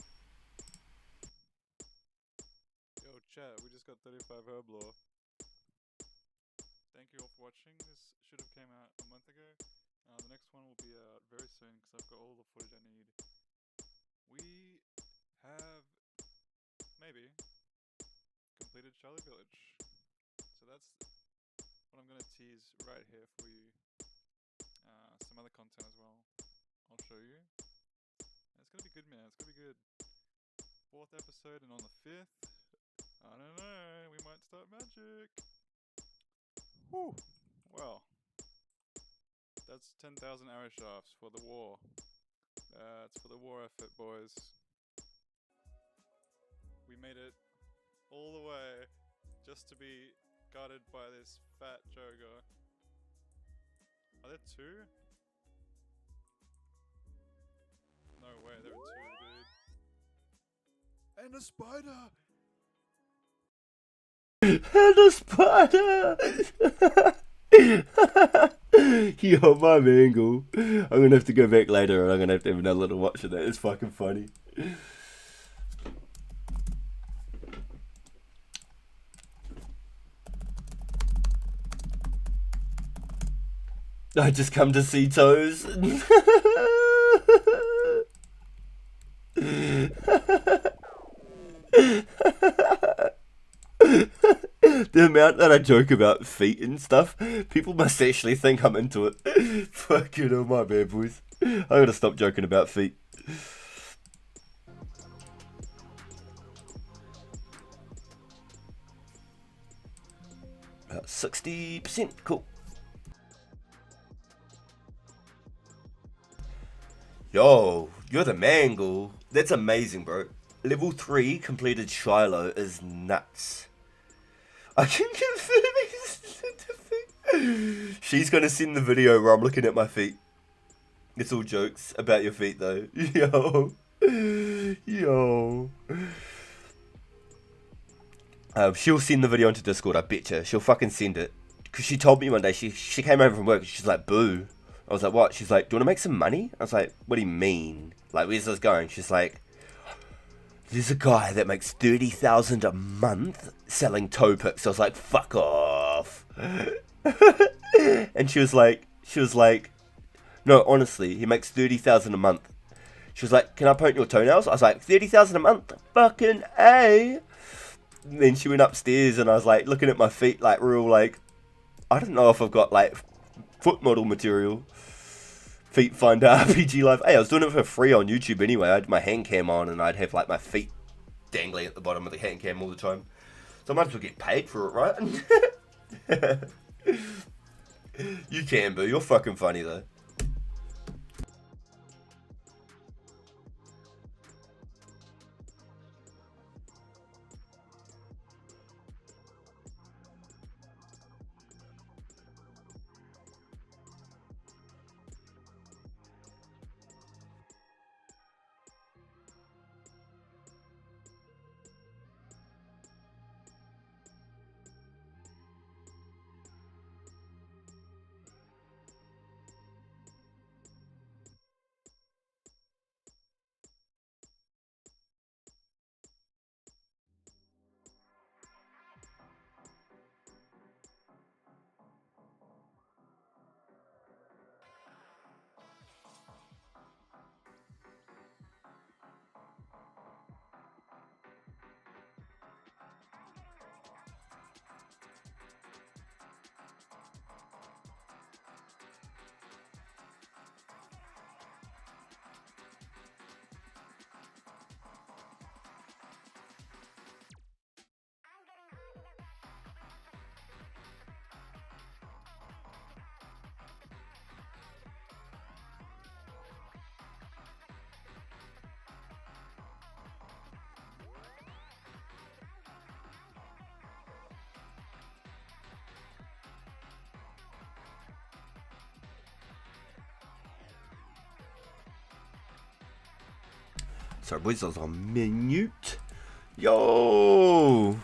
Yo chat, we just got 35 herb lore. Thank you all for watching. This should have came out a month ago. The next one will be out very soon because I've got all the footage I need. We have maybe completed Charlie Village. So that's what I'm going to tease right here for you. Some other content as well. I'll show you. And it's going to be good, man. It's going to be good. 4th episode, and on the 5th, I don't know, we might start magic. Whew. Well, that's 10,000 arrow shafts for the war. That's for the war effort, boys. We made it all the way just to be guarded by this fat Joga. Are there 2? No way, there are 2, dude. And a spider! And a spider! Yo, my man, Ghoul. I'm gonna have to go back later and I'm gonna have to have another little watch of that. It's fucking funny. I just come to see toes. The amount that I joke about feet and stuff, people must actually think I'm into it. Fucking oh my bad, boys. I gotta stop joking about feet. About 60%, cool. Yo, you're the man, Ghoul. That's amazing, bro. Level 3 completed Shiloh is nuts. I can confirm it. She's gonna send the video where I'm looking at my feet. It's all jokes about your feet though. Yo. Yo. She'll send the video into Discord, I betcha. She'll fucking send it. Because she told me one day, she came home from work and she's like, boo. I was like, what? She's like, do you want to make some money? I was like, what do you mean? Like, where's this going? She's like, there's a guy that makes 30,000 a month selling toe picks. I was like, fuck off. And she was like, no, honestly, he makes 30,000 a month. She was like, can I paint your toenails? I was like, 30,000 a month? Fucking A. And then she went upstairs and I was like, looking at my feet like real like, I don't know if I've got like Foot model material. Feet Finder RPG Live. Hey, I was doing it for free on YouTube anyway. I had my hand cam on and I'd have like my feet dangling at the bottom of the hand cam all the time. So I might as well get paid for it, right? You can, boo. You're fucking funny though. Sorry, boys, I was on mute. Yo!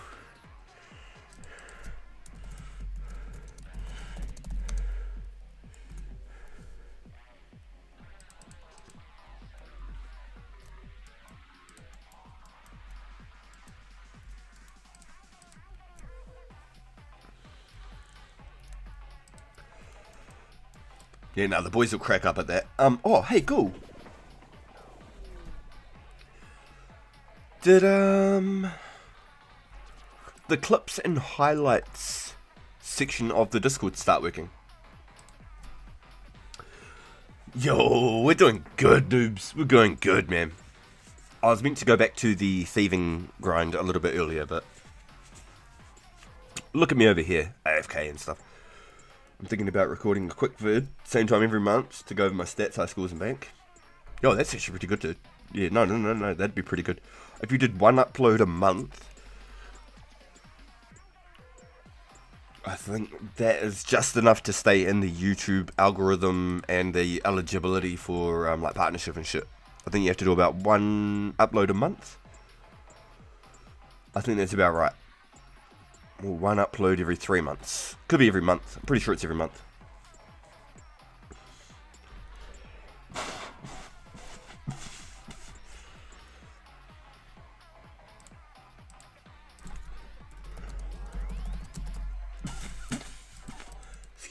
Yeah, no, the boys will crack up at that. Oh, hey, cool. Did, the clips and highlights section of the Discord start working? Yo, we're doing good, noobs. We're going good, man. I was meant to go back to the thieving grind a little bit earlier, but look at me over here, AFK and stuff. I'm thinking about recording a quick vid, same time every month, to go over my stats, high scores, and bank. Yo, that's actually pretty good, dude. Yeah, no, that'd be pretty good. If you did one upload a month, I think that is just enough to stay in the YouTube algorithm and the eligibility for like partnership and shit. I think you have to do about one upload a month. I think that's about right. Or one upload every 3 months. Could be every month. I'm pretty sure it's every month.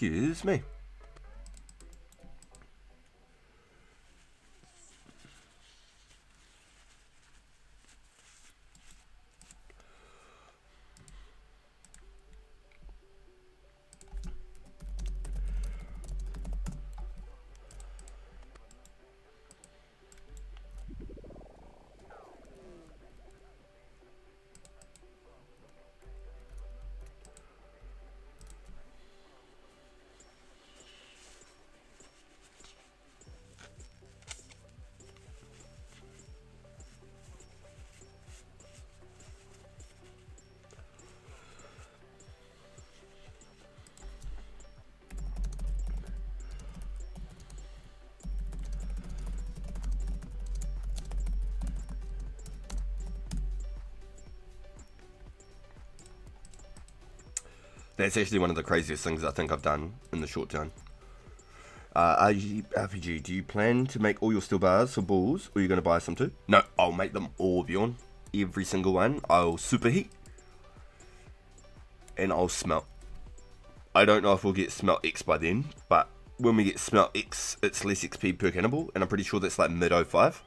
Excuse me. That's actually one of the craziest things I think I've done in the short term. RPG, do you plan to make all your steel bars for balls, or are you going to buy some too? No, I'll make them all, Bjorn. Every single one. I'll superheat. And I'll smelt. I don't know if we'll get smelt X by then, but when we get smelt X, it's less XP per cannibal, and I'm pretty sure that's like mid 05.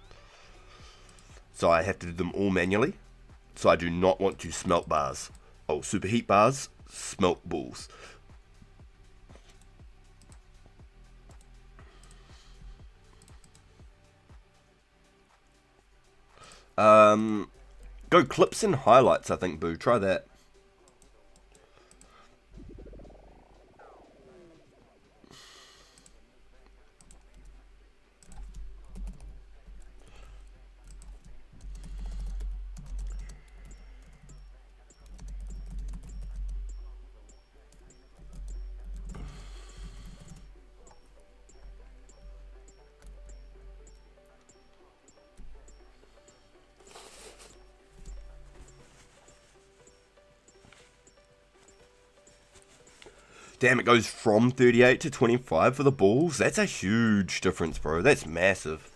So I have to do them all manually. So I do not want to smelt bars. I'll superheat bars, smelt balls. Go clips and highlights, I think, Boo. Try that. Damn, it goes from 38 to 25 for the balls. That's a huge difference, bro. That's massive.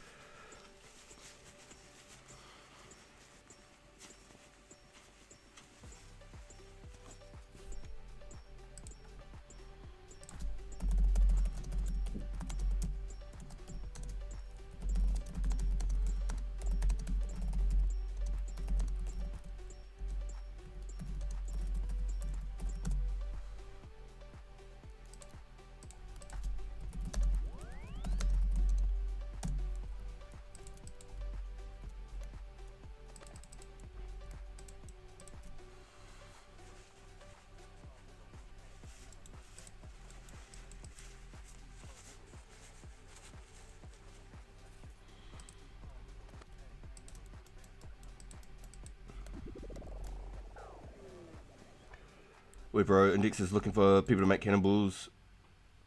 Wait, bro, Index is looking for people to make cannonballs.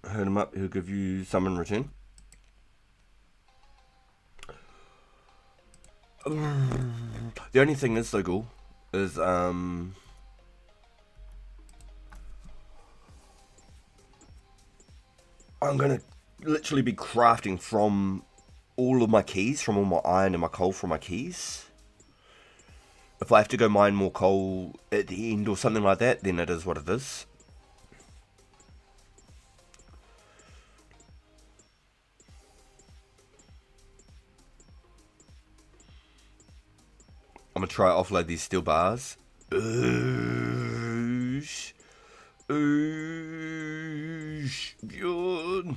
Hurt him up, he'll give you some in return. The only thing is, though, Ghoul, is, I'm gonna literally be crafting from all of my keys, from all my iron and my coal from my keys. If I have to go mine more coal at the end or something like that, then it is what it is. I'm gonna try to offload these steel bars. Oosh. Oosh. Good.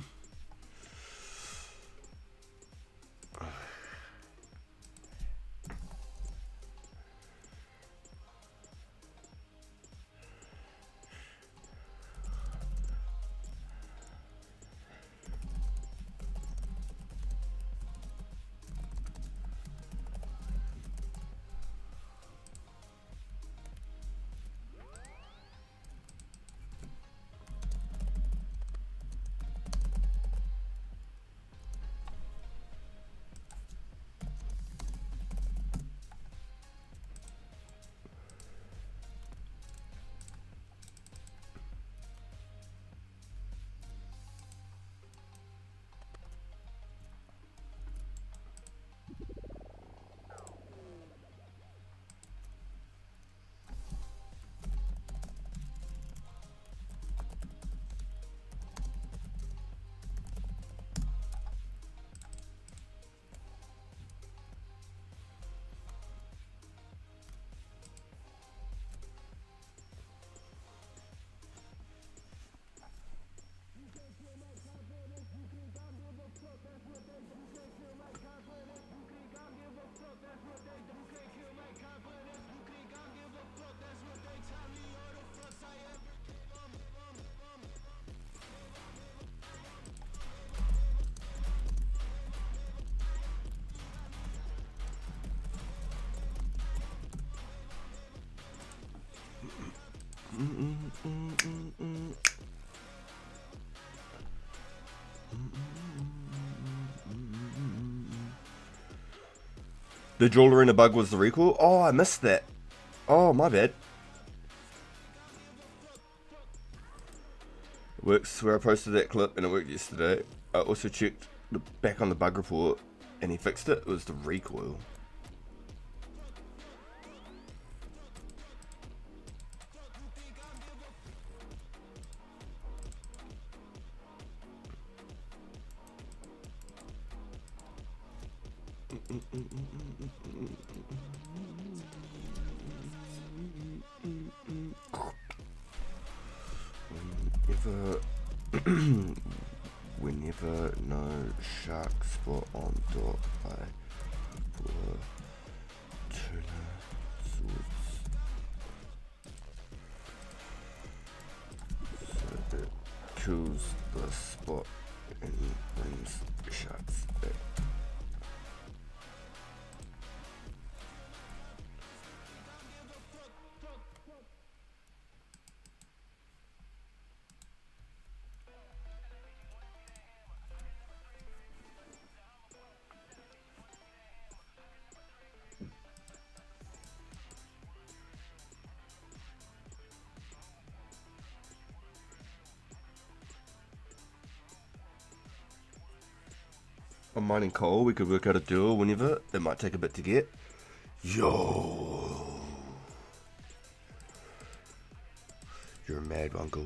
The Jeweler in a bug was the recall? Oh, I missed that. Oh, my bad. It works where I posted that clip and it worked yesterday. I also checked back on the bug report and he fixed it. It was the recoil. Whenever no shark spot on dock, I pour kills the spot and brings shots back. I'm mining coal, we could work out a deal whenever. It might take a bit to get. Yo! You're a mad uncle.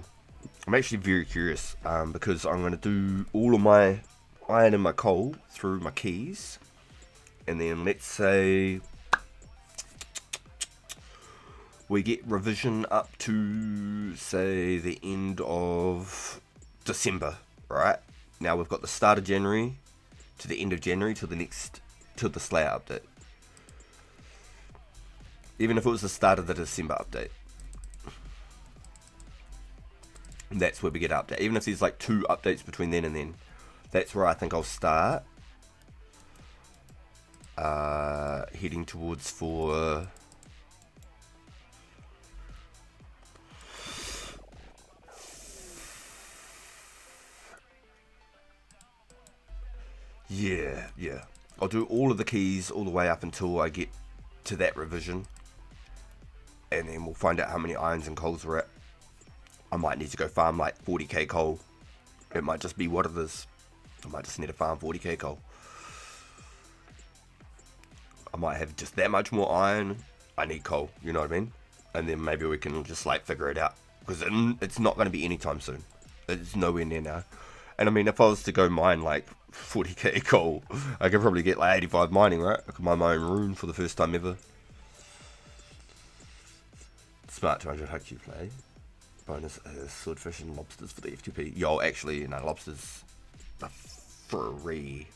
I'm actually very curious because I'm going to do all of my iron and my coal through my keys. And then let's say we get revision up to, say, the end of December, right? Now we've got the start of January to the end of January till the Slayer update. Even if it was the start of the December update. And that's where we get update. Even if there's like 2 updates between then and then. That's where I think I'll start. Heading towards for... Yeah. I'll do all of the keys all the way up until I get to that revision. And then we'll find out how many irons and coals we're at. I might need to go farm like 40k coal. It might just be what it is. I might just need to farm 40k coal. I might have just that much more iron. I need coal, you know what I mean? And then maybe we can just like figure it out. Because it's not going to be anytime soon. It's nowhere near now. And I mean, if I was to go mine like 40k coal, I could probably get like 85 mining, right? I could mine my own rune for the first time ever. Smart 200 HQ play. Bonus swordfish and lobsters for the FTP. Yo, actually, no, lobsters are free.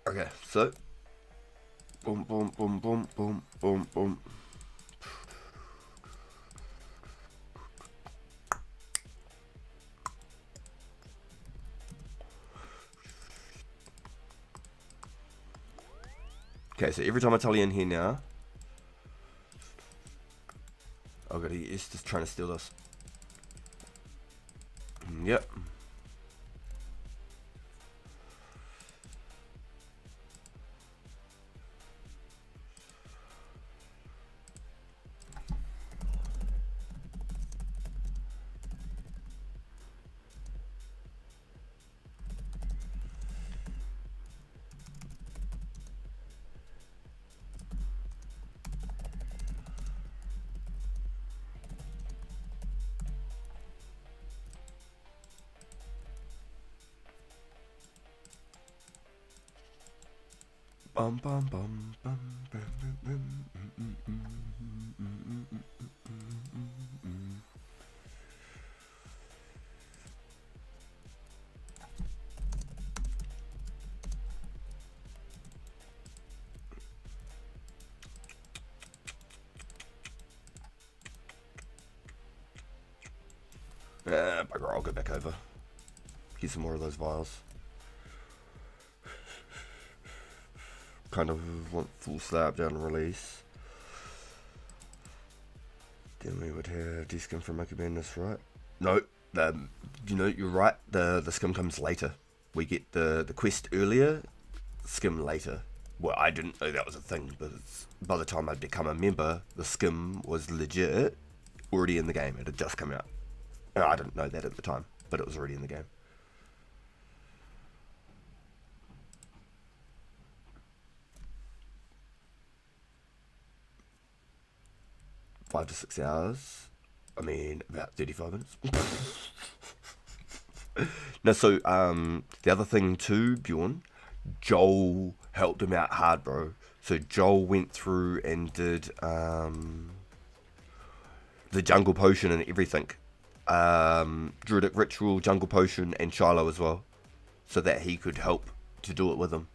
Okay, so boom, boom, boom, boom, boom, boom, boom. Okay, so every time I tell you in here now, oh god, he is just trying to steal us. Yep. Bum bum bum bum bum bum bugger, I'll go back over. Get some more of those vials. Kind of want full slab down release. Then we would have deskim from Monkey Madness, right? No, you know, you're right. The skim comes later. We get the quest earlier, skim later. Well, I didn't know that was a thing, but by the time I'd become a member, the skim was legit already in the game. It had just come out. And I didn't know that at the time, but it was already in the game. 5 to 6 hours. I mean, about 35 minutes. No, so the other thing too, Bjorn, Joel helped him out hard, bro. So Joel went through and did the jungle potion and everything. Druidic ritual, jungle potion, and Shiloh as well, so that he could help to do it with him.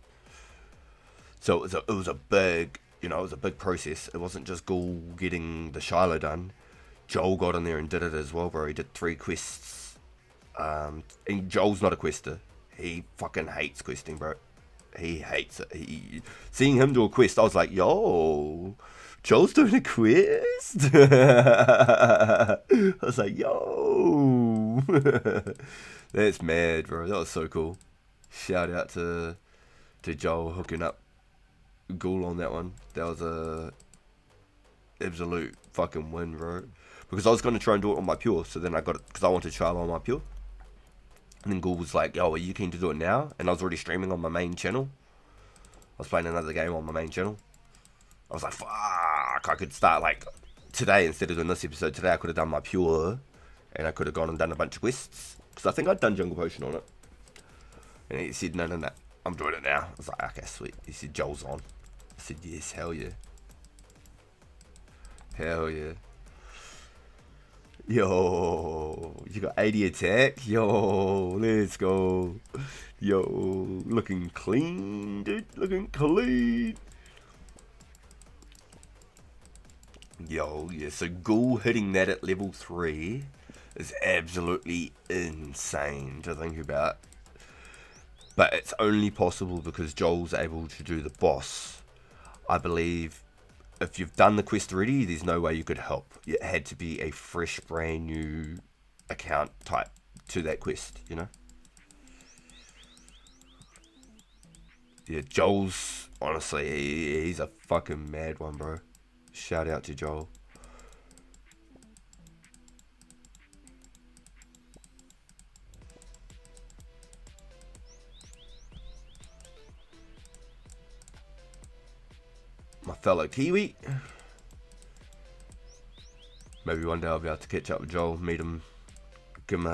So it was a big, it was a big process. It wasn't just Ghoul getting the Shiloh done. Joel got in there and did it as well, bro. He did 3 quests. And Joel's not a quester. He fucking hates questing, bro. He hates it. Seeing him do a quest, I was like, yo, Joel's doing a quest? I was like, yo. That's mad, bro. That was so cool. Shout out to Joel hooking up Ghoul on that one. That was a absolute fucking win, bro. Because I was going to try and do it on my pure, so then I got it because I wanted to try it on my pure. And then Ghoul was like, yo, are you keen to do it now? And I was already streaming on my main channel. I was playing another game on my main channel. I was like, fuck, I could start like today instead of doing this episode. Today I could have done my pure and I could have gone and done a bunch of quests. Because I think I'd done Jungle Potion on it. And he said, no, I'm doing it now. I was like, okay, sweet. He said, Joel's on. I said, yes, hell yeah. Hell yeah. Yo, you got 80 attack? Yo, let's go. Yo, looking clean, dude. Looking clean. Yo, yeah, so Ghoul hitting that at level 3 is absolutely insane to think about. But it's only possible because Joel's able to do the boss. I believe if you've done the quest already, there's no way you could help. It had to be a fresh, brand new account type to that quest, Yeah, Joel's, honestly, he's a fucking mad one, bro. Shout out to Joel. My fellow Kiwi. Maybe one day I'll be able to catch up with Joel, meet him, give him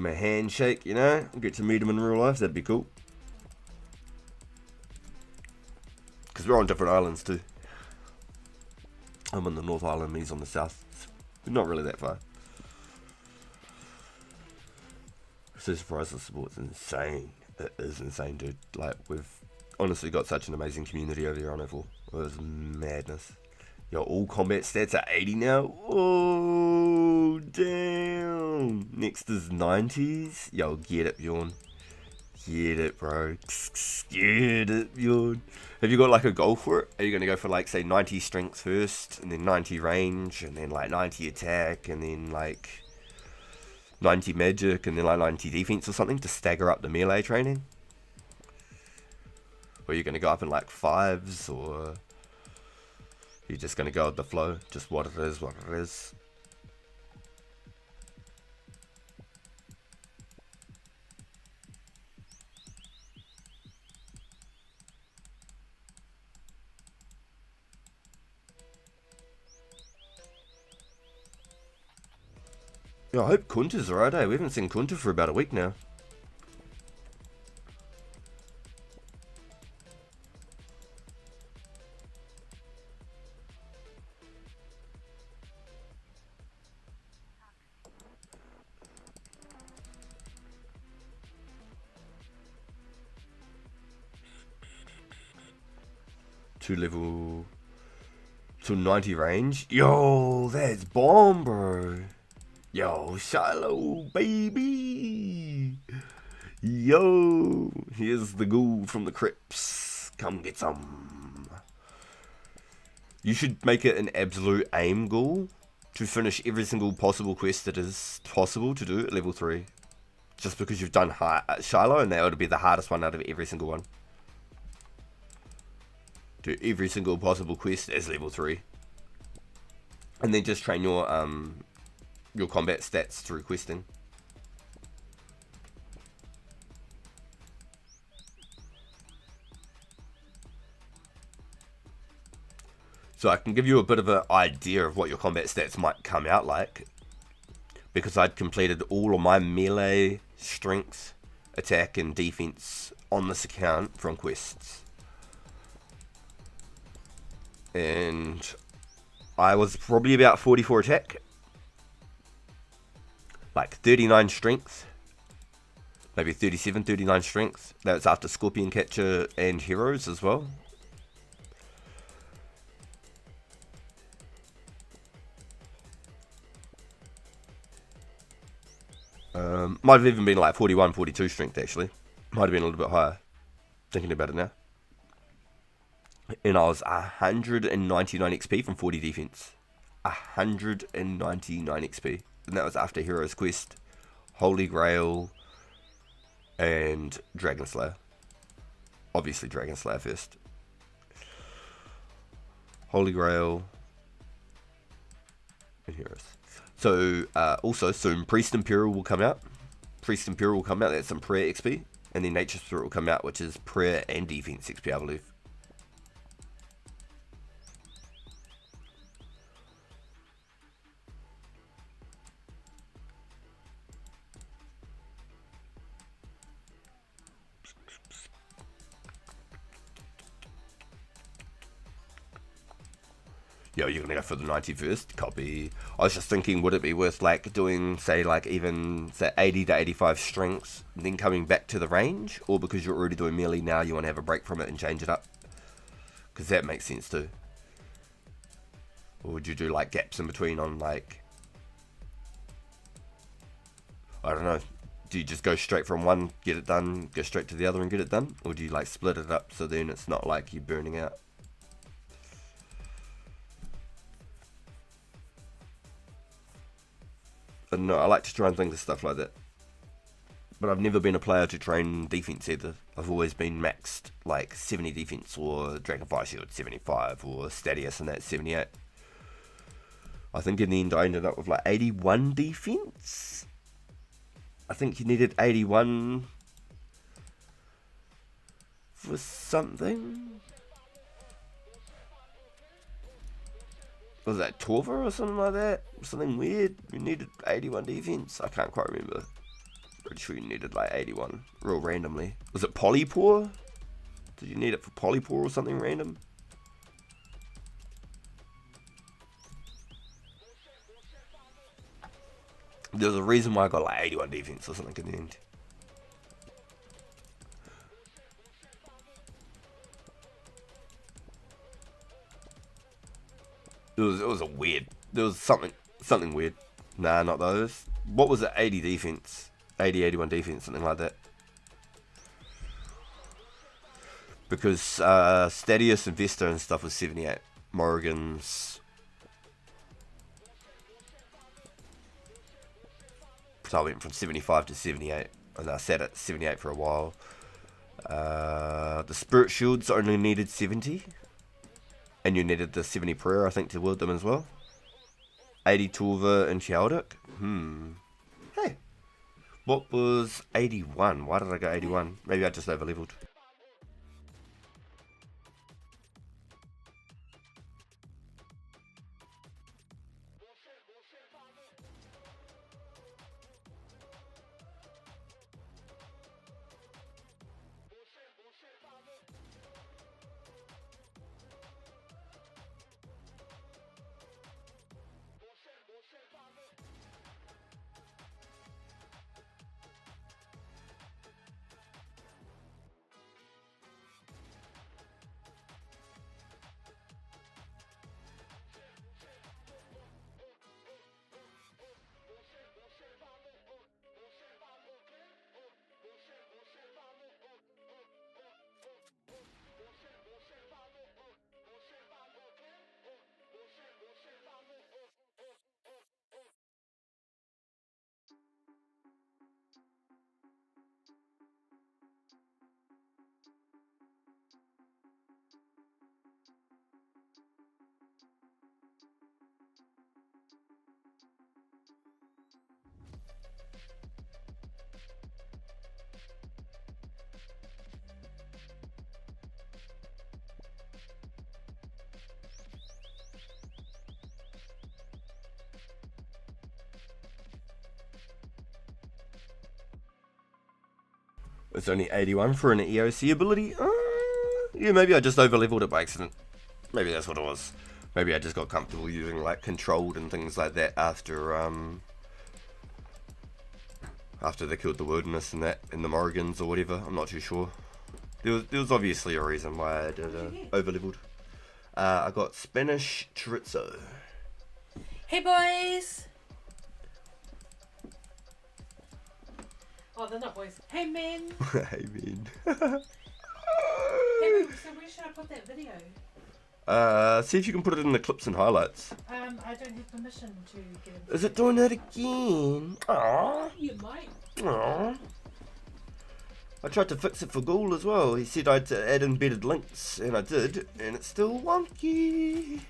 a handshake, get to meet him in real life. That'd be cool. Because we're on different islands too. I'm on the North Island, he's on the South. We're not really that far. So surprised the support's insane. It is insane, dude. Like, we've honestly got such an amazing community over here on F4. It was madness. Yo, all combat stats are 80 now. Oh, damn. Next is 90s. Yo, get it, Bjorn. Get it, bro. Get it, Bjorn. Have you got like a goal for it? Are you going to go for like, say, 90 strength first, and then 90 range, and then like 90 attack, and then like 90 magic, and then like 90 defense or something to stagger up the melee training? Or are you going to go up in like 5s, or you're just going to go with the flow? Just what it is. Yeah, I hope Kunta's alright, eh? We haven't seen Kunta for about a week now. Level to 90 range. Yo, that's bomb, bro. Yo, Shiloh, baby. Yo, here's the ghoul from the crypts. Come get some. You should make it an absolute aim goal to finish every single possible quest that is possible to do at level 3. Just because you've done Shiloh, and that would be the hardest one out of every single one. Do every single possible quest as level 3. And then just train your combat stats through questing. So I can give you a bit of an idea of what your combat stats might come out like, because I'd completed all of my melee, strength, attack and defense on this account from quests. And I was probably about 44 attack, like 39 strength, maybe 37, 39 strength. That's after Scorpion Catcher and Heroes as well. Might have even been like 41, 42 strength actually. Might have been a little bit higher, thinking about it now. And I was 199 XP from 40 defense. 199 XP. And that was after Heroes Quest, Holy Grail, and Dragon Slayer. Obviously Dragon Slayer first. Holy Grail, and Heroes. So, also soon Priest Imperial will come out. Priest Imperial will come out, that's some prayer XP. And then Nature Spirit will come out, which is prayer and defense XP, I believe. Yo, you're gonna go for the 91st copy. I was just thinking, would it be worth like doing, say, like even say 80 to 85 strengths, and then coming back to the range, or because you're already doing melee now, you want to have a break from it and change it up? Because that makes sense too. Or would you do like gaps in between on like, I don't know. Do you just go straight from one, get it done, go straight to the other and get it done, or do you like split it up so then it's not like you're burning out? I don't know, I like to try and think of stuff like that. But I've never been a player to train defense either. I've always been maxed like 70 defense, or Dragonfire Shield 75, or Stadius and that 78. I think in the end I ended up with like 81 defense. I think you needed 81 for something. Was that Torva or something like that? Something weird. You needed 81 defense. I can't quite remember. Pretty sure you needed like 81, real randomly. Was it Polypore? Did you need it for Polypore or something random? There's a reason why I got like 81 defense or something in the end. It was a weird. There was something weird. Nah, not those. What was it? 80 defense, 80, 81 defense, something like that. Because Stadius and Vesta and stuff was 78. Morrigan's. So I went from 75 to 78, and I sat at 78 for a while. The Spirit Shields only needed 70. And you needed the 70 prayer, I think, to wield them as well. 80 Torva and Shelduk. Hey. What was 81? Why did I go 81? Maybe I just over-leveled. It's only 81 for an EOC ability. Yeah, maybe I just over-leveled it by accident. Maybe that's what it was. Maybe I just got comfortable using like controlled and things like that after they killed the wilderness and that in the Morrigans or whatever. I'm not too sure. There was obviously a reason why I did over-leveled. I got Spanish chorizo. Hey boys! Oh, they're not boys. Hey men! Hey man. Hey, so where should I put that video? See if you can put it in the clips and highlights. I don't have permission to get it. Is it doing that again? Aww. You might. Aww. I tried to fix it for Ghoul as well. He said I'd add embedded links, and I did, and it's still wonky.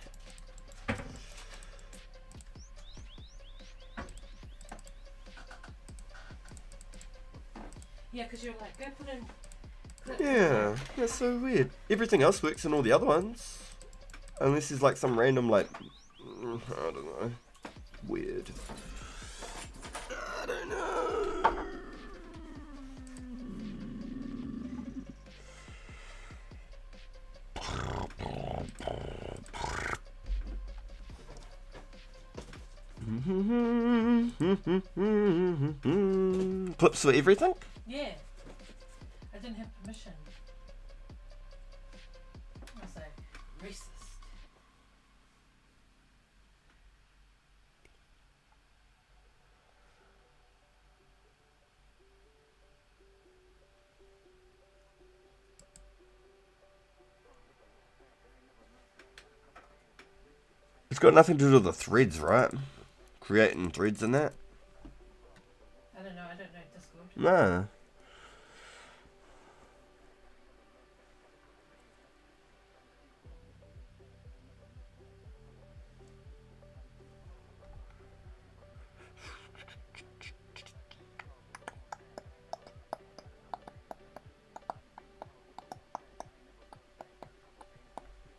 Yeah, because you're like, go put in. Yeah, that's so weird. Everything else works in all the other ones. Unless there's like some random, like, I don't know. Weird. I don't know. Clips for everything? Yeah. I didn't have permission. I was like, racist. It's got nothing to do with the threads, right? Creating threads in that? I don't know Discord. Nah.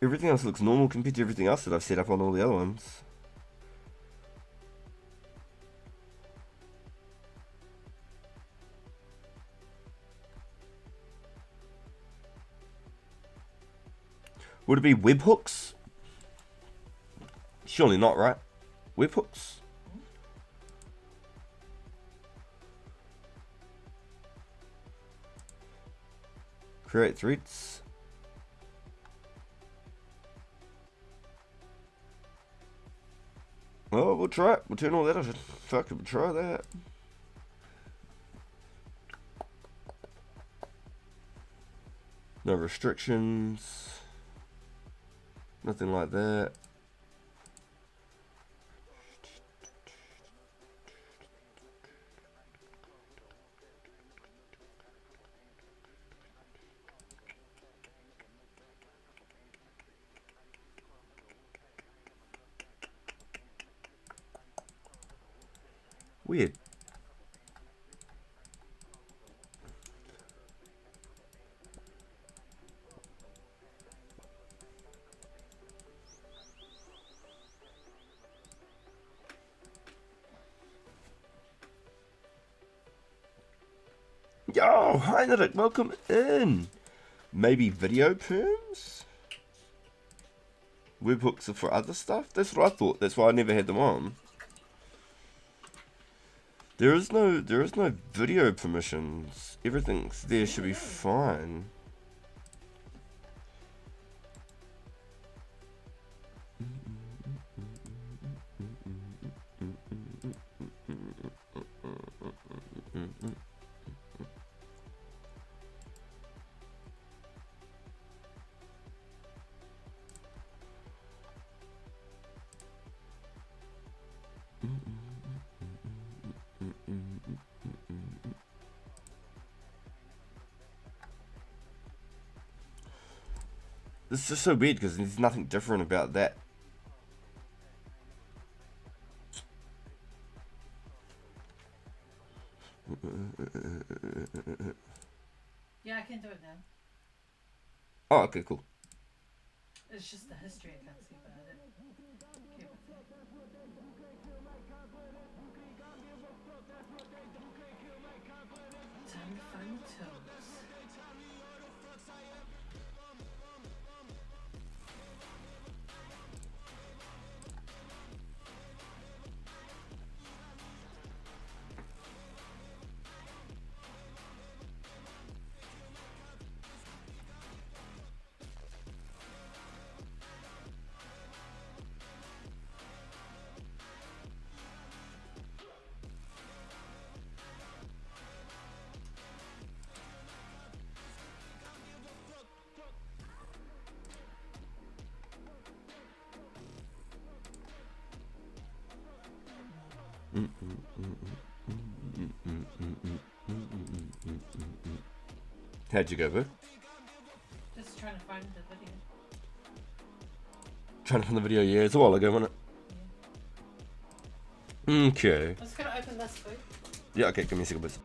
Everything else looks normal compared to everything else that I've set up on all the other ones. Would it be webhooks? Surely not, right? Webhooks? Create threads. Oh, we'll try it. We'll turn all that off. Fuck it, we'll try that. No restrictions. Nothing like that. Weird. Yo, hi Nick, welcome in. Maybe video perms? Webhooks are for other stuff? That's what I thought. That's why I never had them on. There is no video permissions. Everything's there should be fine. This is just so weird because there's nothing different about that. Yeah, I can do it now. Oh, okay, cool. It's just the history I can't see, but I don't care about that. Time to find the toad. How'd you go, bro? Just trying to find the video. Trying to find the video, yeah, it's a while ago, wasn't it? Okay. I'm just gonna open this book. Yeah, okay, give me a second, please.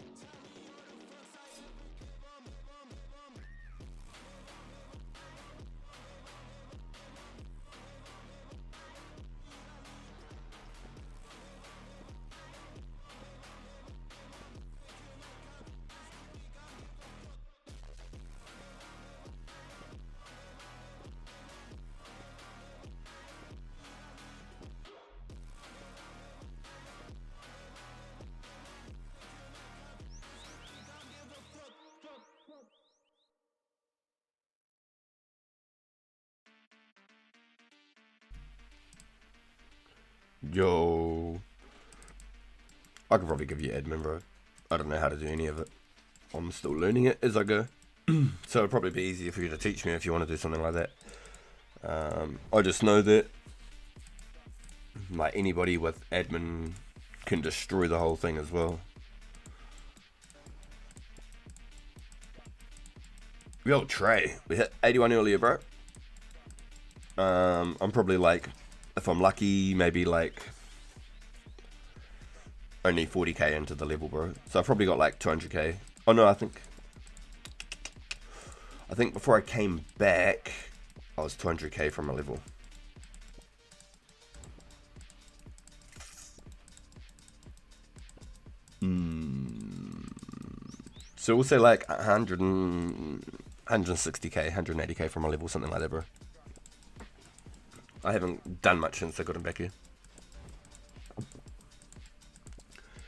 Yo. I could probably give you admin, bro. I don't know how to do any of it. I'm still learning it as I go. So it'll probably be easier for you to teach me if you want to do something like that. I just know that like anybody with admin can destroy the whole thing as well. Yo, Trey, we hit 81 earlier, bro. I'm probably like, if I'm lucky, maybe like only 40k into the level, bro. So I've probably got like 200k. Oh no, I think before I came back, I was 200k from a level. So we'll say like 160k, 180k from a level, something like that, bro. I haven't done much since I got him back here.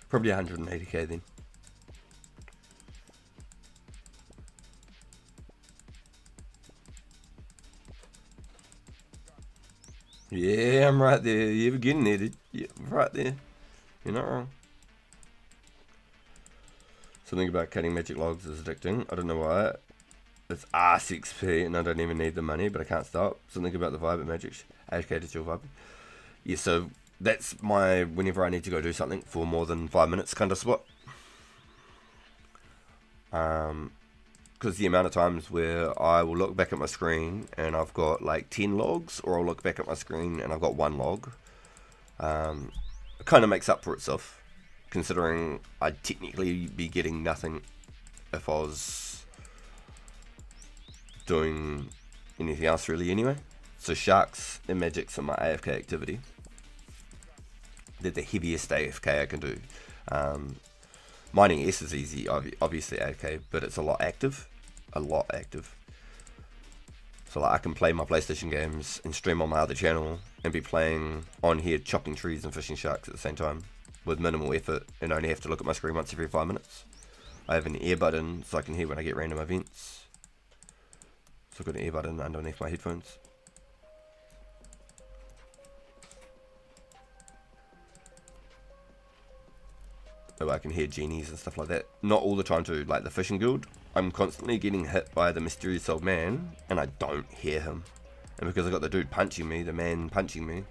Probably 180k then. Yeah, I'm right there. You ever getting there, dude? Yeah, right there. You're not wrong. Something about cutting magic logs is addicting. I don't know why. It's arse XP and I don't even need the money, but I can't stop. Something about the vibe at magic. AFK to chill vibe. Yeah, so that's my whenever I need to go do something for more than 5 minutes kind of spot. Because the amount of times where I will look back at my screen and I've got like 10 logs, or I'll look back at my screen and I've got 1 log. It kind of makes up for itself, considering I'd technically be getting nothing if I was doing anything else really anyway. So sharks and magics are my AFK activity. They're the heaviest AFK I can do. Mining S is easy, obviously AFK, but it's a lot active. So like I can play my PlayStation games and stream on my other channel and be playing on here, chopping trees and fishing sharks at the same time with minimal effort, and only have to look at my screen once every 5 minutes. I have an earbud in so I can hear when I get random events. So I've got an earbud in underneath my headphones. So I can hear genies and stuff like that. Not all the time too, like the fishing guild. I'm constantly getting hit by the mysterious old man and I don't hear him. And because I got the dude punching me, the man punching me,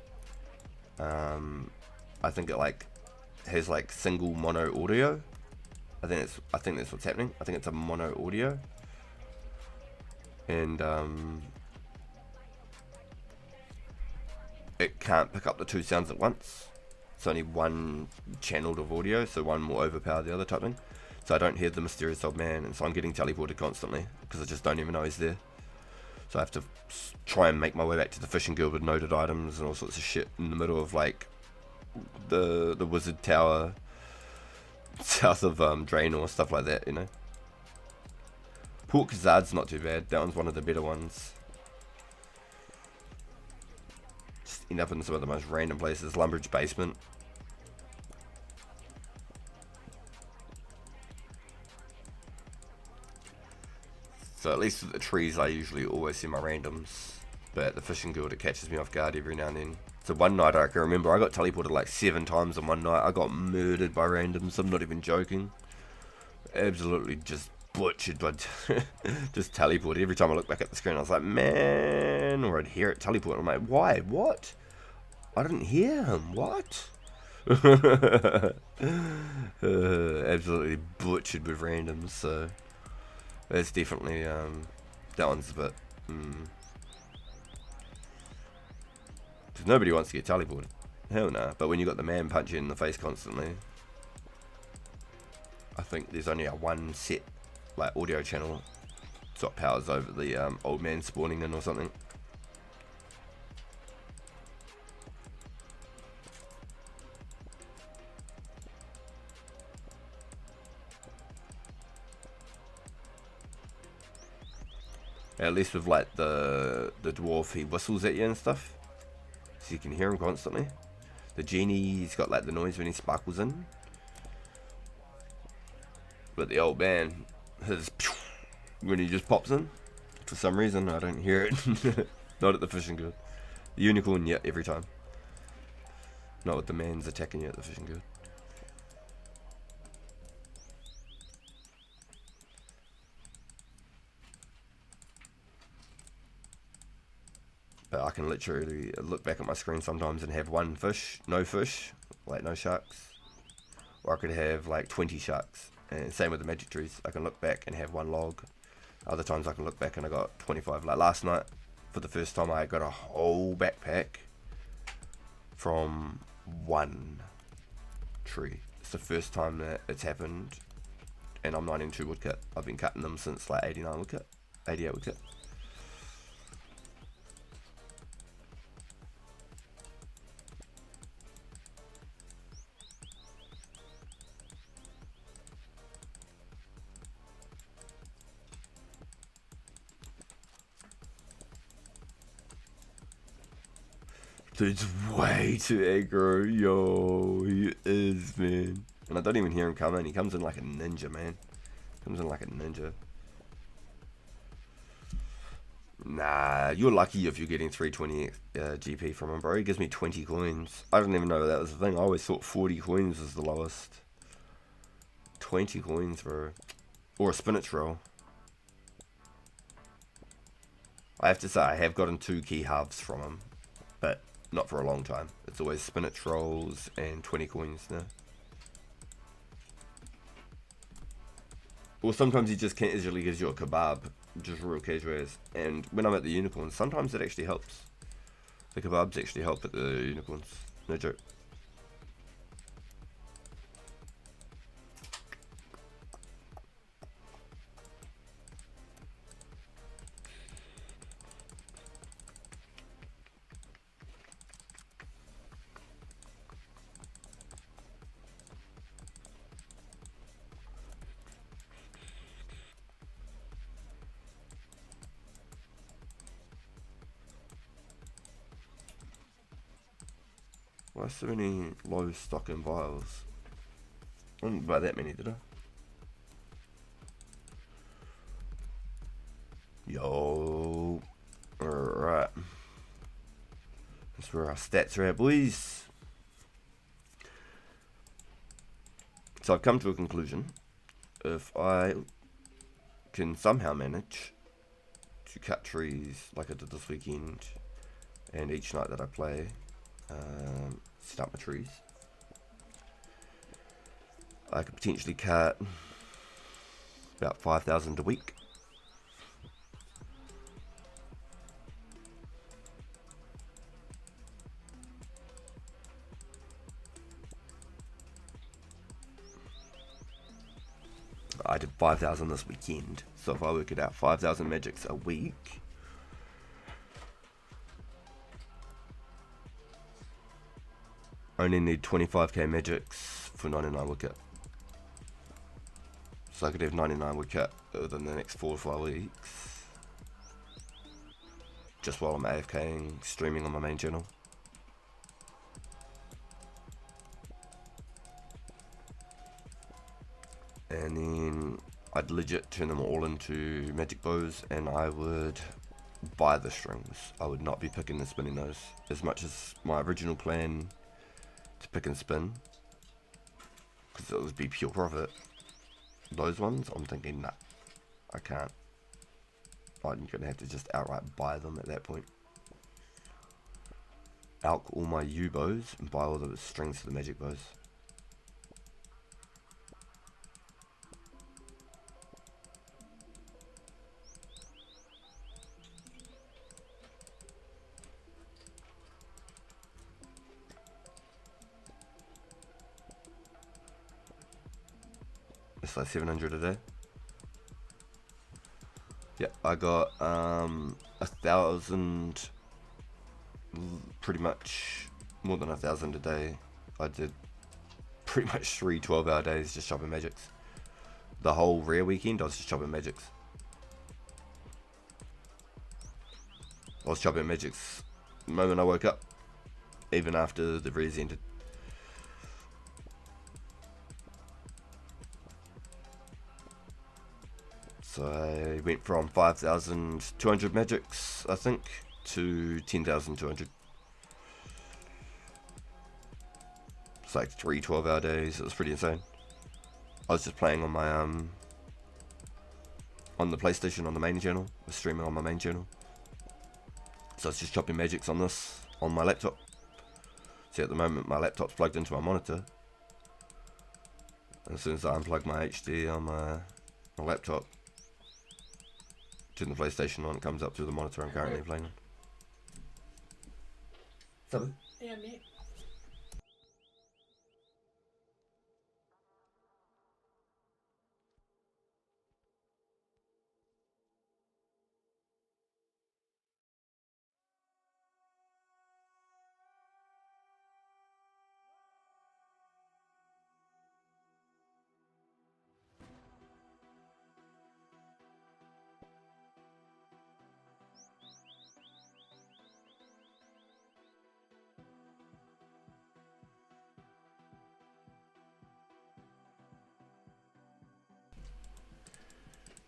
I think it like has like single mono audio. I think that's what's happening. I think it's a mono audio. And it can't pick up the 2 sounds at once. It's only one channel of audio, so one will overpower the other type thing. So I don't hear the mysterious old man, and so I'm getting teleported constantly because I just don't even know he's there. So I have to try and make my way back to the fishing guild with noted items and all sorts of shit in the middle of like the wizard tower south of Draenor, stuff like that, you know. Port Khazad's not too bad. That one's one of the better ones. Just end up in some of the most random places. Lumbridge basement. So at least with the trees I usually always see my randoms. But at the fishing guild it catches me off guard every now and then. So one night I can remember I got teleported like 7 times in one night. I got murdered by randoms. I'm not even joking. Absolutely just butchered by just teleport. Every time I look back at the screen I was like, man, or I'd hear it teleport. I'm like, why? What? I didn't hear him. What? Absolutely butchered with randoms, so that's definitely that one's a bit. Because nobody wants to get teleported. Hell no. But when you got the man punch you in the face constantly, I think there's only a one set like audio channel so it powers over the old man spawning in or something. At least with like the dwarf, he whistles at you and stuff, so you can hear him constantly. The genie, he's got like the noise when he sparkles in. But the old man, his when he just pops in, for some reason I don't hear it. Not at the fishing guild. The unicorn, yeah, every time. Not with the man's attacking you at the fishing guild. But I can literally look back at my screen sometimes and have one fish, like no sharks. Or I could have like 20 sharks. And same with the magic trees. I can look back and have one log. Other times I can look back and I got 25. Like last night, for the first time, I got a whole backpack from one tree. It's the first time that it's happened. And I'm 92 woodcut. I've been cutting them since like 89 woodcut. 88 woodcut. Dude's way too aggro, yo, he is, man. And I don't even hear him coming, he comes in like a ninja, man. Comes in like a ninja. Nah, you're lucky if you're getting 320 GP from him, bro. He gives me 20 coins. I didn't even know that was the thing. I always thought 40 coins was the lowest. 20 coins, bro. Or a spinach roll. I have to say, I have gotten 2 key halves from him. But not for a long time. It's always spinach rolls and 20 coins now. Or sometimes he just casually gives you a kebab, just real casual. And when I'm at the unicorns, sometimes it actually helps. The kebabs actually help at the unicorns. No joke. Why so many low stock and vials? I didn't buy that many, did I? Yo. Alright. That's where our stats are at, boys. So I've come to a conclusion. If I can somehow manage to cut trees like I did this weekend, and each night that I play, set up my trees, I could potentially cut about 5,000 a week. I did 5,000 this weekend, so if I work it out, 5,000 magics a week. Only need 25k magics for 99 woodcut. So I could have 99 woodcut within the next 4 or 5 weeks. Just while I'm AFKing, streaming on my main channel. And then I'd legit turn them all into magic bows, and I would buy the strings. I would not be picking and spinning those, as much as my original plan to pick and spin, because it would be pure profit. Those ones, I'm thinking, nah, I can't. I'm gonna have to just outright buy them at that point. alch all my U bows and buy all the strings for the magic bows. It's like 700 a day. Yeah, I got 1,000, pretty much more than 1,000 a day. I did pretty much 3 12-hour days just chopping magics. The whole rare weekend I was just chopping magics. I was chopping magics the moment I woke up, even after the rares ended. So I went from 5,200 magics, I think, to 10,200. It's like 3 12-hour days. It was pretty insane. I was just playing on my on the PlayStation on the main channel. I was streaming on my main channel. So I was just chopping magics on this on my laptop. See, at the moment my laptop's plugged into my monitor. And as soon as I unplug my HD on my laptop, turn the PlayStation on, it comes up through the monitor I'm currently playing on. Something? Yeah, mate.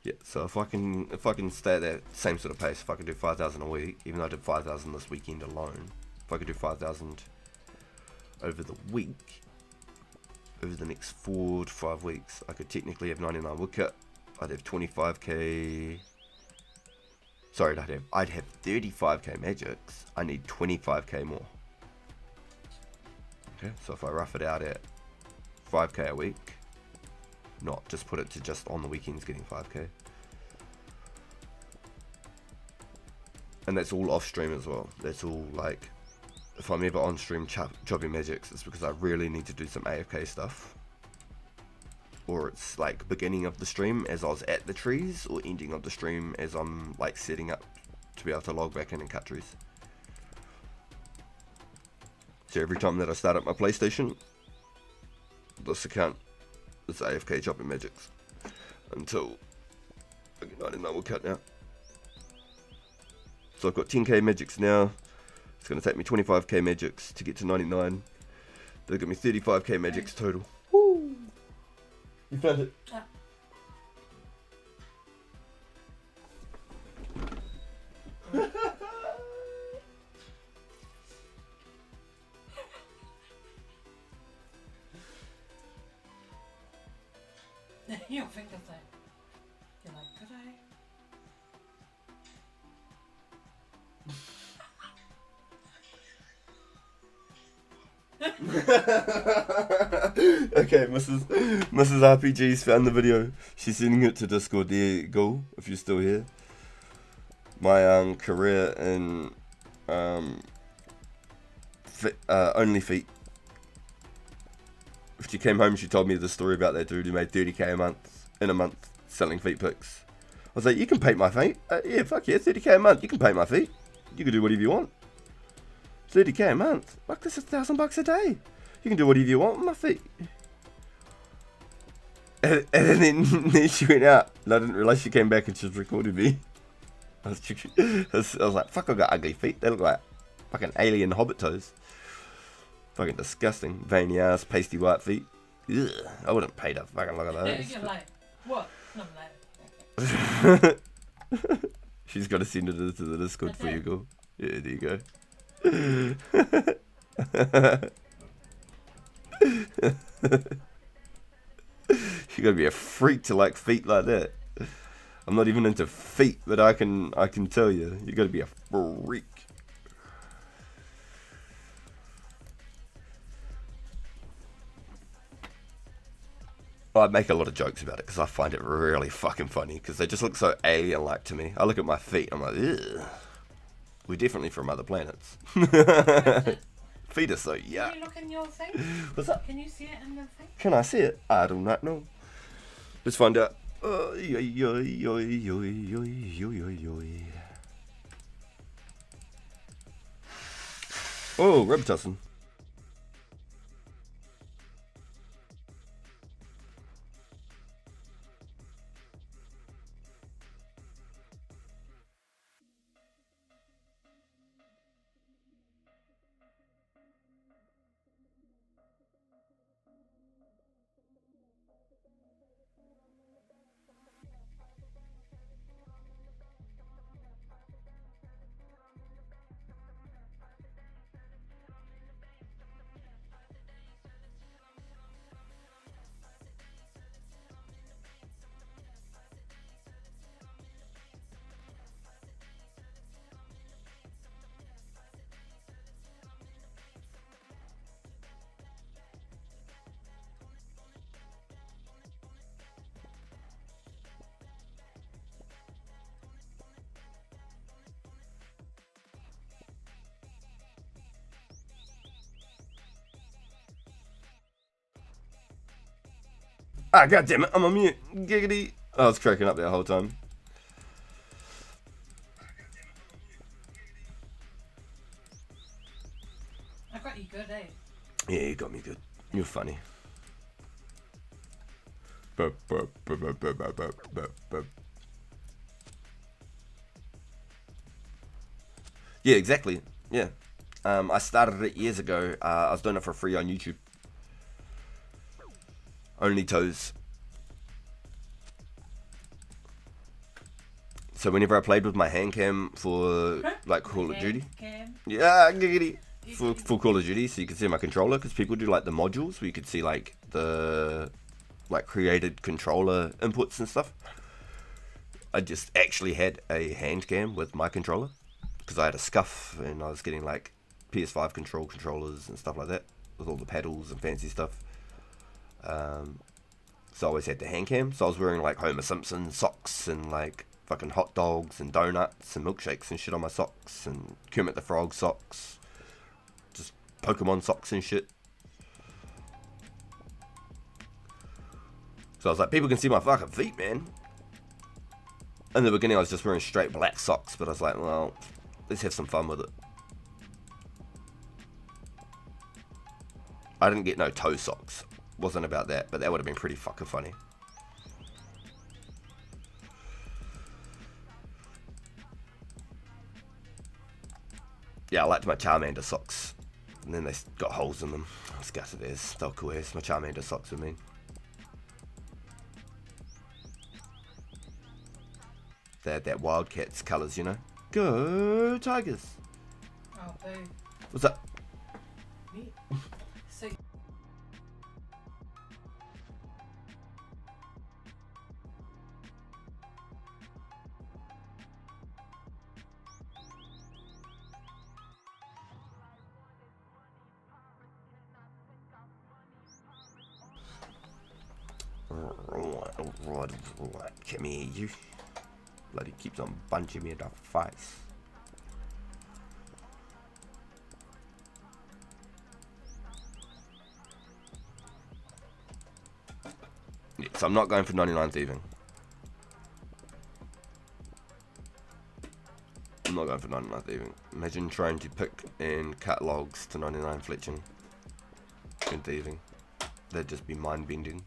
Yeah, so if I can stay at that same sort of pace, if I can do 5,000 a week, even though I did 5,000 this weekend alone, if I could do 5,000 over the week, over the next 4 to 5 weeks, I could technically have 99 woodcut. I'd have 25k. Sorry, I'd have 35k magics. I need 25k more. Okay, so if I rough it out at 5k a week, not just put it to just on the weekends getting 5k. And that's all off stream as well. That's all like, if I'm ever on stream chopping magics, it's because I really need to do some AFK stuff. Or it's like beginning of the stream as I was at the trees, or ending of the stream as I'm like setting up to be able to log back in and cut trees. So every time that I start up my PlayStation, this account is AFK chopping magics until I get 99 will cut now. So I've got 10k magics now. It's going to take me 25k magics to get to 99. That'll give me 35k magics total. Woo! You found it? Yeah. Your fingers there. You're like, could I? Okay, Mrs. RPG's found the video. She's sending it to Discord. There you go, if you're still here. My career in Only Feet. She came home, she told me the story about that dude who made 30k in a month selling feet pics. I was like, you can paint my feet? Yeah, fuck yeah, 30k a month. You can paint my feet. You can do whatever you want. 30k a month? Fuck, this is $1,000 a day. You can do whatever you want with my feet. And then she went out, and I didn't realise she came back and she recorded me. I was like, fuck, I got ugly feet. They look like fucking alien hobbit toes. Fucking disgusting. Veiny ass, pasty white feet. Ugh, I wouldn't pay to fucking look at those. You're like, what? No, I'm like, She's got to send it to the Discord for you, go. Yeah, there you go. You gotta be a freak to like feet like that. I'm not even into feet, but I can tell you, you gotta be a freak. I make a lot of jokes about it because I find it really fucking funny because they just look so alien-like to me. I look at my feet, I'm like, ugh. We're definitely from other planets. Feet are so yuck. Can you look in your thing? What's up? Can you see it in the thing? Can I see it? I do not know. Let's find out. Oh, Robitussin. Ah, goddammit, I'm on mute. Giggity. I was cracking up that whole time. I got you good, eh? Yeah, you got me good. You're funny. Yeah, exactly. Yeah. I started it years ago. I was doing it for free on YouTube. Only toes. So whenever I played with my hand cam for like Call of Duty, yeah, giggity, for Call of Duty, so you could see my controller, because people do like the modules where you could see like the like created controller inputs and stuff. I just actually had a hand cam with my controller because I had a scuff and I was getting like PS5 controllers and stuff like that with all the paddles and fancy stuff. So I always had the hand cam. So I was wearing like Homer Simpson socks and like fucking hot dogs and donuts and milkshakes and shit on my socks and Kermit the Frog socks, just Pokemon socks and shit. So I was like, people can see my fucking feet, man. In the beginning I was just wearing straight black socks, but I was like, well, let's have some fun with it. I didn't get no toe socks. Wasn't about that, but that would have been pretty fucking funny. Yeah, I liked my Charmander socks. And then they got holes in them. I was gutted as. They were cool as. My Charmander socks, I mean. They had that Wildcats colours, you know. Go Tigers! Oh, boo. What's up? Me? So, Come here, you. Bloody keeps on punching me in the face. Yeah, so I'm not going for 99 thieving. I'm not going for 99 thieving. Imagine trying to pick and cut logs to 99 fletching and thieving. That'd just be mind bending.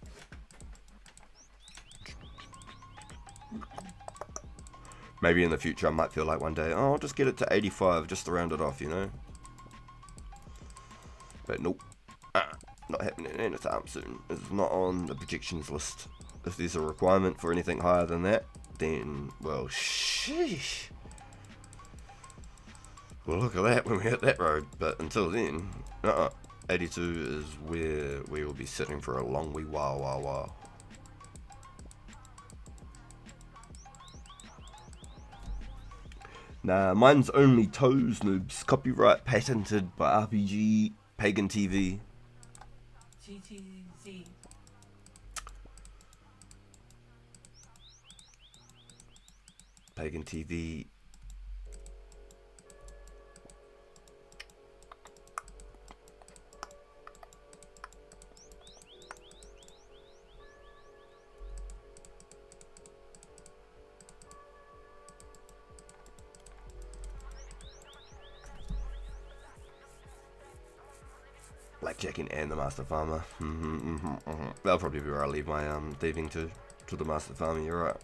Maybe in the future I might feel like one day, oh, I'll just get it to 85 just to round it off, you know. But nope. Not happening anytime soon. It's not on the projections list. If there's a requirement for anything higher than that, then, well, sheesh. We'll look at that when we hit that road. But until then, 82 is where we will be sitting for a long wee while. Nah, mine's only toes, noobs. Copyright patented by RPG Pagan TV. GTZ. Pagan TV. Blackjacking and the Master Farmer. That'll probably be where I leave my thieving to the Master Farmer, you're right.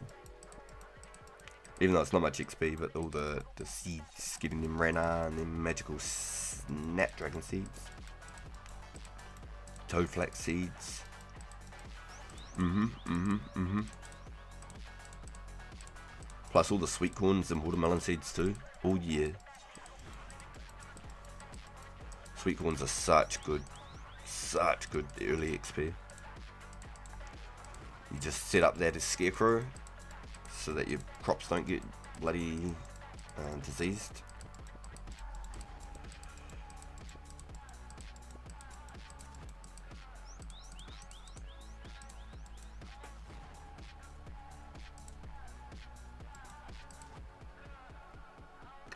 Even though it's not much XP, but all the seeds, getting them Rena and them magical Snapdragon seeds. Toadflax seeds. Plus all the sweet corns and watermelon seeds too. Oh yeah. Sweet corns are such good early XP. You just set up that as scarecrow so that your crops don't get bloody diseased.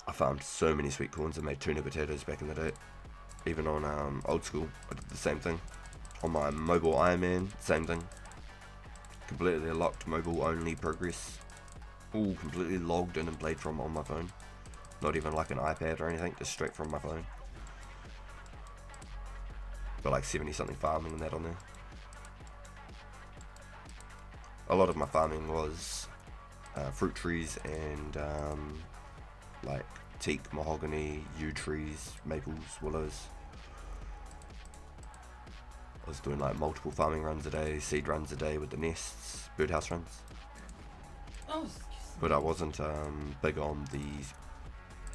I farmed so many sweet corns and made tuna potatoes back in the day. Even on old school, I did the same thing. On my mobile Iron Man, same thing. Completely locked mobile only progress. All completely logged in and played from on my phone. Not even like an iPad or anything, just straight from my phone. Got like 70 something farming and that on there. A lot of my farming was fruit trees and like teak, mahogany, yew trees, maples, willows. I was doing like multiple farming runs a day, seed runs a day with the nests, birdhouse runs. Oh, But I wasn't big on the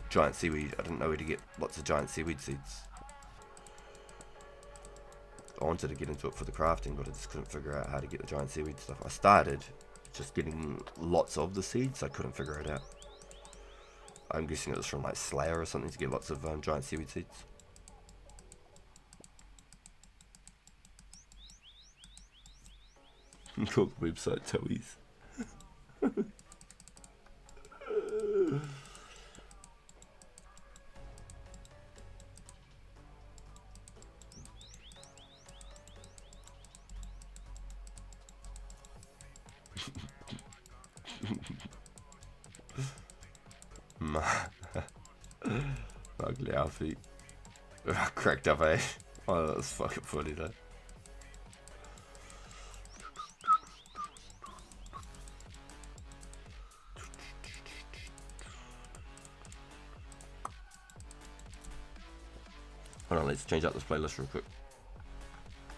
giant seaweed. I didn't know where to get lots of giant seaweed seeds. I wanted to get into it for the crafting, but I just couldn't figure out how to get the giant seaweed stuff. I started just getting lots of the seeds, I couldn't figure it out. I'm guessing it was from like Slayer or something to get lots of giant seaweed seeds. Called the website Toeies. Ugly outfit. Cracked up, eh? Oh, that was fucking funny though. Hold on, let's change out this playlist real quick.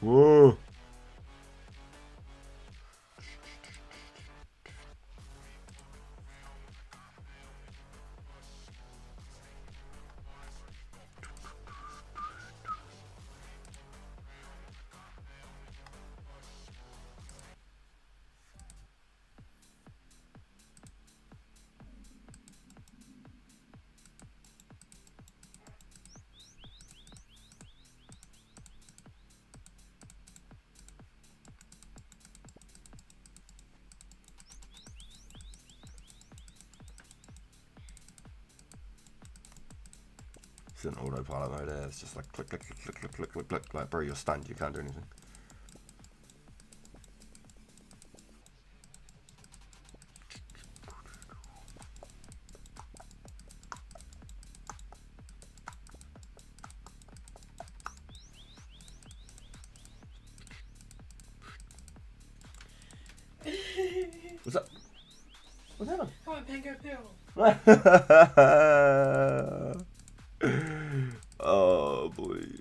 Whoa! It's an autopilot mode there. It's just like click, click, click, click, click, click, click, click. Like, bro, you're stunned. You can't do anything. What's up? What's happening? Come on, Pango Pill. Oh, boys.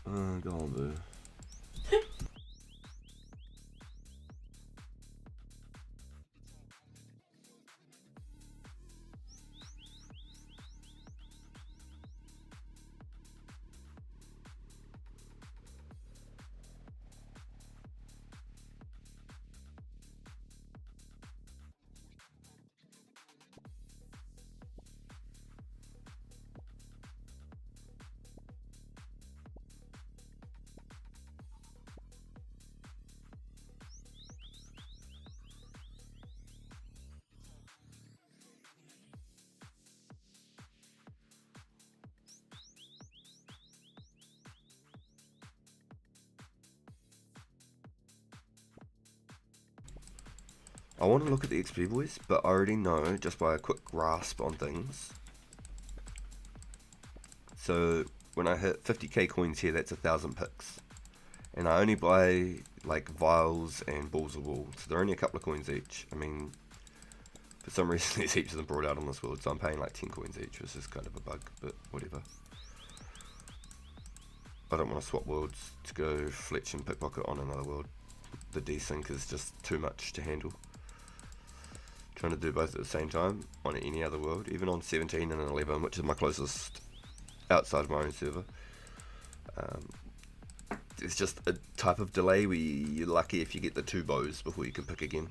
Go on, boo. I want to look at the XP boys, but I already know just by a quick grasp on things. So when I hit 50k coins here, that's 1,000 picks. And I only buy like vials and balls of wool, so they're only a couple of coins each. I mean, for some reason there's heaps of them brought out on this world, so I'm paying like 10 coins each, which is kind of a bug, but whatever. I don't want to swap worlds to go Fletch and Pickpocket on another world. The desync is just too much to handle. Trying to do both at the same time on any other world, even on 17 and 11, which is my closest outside my own server. It's just a type of delay where you're lucky if you get the 2 bows before you can pick again.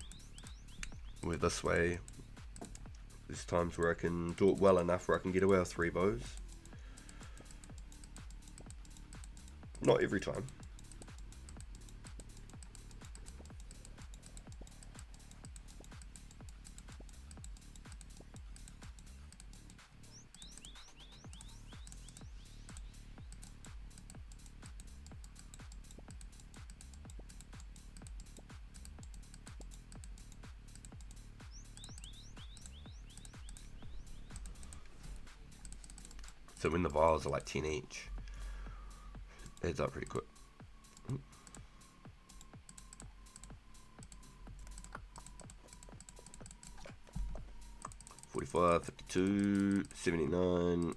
Where this way, there's times where I can do it well enough where I can get away with 3 bows. Not every time. So when the vials are like 10 each, it adds up pretty quick. 45, 52, 79,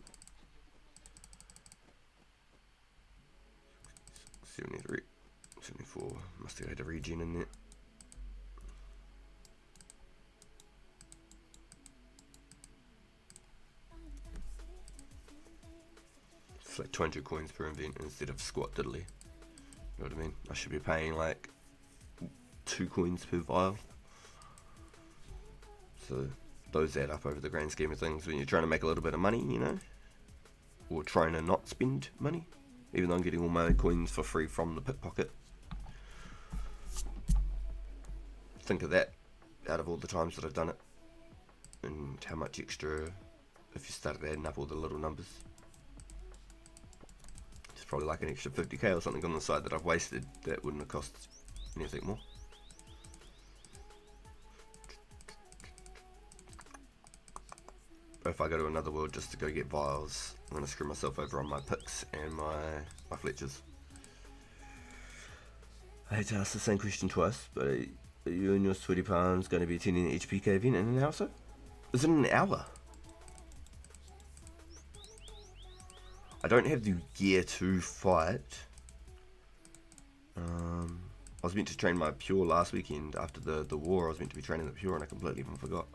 73, 74. Must have had a regen in there. It's like 200 coins per event instead of squat diddly. You know what I mean? I should be paying like 2 coins per vial. So those add up over the grand scheme of things when you're trying to make a little bit of money, you know? Or trying to not spend money. Even though I'm getting all my coins for free from the pickpocket. Think of that out of all the times that I've done it. And how much extra if you started adding up all the little numbers. It's probably like an extra 50k or something on the side that I've wasted that wouldn't have cost anything more. But if I go to another world just to go get vials, I'm going to screw myself over on my picks and my fletchers. I hate to ask the same question twice, but are you and your sweaty palms going to be attending the HPK event in an hour or so? Is it an hour? I don't have the gear to fight. I was meant to train my pure last weekend after the war. I was meant to be training the pure and I completely even forgot.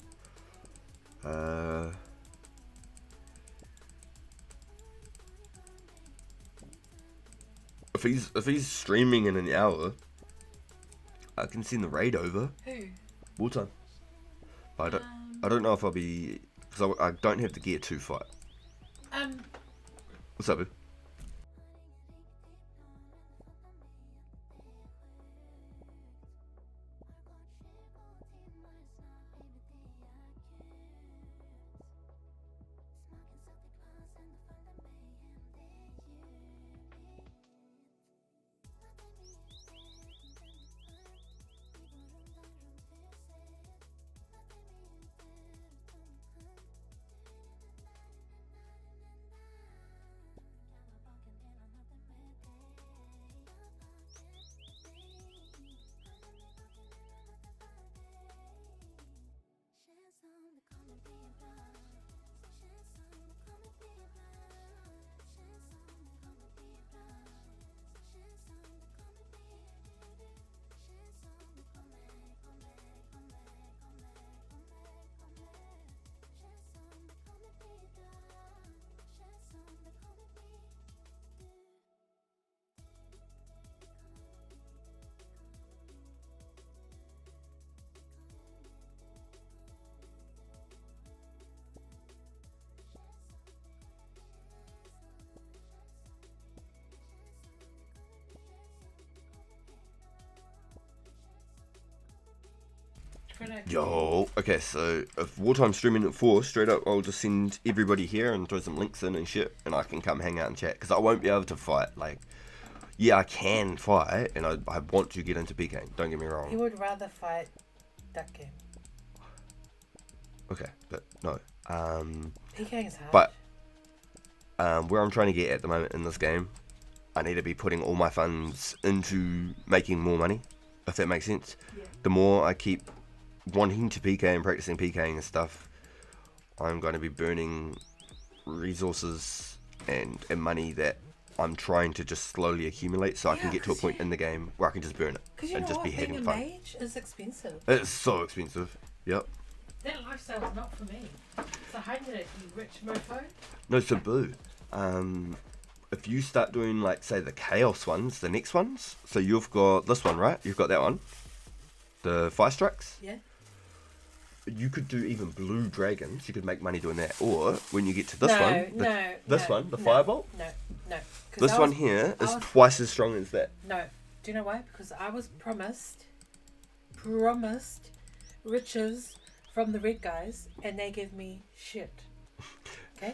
If he's streaming in an hour, I can send the raid over. Who? Wartime. But I don't know if I'll be, because I don't have the gear to fight. What's up, boo? Yo, okay, so if Wartime's streaming at 4, straight up I'll just send everybody here and throw some links in and shit, and I can come hang out and chat, because I won't be able to fight. Like, yeah, I can fight, and I want to get into PK, don't get me He wrong. would rather fight that game. Okay, but no. PKing is hard. But where I'm trying to get at the moment in this game, I need to be putting all my funds into making more money, if that makes sense. Yeah. The more I keep wanting to PK and practicing PKing and stuff, I'm going to be burning resources and money that I'm trying to just slowly accumulate so I can get to a point in the game where I can just burn it Because you and know just what? be Being having a fun. mage is expensive. It's so expensive. Yep. That lifestyle is not for me. So how did it, you rich mofo? No, so boo. If you start doing, like, say, the chaos ones, the next ones, so you've got this one, right? You've got that one. The fire strikes. Yeah. You could do even blue dragons. You could make money doing that. Or when you get to this No, one, no, one, the no, firebolt. No, no. 'Cause This I one was- here I is was- twice as strong as that. No. Do you know why? Because I was promised riches from the red guys, and they give me shit. Okay?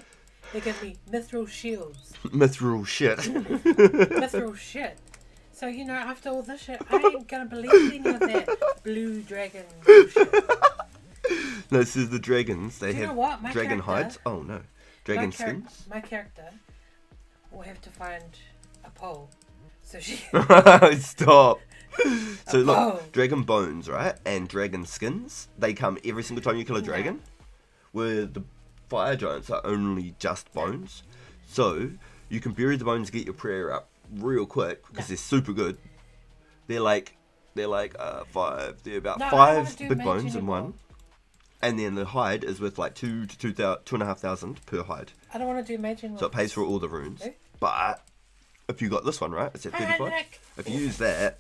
They give me mithril shields. Mithril shit. Mithril shit. So, you know, after all this shit, I ain't gonna believe any of that blue dragon bullshit. No, this is the dragons. They Do you have know what? My dragon character- hides. Oh no, dragon skins. My character will have to find a pole. So she... Stop. So Oh. look, dragon bones, right, and dragon skins. They come every single time you kill a dragon. Where the fire giants are only just bones. So you can bury the bones, get your prayer up real quick because they're super good. They're like five. They're about No, I don't wanna 5 do big mage bones in anymore. one. And then the hide is worth like 2,500 per hide. I don't want to do maging. So it pays for all the runes. Eh? But if you got this one, right, it's at Hey, 35. Nick. If you use that,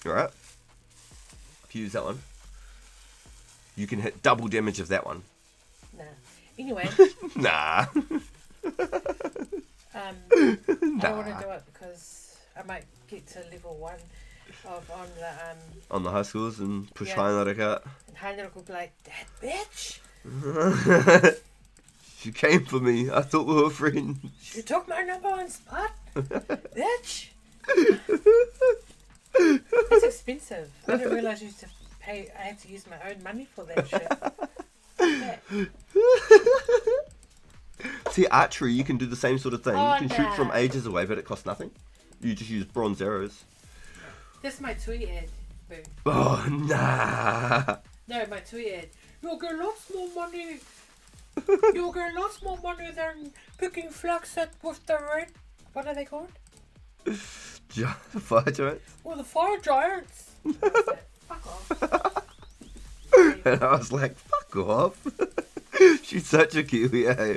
alright, if you use that one, you can hit double damage of that one. Nah. Anyway, Nah. I don't want to do it because I might get to level 1 on the On the high schools and push Yeah. Heinrich out. and Heinrich will be like, that bitch, She came for me. I thought we were friends. you took my number 1 spot, bitch. It's expensive. I didn't realise you used to pay. I had to use my own money for that shit. That. See, archery, you can do the same sort of thing. Oh, You can shoot from nah. ages away, but it costs nothing. You just use bronze arrows. That's my tweet ad, boo. Oh, nah. No, my tweet ad. You'll get lots more money. You'll get lots more money than picking flax with the red. What are they called? Fire giants. Well, the fire giants. I was like, fuck off. And I was like, fuck off. She's such a Kiwi, eh?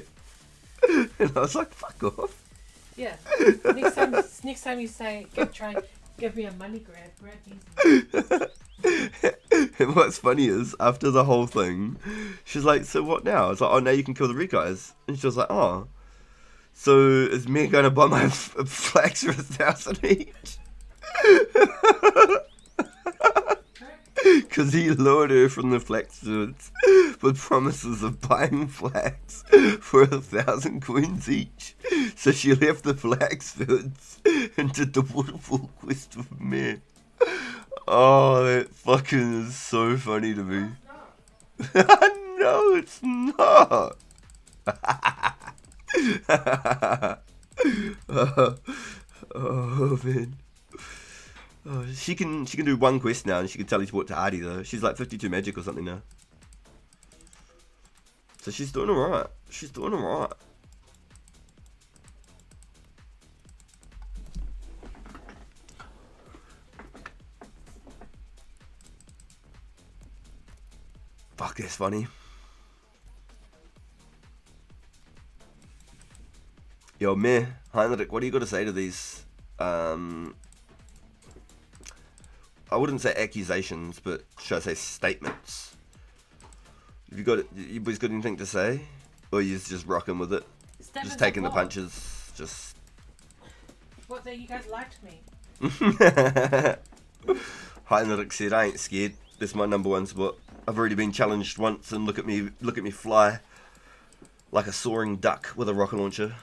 And I was like, fuck off. Yeah. Next time you say, give me a money grab these. And what's funny is, after the whole thing, she's like, so what now? I was like, oh, now you can kill the red guys. And she was like, oh. So is me going to buy my flags for 1,000 each? Because he lured her from the flax fields with promises of buying flax for 1,000 coins each. So she left the flax fields and did the waterfall quest with me. Oh, that fucking is so funny to me. No, it's not. Oh man. Oh, she can do one quest now, and she can teleport to Artie though. She's like 52 magic or something now. So she's doing alright. She's doing alright. Fuck, that's funny. Yo, meh, Heinrich, what do you got to say to these? I wouldn't say accusations, but should I say statements? Have you boys got anything to say? Or you just rocking with it? Statements Just taking the of what? punches? Just... What, that you guys liked me? Heinrich said, I ain't scared. That's my number 1 spot. I've already been challenged once, and look at me fly like a soaring duck with a rocket launcher.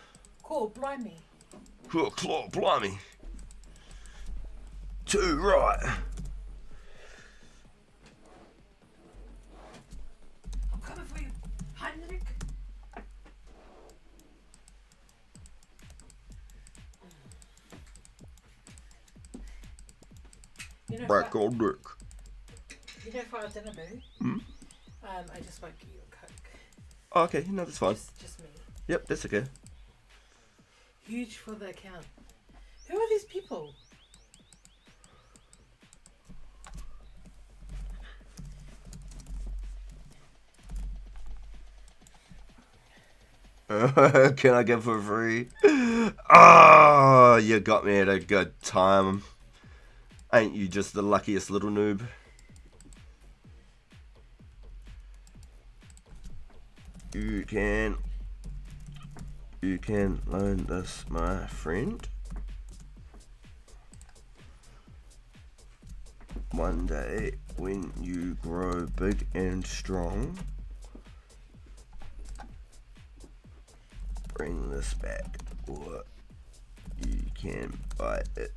Cool, blimey. Oh, claw, blimey. 2 right. I'm coming Back on deck. You know, for our dinner, boo. Hmm? I just won't get you a Coke. Oh, okay, no, that's fine. Just me. Yep, that's okay. Huge for the account. Who are these people? Can I get for free? Ah, you got me at a good time. Ain't you just the luckiest little noob? You can loan this, my friend. One day, when you grow big and strong, bring this back, or you can buy it.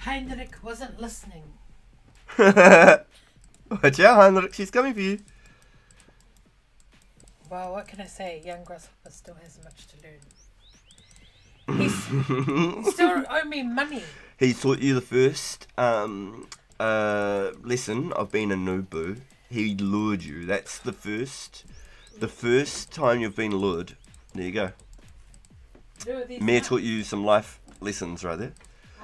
Heinrich wasn't listening. Watch out, Heinrich, she's coming for you. Well, what can I say? Young Grasshopper still has much to learn. He's still owe me money. He taught you the first lesson of being a noob boo. He lured you. That's the first time you've been lured. There you go. Mare taught you some life lessons right there.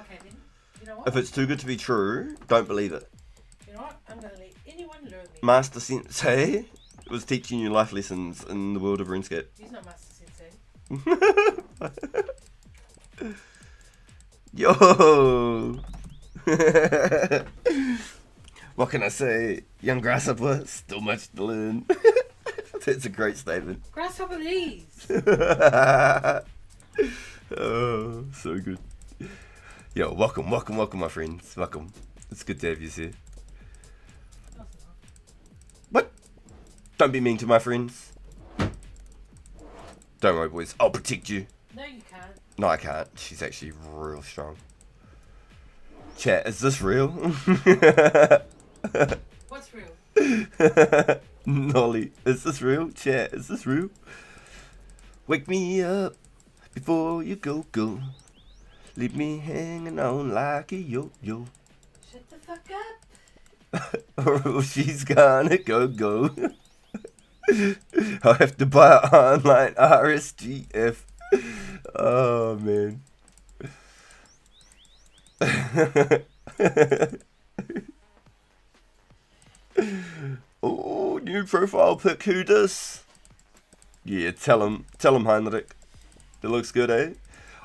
Okay then. You know what? If it's too good to be true, don't believe it. You know what? I'm gonna let anyone lure me. Master Sensei was teaching you life lessons in the world of RuneScape. He's not Master Sensei. Yo! What can I say? Young Grasshopper, still much to learn. That's a great statement. Grasshopper these. Oh, so good. Yo, welcome, my friends. Welcome. It's good to have you here. What? Don't be mean to my friends. Don't worry, boys. I'll protect you. No, you can't. No, I can't. She's actually real strong. Chat, is this real? What's real? Nolly, is this real? Chat, is this real? Wake me up before you go. Leave me hanging on like a yo-yo. Shut the fuck up. Or she's gonna go. I'll have to buy it online RSGF. Oh, man. Oh, new profile pic, who dis? Yeah, tell him Heinrich. It looks good, eh?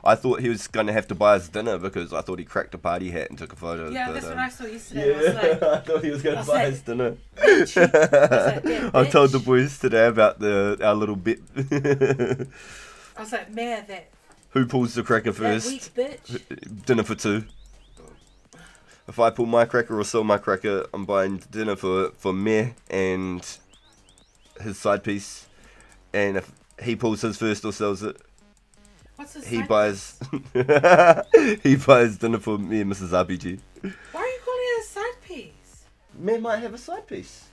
I thought he was going to have to buy us dinner because I thought he cracked a party hat and took a photo. Yeah, but, that's what I saw yesterday. Yeah, I was like, I thought he was going to buy us dinner. yeah, I told the bitch. boys today about our little bit. I was like, man, that Who pulls the cracker weak first? bitch. Dinner for two. If I pull my cracker or sell my cracker, I'm buying dinner for me and his side piece. And if he pulls his first or sells it, What's his he side buys piece? he buys dinner for me and Mrs. RPG. Why are you calling it a side piece? Man might have a side piece.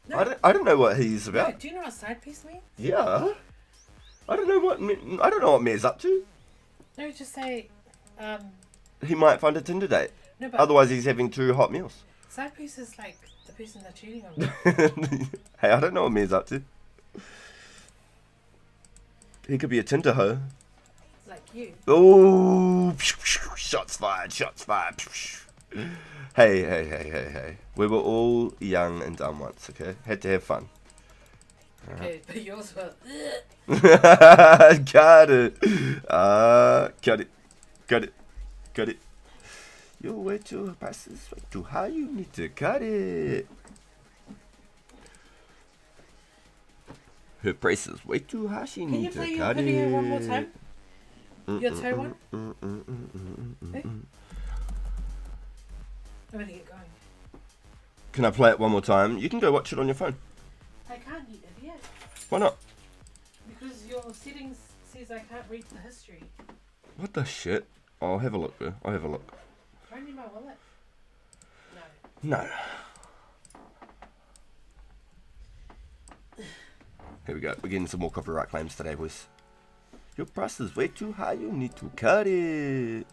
No, I don't know what he's no, about. do you know what side piece means? Yeah. I don't know what Mare's up to. No, just say, He might find a Tinder date. no, but Otherwise, he's having 2 hot meals. side piece is like the person that's cheating on you. Hey, I don't know what Mare's up to. He could be a Tinder hoe. Like you. Oh, shots fired. Hey. We were all young and dumb once, okay? Had to have fun. Okay, but yours were. Got it. Got it. You way too passes way too high. You need to cut it. Her price is way too high. She Can you needs play to your cut video it. one more time? Your toe one? Hey? I'm gonna get going. Can I play it one more time? You can go watch it on your phone. I can't, you idiot. Why not? Because your settings says I can't read the history. What the shit? I'll have a look, bro. I'll have a look. Do I need my wallet? No. No. Here we go. We're getting some more copyright claims today, boys. Your price is way too high. You need to cut it.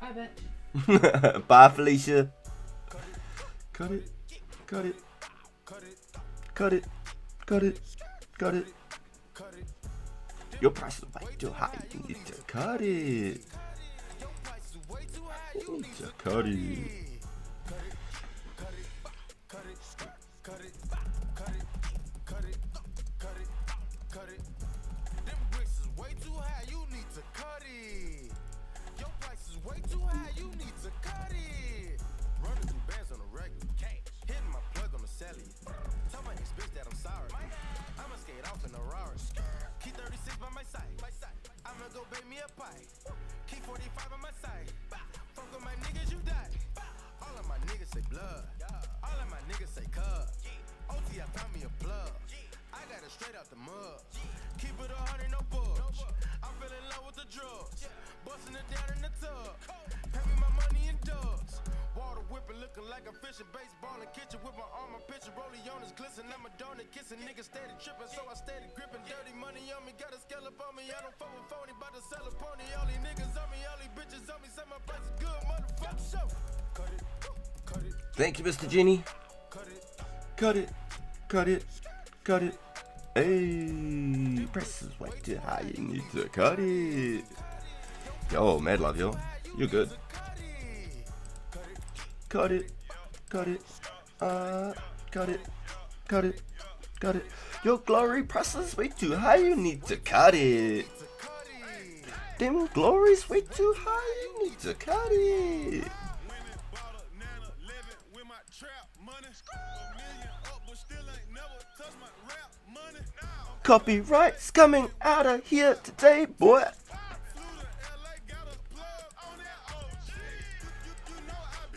I bet. Bye, Felicia. Cut it. Cut it. Cut it. Cut it. Cut it. Your price is way too high. You need to cut it. You need to cut it. Keep 45 on my side. Fuck with my niggas, you die. All of my niggas say blood. All of my niggas say cub. OT, I found me a plug. I got it straight out the mud. Keep it 100, no budge. I fell in love with the drugs. Busting it down in the tub. Pay me my money in dubs. Water whipping, looking like a fishing. Baseball in kitchen with my arm, my picture. Rollie on his glisten. I'm a donut kissing. Niggas steady tripping, so I steady gripping. Dirty money on me, got a scallop on me. I don't fuck with phony, bout to sell a pony. All these niggas on me, all these bitches on me. Say my price is good, motherfucker. So cut it, cut it. Thank you, Mr. Genie. Cut it, cut it, cut it, cut it. Hey, price is way too high. You need to cut it. Yo, mad love, yo. You're good. Cut it, cut it, cut it, cut it, cut it. Your glory price is way too high. You need to cut it. Them glory's way too high. You need to cut it. Copyrights coming out of here today, boy.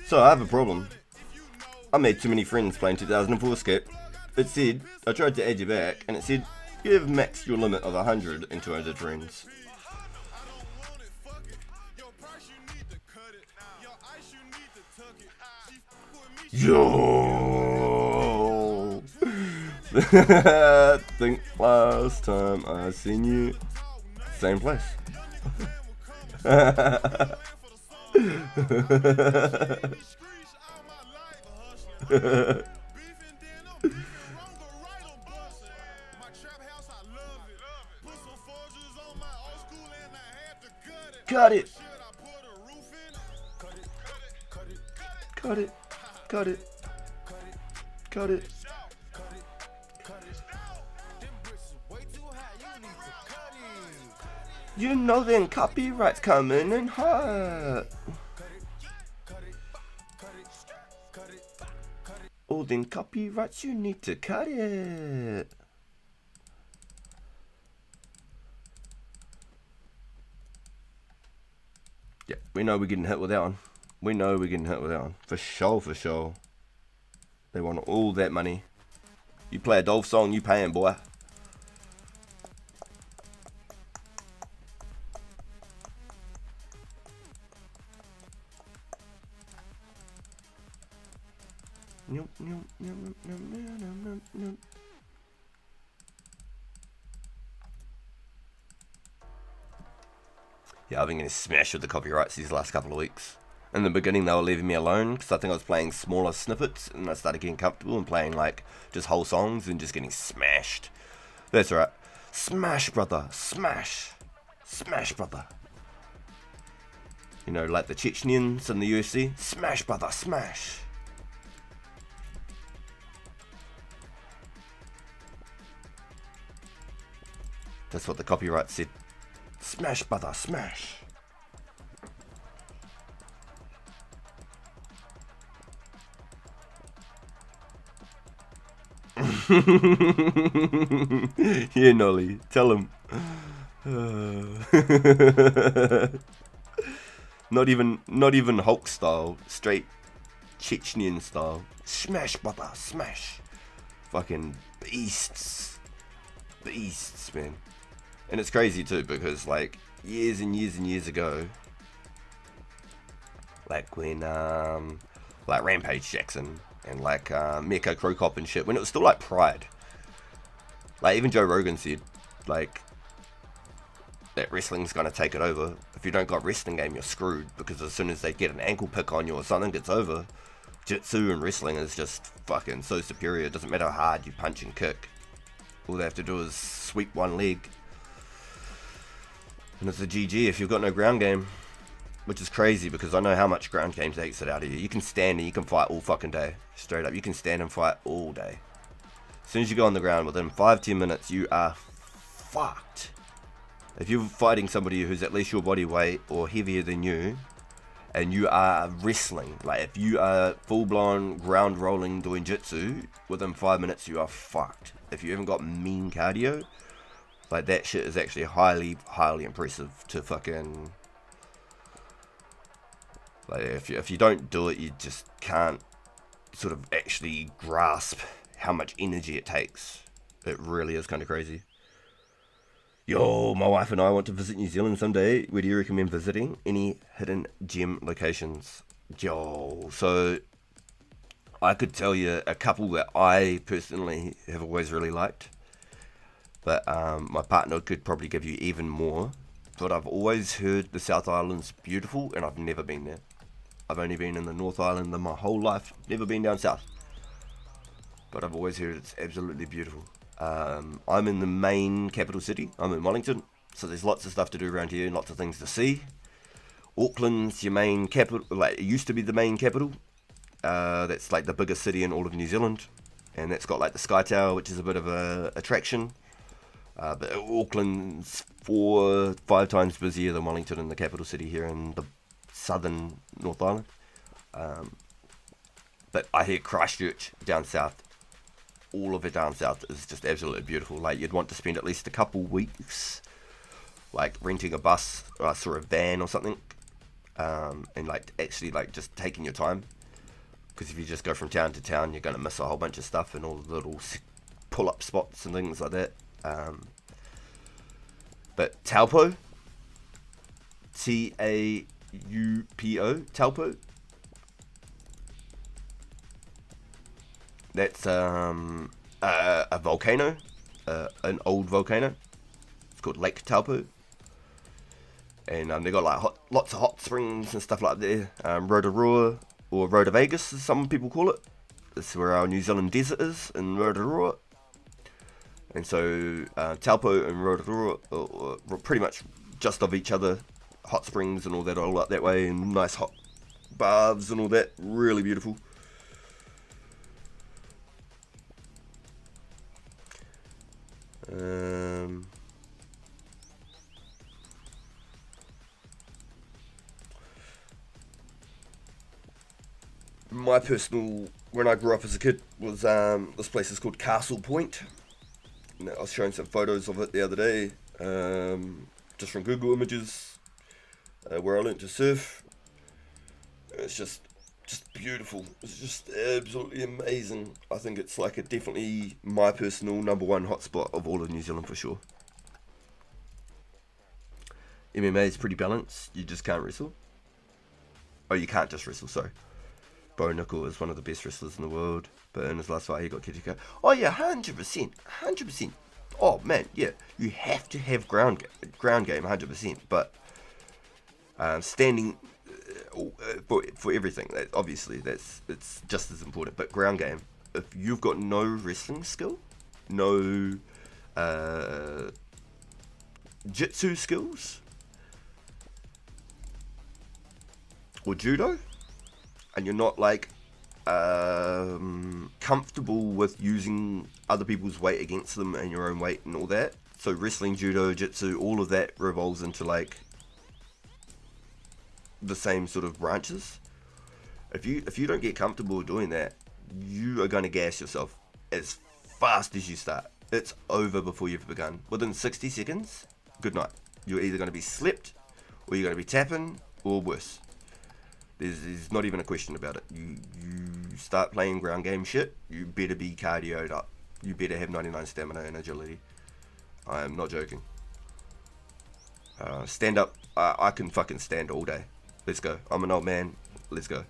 So I have a problem. I made too many friends playing 2004 Runescape. It said, I tried to add you back, and it said, you have maxed your limit of 100 and 200 friends. Yo! Think last time I seen you, same place. Cut it. Cut it. Cut it. Cut it. You know then copyrights coming in hot. Oh, then copyrights, you need to cut it. Yeah, we know we're getting hit with that one. We know we're getting hit with that one. For sure, for sure. They want all that money. You play a Dolph song, you paying, boy. Yeah, I've been getting smashed with the copyrights these last couple of weeks. In the beginning, they were leaving me alone because I think I was playing smaller snippets, and I started getting comfortable and playing like just whole songs and just getting smashed. That's right. Smash, brother. Smash. Smash, brother. You know, like the Chechens in the UFC. Smash, brother. Smash. That's what the copyright said. Smash, brother, smash. Yeah, Nolly, tell him. Not even Hulk style, straight Chechnyan style. Smash, Baba, smash. Fucking beasts, man. And it's crazy too because like years and years and years ago, like when like Rampage Jackson and like Mecha Crocop and shit, when it was still like Pride. Like even Joe Rogan said, like that wrestling's gonna take it over. If you don't got wrestling game, you're screwed because as soon as they get an ankle pick on you or something, it's over. Jitsu and wrestling is just fucking so superior. It doesn't matter how hard you punch and kick. All they have to do is sweep one leg. And it's a GG if you've got no ground game. Which is crazy because I know how much ground game takes it out of you. You can stand and you can fight all fucking day. Straight up, you can stand and fight all day. As soon as you go on the ground, within 5-10 minutes, you are fucked. If you're fighting somebody who's at least your body weight or heavier than you, and you are wrestling, like if you are full-blown ground rolling doing jitsu, within 5 minutes you are fucked. If you haven't got mean cardio, like that shit is actually highly impressive to fucking... Like if you don't do it, you just can't sort of actually grasp how much energy it takes. It really is kind of crazy. Yo, my wife and I want to visit New Zealand someday. Where do you recommend visiting? Any hidden gem locations? Yo, so I could tell you a couple that I personally have always really liked. But my partner could probably give you even more. But I've always heard the South Island's beautiful and I've never been there. I've only been in the North Island in my whole life. Never been down south. But I've always heard it's absolutely beautiful. I'm in the main capital city. I'm in Wellington. So there's lots of stuff to do around here and lots of things to see. Auckland's your main capital. Like it used to be the main capital. That's like the biggest city in all of New Zealand. And that's got like the Sky Tower, which is a bit of a attraction. But Auckland's 4-5 times busier than Wellington in the capital city here in the southern North Island. But I hear Christchurch down south, all of it down south is just absolutely beautiful. Like you'd want to spend at least a couple weeks like renting a bus or a van or something, and like actually like just taking your time, because if you just go from town to town you're going to miss a whole bunch of stuff and all the little pull-up spots and things like that. But Taupo, Taupo, Taupo, that's a volcano, an old volcano. It's called Lake Taupo, and they got like lots of hot springs and stuff like that. Rotorua, or Rotovegas as some people call it. This is where our New Zealand desert is, in Rotorua. And so Taupo and Rotorua are pretty much just of each other. Hot springs and all that all up that way, and nice hot baths and all that. Really beautiful. My personal, when I grew up as a kid, was this place is called Castle Point. And I was showing some photos of it the other day, just from Google Images, where I learnt to surf. It's just beautiful. It's just absolutely amazing. I think it's like definitely my personal #1 hotspot of all of New Zealand for sure. MMA is pretty balanced. You just can't wrestle. Oh, you can't just wrestle, sorry. Bo Nickel is one of the best wrestlers in the world, but in his last fight he got KTK. Oh yeah, 100%. Oh man, yeah, you have to have ground game, 100%. But standing for everything, obviously it's just as important. But ground game, if you've got no wrestling skill, no jitsu skills, or judo, and you're not like comfortable with using other people's weight against them and your own weight and all that, so wrestling, judo, jitsu, all of that revolves into like the same sort of branches. If you don't get comfortable doing that, you are going to gas yourself as fast as you start. It's over before you've begun. Within 60 seconds, good night. You're either going to be slept, or you're going to be tapping, or worse. There's not even a question about it. You start playing ground game shit, you better be cardioed up. You better have 99 stamina and agility. I am not joking. Stand up. I can fucking stand all day. Let's go. I'm an old man. Let's go.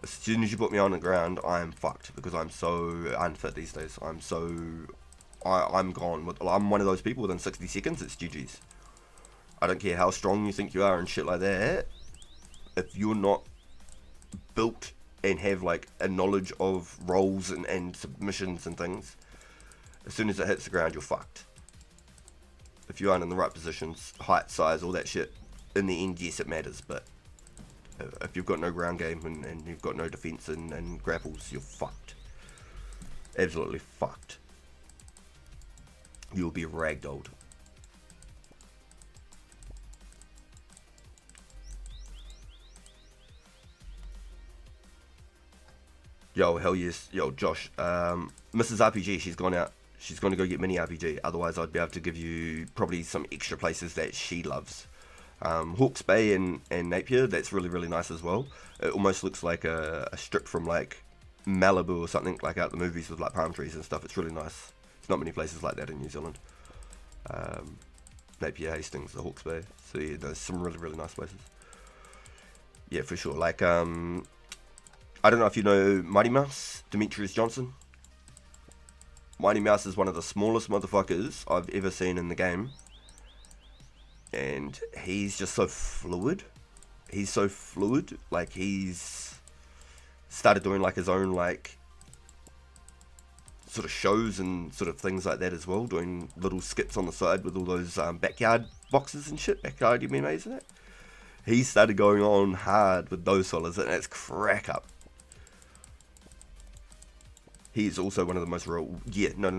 As soon as you put me on the ground, I am fucked because I'm so unfit these days. I'm gone. I'm one of those people within 60 seconds, it's GG's. I don't care how strong you think you are and shit like that. If you're not built and have like a knowledge of roles and submissions and things, as soon as it hits the ground, you're fucked. If you aren't in the right positions, height, size, all that shit, in the end, yes, it matters, but if you've got no ground game and you've got no defense and grapples, you're fucked. Absolutely fucked. You'll be ragdolled. Yo, hell yes. Yo, Josh. Mrs. RPG, she's gone out. She's going to go get Mini RPG. Otherwise, I'd be able to give you probably some extra places that she loves. Hawke's Bay and Napier, that's really, really nice as well. It almost looks like a strip from like Malibu or something, like out the movies with like palm trees and stuff. It's really nice. There's not many places like that in New Zealand. Napier, Hastings, the Hawke's Bay. So yeah, there's some really, really nice places. Yeah, for sure. Like, I don't know if you know Mighty Mouse, Demetrius Johnson. Mighty Mouse is one of the smallest motherfuckers I've ever seen in the game. And he's just so fluid. He's so fluid. Like, he's started doing like his own like sort of shows and sort of things like that as well. Doing little skits on the side with all those backyard boxes and shit. Backyard MMAs and that. He started going on hard with those fellas, and it's crack up. He's also one of the most real. Yeah, no.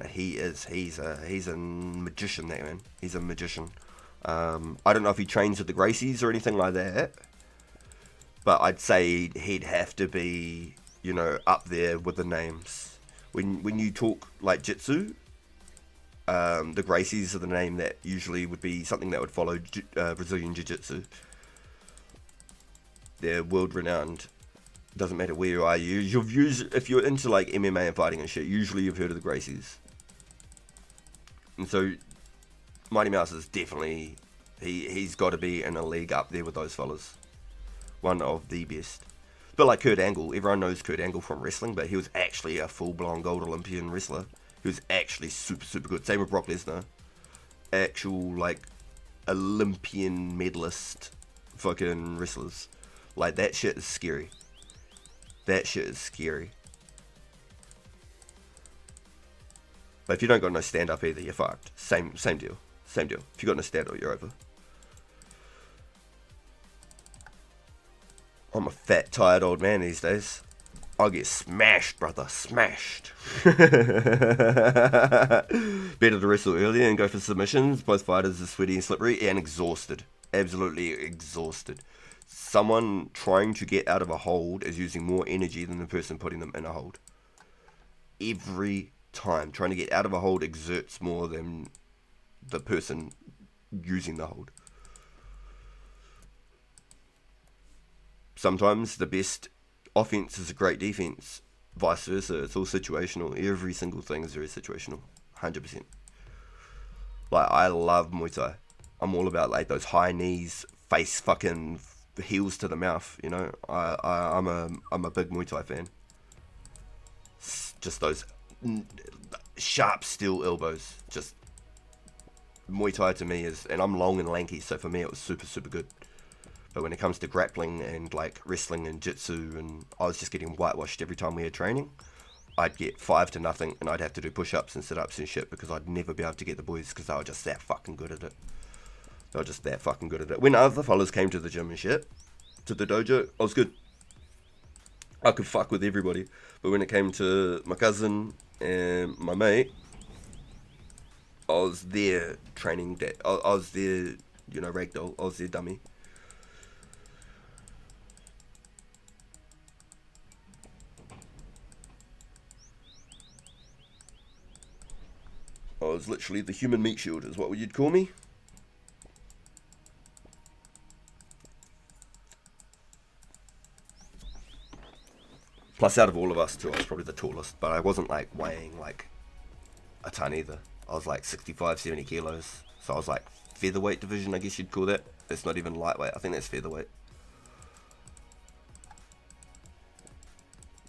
He's a magician, that man. He's a magician. I don't know if he trains with the Gracies or anything like that, but I'd say he'd have to be, you know, up there with the names. When you talk like Jitsu, the Gracies are the name that usually would be something that would follow Brazilian Jiu-Jitsu. They're world renowned. Doesn't matter where you are. If you're into like MMA and fighting and shit, usually you've heard of the Gracies. And so Mighty Mouse is definitely, he's got to be in a league up there with those fellas. One of the best. But like Kurt Angle, everyone knows Kurt Angle from wrestling, but he was actually a full-blown gold Olympian wrestler. He was actually super, super good. Same with Brock Lesnar. Actual like Olympian medalist fucking wrestlers. Like, that shit is scary. That shit is scary. But if you don't got no stand-up either, you're fucked. Same deal. Same deal. If you got no stand-up, you're over. I'm a fat, tired old man these days. I'll get smashed, brother. Smashed. Better to wrestle earlier and go for submissions. Both fighters are sweaty and slippery and exhausted. Absolutely exhausted. Someone trying to get out of a hold is using more energy than the person putting them in a hold. Every time. Trying to get out of a hold exerts more than the person using the hold. Sometimes the best offense is a great defense. Vice versa. It's all situational. Every single thing is very situational. 100%. Like, I love Muay Thai. I'm all about like those high knees, face fucking heels to the mouth, you know. I'm a big Muay Thai fan. Just those sharp steel elbows. Just Muay Thai to me is, and I'm long and lanky, so for me it was super, super good. But when it comes to grappling and like wrestling and jitsu, and I was just getting whitewashed every time we had training. I'd get 5-0 and I'd have to do push-ups and sit-ups and shit because I'd never be able to get the boys because they were just that fucking good at it. They were just that fucking good at it. When other fellas came to the gym and shit, to the dojo, I was good. I could fuck with everybody. But when it came to my cousin and my mate, I was there training. I was there, you know, ragdoll. I was there dummy. I was literally the human meat shield is what you'd call me. Plus, out of all of us two, I was probably the tallest, but I wasn't like weighing like a ton either. I was like 65, 70 kilos. So I was like featherweight division, I guess you'd call that. It's not even lightweight. I think that's featherweight.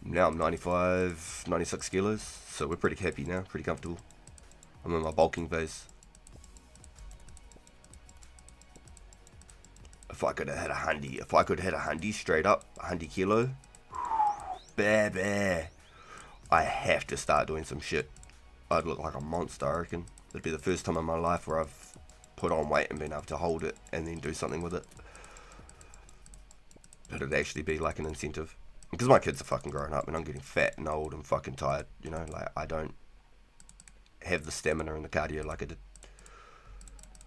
Now I'm 95, 96 kilos. So we're pretty happy now, pretty comfortable. I'm in my bulking phase. If I could have had a hundy straight up, 100 kilo, bear, I have to start doing some shit. I'd look like a monster, I reckon. It'd be the first time in my life where I've put on weight and been able to hold it and then do something with it. But it'd actually be like an incentive. Because my kids are fucking growing up and I'm getting fat and old and fucking tired, you know, like I don't have the stamina and the cardio like I did.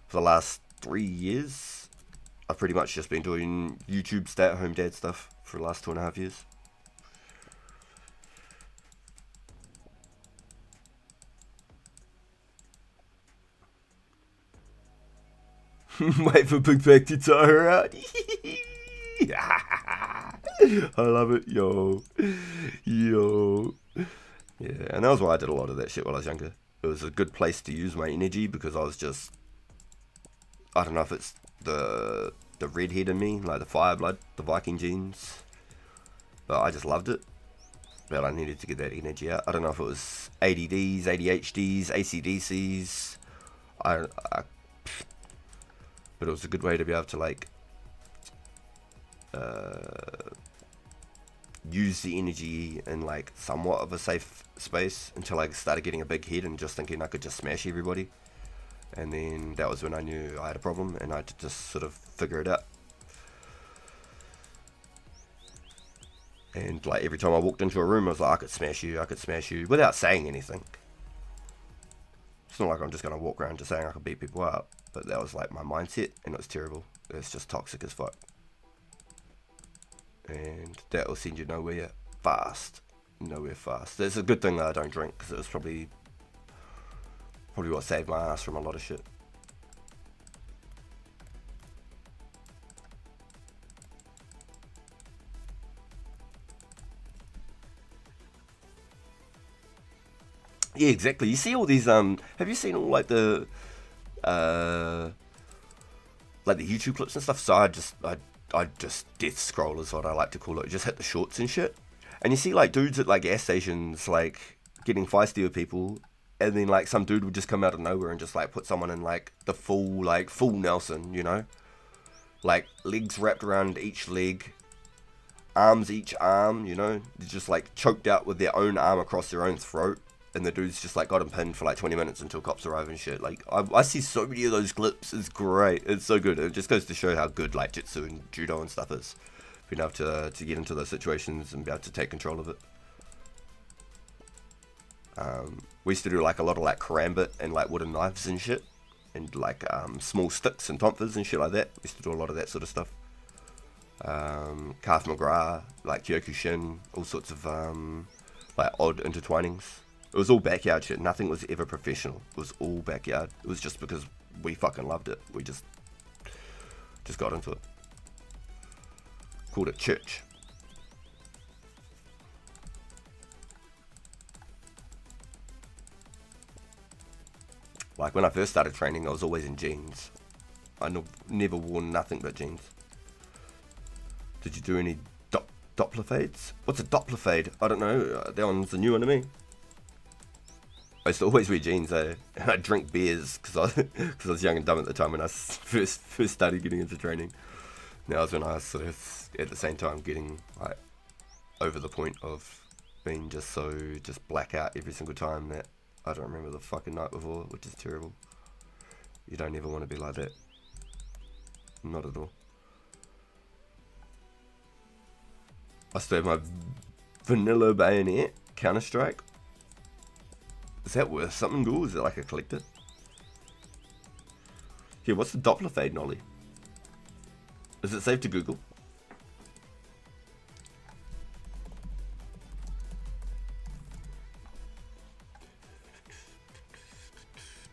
For the last 3 years, I've pretty much just been doing YouTube stay-at-home dad stuff for the last 2.5 years. Wait for Big Back to tire out. I love it, yo. Yeah, and that was why I did a lot of that shit while I was younger. It was a good place to use my energy because I was just, I don't know if it's the redhead in me, like the fire blood, the Viking genes, but I just loved it. But I needed to get that energy out. I don't know if it was ADDs, ADHDs, ACDCs. But it was a good way to be able to like use the energy in like somewhat of a safe space until I started getting a big head and just thinking I could just smash everybody. And then that was when I knew I had a problem and I had to just sort of figure it out. And like every time I walked into a room I was like, I could smash you without saying anything. It's not like I'm just going to walk around just saying I could beat people up. But that was like my mindset and it was terrible. It's just toxic as fuck. And that will send you nowhere fast. It's a good thing that I don't drink because it was probably what saved my ass from a lot of shit. Yeah, exactly. You see all these have you seen all like the YouTube clips and stuff? So I just death scroll is what I like to call it. Just hit the shorts and shit. And you see like dudes at like gas stations like getting feisty with people, and then like some dude would just come out of nowhere and just like put someone in like the full Nelson, you know? Like legs wrapped around each leg, arms each arm, you know? They're just like choked out with their own arm across their own throat. And the dude's just like got him pinned for like 20 minutes until cops arrive and shit. Like I see so many of those clips. It's great. It's so good. It just goes to show how good like jitsu and judo and stuff is. Being able to get into those situations and be able to take control of it. We used to do like a lot of like karambit and like wooden knives and shit. And like small sticks and tonfas and shit like that. We used to do a lot of that sort of stuff. Calf McGrath, like Kyokushin, all sorts of like odd intertwinings. It was all backyard shit. Nothing was ever professional. It was all backyard. It was just because we fucking loved it. We just got into it. Called it church. Like when I first started training, I was always in jeans. I never wore nothing but jeans. Did you do any Doppler fades? What's a Doppler fade? I don't know. That one's a new one to me. I used to always wear jeans, and I'd drink beers because I was young and dumb at the time when I first started getting into training. Now was when I was sort of at the same time getting like over the point of being just blackout every single time that I don't remember the fucking night before, which is terrible. You don't ever want to be like that. Not at all. I still have my vanilla bayonet Counter-Strike. Is that worth something, Ghoul? Is it like a collector? Here, what's the Doppler fade, Nolly? Is it safe to Google?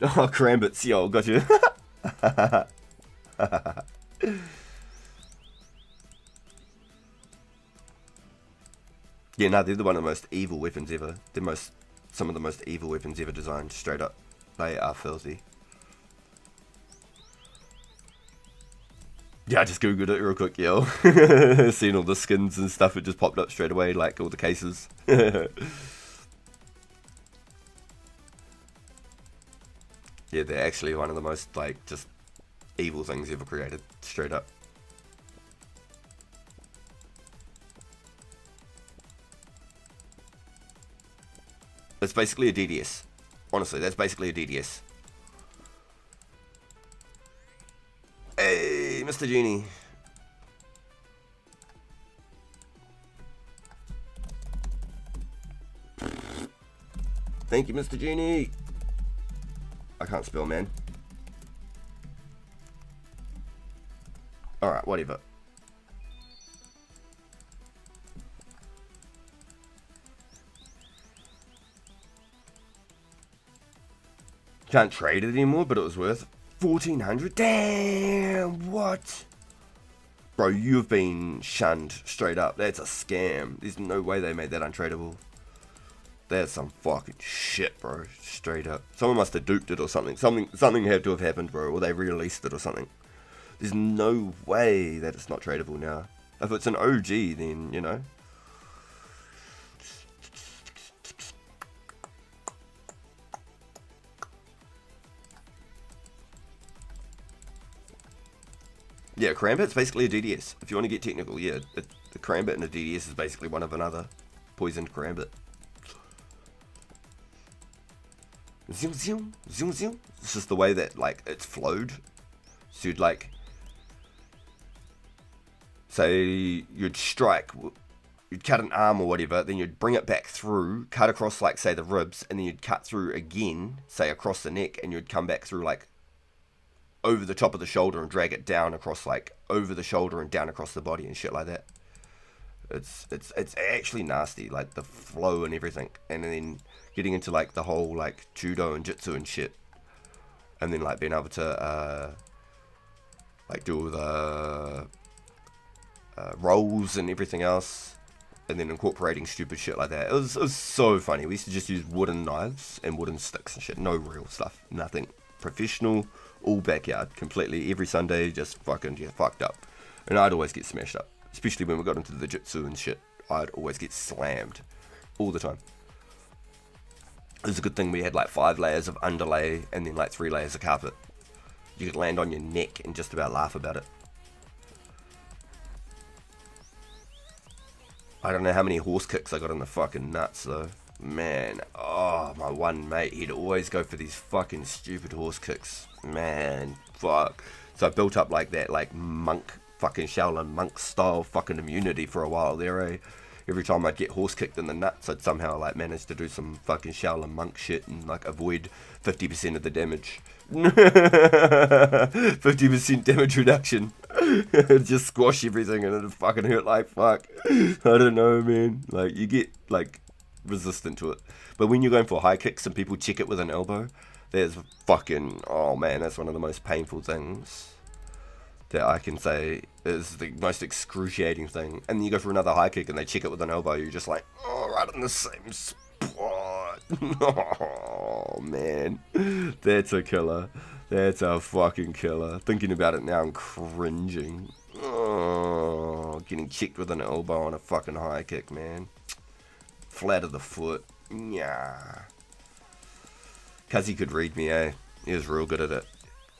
Oh, Krambits, yo, got you. Yeah, no, they're one of the most evil weapons ever. Some of the most evil weapons ever designed, straight up. They are filthy. Yeah, I just googled it real quick, yo. Seeing all the skins and stuff, it just popped up straight away, like all the cases. Yeah, they're actually one of the most, like, just evil things ever created, straight up. It's basically a DDS. Honestly, that's basically a DDS. Hey, Mr. Genie. Thank you, Mr. Genie. I can't spell, man. Alright, whatever. Can't trade it anymore, but it was worth 1,400. Damn, what? Bro, you've been shunned straight up. That's a scam. There's no way they made that untradeable. That's some fucking shit, bro. Straight up. Someone must have duped it or something. Something had to have happened, bro. Or they re-released it or something. There's no way that it's not tradable now. If it's an OG, then, you know. Yeah, Krambit's basically a DDS. If you want to get technical, yeah. The Krambit and a DDS is basically one of another. Poisoned Krambit. Zoom, zoom, zoom, zoom. It's just the way that, like, it's flowed. So you'd, like, say you'd strike, you'd cut an arm or whatever, then you'd bring it back through, cut across, like, say, the ribs, and then you'd cut through again, say, across the neck, and you'd come back through, like, over the top of the shoulder and drag it down across, like, over the shoulder and down across the body and shit like that. It's actually nasty, like, the flow and everything. And then getting into, like, the whole, like, judo and jitsu and shit. And then, like, being able to, like, do all the rolls and everything else. And then incorporating stupid shit like that. It was so funny. We used to just use wooden knives and wooden sticks and shit. No real stuff. Nothing professional. All backyard. Completely. Every Sunday, just fucking get fucked up. And I'd always get smashed up. Especially when we got into the jitsu and shit. I'd always get slammed. All the time. It was a good thing we had like 5 layers of underlay and then like 3 layers of carpet. You could land on your neck and just about laugh about it. I don't know how many horse kicks I got in the fucking nuts though. Man, oh, my one mate, he'd always go for these fucking stupid horse kicks. Man, fuck. So I built up like that, like monk, fucking Shaolin monk style fucking immunity for a while there, eh? Every time I'd get horse kicked in the nuts, I'd somehow like manage to do some fucking Shaolin monk shit and like avoid 50% of the damage. 50% damage reduction. Just squash everything and it'd fucking hurt like fuck. I don't know, man. Like, you get like resistant to it. But when you're going for high kicks and people check it with an elbow, there's fucking, oh man, that's one of the most painful things that I can say is the most excruciating thing. And then you go for another high kick and they check it with an elbow, you're just like, oh, right in the same spot. Oh man, that's a killer. That's a fucking killer. Thinking about it now, I'm cringing. Oh, getting checked with an elbow on a fucking high kick, man. Flat of the foot. Yeah. Cause he could read me, eh? He was real good at it.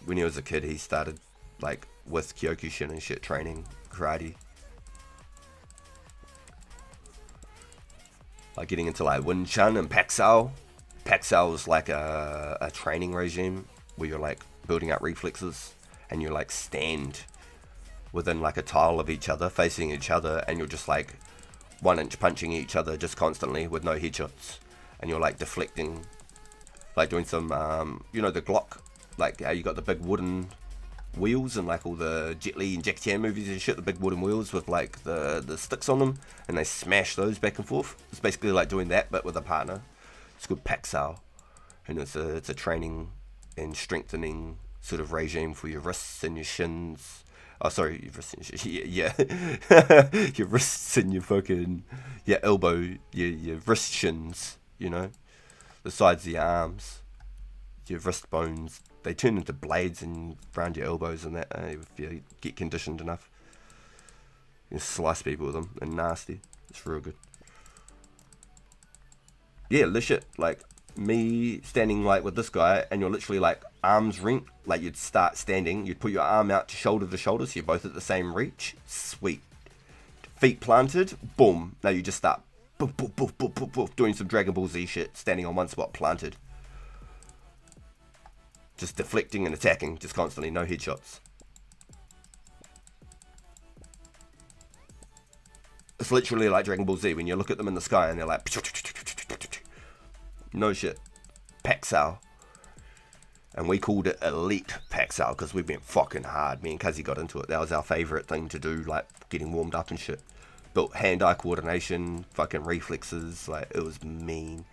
When he was a kid, he started like with Kyokushin and shit, training karate. Like getting into like Wing Chun and Pak Sao. Pak Sao was like a training regime where you're like building up reflexes and you like stand within like a tile of each other, facing each other, and you're just like 1-inch punching each other just constantly with no headshots, and you're like deflecting, like doing some you know, the Glock, like how you got the big wooden wheels and like all the Jet Li and Jackie Chan movies and shit, the big wooden wheels with like the sticks on them, and they smash those back and forth. It's basically like doing that but with a partner. It's called Pak Sao, and it's a training and strengthening sort of regime for your wrists and your shins. Oh, sorry, your wrists and your shins. Yeah. Your wrists and your fucking, your elbow, your wrist shins, you know, the sides of your arms, your wrist bones. They turn into blades and around your elbows and that, if you get conditioned enough. You can slice people with them, and nasty. It's real good. Yeah, legit, like, me standing like with this guy, and you're literally like arms rent, like you'd start standing, you'd put your arm out to shoulder, so you're both at the same reach. Sweet. Feet planted, boom. Now you just start boof, boof, boof, boof, boof, boof, doing some Dragon Ball Z shit, standing on one spot, planted. Just deflecting and attacking, just constantly, no headshots. It's literally like Dragon Ball Z when you look at them in the sky and they're like, no shit. Paxal. And we called it Elite Paxal because we went fucking hard. Me and Kazi got into it. That was our favourite thing to do, like getting warmed up and shit. Built hand-eye coordination, fucking reflexes, like it was mean.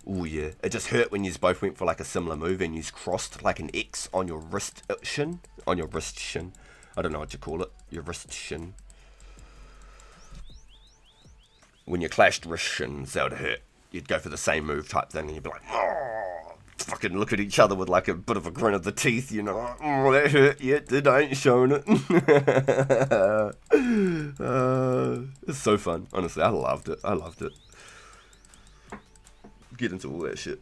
Oh yeah. It just hurt when you both went for like a similar move and you crossed like an X on your wrist shin. On your wrist shin. I don't know what you call it. Your wrist shin. When you clashed wrist shins, that would hurt. You'd go for the same move type thing and you'd be like, oh, fucking look at each other with like a bit of a grin of the teeth, you know, oh, that hurt yet, I ain't showing it. It's so fun, honestly, I loved it. Get into all that shit.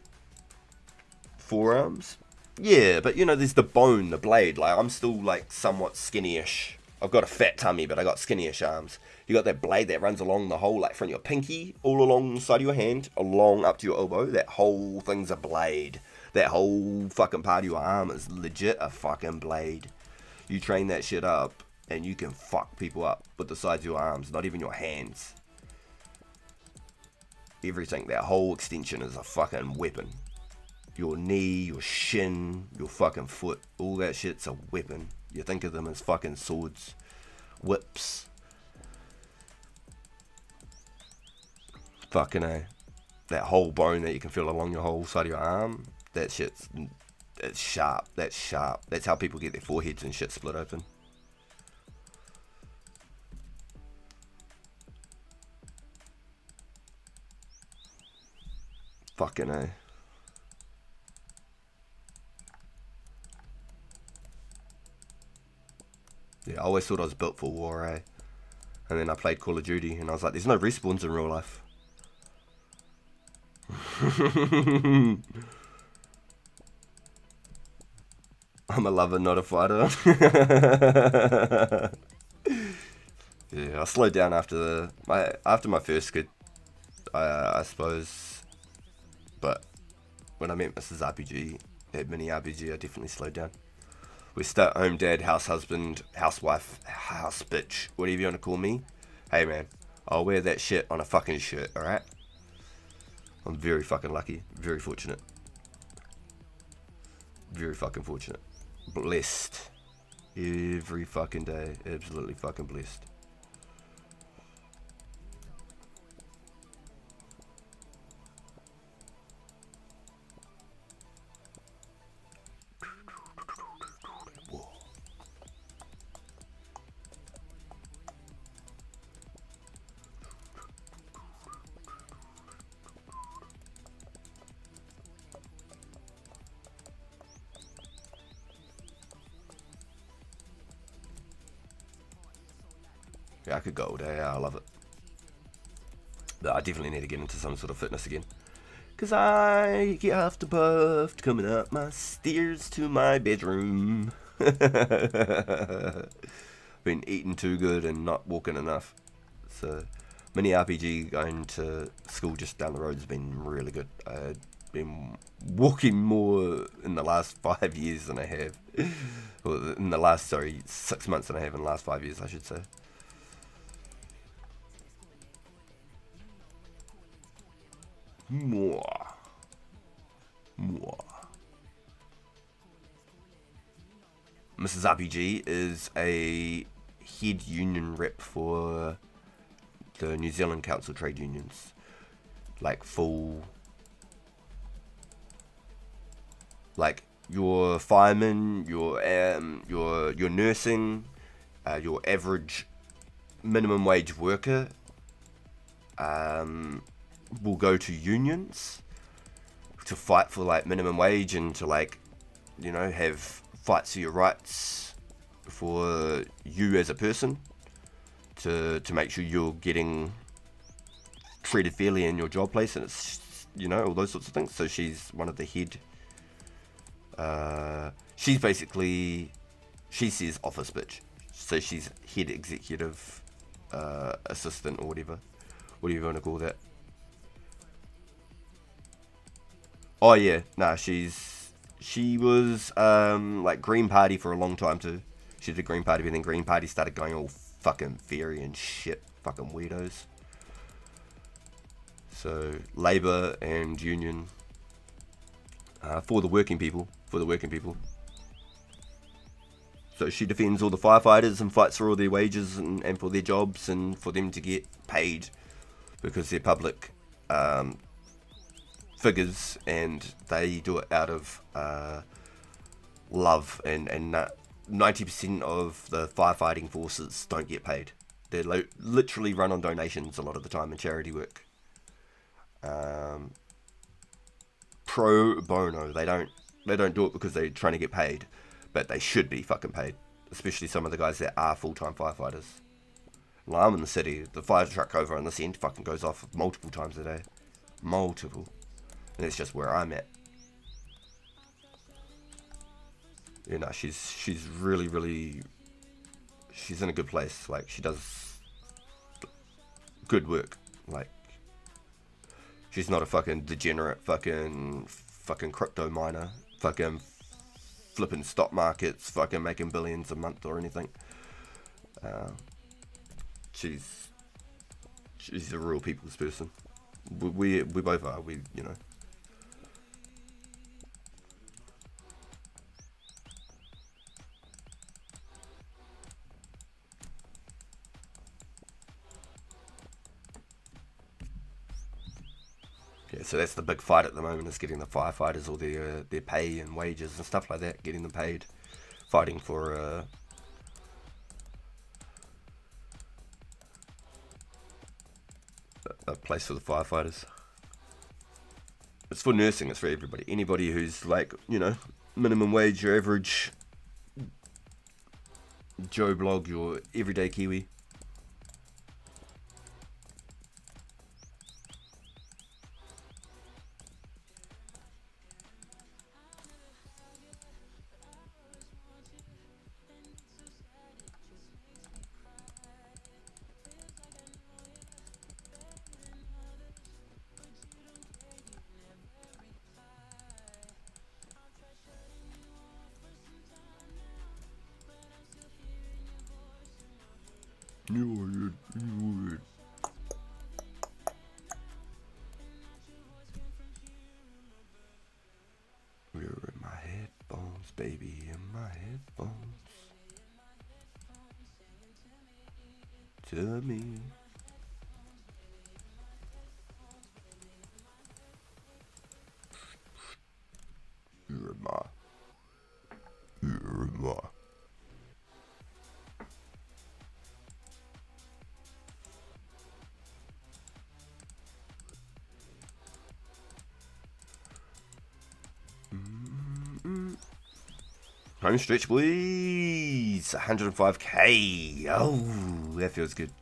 Forearms? Yeah, but you know, there's the bone, the blade, like I'm still like somewhat skinny-ish. I've got a fat tummy, but I got skinny-ish arms. You got that blade that runs along the whole, like from your pinky, all along the side of your hand, along up to your elbow. That whole thing's a blade. That whole fucking part of your arm is legit a fucking blade. You train that shit up, and you can fuck people up with the sides of your arms, not even your hands. Everything, that whole extension is a fucking weapon. Your knee, your shin, your fucking foot, all that shit's a weapon. You think of them as fucking swords, whips. Fucking that whole bone that you can feel along your whole side of your arm, that shit's, it's sharp, that's sharp. That's how people get their foreheads and shit split open. Fucking Yeah, I always thought I was built for war, And then I played Call of Duty, and I was like, there's no respawns in real life. I'm a lover, not a fighter. Yeah, I slowed down after my first kid, I suppose. But when I met Mrs. RPG, at Mini RPG, I definitely slowed down. We're stay-at-home dad, house husband, housewife, house bitch, whatever you want to call me. Hey man, I'll wear that shit on a fucking shirt, alright? I'm very fucking lucky, very fortunate. Very fucking fortunate. Blessed. Every fucking day, absolutely fucking blessed. Yeah, I could go all day. I love it. But I definitely need to get into some sort of fitness again. Because I get huffed puffed coming up my stairs to my bedroom. Been eating too good and not walking enough. So, Mini RPG going to school just down the road has been really good. I've been walking more in the last 5 years than I have. Well, in the last, 6 months than I have in the last 5 years, I should say. More. Mrs. RPG is a head union rep for the New Zealand Council Trade Unions. Like full... Like, your fireman, your nursing, your average minimum wage worker will go to unions to fight for like minimum wage and to like, you know, have fights for your rights for you as a person, to make sure you're getting treated fairly in your job place, and it's, you know, all those sorts of things. So she's one of the head. She's basically, she says office bitch, so she's head executive assistant or whatever you want to call that. Oh yeah, nah, she was like Green Party for a long time too. She did Green Party, but then Green Party started going all fucking fairy and shit, fucking weirdos. So Labour and Union, for the working people. So she defends all the firefighters and fights for all their wages and for their jobs and for them to get paid, because they're public figures and they do it out of love, and 90% of the firefighting forces don't get paid. They're literally run on donations a lot of the time in charity work. Pro bono. They don't do it because they're trying to get paid, but they should be fucking paid, especially some of the guys that are full-time firefighters. Well, I'm in the city, the fire truck over on this end fucking goes off multiple times a day. Multiple. And that's just where I'm at. You know, she's really, she's in a good place. Like, she does good work. Like, she's not a fucking degenerate fucking crypto miner, fucking flipping stock markets, fucking making billions a month or anything. She's a real people's person. We both are. We, you know. Yeah, so that's the big fight at the moment, is getting the firefighters all their pay and wages and stuff like that, getting them paid, fighting for a place for the firefighters. It's for nursing, it's for everybody. Anybody who's like, you know, minimum wage, your average Joe Blog, your everyday Kiwi. You're in my headphones, baby, in my headphones. To me. You're in my. Home stretch, boys. 105k. Oh, that feels good.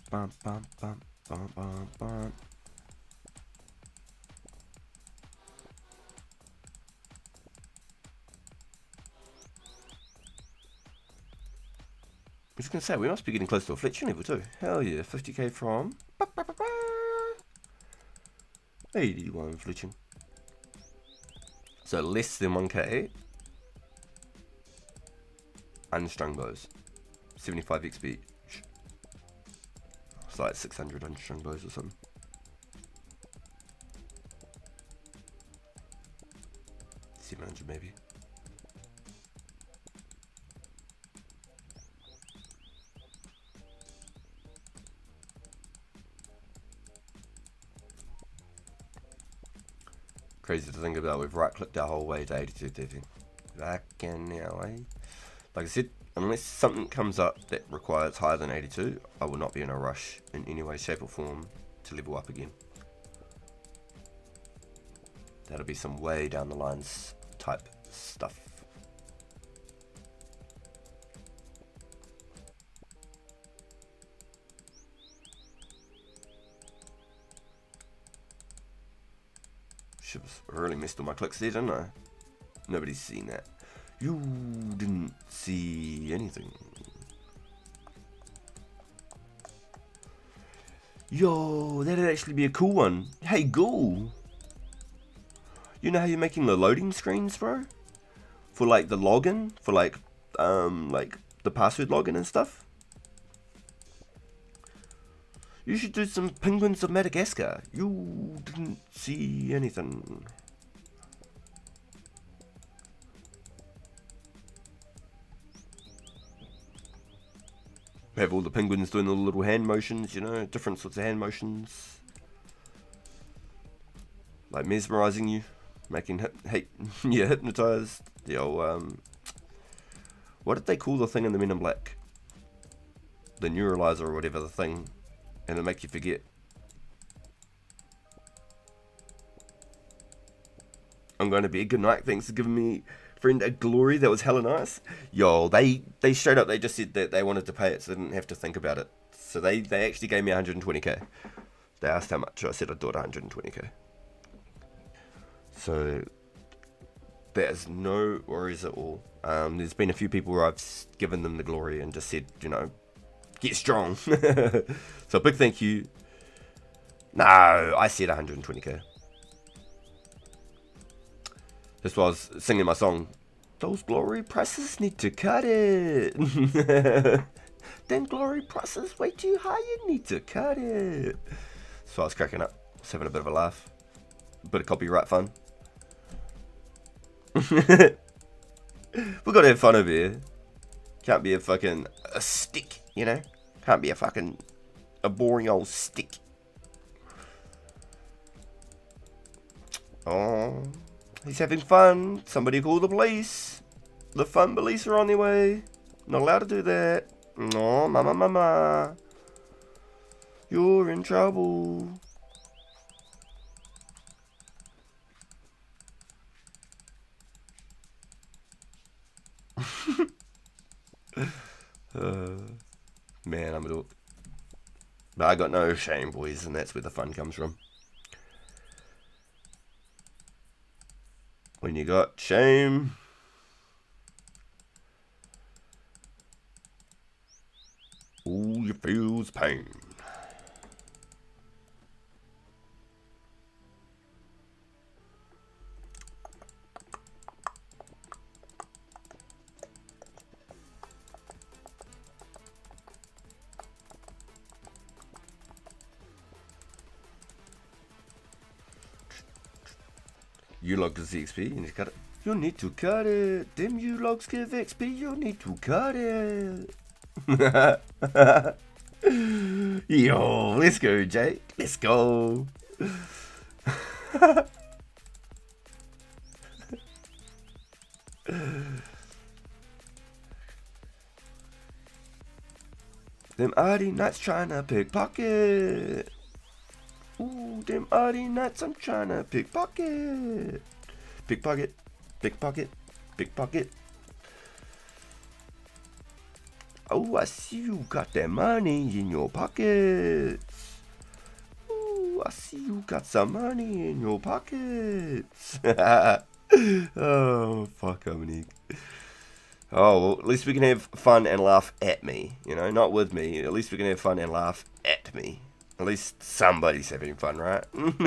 Bum, bum, bum, bum, bum, bum. I was going to say, we must be getting close to affliction level too. Hell yeah, 50k from... 81 fletching. So less than 1k. Unstrung bows. 75 XP. It's like 600 unstrung bows or something. $700 maybe. Crazy to think about, we've right clicked our whole way to 8230. Fucking hell, eh? Like I said, unless something comes up that requires higher than 82, I will not be in a rush in any way, shape or form to level up again. That'll be some way down the lines type stuff. Should have really messed all my clicks there, didn't I? Nobody's seen that. You didn't see anything. Yo, that'd actually be a cool one. Hey, Ghoul. You know how you're making the loading screens, bro? For like the login, for like the password login and stuff. You should do some Penguins of Madagascar. You didn't see anything. Have all the penguins doing the little hand motions, you know, different sorts of hand motions. Like mesmerizing you, making you hypnotized. The old, what did they call the thing in the Men in Black? The neuralizer or whatever the thing. And it'll make you forget. I'm going to bed. Good night. Thanks for giving me, friend, a glory. That was hella nice. Yo, they straight up, they just said that they wanted to pay it, so they didn't have to think about it. So they actually gave me 120k. They asked how much. I said I'd do it 120k. So there's no worries at all. There's been a few people where I've given them the glory and just said, you know, get strong. So big thank you. No, I said 120k. That's why I was singing my song. Those glory prices need to cut it. Them glory prices way too high, you need to cut it. So I was cracking up. I was having a bit of a laugh. A bit of copyright fun. We've got to have fun over here. Can't be a stick, you know? Can't be a boring old stick. Oh, he's having fun. Somebody call the police. The fun police are on their way. Not allowed to do that. No, mama. You're in trouble. Man, I'm a dork. But I got no shame, boys, and that's where the fun comes from. When you got shame, all you feel is pain. You log does the XP, you need to cut it. You need to cut it. Them you logs give XP, you need to cut it. Yo, let's go, Jake. Let's go. Them arty nuts trying to pickpocket. Ooh, them arty nuts, I'm trying to pickpocket. Pickpocket, pickpocket, pickpocket. Oh, I see you got that money in your pockets. Ooh, I see you got some money in your pockets. Oh, fuck, Dominique. Oh, well, at least we can have fun and laugh at me. You know, not with me. At least we can have fun and laugh at me. At least somebody's having fun, right? I'm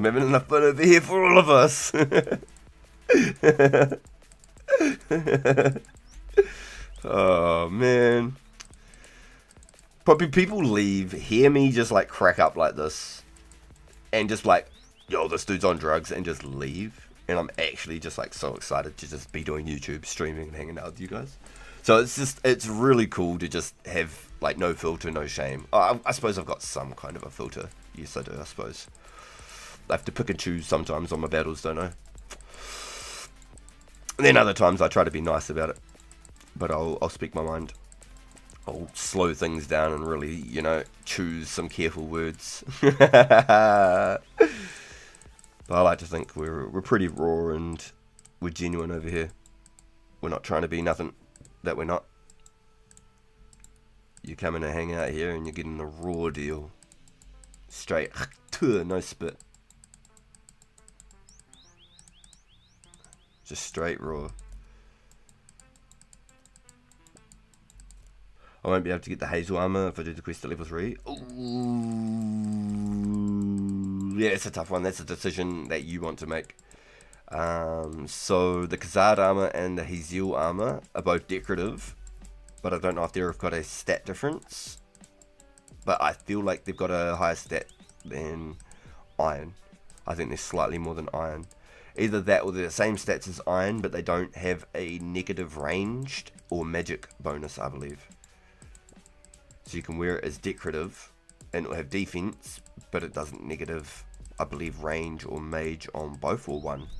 having enough fun over here for all of us. Oh, man. Probably people leave, hear me just like crack up like this, and just like, yo, this dude's on drugs, and just leave. And I'm actually just like so excited to just be doing YouTube, streaming, and hanging out with you guys. So it's really cool to just have like no filter, no shame. I suppose I've got some kind of a filter. Yes, I do, I suppose. I have to pick and choose sometimes on my battles, don't I? And then other times I try to be nice about it. But I'll speak my mind. I'll slow things down and really, you know, choose some careful words. But I like to think we're pretty raw and we're genuine over here. We're not trying to be nothing that we're not. You come in and hang out here and you're getting the raw deal. Straight, no spit. Just straight raw. I won't be able to get the Hazel armor if I do the quest at level 3. Ooh. Yeah, it's a tough one. That's a decision that you want to make. So the Khazad armor and the Hazel armor are both decorative, but I don't know if they've got a stat difference. But I feel like they've got a higher stat than Iron. I think they're slightly more than Iron. Either that or they're the same stats as Iron, but they don't have a negative ranged or magic bonus, I believe. So you can wear it as decorative, and it'll have defense, but it doesn't negative, I believe, range or mage on both or one.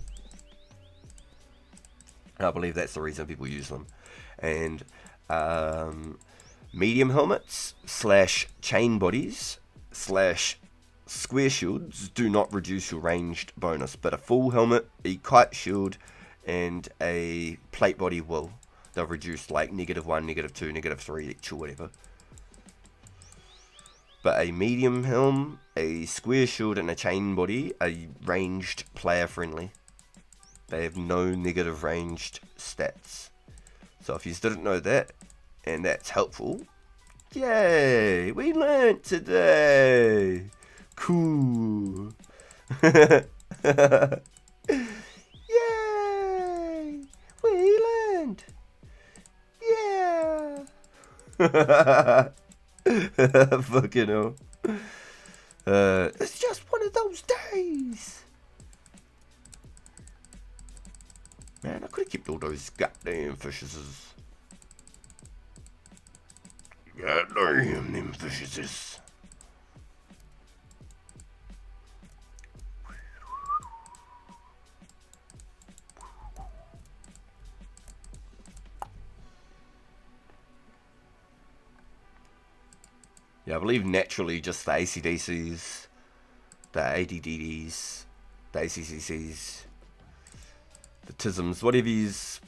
And I believe that's the reason people use them. And medium helmets / chain bodies / square shields do not reduce your ranged bonus, but a full helmet, a kite shield, and a plate body will. They'll reduce like -1, -2, -3 each or whatever. But a medium helm, a square shield, and a chain body are ranged player friendly. They have no negative ranged stats. So if you didn't know that, and that's helpful, yay! We learnt today! Cool! Yay! We learned! Yeah! Fucking hell. It's just one of those days. Man, I could have kept all those goddamn fishes. Goddamn them fishes. Yeah, I believe naturally just the ACDCs, the ADDDs, the ACCCs, the TISMs, whatever yous,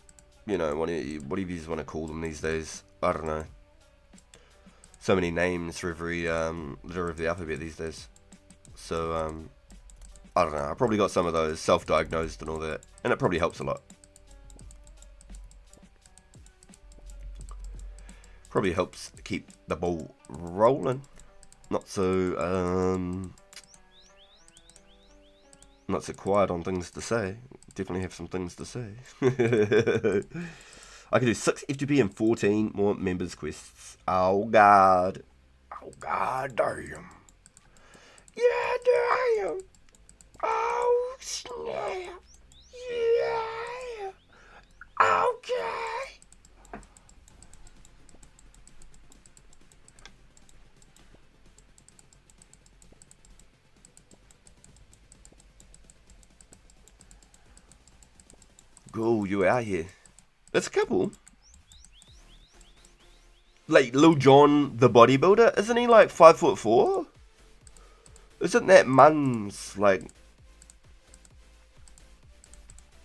you know, whatever yous want to call them these days. I don't know. So many names for every letter of the alphabet these days. So, I don't know. I probably got some of those self-diagnosed and all that, and it probably helps a lot. Probably helps keep the ball rolling. Not so quiet on things to say. Definitely have some things to say. I can do 6 FTP and 14 more members quests. Oh god. Oh god damn. Yeah damn. Oh snap. Yeah. Okay. Go, you out here. There's a couple. Like Lil Jon the bodybuilder, isn't he like 5'4"? Isn't that man's like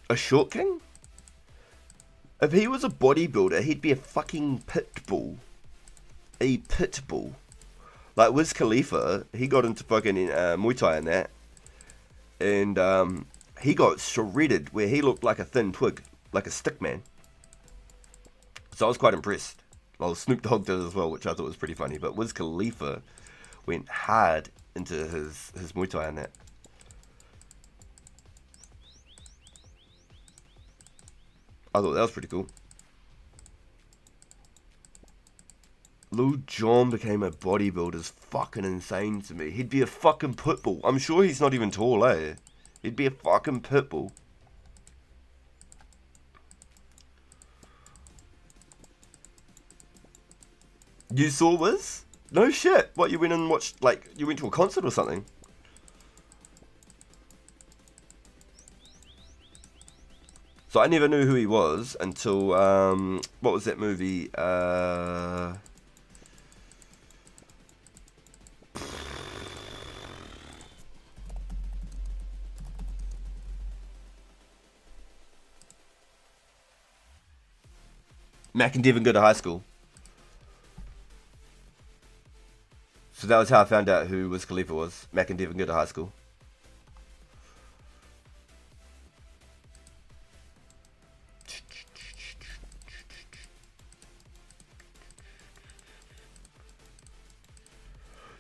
a short king? If he was a bodybuilder, he'd be a fucking pit bull. A pit bull. Like Wiz Khalifa, he got into fucking Muay Thai and that. And he got shredded where he looked like a thin twig, like a stick man. So I was quite impressed. Well, Snoop Dogg did as well, which I thought was pretty funny. But Wiz Khalifa went hard into his Muay Thai and that. I thought that was pretty cool. Lil Jon became a bodybuilder is fucking insane to me. He'd be a fucking pitbull. I'm sure he's not even tall, eh? He'd be a fucking pitbull. You saw Wiz? No shit. What, you went and watched, like, you went to a concert or something? So I never knew who he was until, what was that movie? Mac and Devon go to high school. So that was how I found out who Wiz Khalifa was. Mac and Devon go to high school.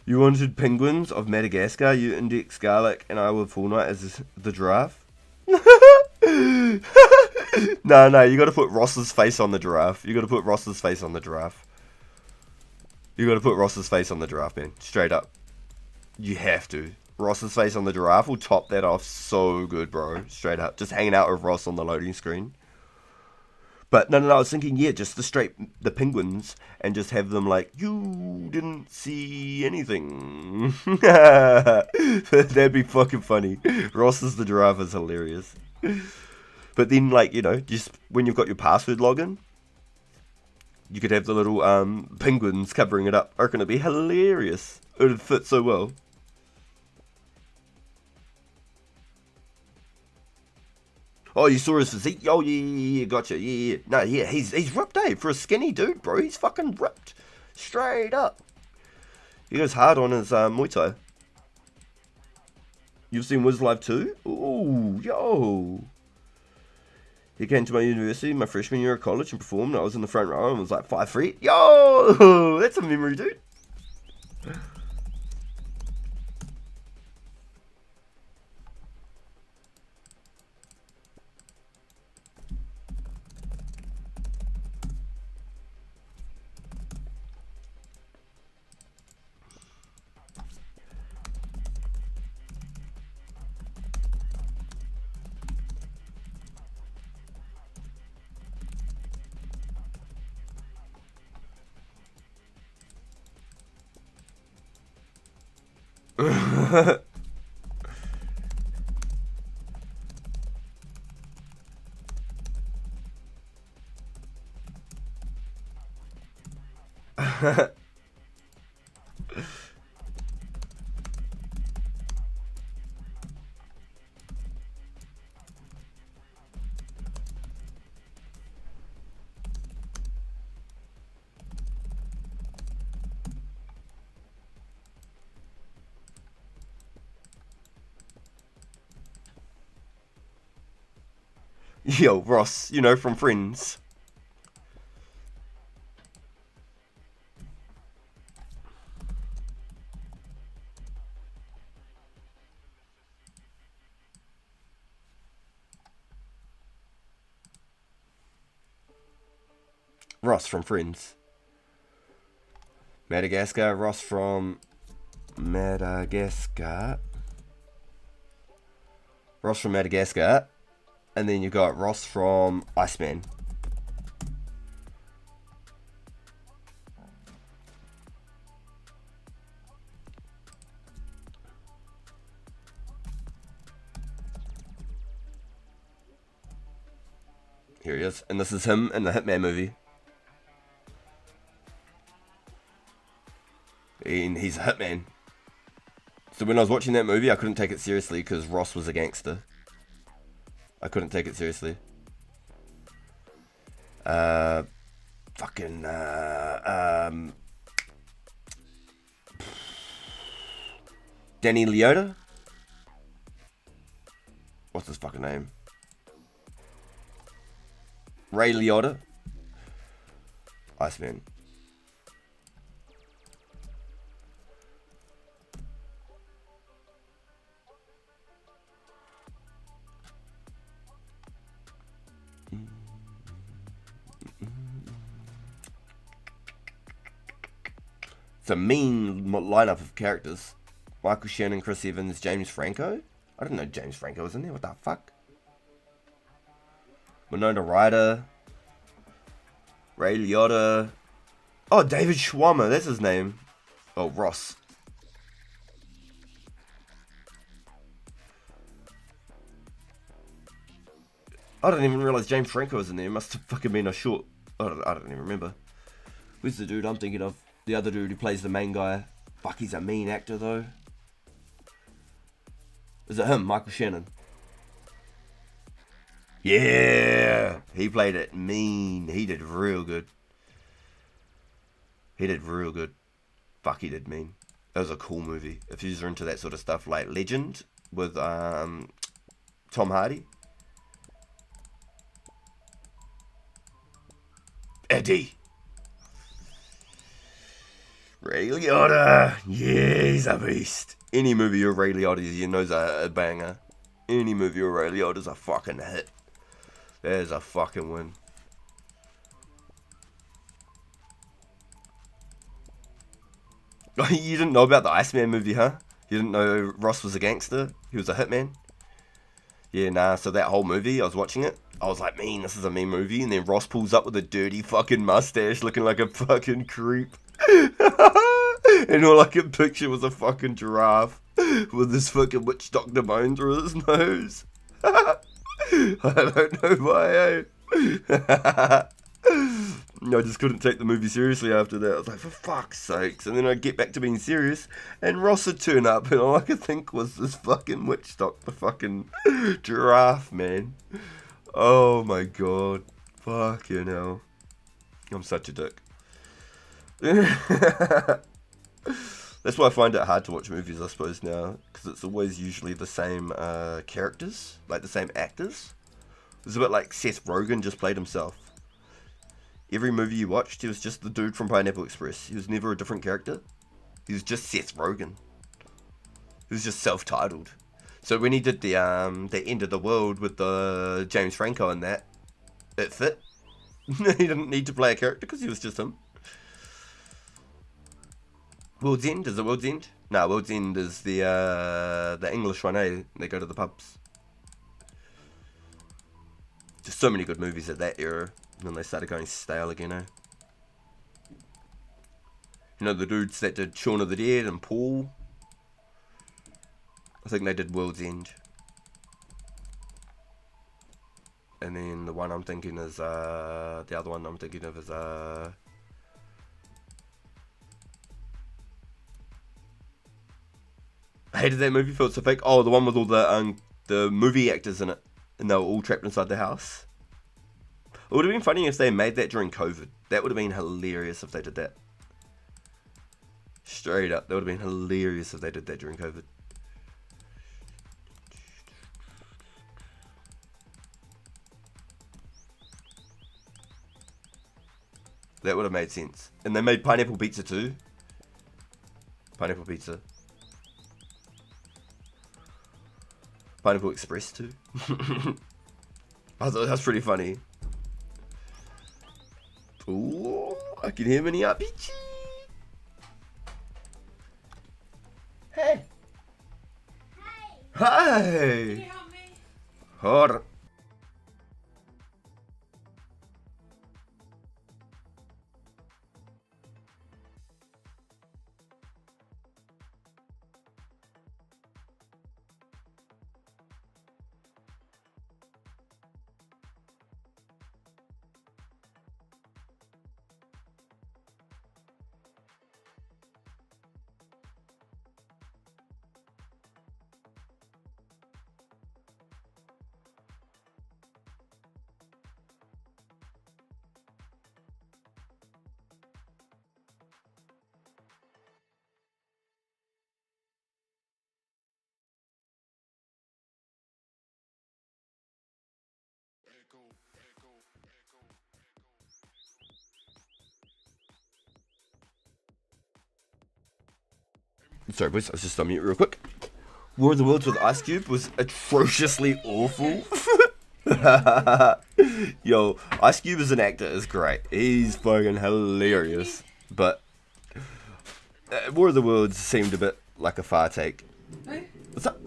You wanted penguins of Madagascar, you index garlic, and I will full night as the giraffe? No, you gotta put Ross's face on the giraffe. You gotta put Ross's face on the giraffe. You gotta put Ross's face on the giraffe, man. Straight up. You have to. Ross's face on the giraffe will top that off so good, bro. Straight up. Just hanging out with Ross on the loading screen. But no, I was thinking, yeah, just the penguins, and just have them like, you didn't see anything. That'd be fucking funny. Ross as the giraffe is hilarious. But then, like, you know, just when you've got your password login, you could have the little penguins covering it up. I reckon it'd be hilarious. It would fit so well. Oh, you saw his physique? Oh, yeah, gotcha. Yeah. No, yeah, he's ripped, eh? For a skinny dude, bro. He's fucking ripped. Straight up. He goes hard on his Muay Thai. You've seen Wiz live too? Ooh, yo. He came to my university my freshman year of college and performed. I was in the front row and was like 5'3". Yo! That's a memory, dude. Yo, Ross, you know, from Friends. Ross from Friends. Madagascar, Ross from Madagascar. Ross from Madagascar. And then you got Ross from Iceman. Here he is. And this is him in the Hitman movie. And he's a hitman. So when I was watching that movie, I couldn't take it seriously because Ross was a gangster. I couldn't take it seriously. Danny Liotta? What's his fucking name? Ray Liotta? Iceman. It's a mean lineup of characters. Michael Shannon, Chris Evans, James Franco. I didn't know James Franco was in there. What the fuck? Winona Ryder. Ray Liotta. Oh, David Schwimmer. That's his name. Oh, Ross. I didn't even realise James Franco was in there. It must have fucking been a short... I don't even remember. Who's the dude I'm thinking of? The other dude who plays the main guy. Fuck, he's a mean actor though. Is it him, Michael Shannon? Yeah! He played it mean. He did real good. He did real good. Fuck, he did mean. It was a cool movie. If you're into that sort of stuff, like Legend with Tom Hardy. Eddie. Ray Liotta. Yeah, he's a beast. Any movie of Ray Liotta, you know's a banger. Any movie of Ray Liotta's a fucking hit. There's a fucking win. You didn't know about the Iceman movie, huh? You didn't know Ross was a gangster? He was a hitman? Yeah, nah, so that whole movie, I was watching it. I was like, man, this is a mean movie. And then Ross pulls up with a dirty fucking mustache looking like a fucking creep. And all I could picture was a fucking giraffe with this fucking witch doctor bone through his nose. I don't know why, eh? I just couldn't take the movie seriously after that. I was like, for fuck's sakes. And then I'd get back to being serious, and Ross would turn up, and all I could think was this fucking witch doctor fucking giraffe, man. Oh my god. Fucking hell. I'm such a dick. That's why I find it hard to watch movies, I suppose, now. Because it's always usually the same characters. Like the same actors. It's a bit like Seth Rogen just played himself. Every movie you watched, he was just the dude from Pineapple Express. He was never a different character. He was just Seth Rogen. He was just self-titled. So when he did the end of the world with the James Franco and that, it fit. He didn't need to play a character because he was just him. World's End? Is it World's End? No, World's End is the English one, eh? They go to the pubs. Just so many good movies at that era. And then they started going stale again, eh? You know, the dudes that did Shaun of the Dead and Paul? I think they did World's End. And then the one I'm thinking is, the other one I'm thinking of is, I hated that movie, felt so fake. Oh, the one with all the movie actors in it. And they were all trapped inside the house. It would have been funny if they made that during COVID. That would have been hilarious if they did that. Straight up, that would have been hilarious if they did that during COVID. That would have made sense. And they made Pineapple Pizza too. Pineapple Pizza. Pineapple Express too. I thought that was pretty funny. Ooh, I can hear Minnie RPG. Hey. Hi. Can you help me? Hold on. Sorry, boys, I was just on mute real quick. War of the Worlds with Ice Cube was atrociously awful. Yo, Ice Cube as an actor is great. He's fucking hilarious. But War of the Worlds seemed a bit like a far take. Hey, What's up?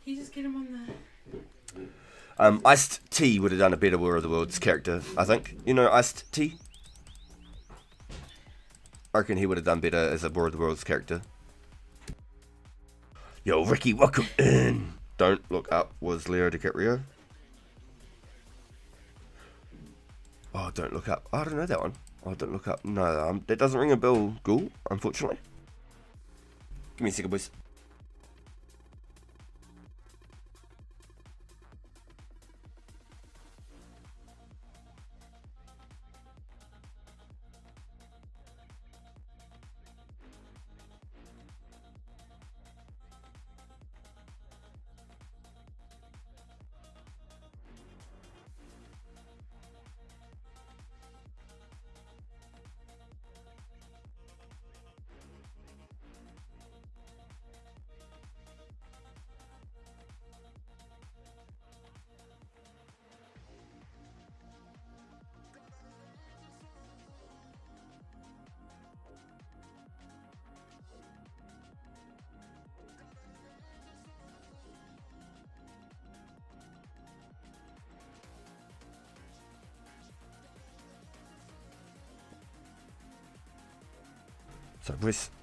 you just get him on the... Iced T would have done a better War of the Worlds character, I think. You know Iced T? I reckon he would have done better as a War of the Worlds character. Yo, Ricky, welcome in. Don't Look Up was Leo DiCaprio. Oh, Don't Look Up. I don't know that one. Oh, Don't Look Up. No, that doesn't ring a bell, Ghoul, unfortunately. Give me a second, boys.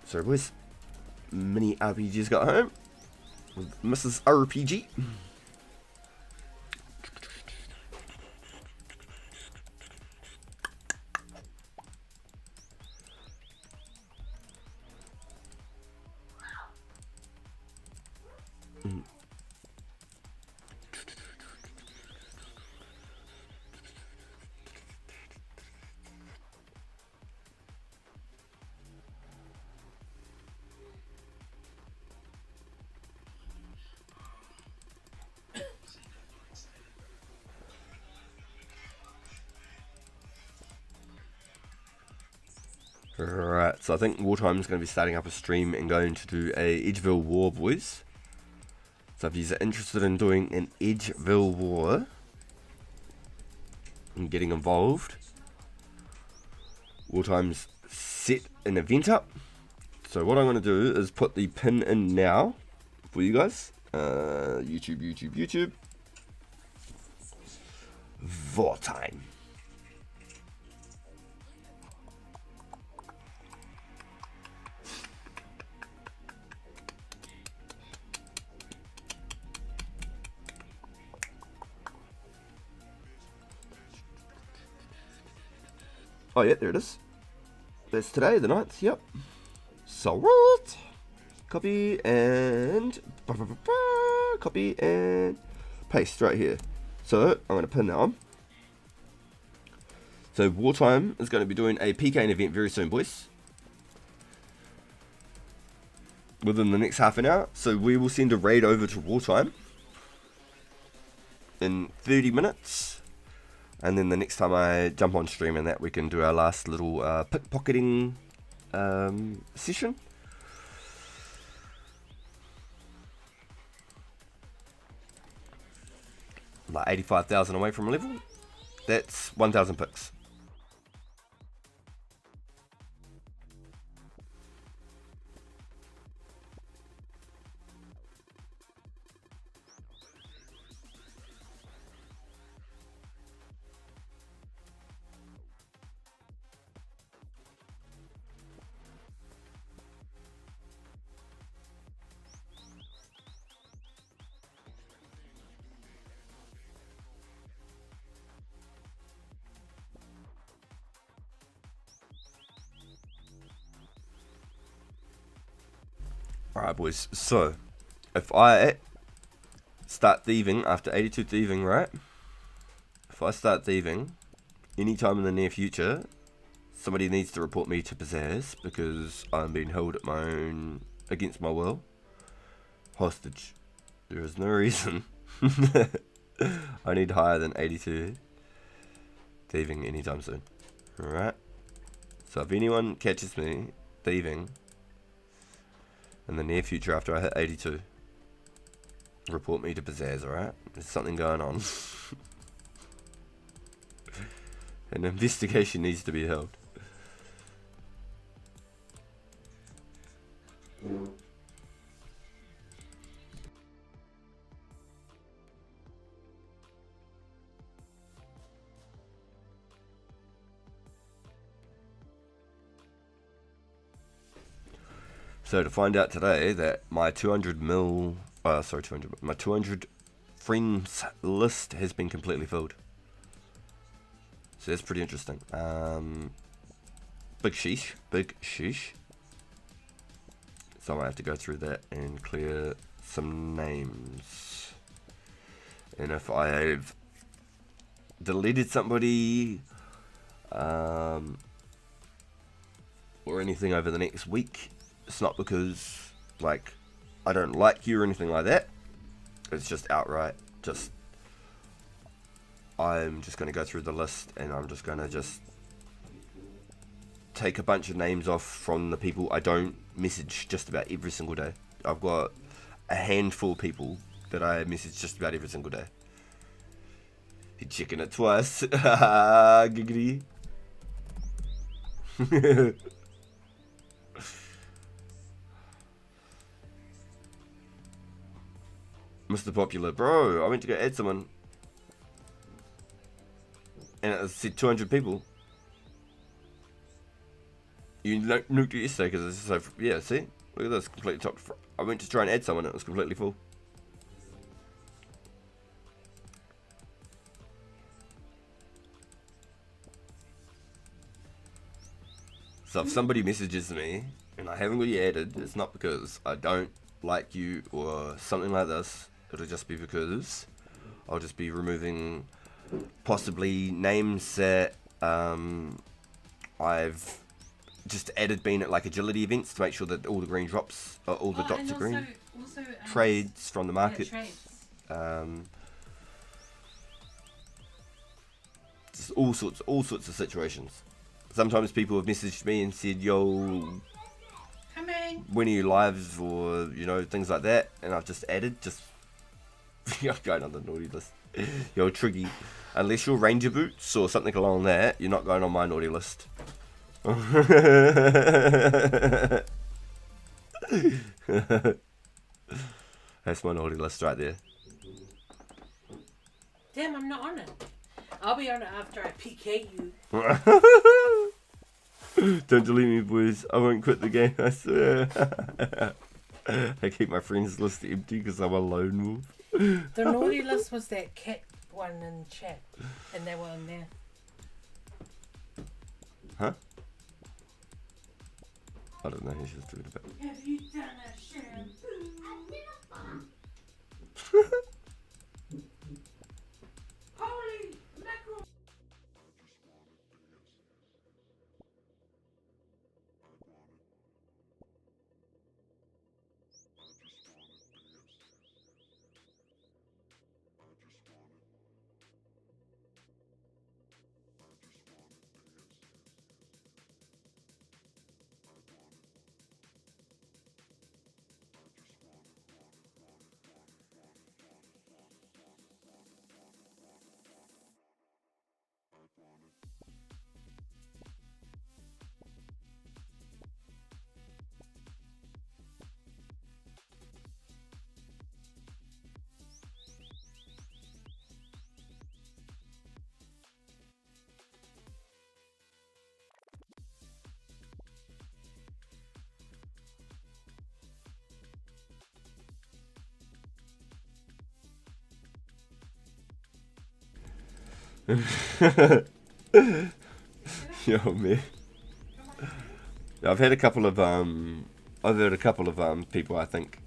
Sorry boys. Mini RPGs got home with Mrs. RPG. Right, so I think Wartime's going to be starting up a stream and going to do a Edgeville War, boys. So if you're interested in doing an Edgeville War and getting involved, Wartime's set an event up. So what I'm going to do is put the pin in now for you guys. YouTube. Wartime. Oh yeah, there it is. That's today, the 9th, yep. So copy and paste right here. So I'm going to pin that on. So Wartime is going to be doing a PK event very soon, boys. Within the next half an hour. So we will send a raid over to Wartime in 30 minutes. And then the next time I jump on stream and that, we can do our last little pickpocketing session. Like 85,000 away from a level. That's 1,000 picks. Alright boys, so if I start thieving after 82 thieving, right? If I start thieving anytime in the near future, somebody needs to report me to Pizzazz because I'm being held at my own, against my will, hostage. There is no reason I need higher than 82 thieving anytime soon. Alright? So if anyone catches me thieving in the near future after I hit 82. Report me to Pizzazz, alright? There's something going on. An investigation needs to be held. So to find out today that my 200 friends list has been completely filled. So that's pretty interesting. Big sheesh. So I might have to go through that and clear some names. And if I have deleted somebody, or anything over the next week, it's not because, like, I don't like you or anything like that. It's just outright, I'm just going to go through the list and I'm just going to just take a bunch of names off from the people I don't message just about every single day. I've got a handful of people that I message just about every single day. You're checking it twice. Giggity. Mr. Popular, bro, I went to go add someone and it said 200 people. You nuked it yesterday because it's so, yeah, see? Look at this, completely top. I went to try and add someone and it was completely full. So if somebody messages me and I haven't got you added, it's not because I don't like you or something like this. It'll just be because I'll just be removing possibly names that I've just added being at like agility events to make sure that all the green drops, all the dots are green. Also, Trades from the market. Yeah, trades. Just all sorts of situations. Sometimes people have messaged me and said, yo, Coming. when are you lives, or you know, things like that, and I've just added, just you're going on the naughty list. Yo, Triggy, unless you're Ranger Boots or something along that, you're not going on my naughty list. That's my naughty list right there. Damn, I'm not on it. I'll be on it after I PK you. Don't delete me, boys. I won't quit the game, I swear. I keep my friends list empty because I'm a lone wolf. The naughty list was that cat one in chat, and they were in there. Huh? I don't know who she's talking about. Have you done a shampoo? Holy mackerel! Yo, man. I've had a couple of people, I think.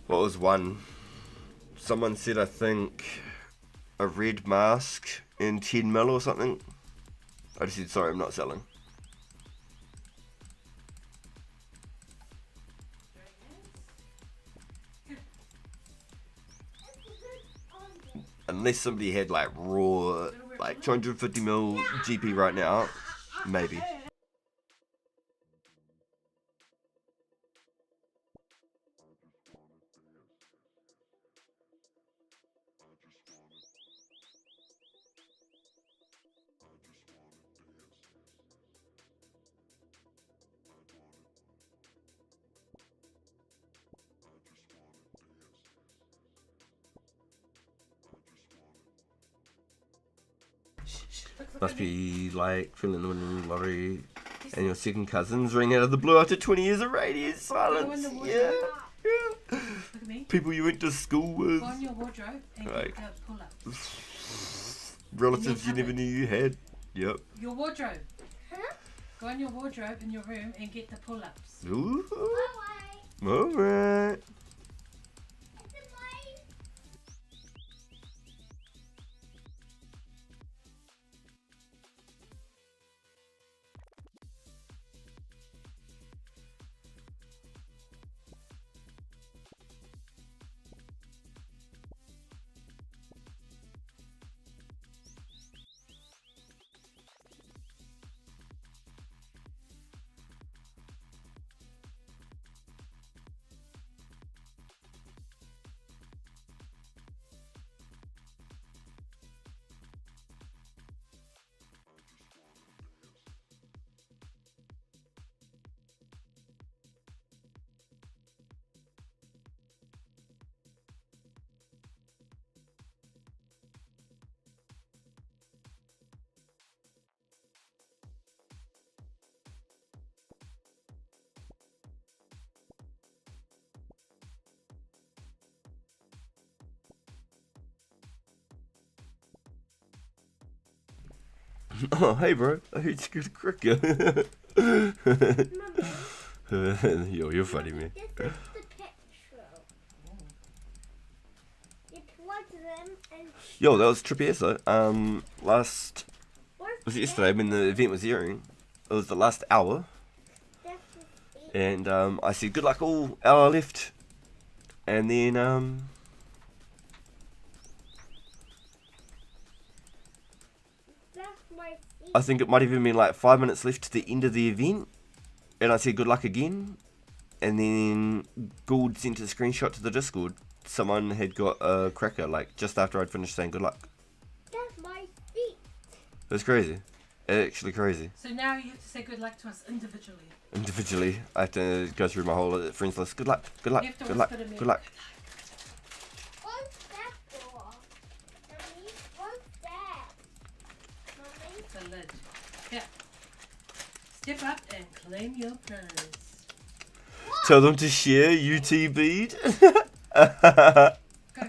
What was one? Someone said, I think, a red mask in 10 mil or something. I just said, sorry, I'm not selling. Unless somebody had like raw, like 250 mil GP right now, maybe. Look Must at me. be like feeling the winning lottery and your second cousins ring out of the blue after 20 years of radio silence. in the Yeah. wardrobe. Yeah. Look at me. People you went to school with. Go on your wardrobe and Right. get the pull-ups. Relatives you cupboard. never knew you had. Yep. Your wardrobe. Go on your wardrobe in your room and get the pull-ups. Ooh. Alright. Oh, hey, bro. I heard you got a cricket. Yo, you're funny, man. This is the picture. You plug them and Yo, that was trippy as though. Last what's was it yesterday when the event was airing? It was the last hour, this is and I said good luck all hour left, and then that's my feet. I think it might have even been like 5 minutes left to the end of the event, and I said good luck again, and then Gould sent a screenshot to the Discord. Someone had got a cracker like just after I'd finished saying good luck. That's my feet. It was crazy, actually crazy. So now you have to say good luck to us individually. Individually, I have to go through my whole friends list. Good luck, good luck, You have to good luck, whisper to me. good luck. What's that for? Mommy, what's that? Mommy? It's a lid. Yeah. Step up and claim your prize. Tell them to share UT bead. Go, go,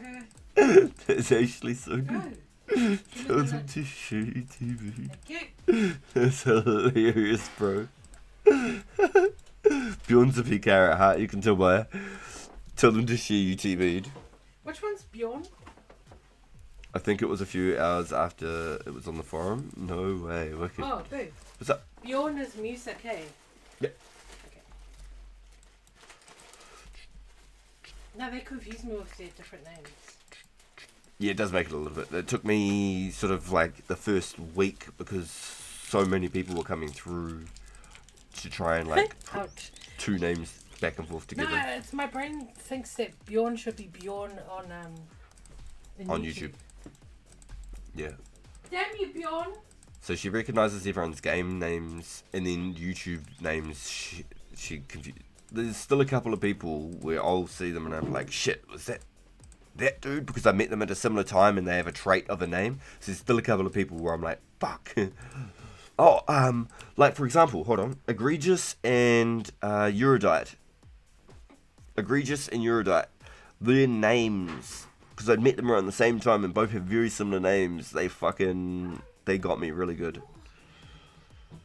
go. That's actually so Go. good. Give Tell me the them lid. to share UT bead. Thank you. That's hilarious, bro. Bjorn's a big carrot heart, you can tell by. Tell them to share UT bead. Which one's Bjorn? I think it was a few hours after it was on the forum. No way, wicked. Oh, boo. What's up? Bjorn is music, hey? Yeah. Okay. No, they confuse me with their different names. Yeah, it does make it a little bit. It took me sort of like the first week because so many people were coming through to try and like put Ouch. two names back and forth together No, it's my brain thinks that Bjorn should be Bjorn on YouTube. Yeah. Damn you, Bjorn! So she recognizes everyone's game names and then YouTube names. She confused. There's still a couple of people where I'll see them and I'm like, shit, was that dude? Because I met them at a similar time and they have a trait of a name. So there's still a couple of people where I'm like, fuck. Oh, like for example, hold on, Egregious and Eurodite. Egregious and Eurodite, their names, because I'd met them around the same time and both have very similar names. They got me really good.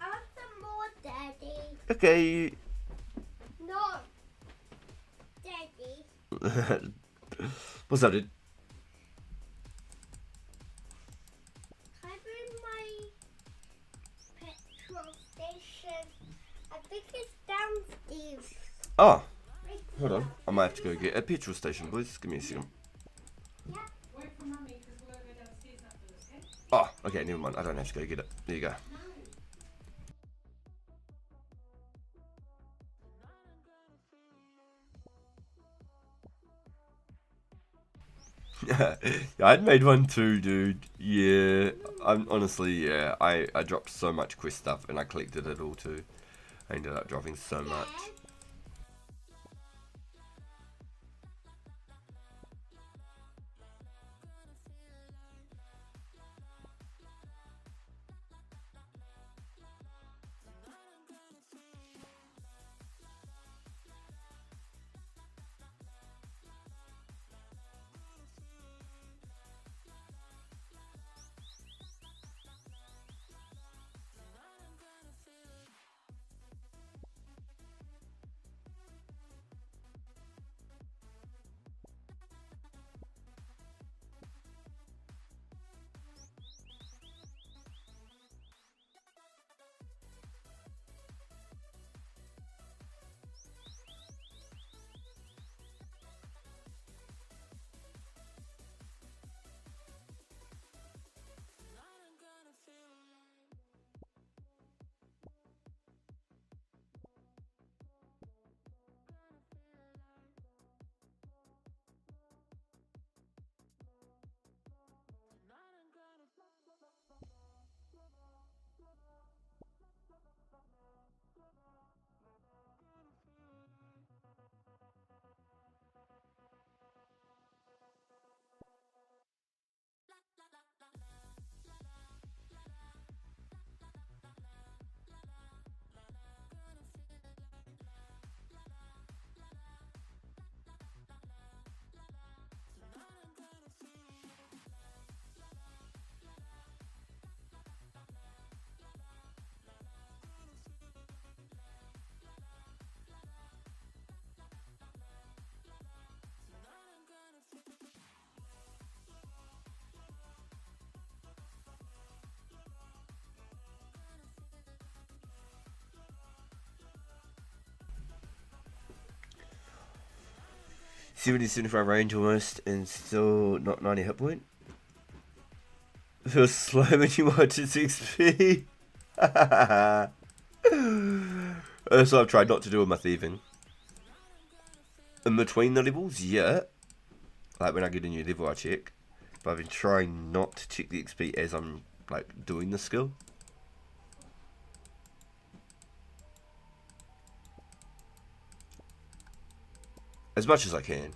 I want some more, Daddy. Okay. No. Daddy. What's up, dude? Can I bring my petrol station? I think it's downstairs. Oh, Right hold on. here. I might have to go get a petrol station, boys. Give me a second. Yeah. Wait for Mummy, because we're going to go downstairs after this, okay? Oh, okay, never mind. I don't have to go get it. There you go. Yeah, I'd made one too, dude. Yeah, I'm honestly, yeah, I dropped so much quest stuff and I collected it all too. I ended up dropping so much. 70-75 range almost, and still not 90 hit point. Feels slow when you watch its XP. That's what I've tried not to do with my thieving. In between the levels, yeah. Like when I get a new level, I check. But I've been trying not to check the XP as I'm like doing the skill. As much as I can.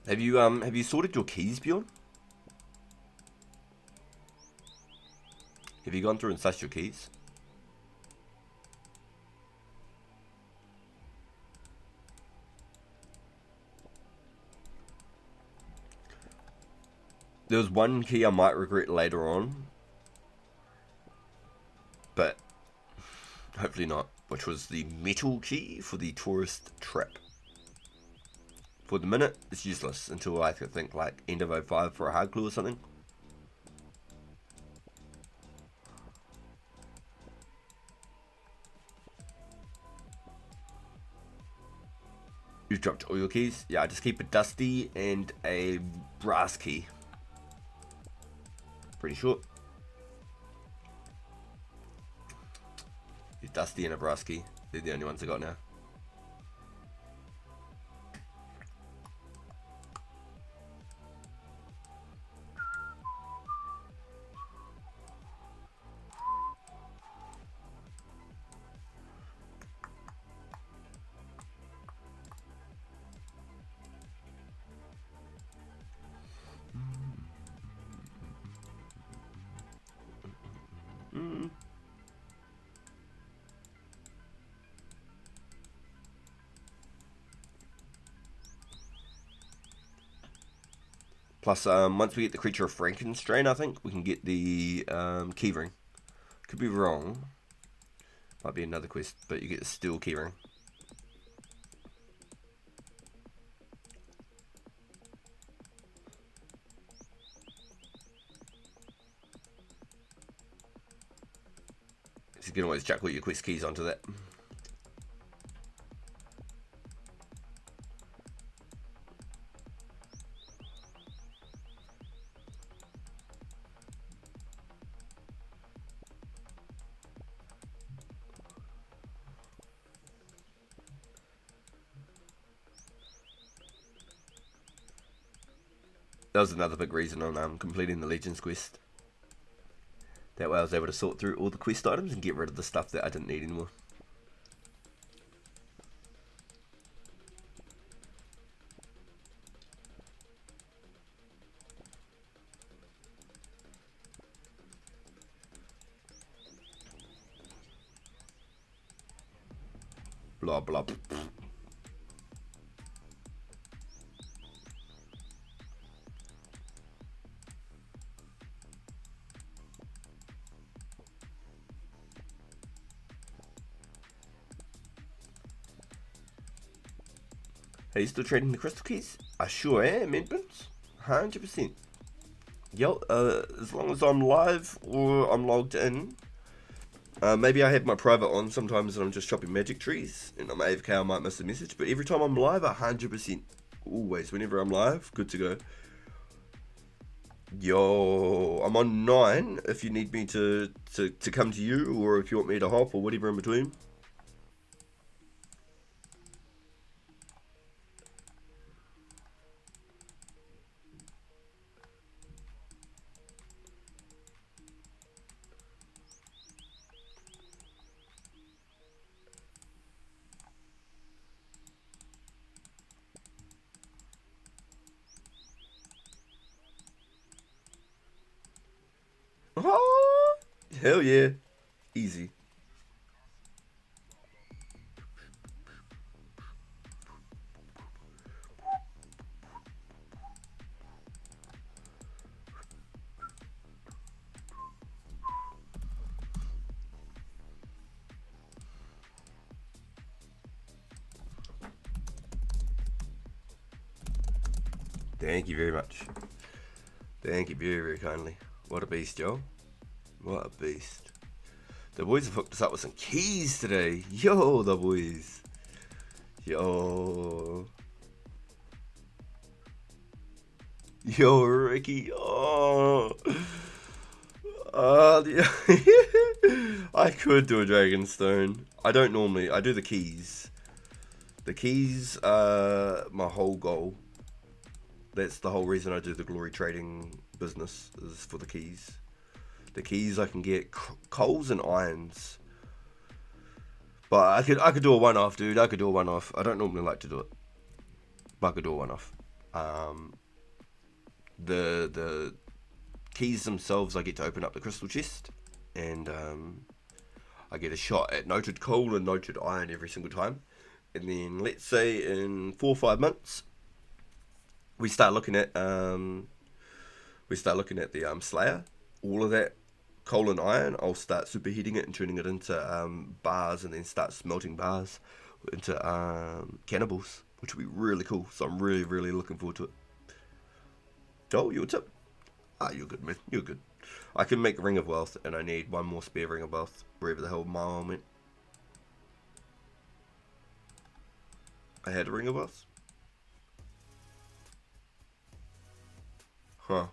Have you sorted your keys, Bjorn? Have you gone through and sussed your keys? There was one key I might regret later on, but hopefully not, which was the metal key for the tourist trap. For the minute, it's useless until I think like end of 05 for a hard clue or something. You've dropped all your keys? Yeah, I just keep a dusty and a brass key. Pretty short. Your dusty and a brass key. They're the only ones I got now. Plus, once we get the Creature of Frankenstein, I think we can get the keyring. Could be wrong. Might be another quest, but you get the steel keyring. So you can always chuck all your quest keys onto that. That was another big reason on completing the Legends quest. That way I was able to sort through all the quest items and get rid of the stuff that I didn't need anymore. Blah blah blah. Are you still trading the crystal keys? I sure am, Edmonds. 100%. Yo, as long as I'm live or I'm logged in. Maybe I have my private on sometimes and I'm just chopping magic trees and I'm AFK, I might miss a message. But every time I'm live, 100%. Always, whenever I'm live, good to go. Yo, I'm on 9 if you need me to come to you or if you want me to hop or whatever in between. Oh, hell yeah. Easy. Thank you very much. Thank you very, very kindly. What a beast, Joe. What a beast. The boys have hooked us up with some keys today. Yo, the boys. Yo. Yo, Ricky. Oh. Yeah. I could do a Dragonstone. I don't normally. I do the keys. The keys are my whole goal. That's the whole reason I do the glory trading business, is for the keys. The keys I can get coals and irons. But I could do a one-off, dude. I could do a one-off. I don't normally like to do it, but I could do a one-off. The keys themselves, I get to open up the crystal chest, and I get a shot at noted coal and noted iron every single time. And then let's say in 4 or 5 months, we start looking at the Slayer. All of that coal and iron, I'll start superheating it and turning it into bars, and then start smelting bars into cannibals, which will be really cool. So I'm really, really looking forward to it. Joel, you a tip? Ah, you're good, man. You're good. I can make Ring of Wealth, and I need one more spare Ring of Wealth, wherever the hell my arm went. I had a Ring of Wealth? Huh.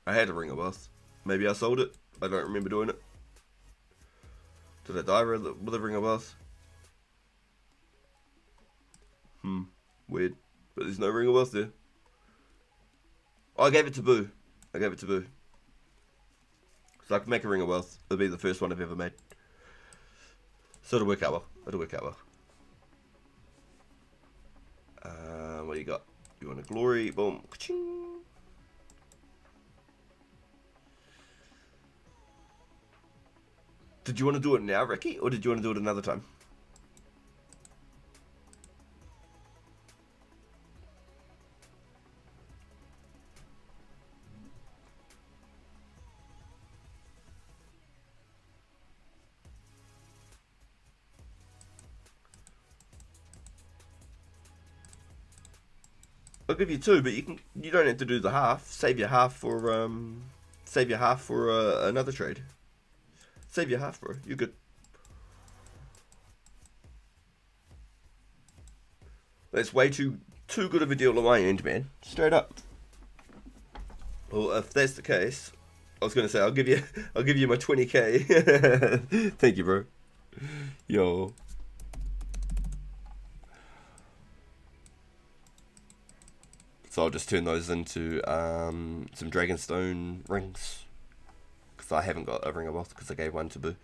I had a Ring of Wealth. Maybe I sold it. I don't remember doing it. Did I die with a Ring of Wealth? Weird. But there's no Ring of Wealth there. Oh, I gave it to Boo. So I can make a Ring of Wealth. It'll be the first one I've ever made. So it'll work out well. What do you got? You want a glory? Boom. Ka-ching. Did you want to do it now, Ricky? Or did you want to do it another time? I'll give you 2, but you don't have to do the half. Save your half for another trade. Save your half, bro. You're good. That's way too good of a deal on my end, man. Straight up. Well, if that's the case, I was gonna say I'll give you my 20k. Thank you, bro. Yo. So I'll just turn those into some Dragonstone rings, because I haven't got a Ring of Wealth because I gave one to Boo.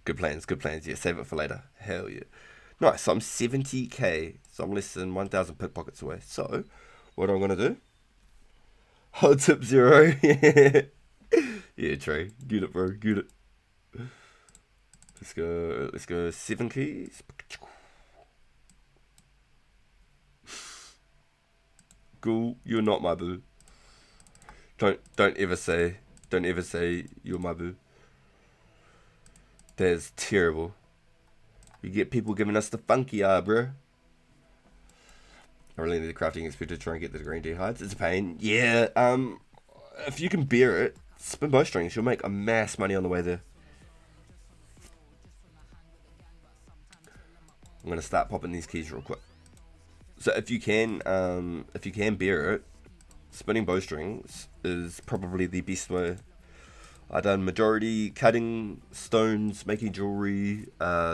Good plans. Yeah, save it for later. Hell yeah. Nice. So I'm 70k. So I'm less than 1,000 pickpockets away. So what I'm gonna do? Hot tip 0. Yeah, Trey. Get it, bro. Get it. Let's go 7 keys. Cool. You're not my boo. Don't ever say you're my boo. That's terrible. You get people giving us the funky eye, bro. I really need the crafting expert to try and get the green D hides. It's a pain. Yeah, if you can bear it, spin bowstrings. You'll make a mass money on the way there. I'm gonna start popping these keys real quick. So if you can bear it, spinning bowstrings is probably the best way. I done majority cutting stones, making jewelry,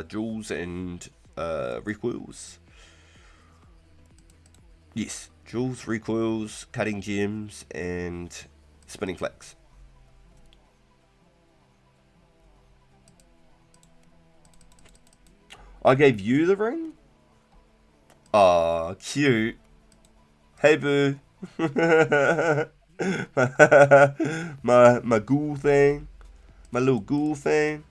jewels and recoils. Yes, jewels, recoils, cutting gems, and spinning flax. I gave you the ring? Aw, cute. Hey, boo. my ghoul thing. My little ghoul thing.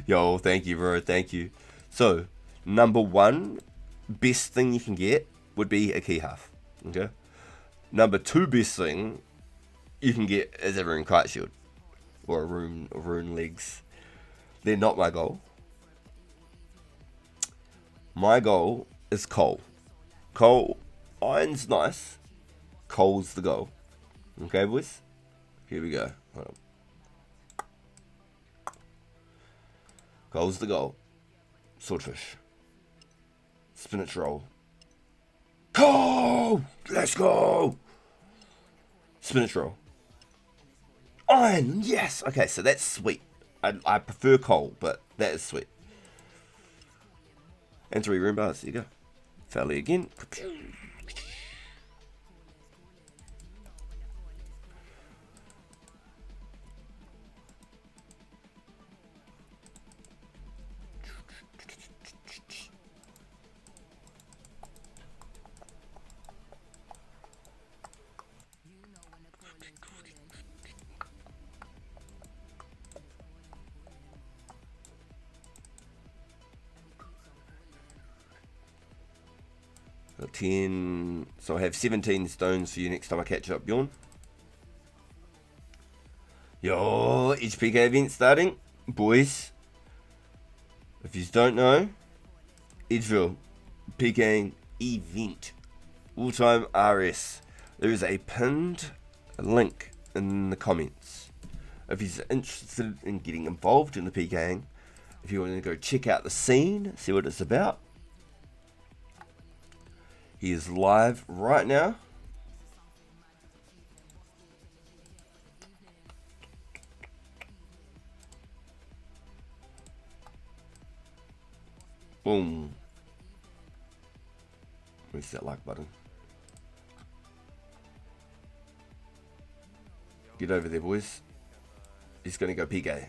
Yo, thank you, bro. Thank you. So, number one best thing you can get would be a key half. Okay. Number two best thing you can get is a rune kite shield. Or a rune legs. They're not my goal. My goal is coal. Coal. Iron's nice. Coal's the goal. Okay, boys? Here we go. Hold on. Coal's the goal. Swordfish. Spinach roll. Coal! Let's go! Spinach roll. Iron! Yes! Okay, so that's sweet. I prefer coal, but that is sweet. And 3 rune bars. There you go. Valley again. 10. So I have 17 stones for you next time I catch up, Bjorn. Yo, HPK event starting. Boys, if you don't know, Edgeville PKing event. All-time RS. There is a pinned link in the comments. If you're interested in getting involved in the PKing, if you want to go check out the scene, see what it's about, he is live right now. Boom. Where's that like button? Get over there, boys. He's gonna go PK.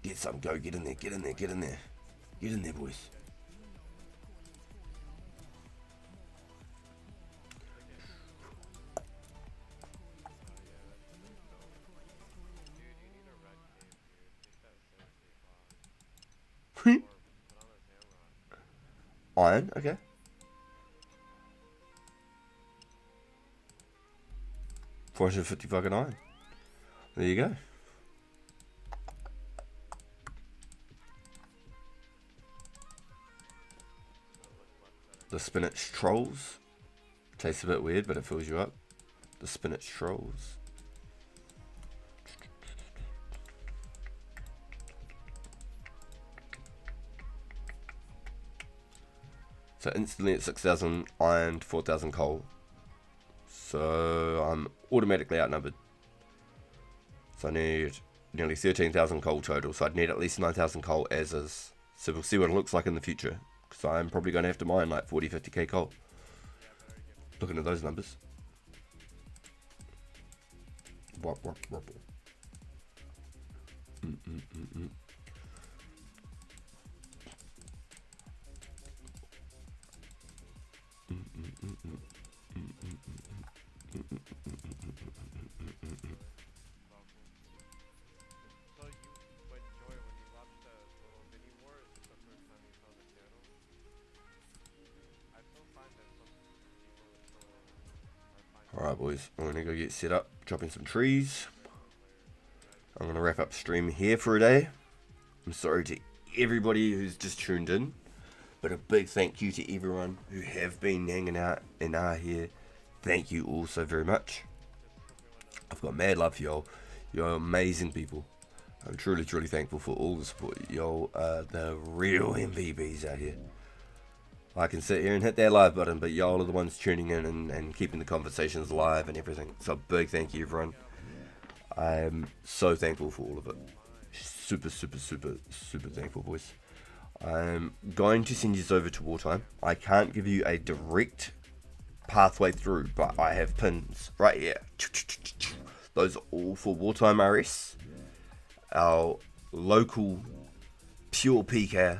Get some, go, get in there, get in there, get in there. Get in there, boys. Iron, okay. $450 fucking iron. There you go. The spinach trolls. Tastes a bit weird, but it fills you up. The spinach trolls. So instantly at 6,000 iron, 4,000 coal. So I'm automatically outnumbered. So I need nearly 13,000 coal total. So I'd need at least 9,000 coal as is. So we'll see what it looks like in the future. Because I'm probably going to have to mine like 40, 50k coal. Looking at those numbers. Wop, wop, wop. Alright boys, I'm going to go get set up, chopping some trees. I'm going to wrap up stream here for a day. I'm sorry to everybody who's just tuned in, but a big thank you to everyone who have been hanging out and are here. Thank you all so very much. I've got mad love for y'all. You're amazing people. I'm truly, truly thankful for all the support. Y'all are the real MVPs out here. I can sit here and hit that live button, but y'all are the ones tuning in and keeping the conversations live and everything. So big thank you, everyone. I'm so thankful for all of it. Super, super, super, super thankful, boys. I'm going to send you over to Wartime. I can't give you a direct pathway through, but I have pins right here. Those are all for Wartime RS. Our local Pure PK.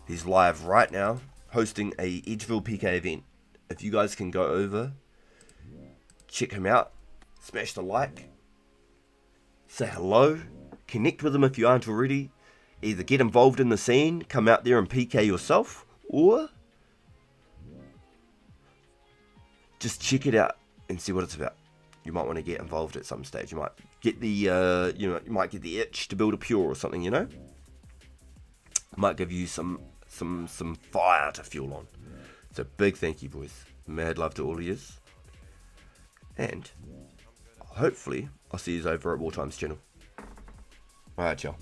He's live right now, hosting a Edgeville PK event. If you guys can go over, check him out, smash the like, say hello, connect with him if you aren't already. Either get involved in the scene, come out there and PK yourself, or just check it out and see what it's about. You might want to get involved at some stage. You might get the you might get the itch to build a pure or something, you know. Might give you some fire to fuel on. So big thank you, boys. Mad love to all of yous. And hopefully I'll see you over at Wartime's channel. Alright, y'all.